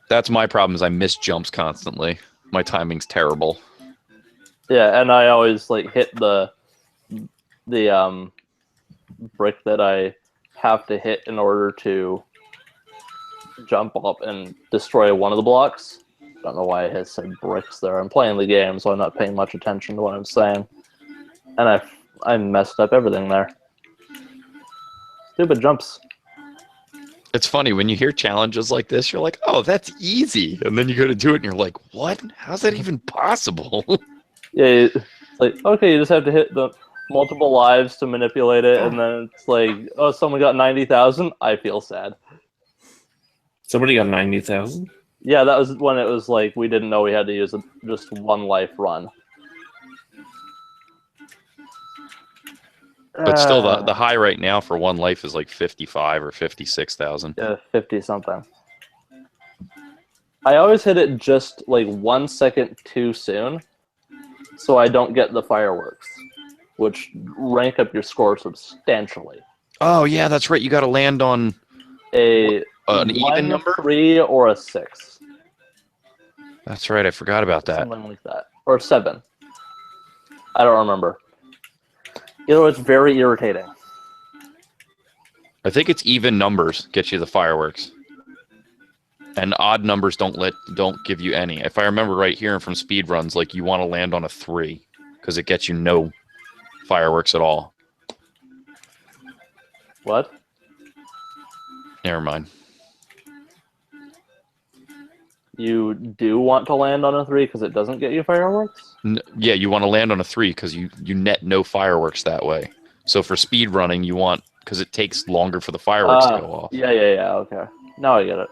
That's my problem. Is I miss jumps constantly. My timing's terrible. Yeah, and I always like hit the brick that I have to hit in order to jump up and destroy one of the blocks. Don't know why it said bricks there. I'm playing the game, so I'm not paying much attention to what I'm saying. And I messed up everything there. Stupid jumps. It's funny when you hear challenges like this, you're like, "Oh, that's easy," and then you go to do it, and you're like, "What? How's that even possible?" Yeah, it's like, okay, you just have to hit the multiple lives to manipulate it, and then it's like, oh, someone got 90,000. I feel sad. Somebody got 90,000. Yeah, that was when it was like we didn't know we had to use just one life run. But still, the high right now for one life is like 55 or 56,000. Yeah, 50 something. I always hit it just like 1 second too soon, so I don't get the fireworks, which rank up your score substantially. Oh yeah, that's right. You got to land on An an even number. 3 or a 6. That's right. I forgot about that. Something like that. Or 7. I don't remember. You know, it's very irritating. I think it's even numbers get you the fireworks, and odd numbers don't give you any. If I remember right, hearing from speed runs, like you want to land on a 3 because it gets you no fireworks at all. What? Never mind. You do want to land on a 3 because it doesn't get you fireworks? Yeah, you want to land on a 3 because you net no fireworks that way. So for speed running, you want, because it takes longer for the fireworks to go off. Yeah, okay. Now I get it.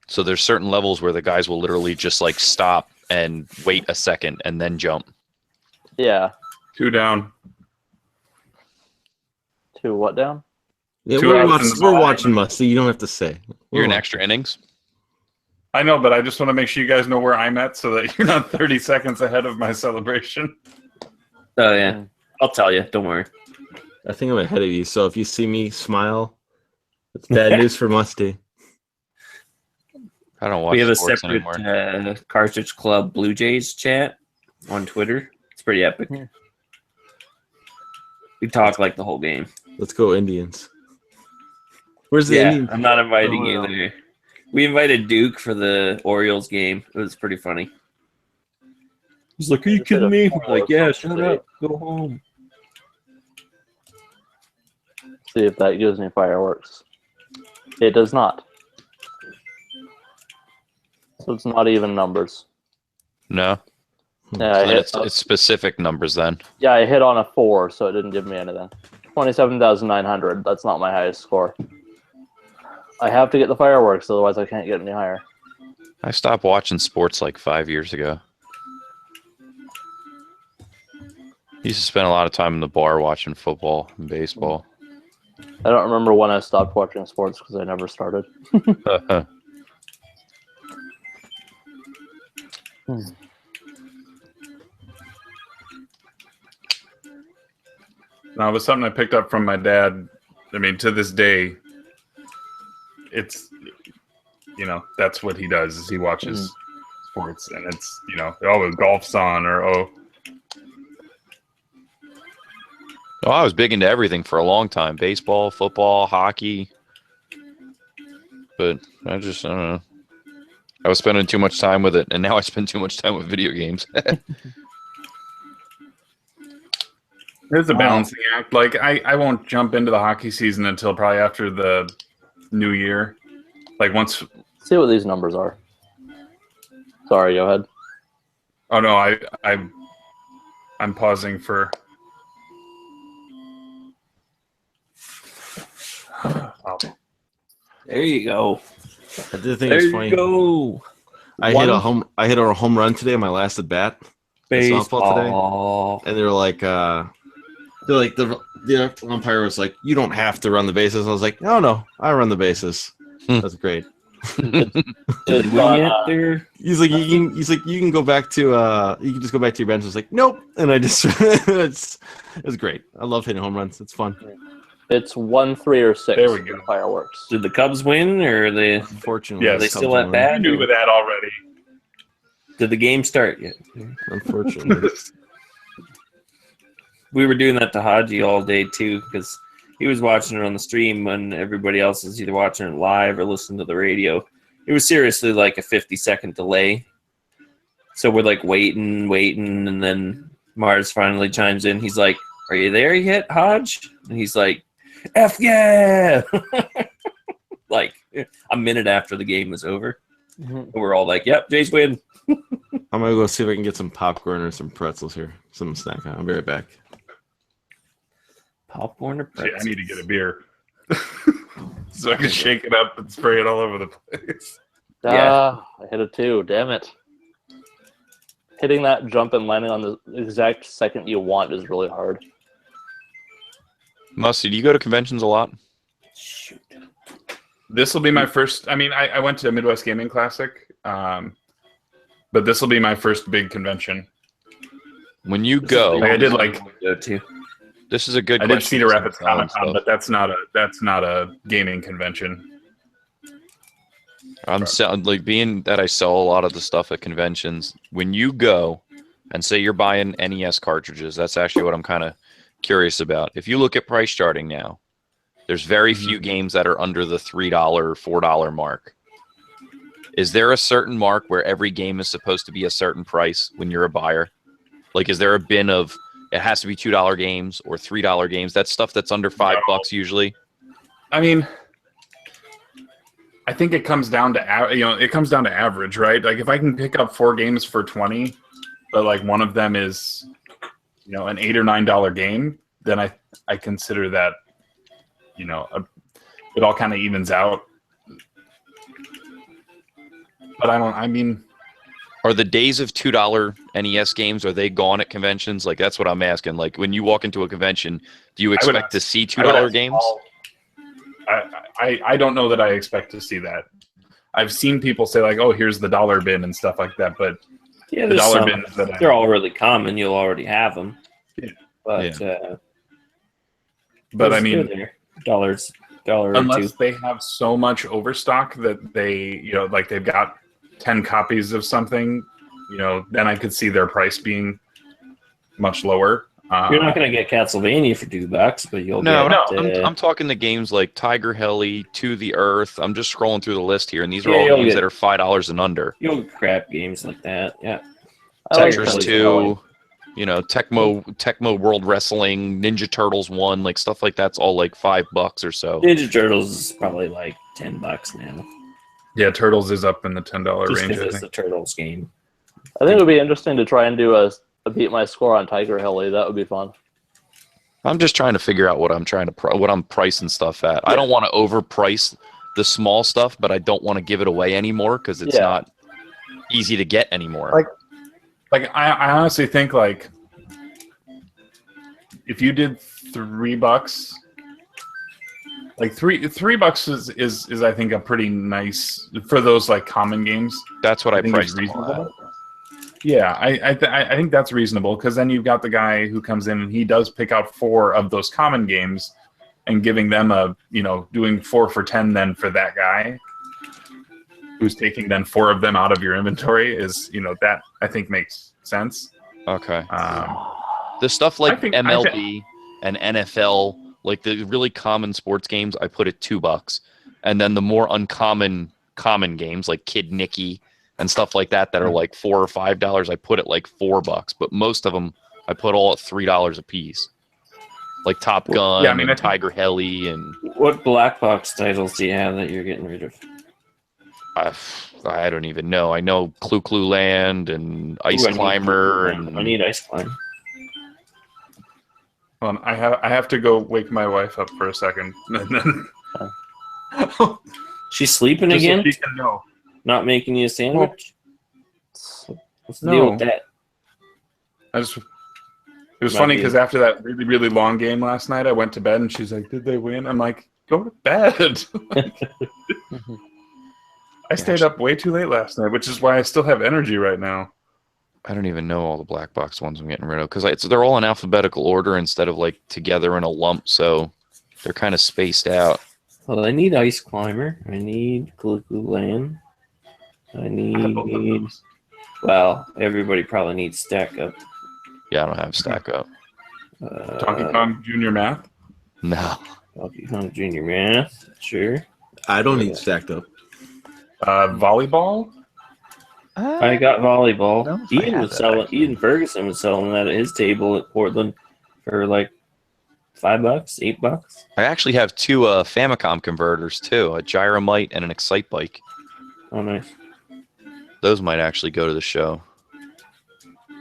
So there's certain levels where the guys will literally just like stop and wait a second and then jump. Yeah. 2 down. 2 what down? Yeah, Two outs in the we're ball. watching Musty. You don't have to say. You're in extra innings. I know, but I just want to make sure you guys know where I'm at so that you're not 30 seconds ahead of my celebration. Oh yeah, I'll tell you. Don't worry. I think I'm ahead of you. So if you see me smile, it's bad news for Musty. I don't watch We have a sports separate anymore. Cartridge Club Blue Jays chat on Twitter. It's pretty epic. We talk like the whole game. Let's go Indians. Where's the Yeah, Indian? I'm not inviting Oh, you wow. there. We invited Duke for the Orioles game. It was pretty funny. He's like, "Are you kidding me?" We're like, "Yeah, shut up. Go home." See if that gives me fireworks. It does not. So it's not even numbers. No. Yeah, So I then hit, it's specific numbers then. yeah, I hit on a 4, so it didn't give me anything. 27,900. That's not my highest score. I have to get the fireworks, otherwise I can't get any higher. I stopped watching sports like 5 years ago. Used to spend a lot of time in the bar watching football and baseball. I don't remember when I stopped watching sports because I never started. No, it was something I picked up from my dad. I mean, to this day, it's, that's what he does, is he watches sports, and it's, golf's on, or, Oh, I was big into everything for a long time. Baseball, football, hockey. But I don't know. I was spending too much time with it, and now I spend too much time with video games. There's a balancing act. Like, I won't jump into the hockey season until probably after the new year. Like, once... See what these numbers are. Sorry, go ahead. Oh, no, I'm pausing for... Oh. There you go. I did think There it was you funny. go. I hit a home run today on my last at bat. Baseball today, and they're like, the umpire was like, "You don't have to run the bases." I was like, "No, I run the bases." That's great. He's like, you can go back to you can just go back to your bench. I was like, nope, and I just it's great. I love hitting home runs. It's fun. It's 1, 3, or 6. There we go. Fireworks. Did the Cubs win, or are they? Unfortunately, Yes, are they still at bat? I knew that already. Did the game start yet? Unfortunately, we were doing that to Haji all day too, because he was watching it on the stream when everybody else is either watching it live or listening to the radio. It was seriously like a 50-second delay. So we're like waiting, and then Mars finally chimes in. He's like, "Are you there yet, Hodge?" And he's like, "F yeah!" Like a minute after the game was over. And we're all like, "Yep, Jays win." I'm gonna go see if I can get some popcorn or some pretzels here, some snack. I'll be right back. Popcorn or pretzels? I need to get a beer so I can shake it up and spray it all over the place. I hit a 2. Damn it. Hitting that jump and landing on the exact second you want is really hard. Musty, do you go to conventions a lot? Shoot. This will be my first. I mean, I went to a Midwest Gaming Classic, but this will be my first big convention. When you go, I did like. Go to. This is a good. I did Cedar Rapids Comic Comic-Con, but that's not a gaming convention. I'm like, being that I sell a lot of the stuff at conventions. When you go and say you're buying NES cartridges, that's actually what I'm kind of curious about. If you look at price charting now, there's very few games that are under the $3, $4 mark. Is there a certain mark where every game is supposed to be a certain price when you're a buyer? Like, is there a bin of it has to be $2 games or $3 games? That's stuff that's under $5 usually. I mean, I think it comes down to average, right? Like, if I can pick up 4 games for $20, but like one of them is, an $8 or $9 game, then I consider that, it all kind of evens out. But are the days of $2 NES games, are they gone at conventions? Like, that's what I'm asking. Like, when you walk into a convention, do you expect to see $2 games? I don't know that I expect to see that. I've seen people say like, "Oh, here's the dollar bin" and stuff like that, but Yeah, the there's dollar some. bins that They're all really common. You'll already have them. Yeah. But but I those mean, are $1 or unless 2. they have so much overstock that they, like they've got 10 copies of something, then I could see their price being much lower. You're not going to get Castlevania for $2, but you'll No, get. I'm talking the games like Tiger Heli, To the Earth. I'm just scrolling through the list here, and these are Yeah, all you'll games get- that are $5 and under. You'll get crap games like that. Yeah. I like Tetris Kelly 2, Tecmo World Wrestling, Ninja Turtles 1, like stuff like that's all like $5 or so. Ninja Turtles is probably like $10 now. Yeah, Turtles is up in the $10 Just range, because I it's the think. Turtles game. I think it would be interesting to try and do a beat my score on Tiger Heli. That would be fun. I'm just trying to figure out what I'm pricing stuff at. I don't want to overprice the small stuff, but I don't want to give it away anymore because it's not easy to get anymore. Like I honestly think like if you did $3, like $3 is I think a pretty nice for those like common games. That's what I think it's priced them all at. Yeah, I think that's reasonable because then you've got the guy who comes in and he does pick out 4 of those common games and giving them doing 4 for 10 then for that guy who's taking then 4 of them out of your inventory is, that I think makes sense. Okay. The stuff like MLB and NFL, like the really common sports games, I put at $2. And then the more uncommon games like Kid Nicky and stuff like that are like $4 or $5, I put at like $4. But most of them I put all at $3 a piece. Like Top Gun and Tiger Heli and what black box titles do you have that you're getting rid of? I don't even know. I know Clue Clue Land and Ice Climber and I need Ice Climber. Well, I have to go wake my wife up for a second. And then She's sleeping just again? So she can know. Not making you a sandwich? What's the deal with that? It was funny because after that really, really long game last night, I went to bed and she's like, "Did they win?" I'm like, "Go to bed." I stayed up way too late last night, which is why I still have energy right now. I don't even know all the black box ones I'm getting rid of because they're all in alphabetical order instead of like together in a lump, so they're kind of spaced out. Well, I need Ice Climber. I need Clue Clue Land. I need. Well, everybody probably needs Stack Up. Yeah, I don't have Stack Up. Donkey Kong Junior Math? No. Donkey Kong Junior Math? Sure. I don't need Stacked Up. Volleyball? I got volleyball. No, Ian Ferguson was selling that at his table at Portland for like $5, $8. I actually have 2 Famicom converters too, a Gyromite and an Excite Bike. Oh, nice. Those might actually go to the show. I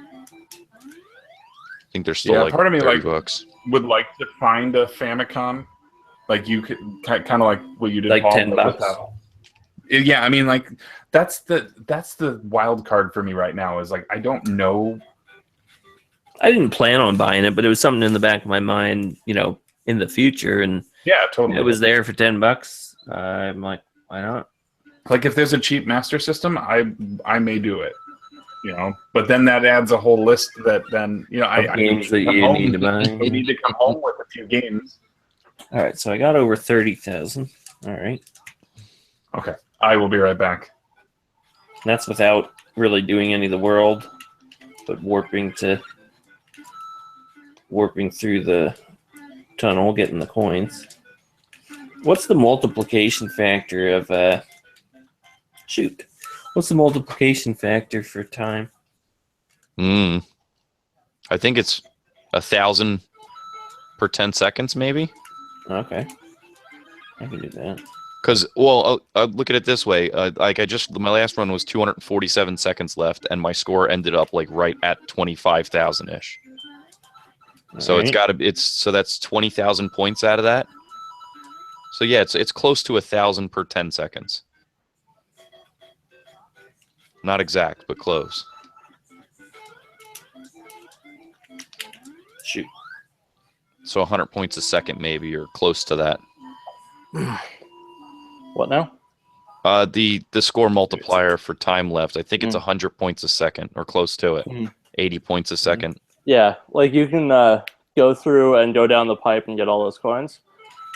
think they're still like part of me $30. Would like to find a Famicom. Like you could kind of like what you did, Like Paul, $10. Yeah, I mean, like that's the wild card for me right now. Is like I don't know. I didn't plan on buying it, but it was something in the back of my mind, in the future, and Yeah, totally. it was there for $10. I'm like, why not? Like if there's a cheap Master System, I may do it. But then that adds a whole list that then I games that you need to buy. I need to come home with a few games. All right, so I got over 30,000. All right, Okay, I will be right back. that's without really doing any of the world, but warping through the tunnel, getting the coins. What's the multiplication factor of What's the multiplication factor for time? I think it's 1,000 per 10 seconds, maybe. Okay, I can do that. Because, well, I'll look at it this way. My last run was 247 seconds left, and my score ended up like right at 25,000 ish. So All right. so that's 20,000 points out of that. So yeah, it's close to 1,000 per 10 seconds. Not exact, but close. Shoot. So 100 points a second, maybe, or close to that. What now? The score multiplier for time left, I think it's 100 points a second, or close to it. 80 points a second. Yeah, like you can go through and go down the pipe and get all those coins.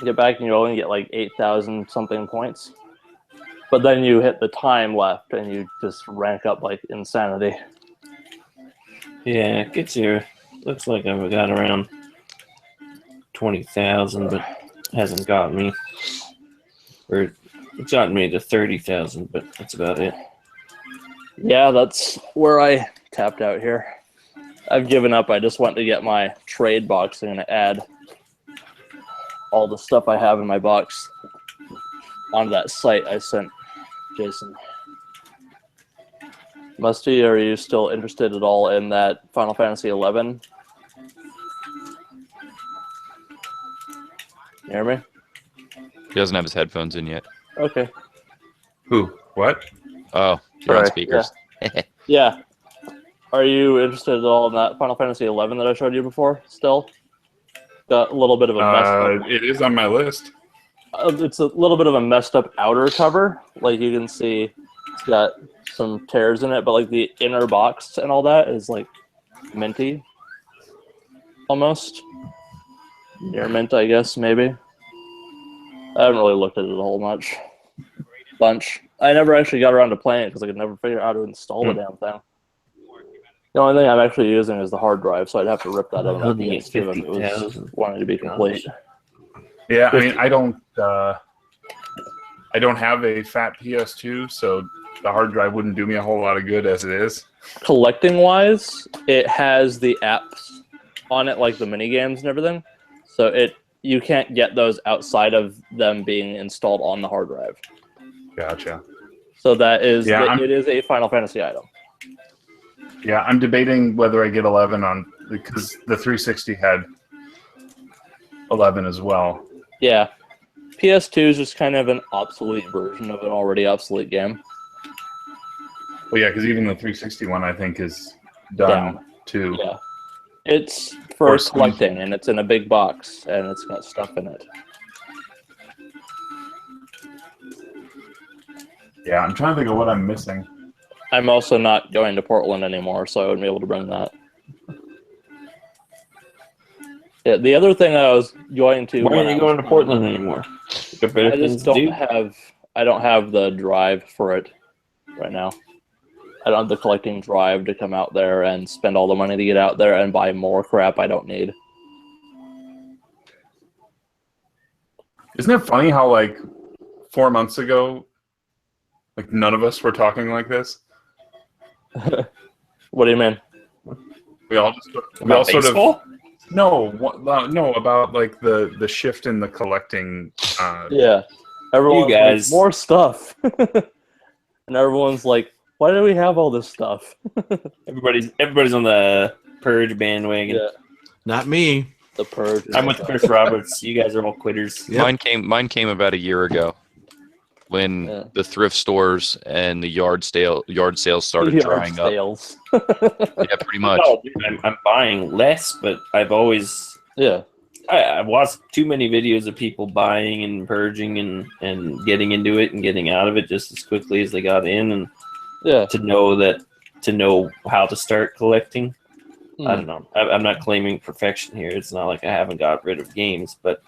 Get back and you only get like 8,000 something points. But then you hit the time left and you just rank up like insanity. Yeah, it gets you. Looks like I've got around 20,000, but hasn't got me. Or it's gotten me to 30,000, but that's about it. Yeah, that's where I tapped out here. I've given up. I just went to get my trade box. I'm going to add all the stuff I have in my box onto that site I sent Jason. Musty, are you still interested at all in that Final Fantasy 11? You hear me? He doesn't have his headphones in yet. Okay. Who? What? Oh, you're on Sorry, speakers. Yeah. Are you interested at all in that Final Fantasy 11 that I showed you before? Still? Got a little bit of a messed up. It is on my list. It's a little bit of a messed up outer cover. Like you can see It's got some tears in it, but like the inner box and all that is like minty, almost near mint, I guess maybe. I haven't really looked at it a whole bunch. I never actually got around to playing it because I could never figure out how to install the damn thing. The only thing I'm actually using is the hard drive, so I'd have to rip that out of the PS2 if it was wanting to be complete. Yeah, I mean, I don't have a fat PS2, so the hard drive wouldn't do me a whole lot of good as it is. Collecting wise, it has the apps on it, like the mini games and everything. So you can't get those outside of them being installed on the hard drive. Gotcha. So that is it is a Final Fantasy item. Yeah, I'm debating whether I get 11 on because the 360 had 11 as well. Yeah. PS2 is just kind of an obsolete version of an already obsolete game. Well, yeah, because even the 360 one, I think, is done too. Yeah. It's for collecting, and it's in a big box, and it's got stuff in it. Yeah, I'm trying to think of what I'm missing. I'm also not going to Portland anymore, so I wouldn't be able to bring that. Yeah, the other thing I was going to... Why aren't you going to Portland anymore? I just don't have the drive for it right now. I don't have the collecting drive to come out there and spend all the money to get out there and buy more crap I don't need. Isn't it funny how, like, 4 months ago, like, none of us were talking like this? What do you mean? We all sort of... No, about, like, the shift in the collecting... yeah. Everyone's like, more stuff. And everyone's like, why do we have all this stuff? Everybody's on the Purge bandwagon. Yeah. Not me. The Purge. I'm with Chris Roberts. You guys are all quitters. Yep. Mine came about a year ago when the thrift stores and the yard sales started drying up. Yeah, pretty much. No, dude, I'm buying less, but I've always I've watched too many videos of people buying and purging and getting into it and getting out of it just as quickly as they got in, and to know how to start collecting. I don't know. I'm not claiming perfection here. It's not like I haven't got rid of games, but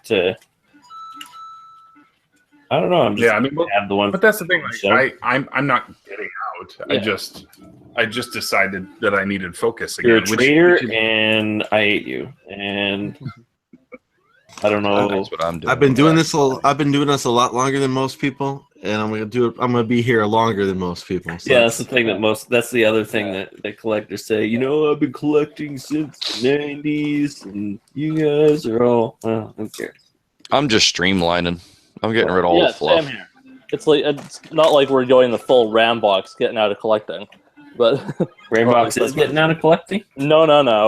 I don't know. I'm just have the one. But that's the thing. Like, I'm not getting out. I just decided that I needed focus again. You're a traitor, and I hate you. And I don't know. That's what I'm doing. I've been doing this a lot longer than most people, and I'm gonna be here longer than most people. So. Yeah, that's the thing that's the other thing that collectors say. You know, I've been collecting since the 90s, and you guys are all. Well, who cares? I'm just streamlining. I'm getting rid of all the fluff. Same here. It's not like we're going the full Rambox getting out of collecting, but Rambox is getting out of collecting. No.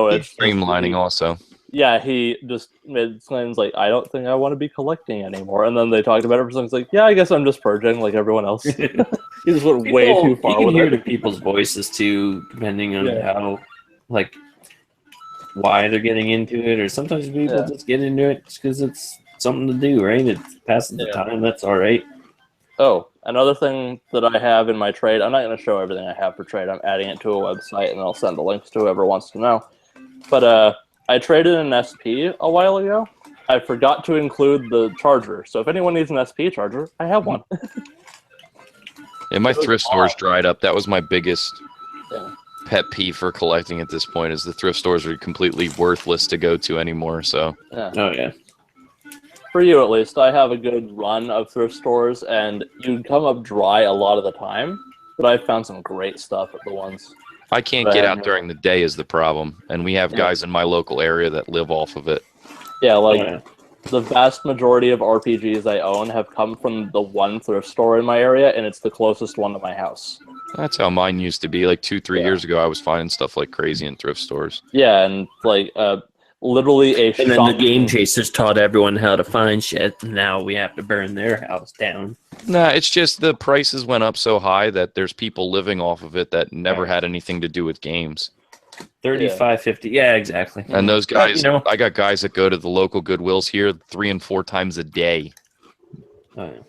It's streamlining also. Yeah, he just made claims like, I don't think I want to be collecting anymore. And then they talked about it for something. It's like, yeah, I guess I'm just purging like everyone else. He just went way too far You with can hear it. the people's voices too, depending on how, like, why they're getting into it. Or sometimes people just get into it just because it's something to do, right? It's passing the time. That's all right. Oh, another thing that I have in my trade, I'm not going to show everything I have for trade. I'm adding it to a website, and I'll send the links to whoever wants to know. But, I traded an SP a while ago. I forgot to include the charger. So if anyone needs an SP charger, I have one. Yeah, my thrift stores dried up. That was my biggest pet peeve for collecting at this point, is the thrift stores are completely worthless to go to anymore. So Oh, yeah. For you, at least, I have a good run of thrift stores, and you come up dry a lot of the time, but I've found some great stuff at the ones. I can't get out during the day is the problem, and we have guys in my local area that live off of it. Yeah, like the vast majority of RPGs I own have come from the one thrift store in my area, and it's the closest one to my house. That's how mine used to be. Like 2-3 years ago, I was finding stuff like crazy in thrift stores. Yeah, and like literally a And then the game chasers taught everyone how to find shit, and now we have to burn their house down. Nah, it's just the prices went up so high that there's people living off of it that never had anything to do with games. 35, 50. Yeah, exactly. And those guys, I got guys that go to the local Goodwills here 3 and 4 times a day.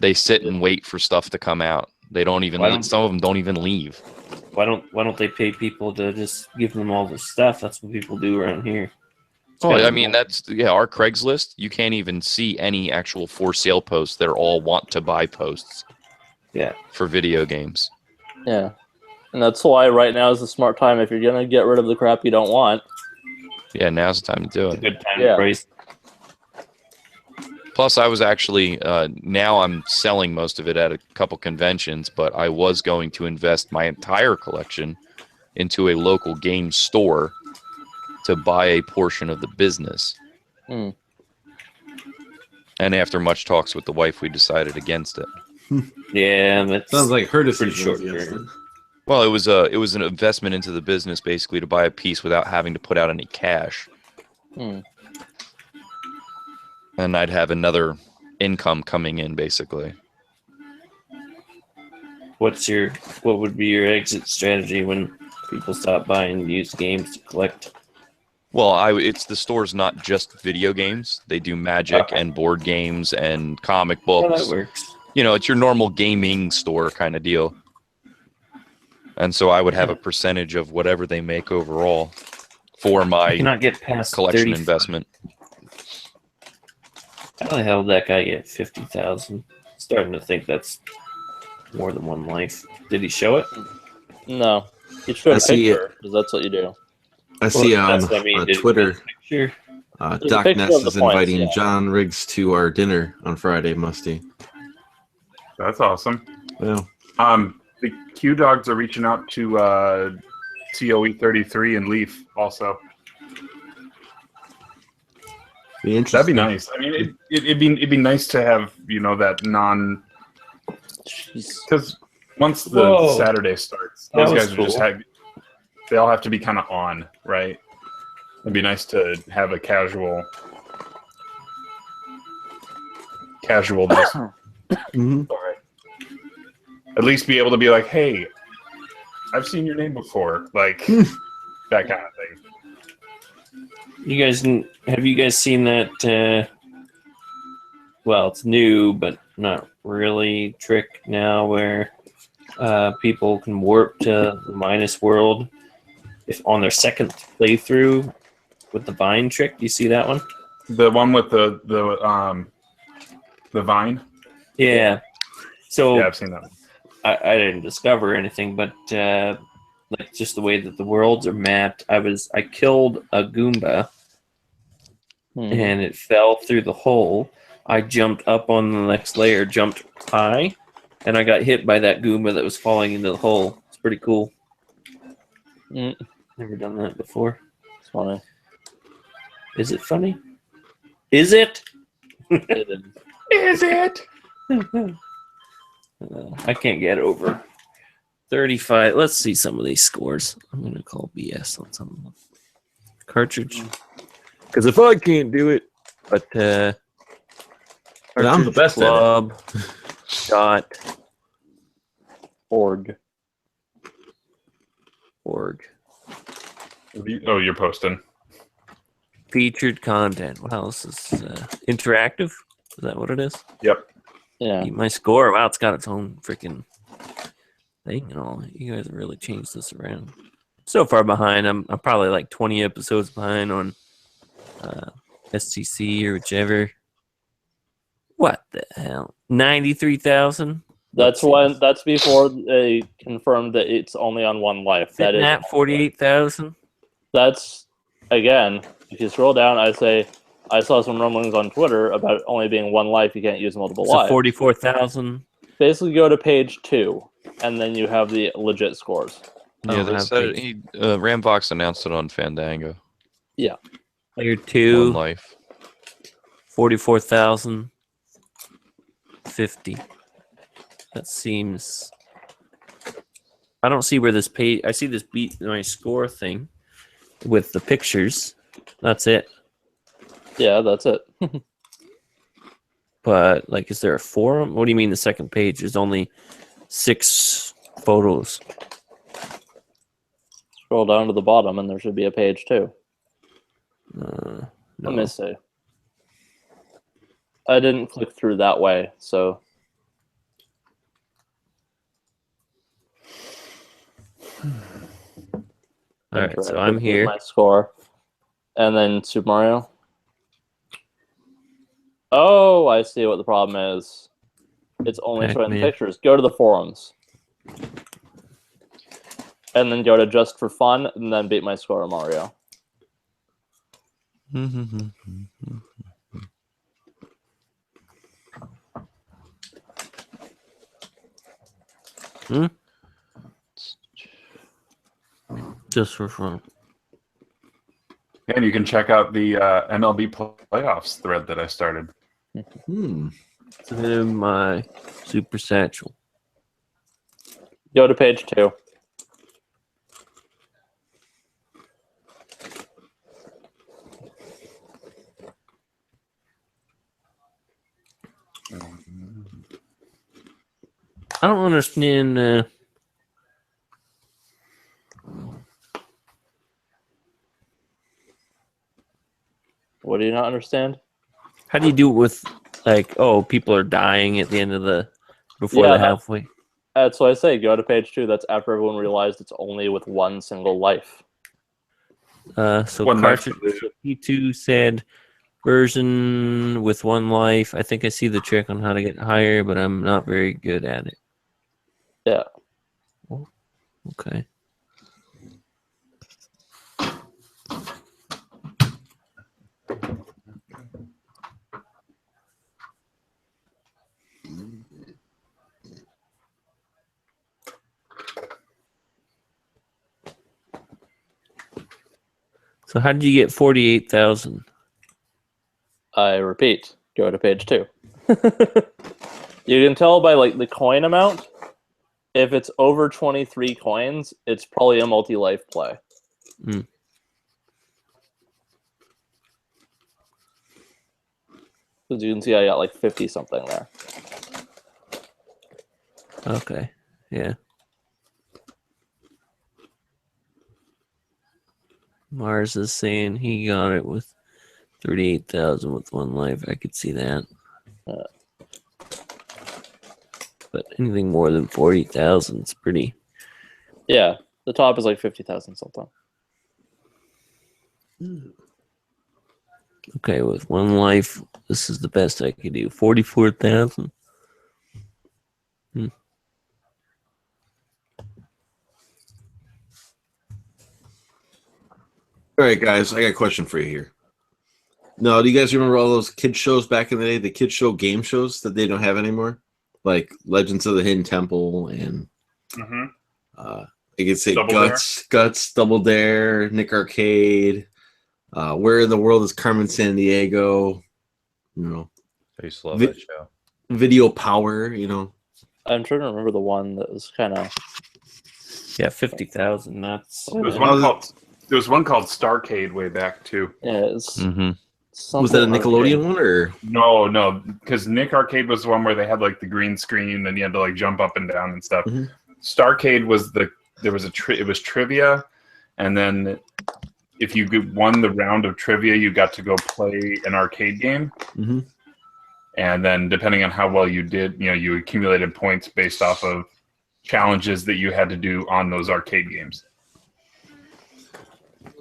They sit and wait for stuff to come out. They don't even. Some of them don't even leave. Why don't they pay people to just give them all the stuff? That's what people do around here. Well, I mean, that's our Craigslist. You can't even see any actual for sale posts. They're all want to buy posts. Yeah. For video games. Yeah. And that's why right now is a smart time if you're gonna get rid of the crap you don't want. Yeah, now's the time to do it. Good time to price. Plus, I was actually now I'm selling most of it at a couple conventions, but I was going to invest my entire collection into a local game store to buy a portion of the business. And after much talks with the wife, we decided against it. Yeah, that sounds like her pretty decision. short. Well, it was an investment into the business, basically, to buy a piece without having to put out any cash. And I'd have another income coming in, basically. What would be your exit strategy when people stop buying used games to collect? Well, it's the store's not just video games. They do Magic and board games and comic books. Well, that works. You know, it's your normal gaming store kind of deal. And so I would have a percentage of whatever they make overall for my cannot get past collection 35. investment. How the hell did that guy get 50,000? Starting to think that's more than one life. Did he show it? No. You should have a picture, because that's what you do. I see on that's what I mean. Did he Twitter, get a picture? Doc picture Ness of the is points, inviting yeah. John Riggs to our dinner on Friday, Musty. That's awesome. Yeah. The Q Dogs are reaching out to COE 33 and Leaf also. That'd be nice. I mean, it'd be nice to have that non. Because once the Saturday starts, That those was guys are cool. just they all have to be kind of on, right? It'd be nice to have a casual. Just, sorry. At least be able to be like, hey, I've seen your name before, like that kind of thing. Have you guys seen that? Well, it's new, but not really. Trick now where people can warp to the minus world if on their second playthrough with the vine trick. Do you see that one? The one with the vine. Yeah. So yeah, I've seen that one. I didn't discover anything, but like just the way that the worlds are mapped, I killed a Goomba, and it fell through the hole. I jumped up on the next layer, jumped high, and I got hit by that Goomba that was falling into the hole. It's pretty cool. Never done that before. It's funny. Is it funny? Is it? It is. Is it? I can't get over 35. Let's see some of these scores. I'm going to call BS on some of them. Cartridge. Because if I can't do it, but I'm the best club dot org. Oh, you're posting. Featured content. Wow, this is interactive. Is that what it is? Yep. Yeah. My score. Wow, it's got its own freaking thing and all. You guys have really changed this around. So far behind. I'm probably like 20 episodes behind on STC or whichever. What the hell? 93,000. That's before they confirmed that it's only on one life. That is at 48,000. That's again. If you scroll down, I saw some rumblings on Twitter about it only being one life. You can't use multiple So lives. 44,000. Basically, go to page 2, and then you have the legit scores. Yeah, they said Ramvox announced it on Fandango. Yeah. Player 2. One life. 44,050. That seems. I don't see where this page. I see this beat my score thing with the pictures. That's it. Yeah, that's it. But like, is there a forum? What do you mean the second page? There's only 6 photos. Scroll down to the bottom, and there should be a page 2. No. Let me see. I didn't click through that way, so. All right, so Interactive I'm beat here. My score. And then Super Mario. Oh, I see what the problem is. It's only showing the Pac-Man. pictures. Go to the forums. And then go to Just for Fun, and then beat my score on Mario. Just for fun. And you can check out the MLB playoffs thread that I started. It's in my super satchel. Go to page 2. I don't understand. What do you not understand? How do you do it with, like, oh, people are dying at the end of before the halfway? That's what I say. Go to page 2. That's after everyone realized it's only with one single life. So cartridge P2 said version with one life. I think I see the trick on how to get higher, but I'm not very good at it. Yeah. Oh, okay. So how did you get 48,000? I repeat, go to page 2. You can tell by like the coin amount. If it's over 23 coins, it's probably a multi-life play. Mm. Because you can see I got like 50 something there. Okay. Yeah. Mars is saying he got it with 38,000 with one life. I could see that. But anything more than 40,000 is pretty. Yeah, the top is like 50,000 something. Okay, with one life, this is the best I could do. 44,000. All right, guys, I got a question for you here. No, do you guys remember all those kid shows back in the day? The kid show game shows that they don't have anymore, like Legends of the Hidden Temple and you could say Guts, Double Dare, Nick Arcade. Where in the world is Carmen Sandiego? You know, I used to love that show. Video Power. You know, I'm trying to remember the one that was kind of 50,000. That's there was one called Starcade way back too. Yeah, it's was that a Nickelodeon one or no? Because Nick Arcade was the one where they had like the green screen and you had to like jump up and down and stuff. Starcade was it was trivia, and then if you won the round of trivia, you got to go play an arcade game. And then depending on how well you did, you accumulated points based off of challenges that you had to do on those arcade games.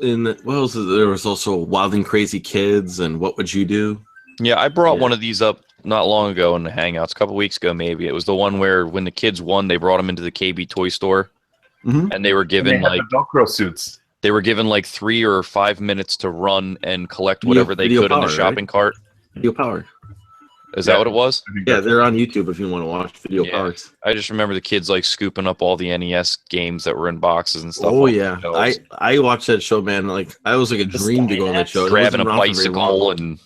And there was also Wild and Crazy Kids and What Would You Do? Yeah, I brought one of these up not long ago in the Hangouts, a couple weeks ago maybe. It was the one where when the kids won, they brought them into the KB toy store, and they were given the Velcro suits. They were given like 3 or 5 minutes to run and collect whatever they could in the shopping cart. Video Power. Is that what it was? Yeah, they're on YouTube if you want to watch Video Powers. I just remember the kids like scooping up all the NES games that were in boxes and stuff. Oh yeah, I watched that show, man. Like I was like a dream to go on that show. Grabbing a bicycle and.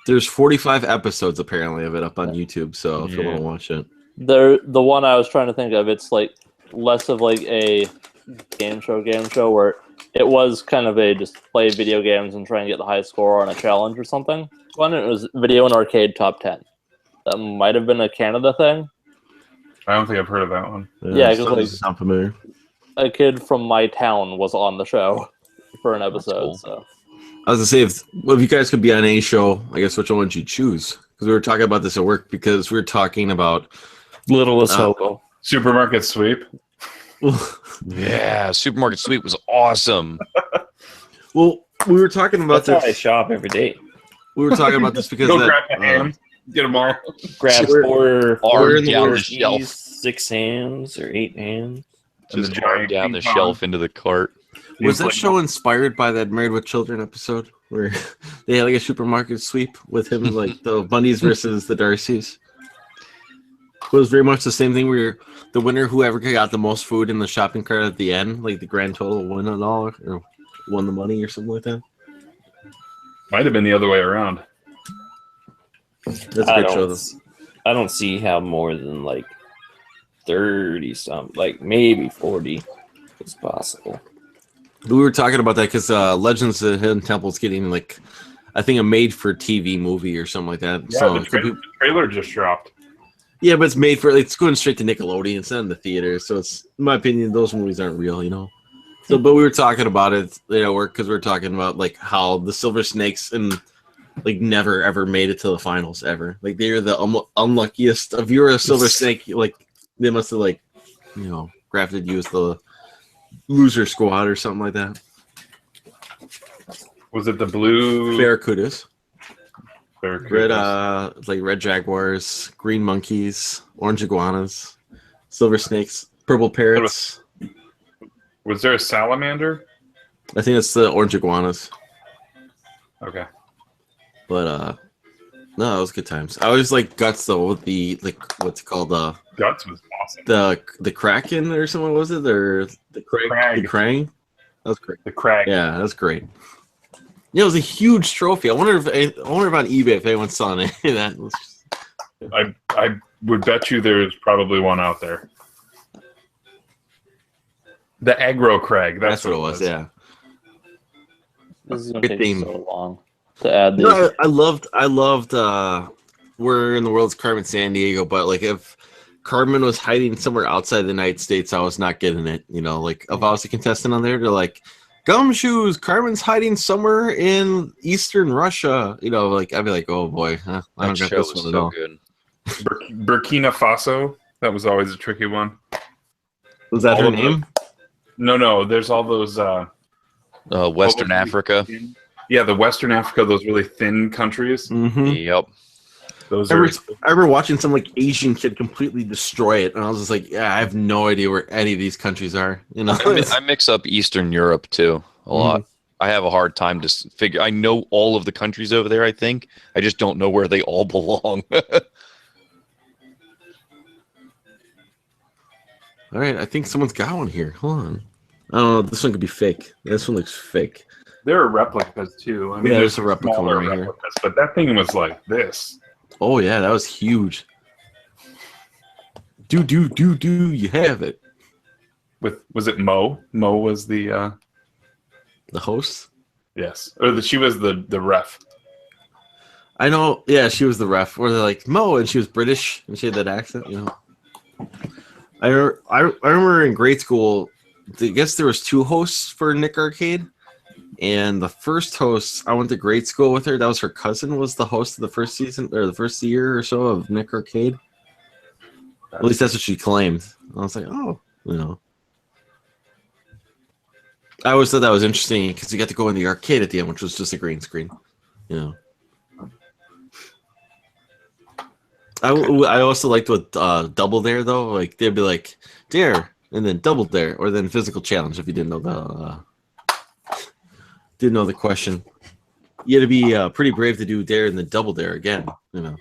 There's 45 episodes apparently of it up on YouTube, so if you want to watch it. The one I was trying to think of, it's like less of like a game show where it was kind of a just play video games and try and get the high score on a challenge or something. One, it was Video and Arcade Top 10. That might have been a Canada thing. I don't think I've heard of that one. Yeah, because like sound familiar. A kid from my town was on the show for an episode. Cool. So I was gonna say, if you guys could be on any show, I guess which one would you choose? Because we were talking about this at work because we were talking about Littlest Hobo. Supermarket Sweep. Yeah, supermarket sweep was awesome. Well, we were talking about That's how I this. shop every day. We were talking about this because Go that, grab the hams, get them all. Grab We're- four Arm in the down the world. shelf. 6 hams or 8 hams. And the Just arm giant down ping the pong. shelf into the cart. was that show inspired by that Married with Children episode where they had like a supermarket sweep with him, like the Bundys versus the Darcys? It was very much the same thing where the winner, whoever got the most food in the shopping cart at the end, like the grand total, won it all or won the money or something like that. Might have been the other way around. That's a I good show, don't, though. I don't see how more than like 30 something, like maybe 40 is possible. We were talking about that because Legends of the Hidden Temple is getting like, I think, a made-for-TV movie or something like that. Yeah, so the, it could be, the trailer just dropped. yeah, but it's made for, it's going straight to Nickelodeon. It's not in the theater, so it's, in my opinion, those movies aren't real, you know. So, but we were talking about it, you know, because we were talking about like how the Silver Snakes and like never ever made it to the finals ever. Like they're the unluckiest. If you were a Silver Snake, like they must have like, you know, grafted you as the loser squad or something like that. Was it the blue Barracudas. Barracudas? Red, like red jaguars, green monkeys, orange iguanas, silver snakes, purple parrots. Was there a salamander? I think it's the orange iguanas. Okay. But no, it was good times. I always like Guts though with the like what's it called Guts was awesome. the Kraken or something was it or the Crag. The Krang? That was great. The crag. Yeah, that's great. Yeah, it was a huge trophy. I wonder if on eBay if anyone saw any of that. I would bet you there's probably one out there. The aggro crag. That's what it was. Yeah. This is gonna Good take theme. so long to add these. No, I loved where in the world's Carmen San Diego, but like if Carmen was hiding somewhere outside the United States, I was not getting it. You know, like if I was a contestant on there, they're like, Gumshoes, Carmen's hiding somewhere in Eastern Russia. You know, like I'd be like, oh boy, I That don't got show this was one at all. so good. Burkina Faso. That was always a tricky one. Was that All her of name? No. There's all those Western Africa. Yeah, the Western Africa, those really thin countries. Mm-hmm. Yep. Those I are remember watching some like Asian kid completely destroy it, and I was just like, yeah, I have no idea where any of these countries are. You know, I mix up Eastern Europe too a lot. I have a hard time to figure. I know all of the countries over there. I think I just don't know where they all belong. All right, I think someone's got one here. Hold on. Oh, this one could be fake. This one looks fake. there are replicas too. I mean, Yeah, there's there's a replica smaller right here. replicas, but that thing was like this. Oh yeah, that was huge. Do you have it? Was it Mo? Mo was the host? Yes. Or she was the ref. I know, yeah, she was the ref. Where they're like, Mo, and she was British, and she had that accent, you know. I remember in grade school, I guess there was 2 hosts for Nick Arcade, and the first host, I went to grade school with her. That was her cousin, was the host of the first season or the first year or so of Nick Arcade. At least that's what she claimed. I was like, oh, you know. I always thought that was interesting because you got to go in the arcade at the end, which was just a green screen, you know. I also liked what Double Dare though. Like they'd be like Dare and then Double Dare or then Physical Challenge if you didn't know the question. You had to be pretty brave to do Dare and then Double Dare again. You know,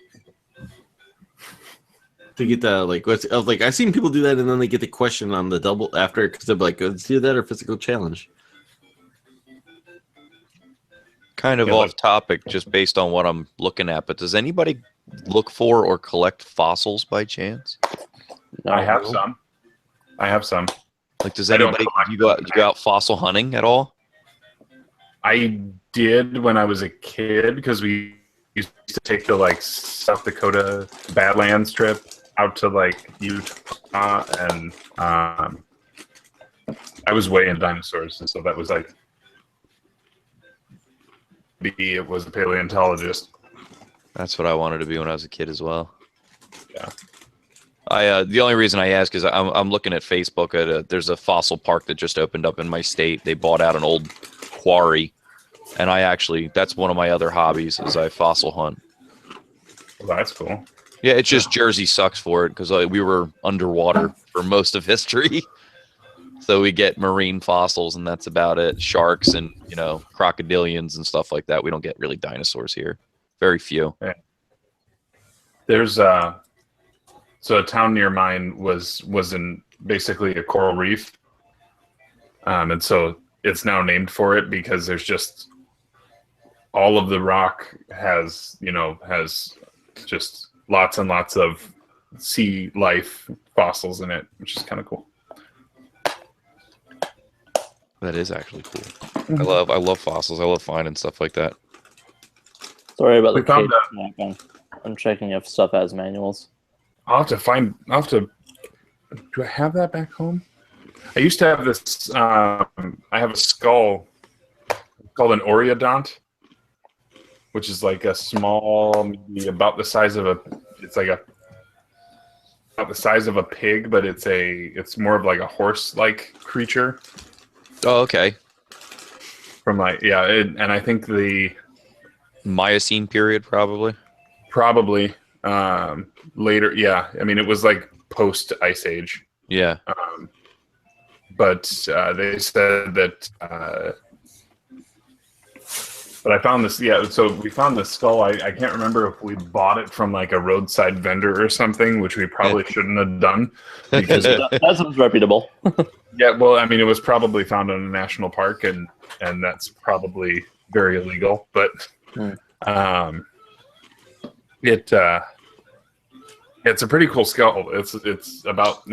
to get the like I've seen people do that and then they get the question on the double after because they're like, let's do that or Physical Challenge. Kind of off topic, just based on what I'm looking at. But does anybody look for or collect fossils by chance? I have some. Like, does anybody you go out fossil hunting at all? I did when I was a kid because we used to take the like South Dakota Badlands trip out to like Utah, and I was way into dinosaurs, and so that was like it was a paleontologist. That's what I wanted to be when I was a kid as well. Yeah. The only reason I ask is I'm looking at Facebook at there's a fossil park that just opened up in my state. They bought out an old quarry, and that's one of my other hobbies is I fossil hunt. Well, that's cool. Yeah, it's just Jersey sucks for it because we were underwater for most of history. So we get marine fossils, and that's about it. Sharks and crocodilians and stuff like that. We don't get really dinosaurs here. Very few. Yeah. There's so a town near mine was in basically a coral reef, and so it's now named for it because there's just all of the rock has just lots and lots of sea life fossils in it, which is kind of cool. That is actually cool. I love fossils. I love finding stuff like that. Sorry about the case. I'm checking if stuff has manuals. I'll have to. Do I have that back home? I used to have this. I have a skull called an Oreodont, which is like a small, maybe about the size of a. It's like about the size of a pig, but it's more of like a horse-like creature. Oh, okay. From and I think the Miocene period probably. Probably. Later, yeah. I mean, it was like post Ice Age. Yeah. But they said that. But I found this. Yeah. So we found this skull. I can't remember if we bought it from like a roadside vendor or something, which we probably shouldn't have done. Because that sounds reputable. Yeah. Well, I mean, it was probably found in a national park, and that's probably very illegal. But it's a pretty cool skull. It's about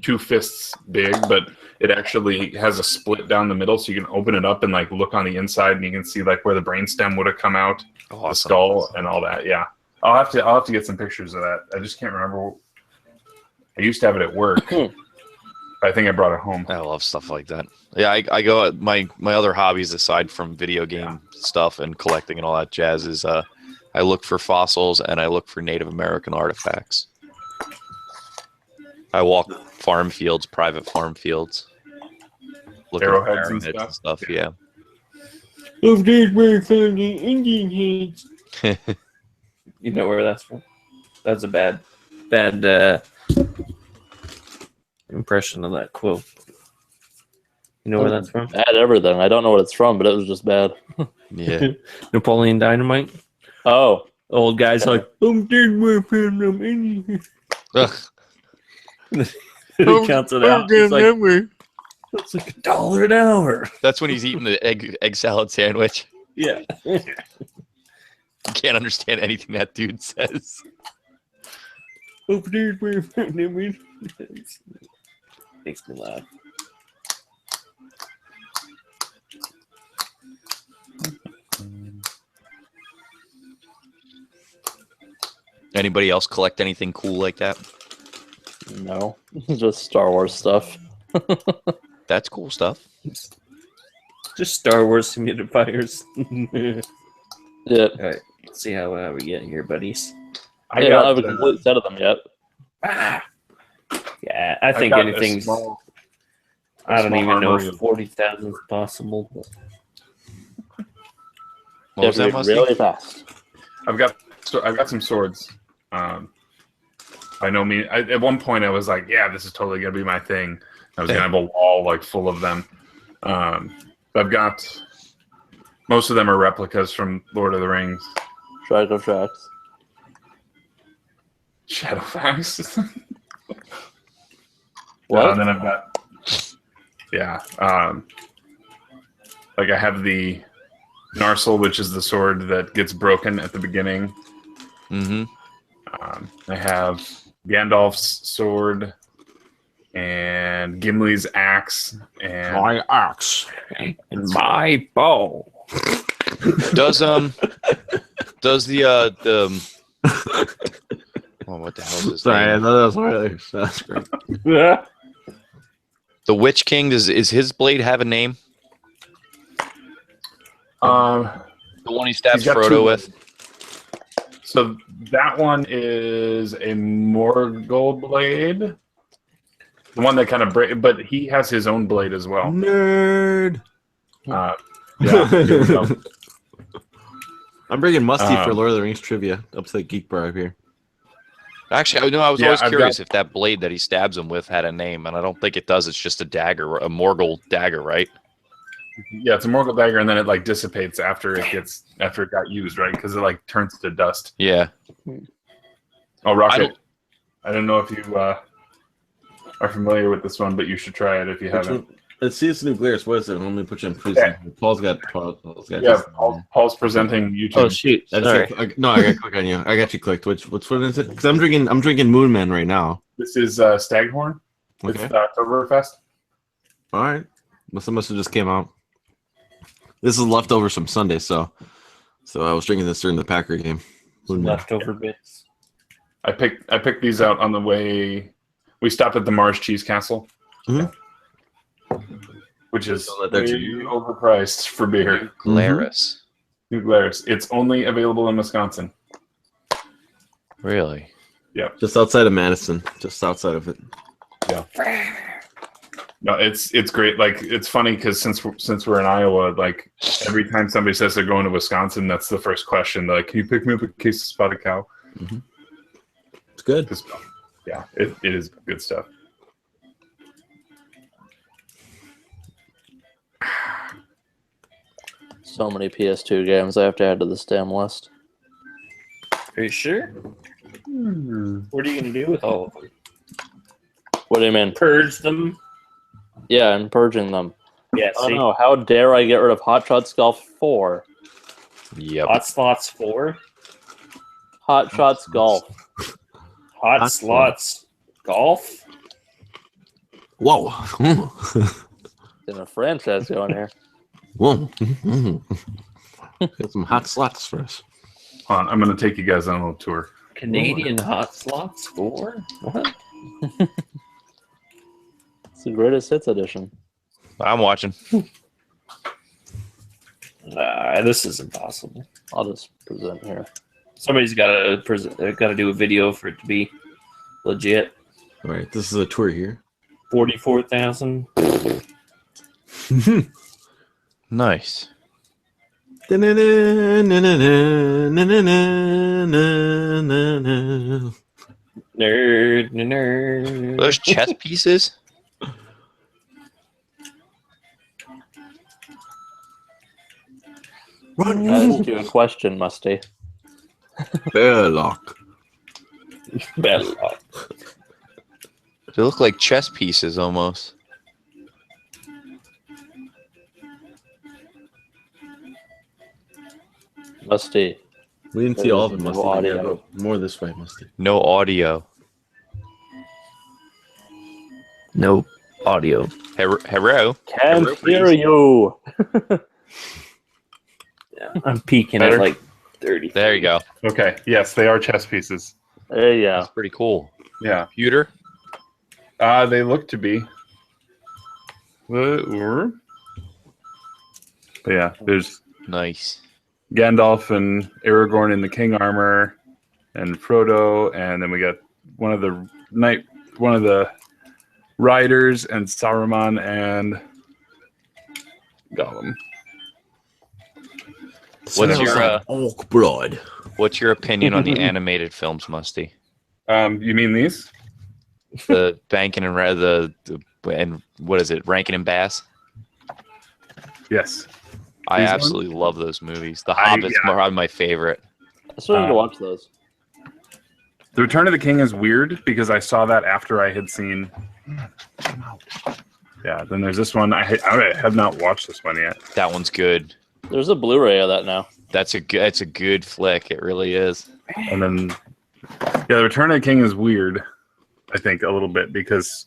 2 fists big, but it actually has a split down the middle, so you can open it up and like look on the inside, and you can see like where the brainstem would have come out, the skull, and all that. Yeah, I'll have to get some pictures of that. I just can't remember. I used to have it at work. I think I brought it home. I love stuff like that. Yeah, I go my other hobbies aside from video game stuff and collecting and all that jazz is I look for fossils and I look for Native American artifacts. I walk farm fields, private farm fields. Looking Arrowheads for and stuff. Yeah. Of these were from the Indian heads. You know where that's from? That's a bad impression of that quote. You know where that's from? Bad everything. I don't know what it's from, but it was just bad. Yeah. Napoleon Dynamite. Oh. Old guy's like, did we're from them Indian. He counts it out. It's like, that's like $1 an hour. That's when he's eating the egg salad sandwich. Yeah. You can't understand anything that dude says. Makes me laugh. Anybody else collect anything cool like that? No, just Star Wars stuff. That's cool stuff. Just Star Wars humidifiers. Yeah. All right. Let's see how we get here, buddies. I don't have a complete set of them yet. Yeah, I think anything's. I don't even know if 40,000 is possible. What was that, Musty? Really fast. I've got some swords. I know me. At one point, I was like, "Yeah, this is totally gonna be my thing." I was gonna have a wall like full of them. I've got most of them are replicas from Lord of the Rings. Shadowfax. Shadowfax. What? And then I've got like I have the Narsil, which is the sword that gets broken at the beginning. Mm-hmm. I have Gandalf's sword and Gimli's axe and My axe. And my bow. Does the what the hell is this? Sorry, I know that's great. Yeah. The Witch King, is his blade have a name? the one he stabs got Frodo two. with. So that one is a Morgul blade. The one that kind of but he has his own blade as well. Nerd. Yeah. Here we go. I'm bringing Musty for Lord of the Rings trivia up to the Geek Bar up here. Actually, I was always curious if that blade that he stabs him with had a name, and I don't think it does. It's just a dagger, a Morgul dagger, right? Yeah, it's a Morgul dagger, and then it like dissipates after it got used, right? Because it like turns to dust. Yeah. Oh, Rocket! I don't know if you are familiar with this one, but you should try it if you haven't. Let's see, it's Nucleus. What is it? Let me put you in prison. Yeah. Paul's got Paul's presenting YouTube. Oh shoot! Sorry. I got to click on you. I got you clicked. Which one is it? Because I'm drinking Moon Man right now. This is Staghorn. Okay. It's Oktoberfest. All right. Must have just came out. This is leftovers from Sunday, so I was drinking this during the Packer game. Leftover bits. I picked these out on the way. We stopped at the Mars Cheese Castle, which is overpriced for beer. Glarus. New Glarus. It's only available in Wisconsin. Really? Yeah. Just outside of Madison. Just outside of it. Yeah. No, it's great. Like, it's funny because since we're in Iowa, like every time somebody says they're going to Wisconsin, that's the first question. They're like, "Can you pick me up a case of Spotted Cow?" Mm-hmm. It's good. Yeah, it is good stuff. So many PS2 games I have to add to this damn list. Are you sure? What are you gonna do with all of them? What do you mean? Purge them? Yeah, I'm purging them. Yeah, I don't know. How dare I get rid of Hot Shots Golf 4? Yep. Hot Slots 4? Hot Shots Golf. Hot Slots Golf? Whoa. Getting a franchise going here. Whoa. Got some hot slots for us. Hold on, I'm going to take you guys on a little tour. Canadian Hot Slots 4? What? It's the greatest hits edition. I'm watching. This is impossible. I'll just present here. Somebody's got to do a video for it to be legit. All right, this is a tour here. 44,000. Nice. Nerd. Those chess pieces? Ask you a question, Musty. Belloc. Belloc. They look like chess pieces almost. Musty. We didn't see all of them, No Musty. audio. Yeah, go more this way, Musty. No audio. No audio. Hello? Can't hear you. I'm peeking Better? at like 30. There you go. Okay, yes, they are chess pieces. There you go. That's pretty cool. Yeah. Computer? They look to be. But yeah, there's Nice. Gandalf and Aragorn in the king armor, and Frodo, and then we got one of the riders, and Saruman and Gollum. What's your opinion on the animated films, Musty? You mean these? The Bankin and and what is it? Rankin and Bass? Yes. I These absolutely love those movies. The Hobbit's probably my favorite. I still need to watch those. The Return of the King is weird because I saw that after I had seen. Yeah. Then there's this one. I have not watched this one yet. That one's good. There's a Blu-ray of that now. It's a good flick. It really is. And then, yeah, The Return of the King is weird. I think a little bit because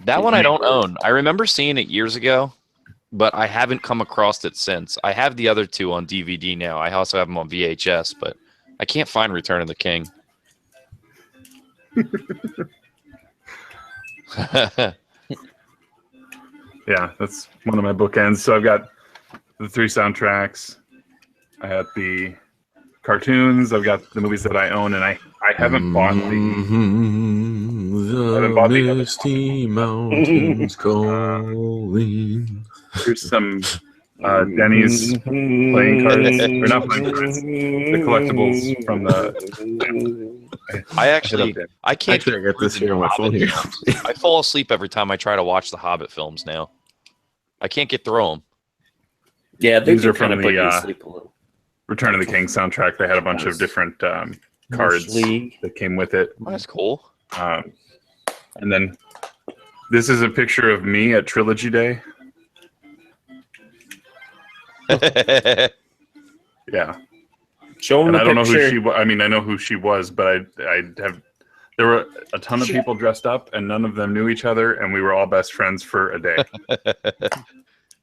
that one I don't own. I remember seeing it years ago, but I haven't come across it since. I have the other two on DVD now. I also have them on VHS, but I can't find Return of the King. yeah, that's one of my bookends. So I've got the 3 soundtracks. I had the cartoons. I've got the movies that I own, and I haven't bought the other misty mountains calling. Here's some Denny's playing cards, or not playing cards, the collectibles from the. I can't. Actually, I got this here on my phone here. I fall asleep every time I try to watch the Hobbit films now. I can't get through them. Yeah, these are from put you to the sleep a little. Return of the King soundtrack. They had a bunch of different cards that came with it. Oh, that's cool. And then this is a picture of me at Trilogy Day. Yeah. Show him and the I don't know who picture. she was. I mean, I know who she was, but I have. There were a ton of people dressed up, and none of them knew each other, and we were all best friends for a day.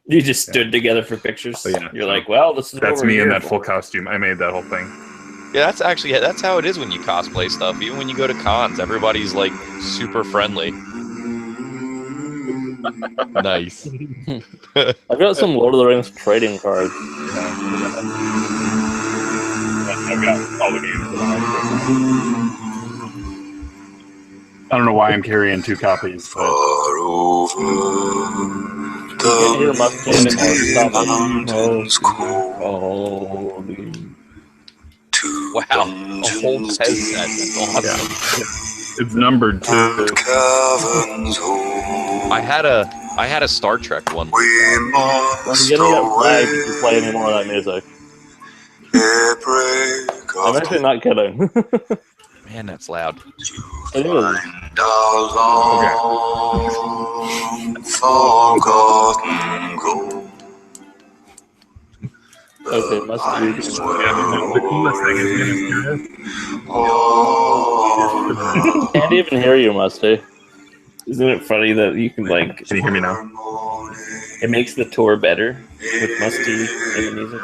You just stood together for pictures. So, yeah, You're like, well, this is that's what we're me in here that for. full costume. I made that whole thing. Yeah, that's how it is when you cosplay stuff. Even when you go to cons, everybody's like super friendly. Nice. I've got some Lord of the Rings trading cards. I've got all the games. I don't know why I'm carrying 2 copies, but You must be in Wow, a whole headset. That's awesome. yeah. It's numbered too. I had a Star Trek one. When you get that flag, you can play any more of that music. I'm actually not kidding. Man, that's loud. It is. Okay, must be. The coolest thing is Can't even hear you, Musty. Isn't it funny that you can like? Can you hear me now? It makes the tour better with Musty in the music.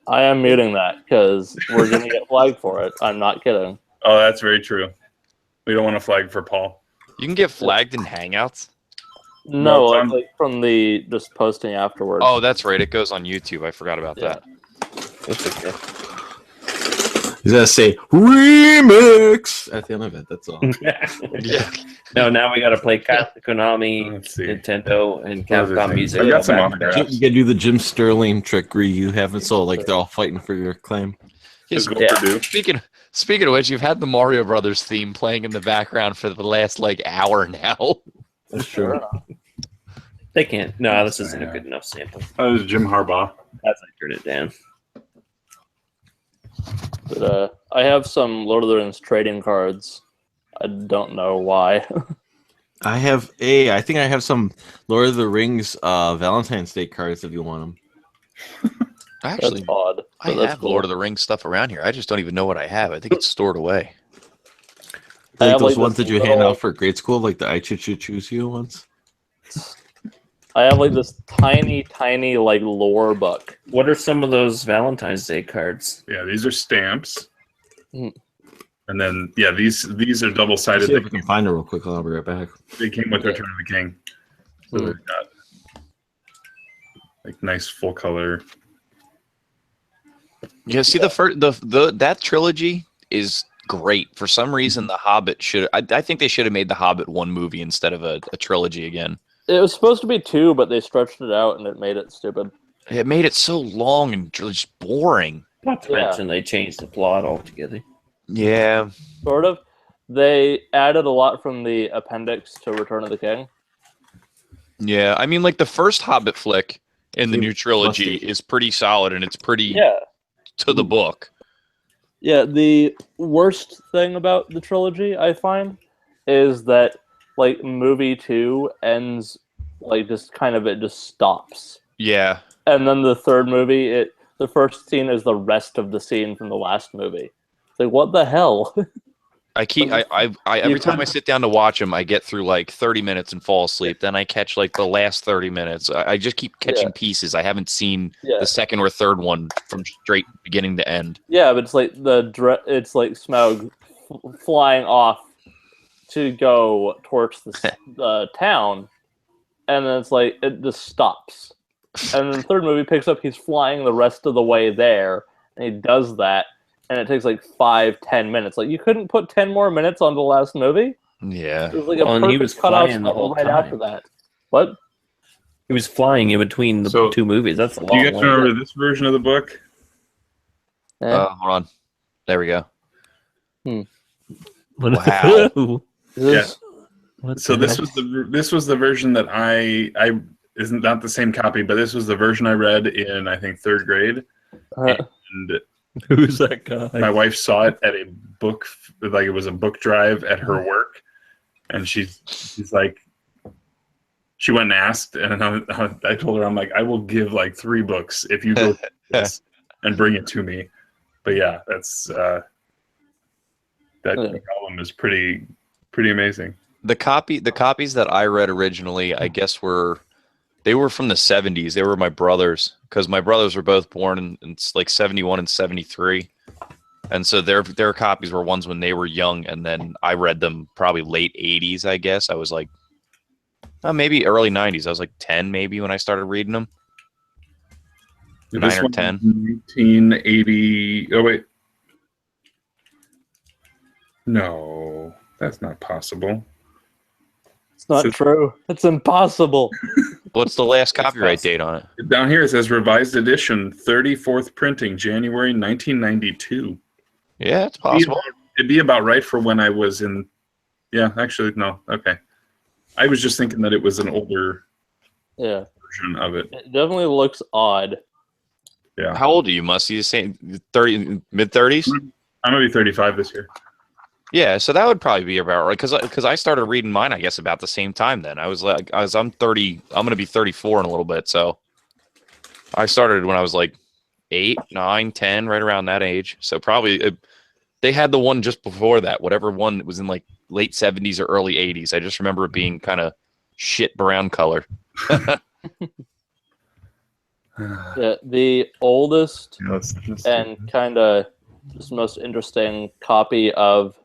I am muting that because we're gonna get flagged for it. I'm not kidding. Oh, that's very true. We don't want to flag for Paul. You can get flagged in Hangouts. No, it's like from the just posting afterwards. Oh, that's right. It goes on YouTube. I forgot about that. It's okay. He's gonna say remix at the end of it. That's all. Yeah. No, now we got to play Konami, Let's see. Nintendo, and What other Capcom things? music. I've got some Back to back. autographs. You gotta do the Jim Sterling trickery you haven't, so like they're all fighting for your claim. Physical Yeah. Purdue. Speaking of which, you've had the Mario Brothers theme playing in the background for the last like hour now. That's true. They can't. No, this isn't a good enough sample. That was Jim Harbaugh. That's I turn it down. But I have some Lord of the Rings trading cards. I don't know why. I think I have some Lord of the Rings Valentine's Day cards if you want them. Actually, That's odd. I but that's have cool. Lord of the Rings stuff around here. I just don't even know what I have. I think it's stored away. I Like have, those like, ones this that you hand little- out for grade school, like the I choose you ones. I have like this tiny like lore book. What are some of those Valentine's Day cards? Yeah, these are stamps. Mm. And then, yeah, these are double-sided. See if we can find it real quick. I'll be right back. They came with Return of the King. So they've got like nice full color. Yeah, see that trilogy is great. For some reason, The Hobbit I think they should have made The Hobbit one movie instead of a trilogy again. It was supposed to be 2, but they stretched it out and it made it stupid. It made it so long and just boring. Not to mention they changed the plot altogether. Yeah. Sort of. They added a lot from the appendix to Return of the King. Yeah, I mean, like the first Hobbit flick in the new trilogy is pretty solid and it's pretty to the book. Yeah, the worst thing about the trilogy, I find, is that like movie 2 ends like just kind of it just stops. Yeah. And then the third movie, the first scene is the rest of the scene from the last movie. It's like, what the hell? Every time I sit down to watch them, I get through like 30 minutes and fall asleep. Then I catch like the last 30 minutes. I just keep catching pieces. I haven't seen the second or third one from straight beginning to end. Yeah, but it's like it's like Smaug flying off to go towards the town, and then it's like it just stops. And then the third movie picks up, he's flying the rest of the way there, and he does that, and it takes like 5-10 minutes. Like, you couldn't put 10 more minutes on the last movie? Yeah. It was like a and he was perfect cutoff flying the whole right time. after that. What? He was flying in between the So, two movies. That's a Do long you guys way. remember this version of the book? Hold on. There we go. Wow. Yeah. What So the this heck? was the version that I isn't not the same copy, but this was the version I read in, I think, 3rd grade. And Who's that guy? my wife saw it at a book, like it was a book drive at her work, and she's like, she went and asked, and I told her, I'm like, I will give like 3 books if you go through this and bring it to me. But yeah, that's that album is pretty amazing. The copies that I read originally, I guess they were from the 70s. They were my brothers, because my brothers were both born in like 71 and 73. And so their copies were ones when they were young, and then I read them probably late 80s, I guess. I was like, maybe early 90s. I was like 10 maybe when I started reading them. 9 or 10. 1980. Oh, wait. No, that's not possible. It's not true. It's impossible. What's the last copyright date on it? Down here it says revised edition, 34th printing, January 1992. Yeah, it's possible. It'd be about right for when I was in. Yeah, actually, no. Okay. I was just thinking that it was an older version of it. It definitely looks odd. Yeah. How old are you, Musty? You saying 30, mid-30s? I'm going to be 35 this year. Yeah, so that would probably be about right, because I started reading mine, I guess, about the same time. Then I'm 30. I'm going to be 34 in a little bit. So I started when I was like 8, 9, 10, right around that age. So probably they had the one just before that, whatever one that was in like late 70s or early 80s. I just remember it being kind of shit brown color. Yeah, the oldest and kind of just most interesting copy of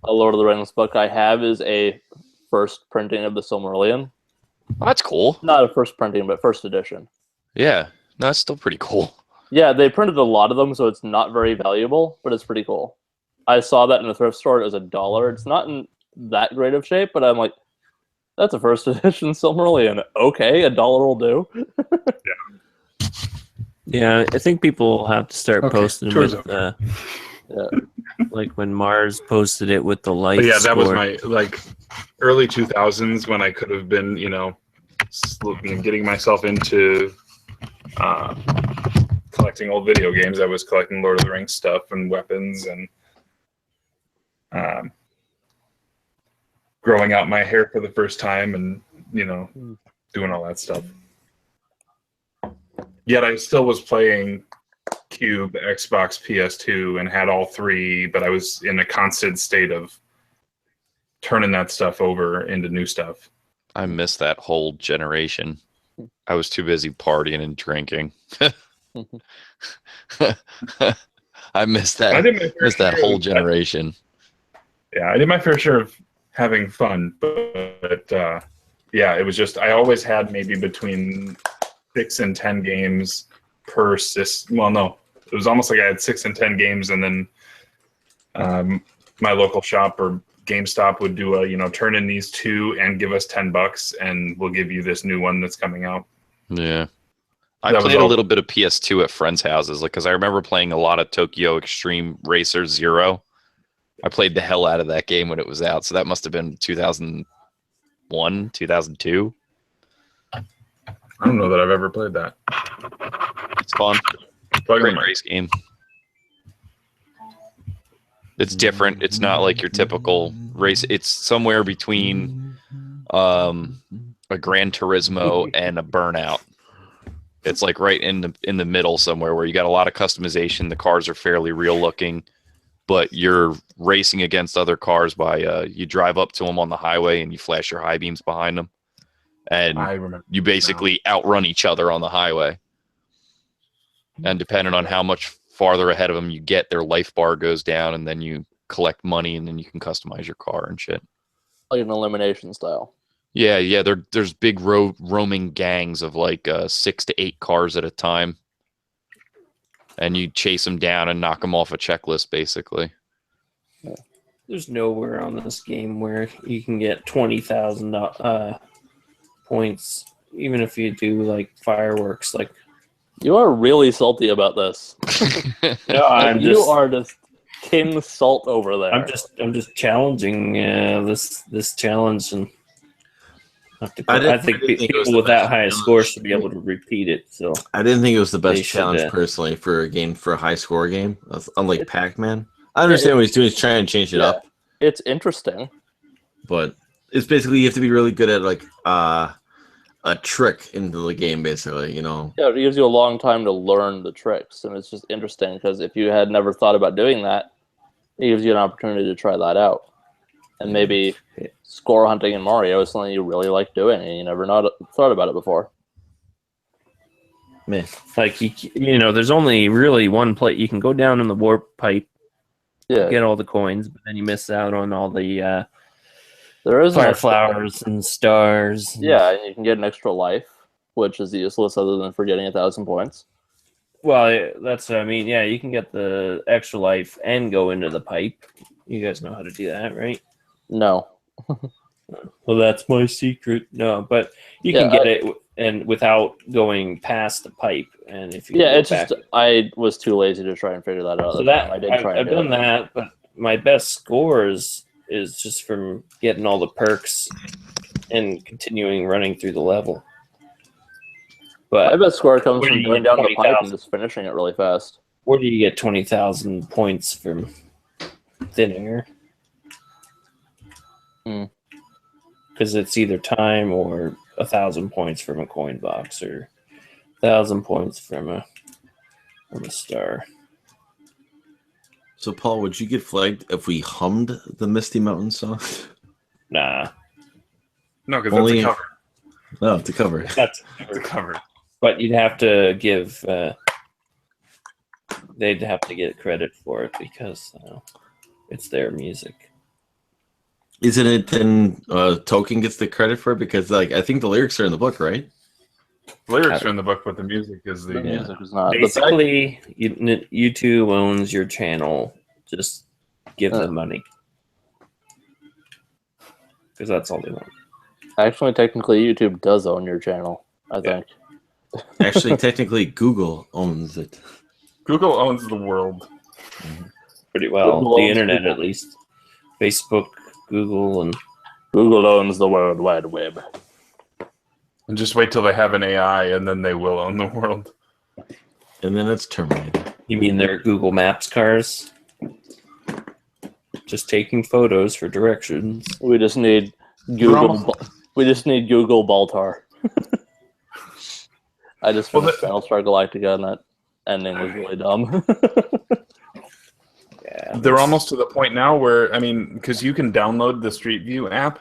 a Lord of the Rings book I have is a first printing of the Silmarillion. Oh, that's cool. Not a first printing, but first edition. Yeah, no, that's still pretty cool. Yeah, they printed a lot of them, so it's not very valuable, but it's pretty cool. I saw that in a thrift store. It was $1. It's not in that great of shape, but I'm like, that's a first edition Silmarillion. Okay, $1 will do. Yeah, I think people will have to start posting tours with like when Mars posted it with the light. But yeah, that was score. my like early 2000s when I could have been, getting myself into collecting old video games. I was collecting Lord of the Rings stuff and weapons and growing out my hair for the first time and, doing all that stuff. Yet I still was playing Cube, Xbox, PS2, and had all 3, but I was in a constant state of turning that stuff over into new stuff. I missed that whole generation. I was too busy partying and drinking. I missed that whole generation. Yeah, I did my fair share of having fun, but it was just I always had maybe between 6 and 10 games per system. Well, no, it was almost like I had 6 and 10 games, and then my local shop or GameStop would do a turn in these 2 and give us $10, and we'll give you this new one that's coming out. Yeah, I played a little bit of PS2 at friends' houses, because I remember playing a lot of Tokyo Extreme Racer Zero. I played the hell out of that game when it was out, so that must have been 2001, 2002. I don't know that I've ever played that. It's fun. Great race game. It's different. It's not like your typical race. It's somewhere between a Gran Turismo and a Burnout. It's like right in the middle somewhere where you got a lot of customization. The cars are fairly real looking, but you're racing against other cars by you drive up to them on the highway and you flash your high beams behind them. And you basically outrun each other on the highway. And depending on how much farther ahead of them you get, their life bar goes down, and then you collect money, and then you can customize your car and shit. Like an elimination style. Yeah. There's big roaming gangs of like 6 to 8 cars at a time, and you chase them down and knock them off a checklist, basically. There's nowhere on this game where you can get 20,000 points, even if you do like fireworks. Like, you are really salty about this. No, you are just king salt over there. I'm just challenging this challenge, and I think think it was people the with that best high challenge. score should be able to repeat it. So I didn't think it was the They best should, challenge personally for a game, for a high score game. Unlike Pac-Man, I understand what he's doing. He's trying to change it up, It's interesting. but it's basically you have to be really good at like a trick into the game, basically. You know. Yeah, it gives you a long time to learn the tricks, and it's just interesting because if you had never thought about doing that, it gives you an opportunity to try that out. And maybe score hunting in Mario is something you really like doing, and you never thought about it before. Man, like there's only really one place you can go down in the warp pipe, get all the coins, but then you miss out on all the there is fire flowers and stars. Yeah, and you can get an extra life, which is useless other than for getting 1,000 points. Well, that's what I mean. Yeah, you can get the extra life and go into the pipe. You guys know how to do that, right? No. Well, that's my secret. No, but you can get it and without going past the pipe. And if you it's just I was too lazy to try and figure that out. So that I did try. I've done that, but my best scores is just from getting all the perks and continuing running through the level. But my best score comes from you going get down the pipe 20,000? and just finishing it really fast. Where do you get 20,000 points from thin air? Because it's either time or 1,000 points from a coin box, or 1,000 points from a star. So, Paul, would you get flagged if we hummed the Misty Mountain song? Nah. No, because that's a cover. No, it's a cover. That's a cover. But you'd have to give. They'd have to get credit for it because it's their music. Isn't it then Token gets the credit for it? Because like I think the lyrics are in the book, right? Lyrics are in the book, but the music is the music is not. Basically, YouTube owns your channel. Just give them money. Because that's all they want. Actually, technically, YouTube does own your channel, I think. Actually, technically, Google owns it. Google owns the world. Pretty well. Google The owns internet, Google. at least. Facebook, Google, and... Google owns the World Wide Web. And just wait till they have an AI, and then they will own the world. And then it's terminated. You mean their Google Maps cars? Just taking photos for directions. We just need Google. We just need Google Baltar. I just finished Battlestar Galactica, and that ending was really dumb. Yeah, they're almost to the point now where, I mean, because you can download the Street View app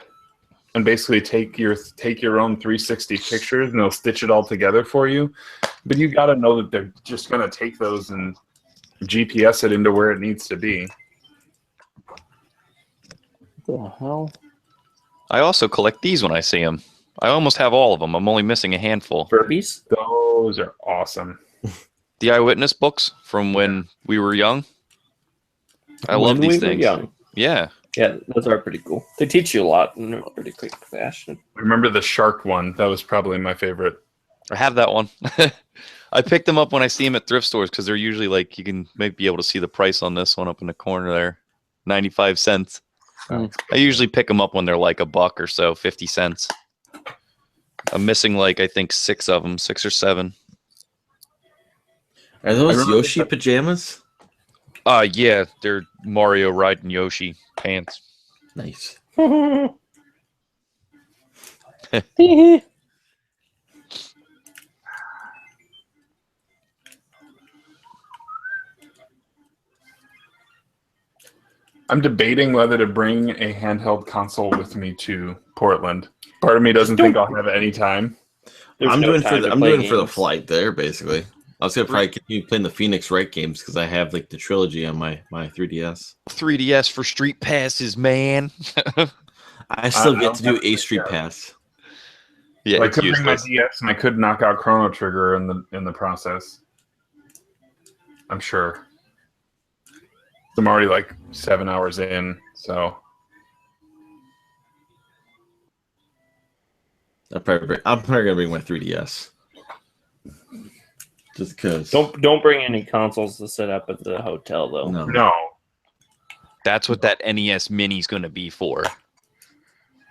and basically take your own 360 pictures, and they'll stitch it all together for you. But you got to know that they're just going to take those and GPS it into where it needs to be. The hell? I also collect these when I see them. I almost have all of them. I'm only missing a handful. Furbies? Those are awesome. The Eyewitness books from when we were young. I love these things. Young. Yeah. Yeah, those are pretty cool. They teach you a lot in a pretty quick fashion. I remember the shark one. That was probably my favorite. I have that one. I pick them up when I see them at thrift stores because they're usually like, you can maybe be able to see the price on this one up in the corner there. 95 cents. I usually pick them up when they're like $1 or so, 50 cents. I'm missing like, I think 6 of them, 6 or 7. Are those Yoshi pajamas? Yeah, they're Mario riding Yoshi pants. Nice. I'm debating whether to bring a handheld console with me to Portland. Part of me doesn't think I'll have any time. I'm doing for the flight there, basically. I was gonna probably continue playing the Phoenix Wright games because I have like the trilogy on my 3DS. 3DS for Street Passes, man. I still get to do a Street Pass. Yeah, I it's could bring my useless. DS and I could knock out Chrono Trigger in the process. I'm sure. I'm already like 7 hours in, so I'm probably gonna bring my 3DS. Just because. Don't bring any consoles to set up at the hotel though. no. That's what that NES Mini's going to be for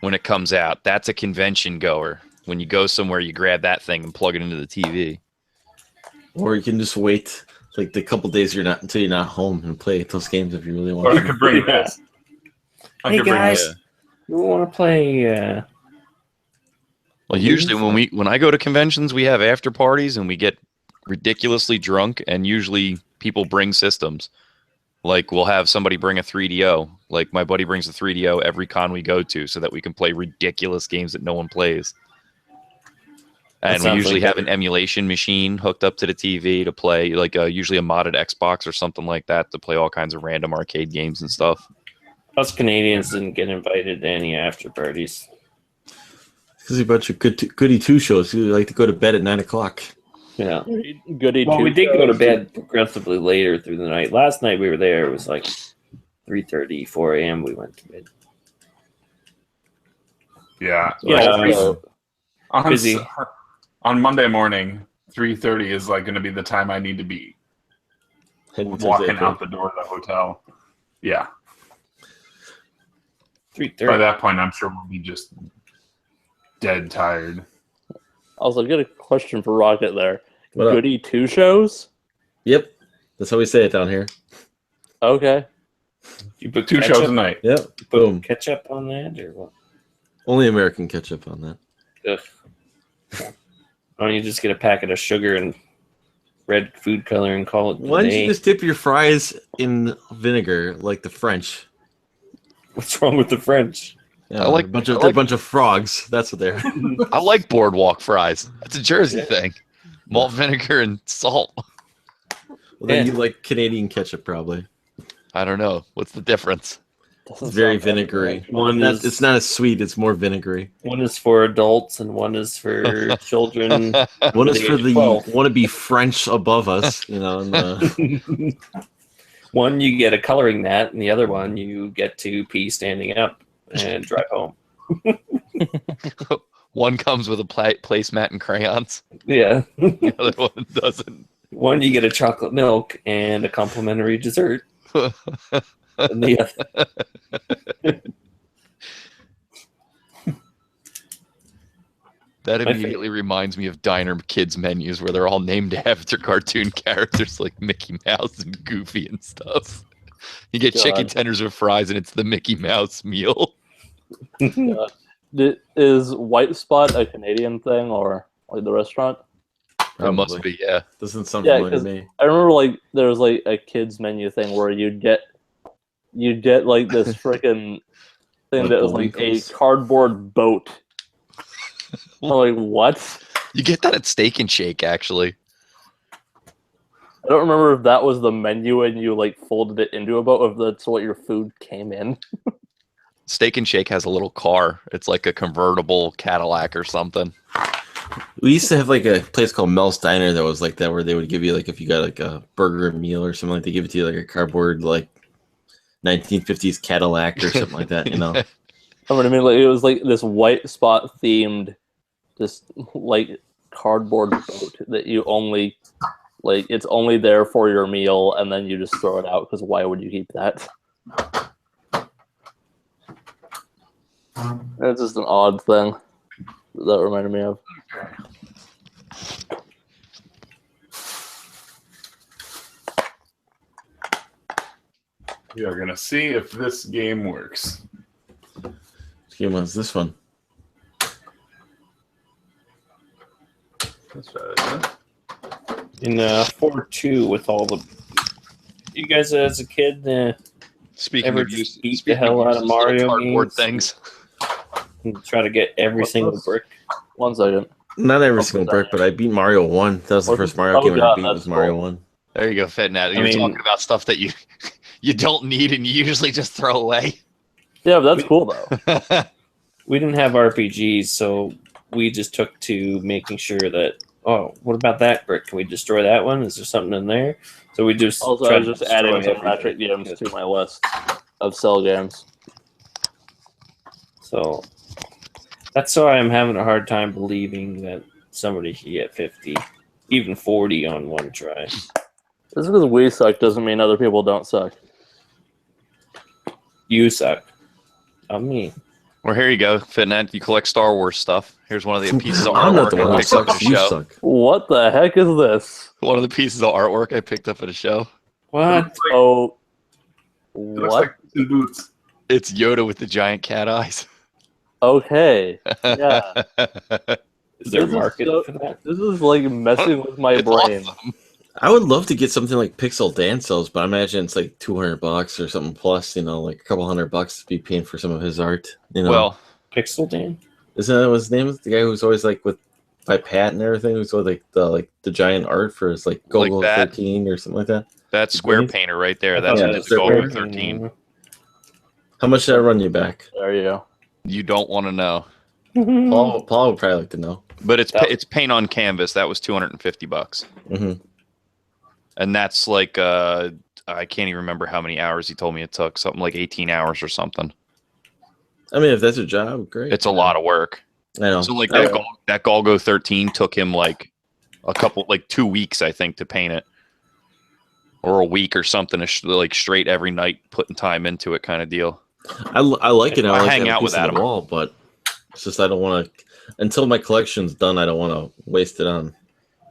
when it comes out. That's a convention goer. When you go somewhere, you grab that thing and plug it into the TV. Or you can just wait like the couple days until you're not home and play those games if you really want Or I to. could bring this. Hey guys, you want to play? Well, usually when I go to conventions, we have after parties and we get ridiculously drunk, and usually people bring systems. Like we'll have somebody bring a 3DO. Like my buddy brings a 3DO every con we go to, so that we can play ridiculous games that no one plays. And we usually have an emulation machine hooked up to the TV to play, like usually a modded Xbox or something like that, to play all kinds of random arcade games and stuff. Us Canadians didn't get invited to any after parties. Because a bunch of goody two shows. You like to go to bed at 9 o'clock. Yeah. Goody Well, two we did go to shows. bed progressively later through the night. Last night we were there. It was like 3:30, 4 a.m. We went to bed. Yeah. Yeah. Busy. On Monday morning, 3:30 is like going to be the time I need to be walking out the door of the hotel. Yeah. 3:30. By that point, I'm sure we'll be just dead tired. Also, I've got a question for Rocket there. What up? Goody two shows? Yep. That's how we say it down here. Okay. You put Two shows a night. Yep. You put Boom. ketchup on that or what? Only American ketchup on that. Ugh. Why don't you just get a packet of sugar and red food color and call it Why don't day? you just dip your fries in vinegar like the French? What's wrong with the French? Yeah, they're a bunch of frogs. That's what they're. I like boardwalk fries. That's a Jersey thing. Malt vinegar and salt. Well, then you like Canadian ketchup, probably. I don't know. What's the difference? It's very vinegary. It's not as sweet. It's more vinegary. One is for adults and one is for children. One is for the 12. wannabe French above us, you know. And, One you get a coloring mat, and the other one you get to pee standing up and drive home. One comes with a placemat and crayons. Yeah. The other one doesn't. One you get a chocolate milk and a complimentary dessert. And the other. That immediately reminds me of diner kids menus where they're all named after cartoon characters like Mickey Mouse and Goofy and stuff. You get chicken tenders with fries and it's the Mickey Mouse meal. Is White Spot a Canadian thing or like the restaurant? It must be, yeah. Doesn't sound familiar to me. I remember like there was like a kids menu thing where you'd get like this freaking thing Like that was the like Winkles? a cardboard boat. I'm like, what? You get that at Steak and Shake, actually. I don't remember if that was the menu and you like folded it into a boat, or if that's what your food came in. Steak and Shake has a little car. It's like a convertible Cadillac or something. We used to have like a place called Mel's Diner that was like that, where they would give you like if you got like a burger meal or something, like they give it to you like a cardboard like 1950s Cadillac or something like that, you know. I mean, like it was like this White Spot themed, just like cardboard boat that you only like. It's only there for your meal, and then you just throw it out because why would you keep that? It's just an odd thing that reminded me of. We are gonna see if this game works. Which game was this one? That's right. In 4-2 with all the. You guys as a kid Speaking ever of just use, beat the hell out of Mario cardboard games? things. And try to get every single brick. 1 second. Not every single brick, but I beat Mario 1. That was the first Mario game I beat was Mario 1. There you go, Fitnat. You're talking about stuff that you don't need and you usually just throw away. Yeah, but that's cool though. We didn't have RPGs, so we just took to making sure that, oh, what about that brick? Can we destroy that one? Is there something in there? So we just Also, I tried was to just adding destroy some metric everything. games to my list of cell games. So that's why I'm having a hard time believing that somebody can get 50, even 40 on one try. Just because we suck doesn't mean other people don't suck. You suck. I'm me. Well, here you go, Fitnet. You collect Star Wars stuff. Here's one of the pieces of I'm not artwork the one I who picked up at sucks. a You show. suck. What the heck is this? One of the pieces of artwork I picked up at a show. What? Oh, It looks what? like Puss in Boots. It's Yoda with the giant cat eyes. Okay. Yeah. Is there a This is market so- for that? This is like messing with my It's brain. awesome. I would love to get something like Pixel Dance sells, but I imagine it's like $200 or something plus. Like a couple $100 to be paying for some of his art. Well, Pixel Dan? Isn't that what his name is? The guy who's always like with by Pat and everything, who's always like the giant art for his like Like Gogo that? 13 or something like that. that's Square Painter right there. I That's thought yeah, it his was Square Golgo Square 13. How much did I run you back? There you go. You don't want to know. Paul would probably like to know. But it's That- it's paint on canvas. That was $250. hmm And that's like I can't even remember how many hours he told me it took. Something like 18 hours or something. I mean, if that's a job, great. It's a lot of work. I know. So like I- that Golgo 13 took him like 2 weeks, I think, to paint it, or a week or something. Like straight every night, putting time into it, kind of deal. I like it. I I like hang to have a out with piece on Adam. the wall, but it's just I don't want to until my collection's done. I don't want to waste it on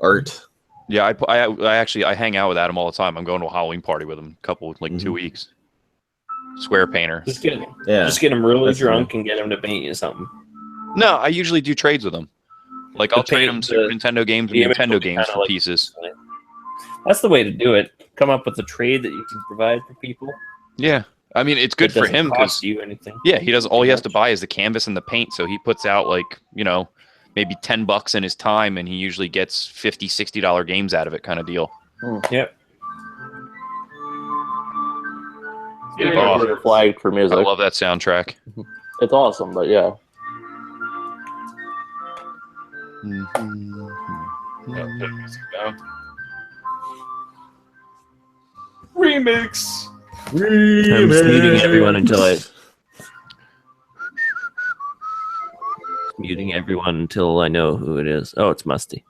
art. Yeah, I hang out with Adam all the time. I'm going to a Halloween party with him, Mm-hmm. 2 weeks. Square painter. Just get him really That's drunk and get him to paint you something. No, I usually do trades with him. Like I'll The trade paint- him Super the- Nintendo games the and image will Nintendo be games kinda for like- pieces. That's the way to do it. Come up with a trade that you can provide for people. Yeah, I mean it's good It for doesn't him cost because you anything. yeah, he does. All he has to buy is the canvas and the paint. So he puts out maybe $10 in his time, and he usually gets $50, $60 games out of it, kind of deal. Yep. Yeah, Oh. flagged for music. I love that soundtrack. It's awesome, but yeah. Yeah, put music down. Remix. I'm just muting everyone until I know who it is. Oh, it's Musty.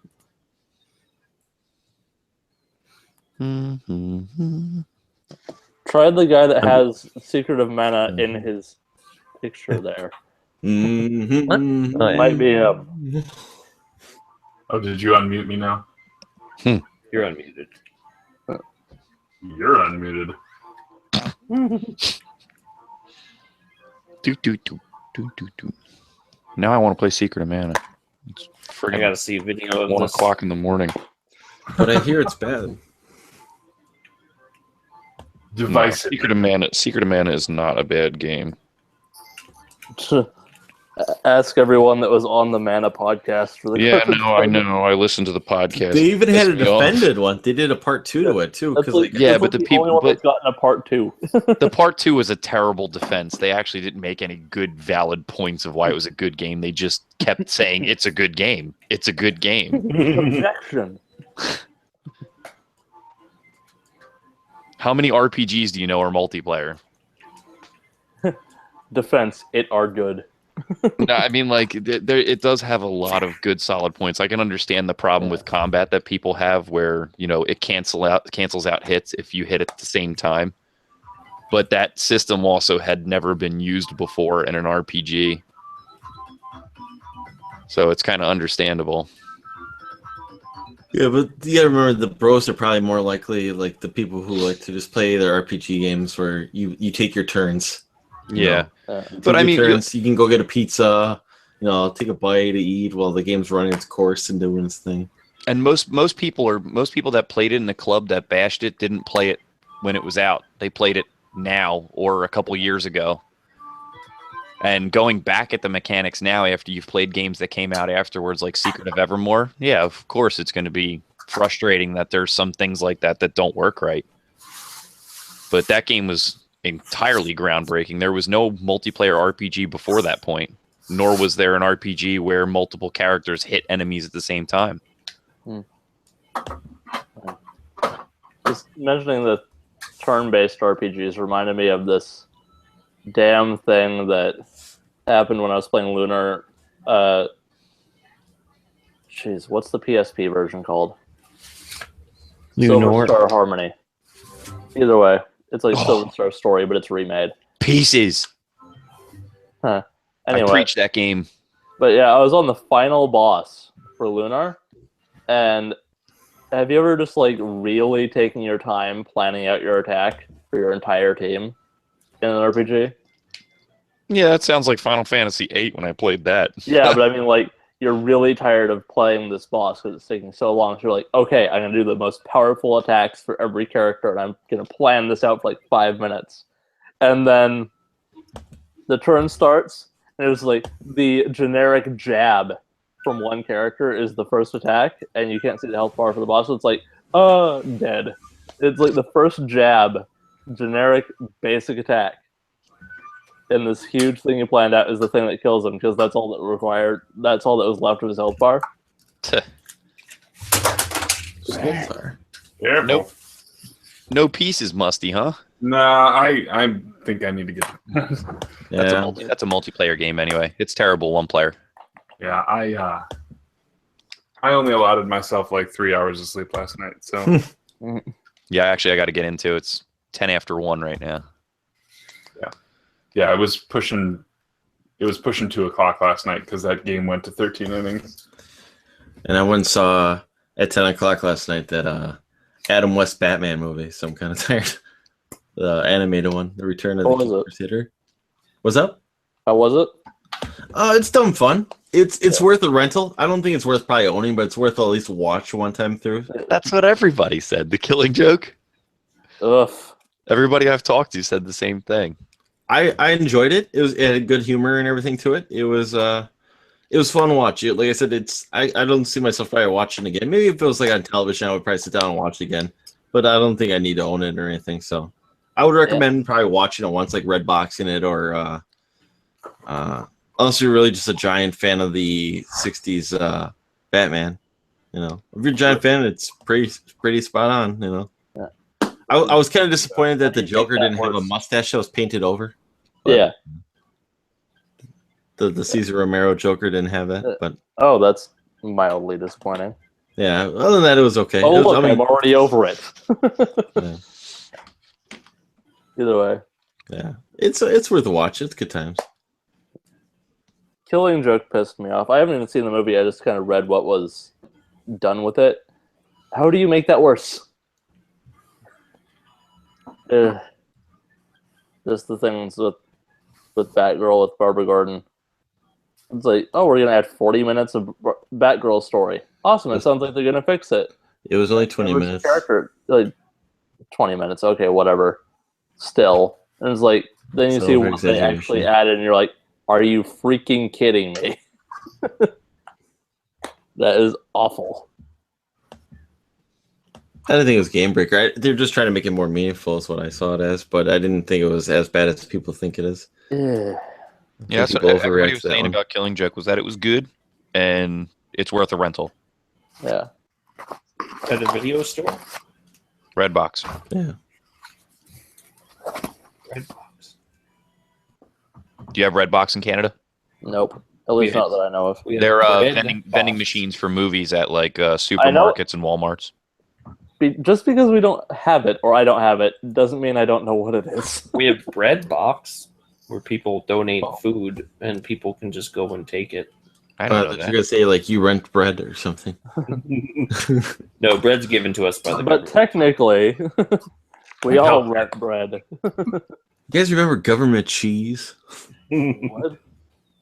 Try the guy that has Secret of Mana in his picture there. Mm-hmm. Oh, yeah. Might be him. Oh, did you unmute me now? You're unmuted. You're unmuted. Do. Now I want to play Secret of Mana. It's I friggin' gotta see a video of 1 this. o'clock in the morning. But I hear it's bad. No, Divisive. Secret of Mana is not a bad game. Ask everyone that was on the Mana podcast for the Yeah, no, I know. I listened to the podcast. They even had a Pissed me off. defended one. They did a part 2 to it too. That's Because like, Yeah, that's but like the people- only one that's gotten a part 2. The part 2 was a terrible defense. They actually didn't make any good, valid points of why it was a good game. They just kept saying it's a good game. It's a good game. Objection. How many RPGs do you know are multiplayer? Defense, it are good. No, I mean, like, it does have a lot of good, solid points. I can understand the problem with combat that people have, where it cancels out hits if you hit at the same time. But that system also had never been used before in an RPG, so it's kind of understandable. Yeah, but you gotta remember the bros are probably more likely like the people who like to just play their RPG games where you take your turns. Yeah, Take but I your mean, turns, you can go get a pizza, take a bite to eat while the game's running its course and doing its thing. and most people that played it in the club that bashed it didn't play it when it was out. They played it now or a couple years ago. And going back at the mechanics now after you've played games that came out afterwards, like Secret of Evermore, yeah, of course it's going to be frustrating that there's some things like that don't work right. But that game was entirely groundbreaking. There was no multiplayer RPG before that point. nor was there an RPG where multiple characters hit enemies at the same time. Just mentioning the turn-based RPGs reminded me of this damn thing that happened when I was playing Lunar. Jeez, what's the PSP version called? Silver Star Harmony. Either way, it's like Silver Star Story, but it's remade. Pieces. Huh. Anyway, I preached that game. But yeah, I was on the final boss for Lunar, and have you ever just like really taken your time planning out your attack for your entire team in an RPG? Yeah, that sounds like Final Fantasy VIII when I played that. Yeah, but I mean, like, you're really tired of playing this boss because it's taking so long. So you're like, okay, I'm going to do the most powerful attacks for every character, and I'm going to plan this out for like 5 minutes. And then the turn starts, and it's like the generic jab from one character is the first attack, and you can't see the health bar for the boss. So it's like, dead. It's like the first jab, generic, basic attack. And this huge thing you planned out is the thing that kills him, because that's all that required. That's all that was left of his health bar. Nope. No pieces, Musty, huh? Nah, I think I need to get. That's a multiplayer game anyway. It's terrible one player. Yeah, I only allotted myself like 3 hours of sleep last night. So yeah, actually, I got to get into it. It's 10 after 1 right now. Yeah, it was pushing 2 o'clock last night because that game went to 13 innings. And I went and saw at 10 o'clock last night that Adam West Batman movie, so I'm kind of tired. The animated one, The Return of the Crusader. What's up? How was it? It's dumb fun. It's worth a rental. I don't think it's worth probably owning, but it's worth at least watch one time through. That's what everybody said. The Killing Joke. Ugh. Everybody I've talked to said the same thing. I enjoyed it. It had good humor and everything to it. It was fun to watch. Like I said, I don't see myself probably watching again. Maybe if it was like on television, I would probably sit down and watch it again. But I don't think I need to own it or anything. So I would recommend probably watching it once, like Redboxing it, or unless you're really just a giant fan of the '60s Batman. You know, if you're a giant fan, it's pretty spot on. You know. Yeah. I was kind of disappointed that the Joker didn't have a mustache that was painted over. Yeah. The Cesar Romero Joker didn't have that, but that's mildly disappointing. Yeah, other than that, it was okay. Oh, look, I mean, I'm already over it. Yeah. Either way. Yeah, it's worth a watch. It's good times. Killing Joke pissed me off. I haven't even seen the movie. I just kind of read what was done with it. How do you make that worse? Just the things with Batgirl, with Barbara Gordon. It's like, oh, we're going to add 40 minutes of Batgirl story. Awesome. It sounds like they're going to fix it. It was only 20 minutes. Character, like 20 minutes. Okay, whatever. Still. And it's like, then you see what they actually added, and you're like, are you freaking kidding me? That is awful. I didn't think it was game breaker. They're just trying to make it more meaningful, is what I saw it as. But I didn't think it was as bad as people think it is. Yeah, that's what everybody was saying about Killing Joke, was that it was good and it's worth a rental. Yeah. At a video store? Redbox. Yeah. Redbox. Do you have Redbox in Canada? Nope. At least not that I know of. They're vending machines for movies at like supermarkets and Walmarts. Just because we don't have it, or I don't have it, doesn't mean I don't know what it is. We have Breadbox, where people donate food and people can just go and take it. I don't know that. You're gonna say like you rent bread or something. No, bread's given to us by the government. But technically, we all rent bread. You guys remember government cheese? What?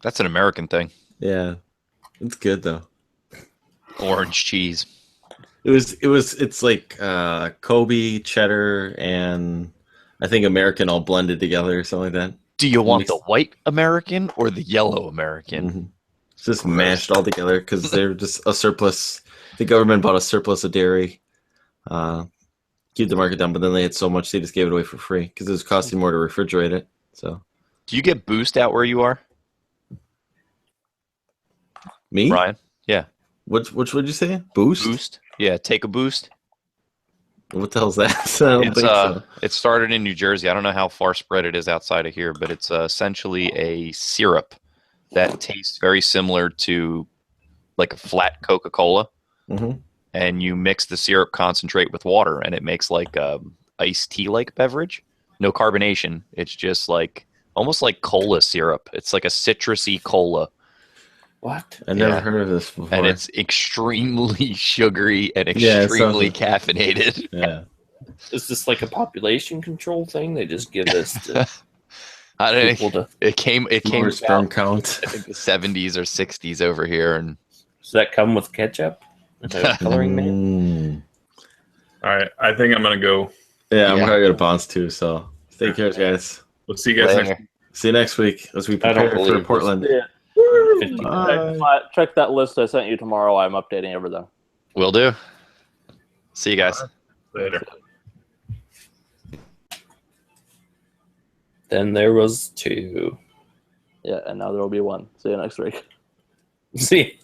That's an American thing. Yeah, it's good though. Orange cheese. It's like Kobe, cheddar, and I think American all blended together or something like that. Do you want the white American or the yellow American? Mm-hmm. It's just mashed all together because they're just a surplus. The government bought a surplus of dairy, keep the market down, but then they had so much they just gave it away for free because it was costing more to refrigerate it. So, do you get Boost out where you are? Me? Ryan? Yeah. Which would you say? Boost? Boost. Yeah, take a boost. What the hell's that? I don't It's think so. it started in New Jersey. I don't know how far spread it is outside of here, but it's essentially a syrup that tastes very similar to like a flat Coca-Cola. Mm-hmm. And you mix the syrup concentrate with water, and it makes like iced tea like beverage. No carbonation. It's just like almost like cola syrup. It's like a citrusy cola. What? I never heard of this before. And it's extremely sugary and extremely caffeinated. Yeah. Is this like a population control thing? They just give this to I don't people know. to. It came Lower sperm about, count. I think the 70s or 60s over here, and Does that come with ketchup? Coloring man? All right, I think I'm gonna go. Yeah, I'm gonna go to Bonds too. So take care, guys. We'll see you guys next week. See you next week as we prepare for Portland. Yeah. Bye. Check that list I sent you tomorrow. I'm updating everything. will do. See you guys. Later. Then there was 2. Yeah, and now there will be 1. See you next week. See.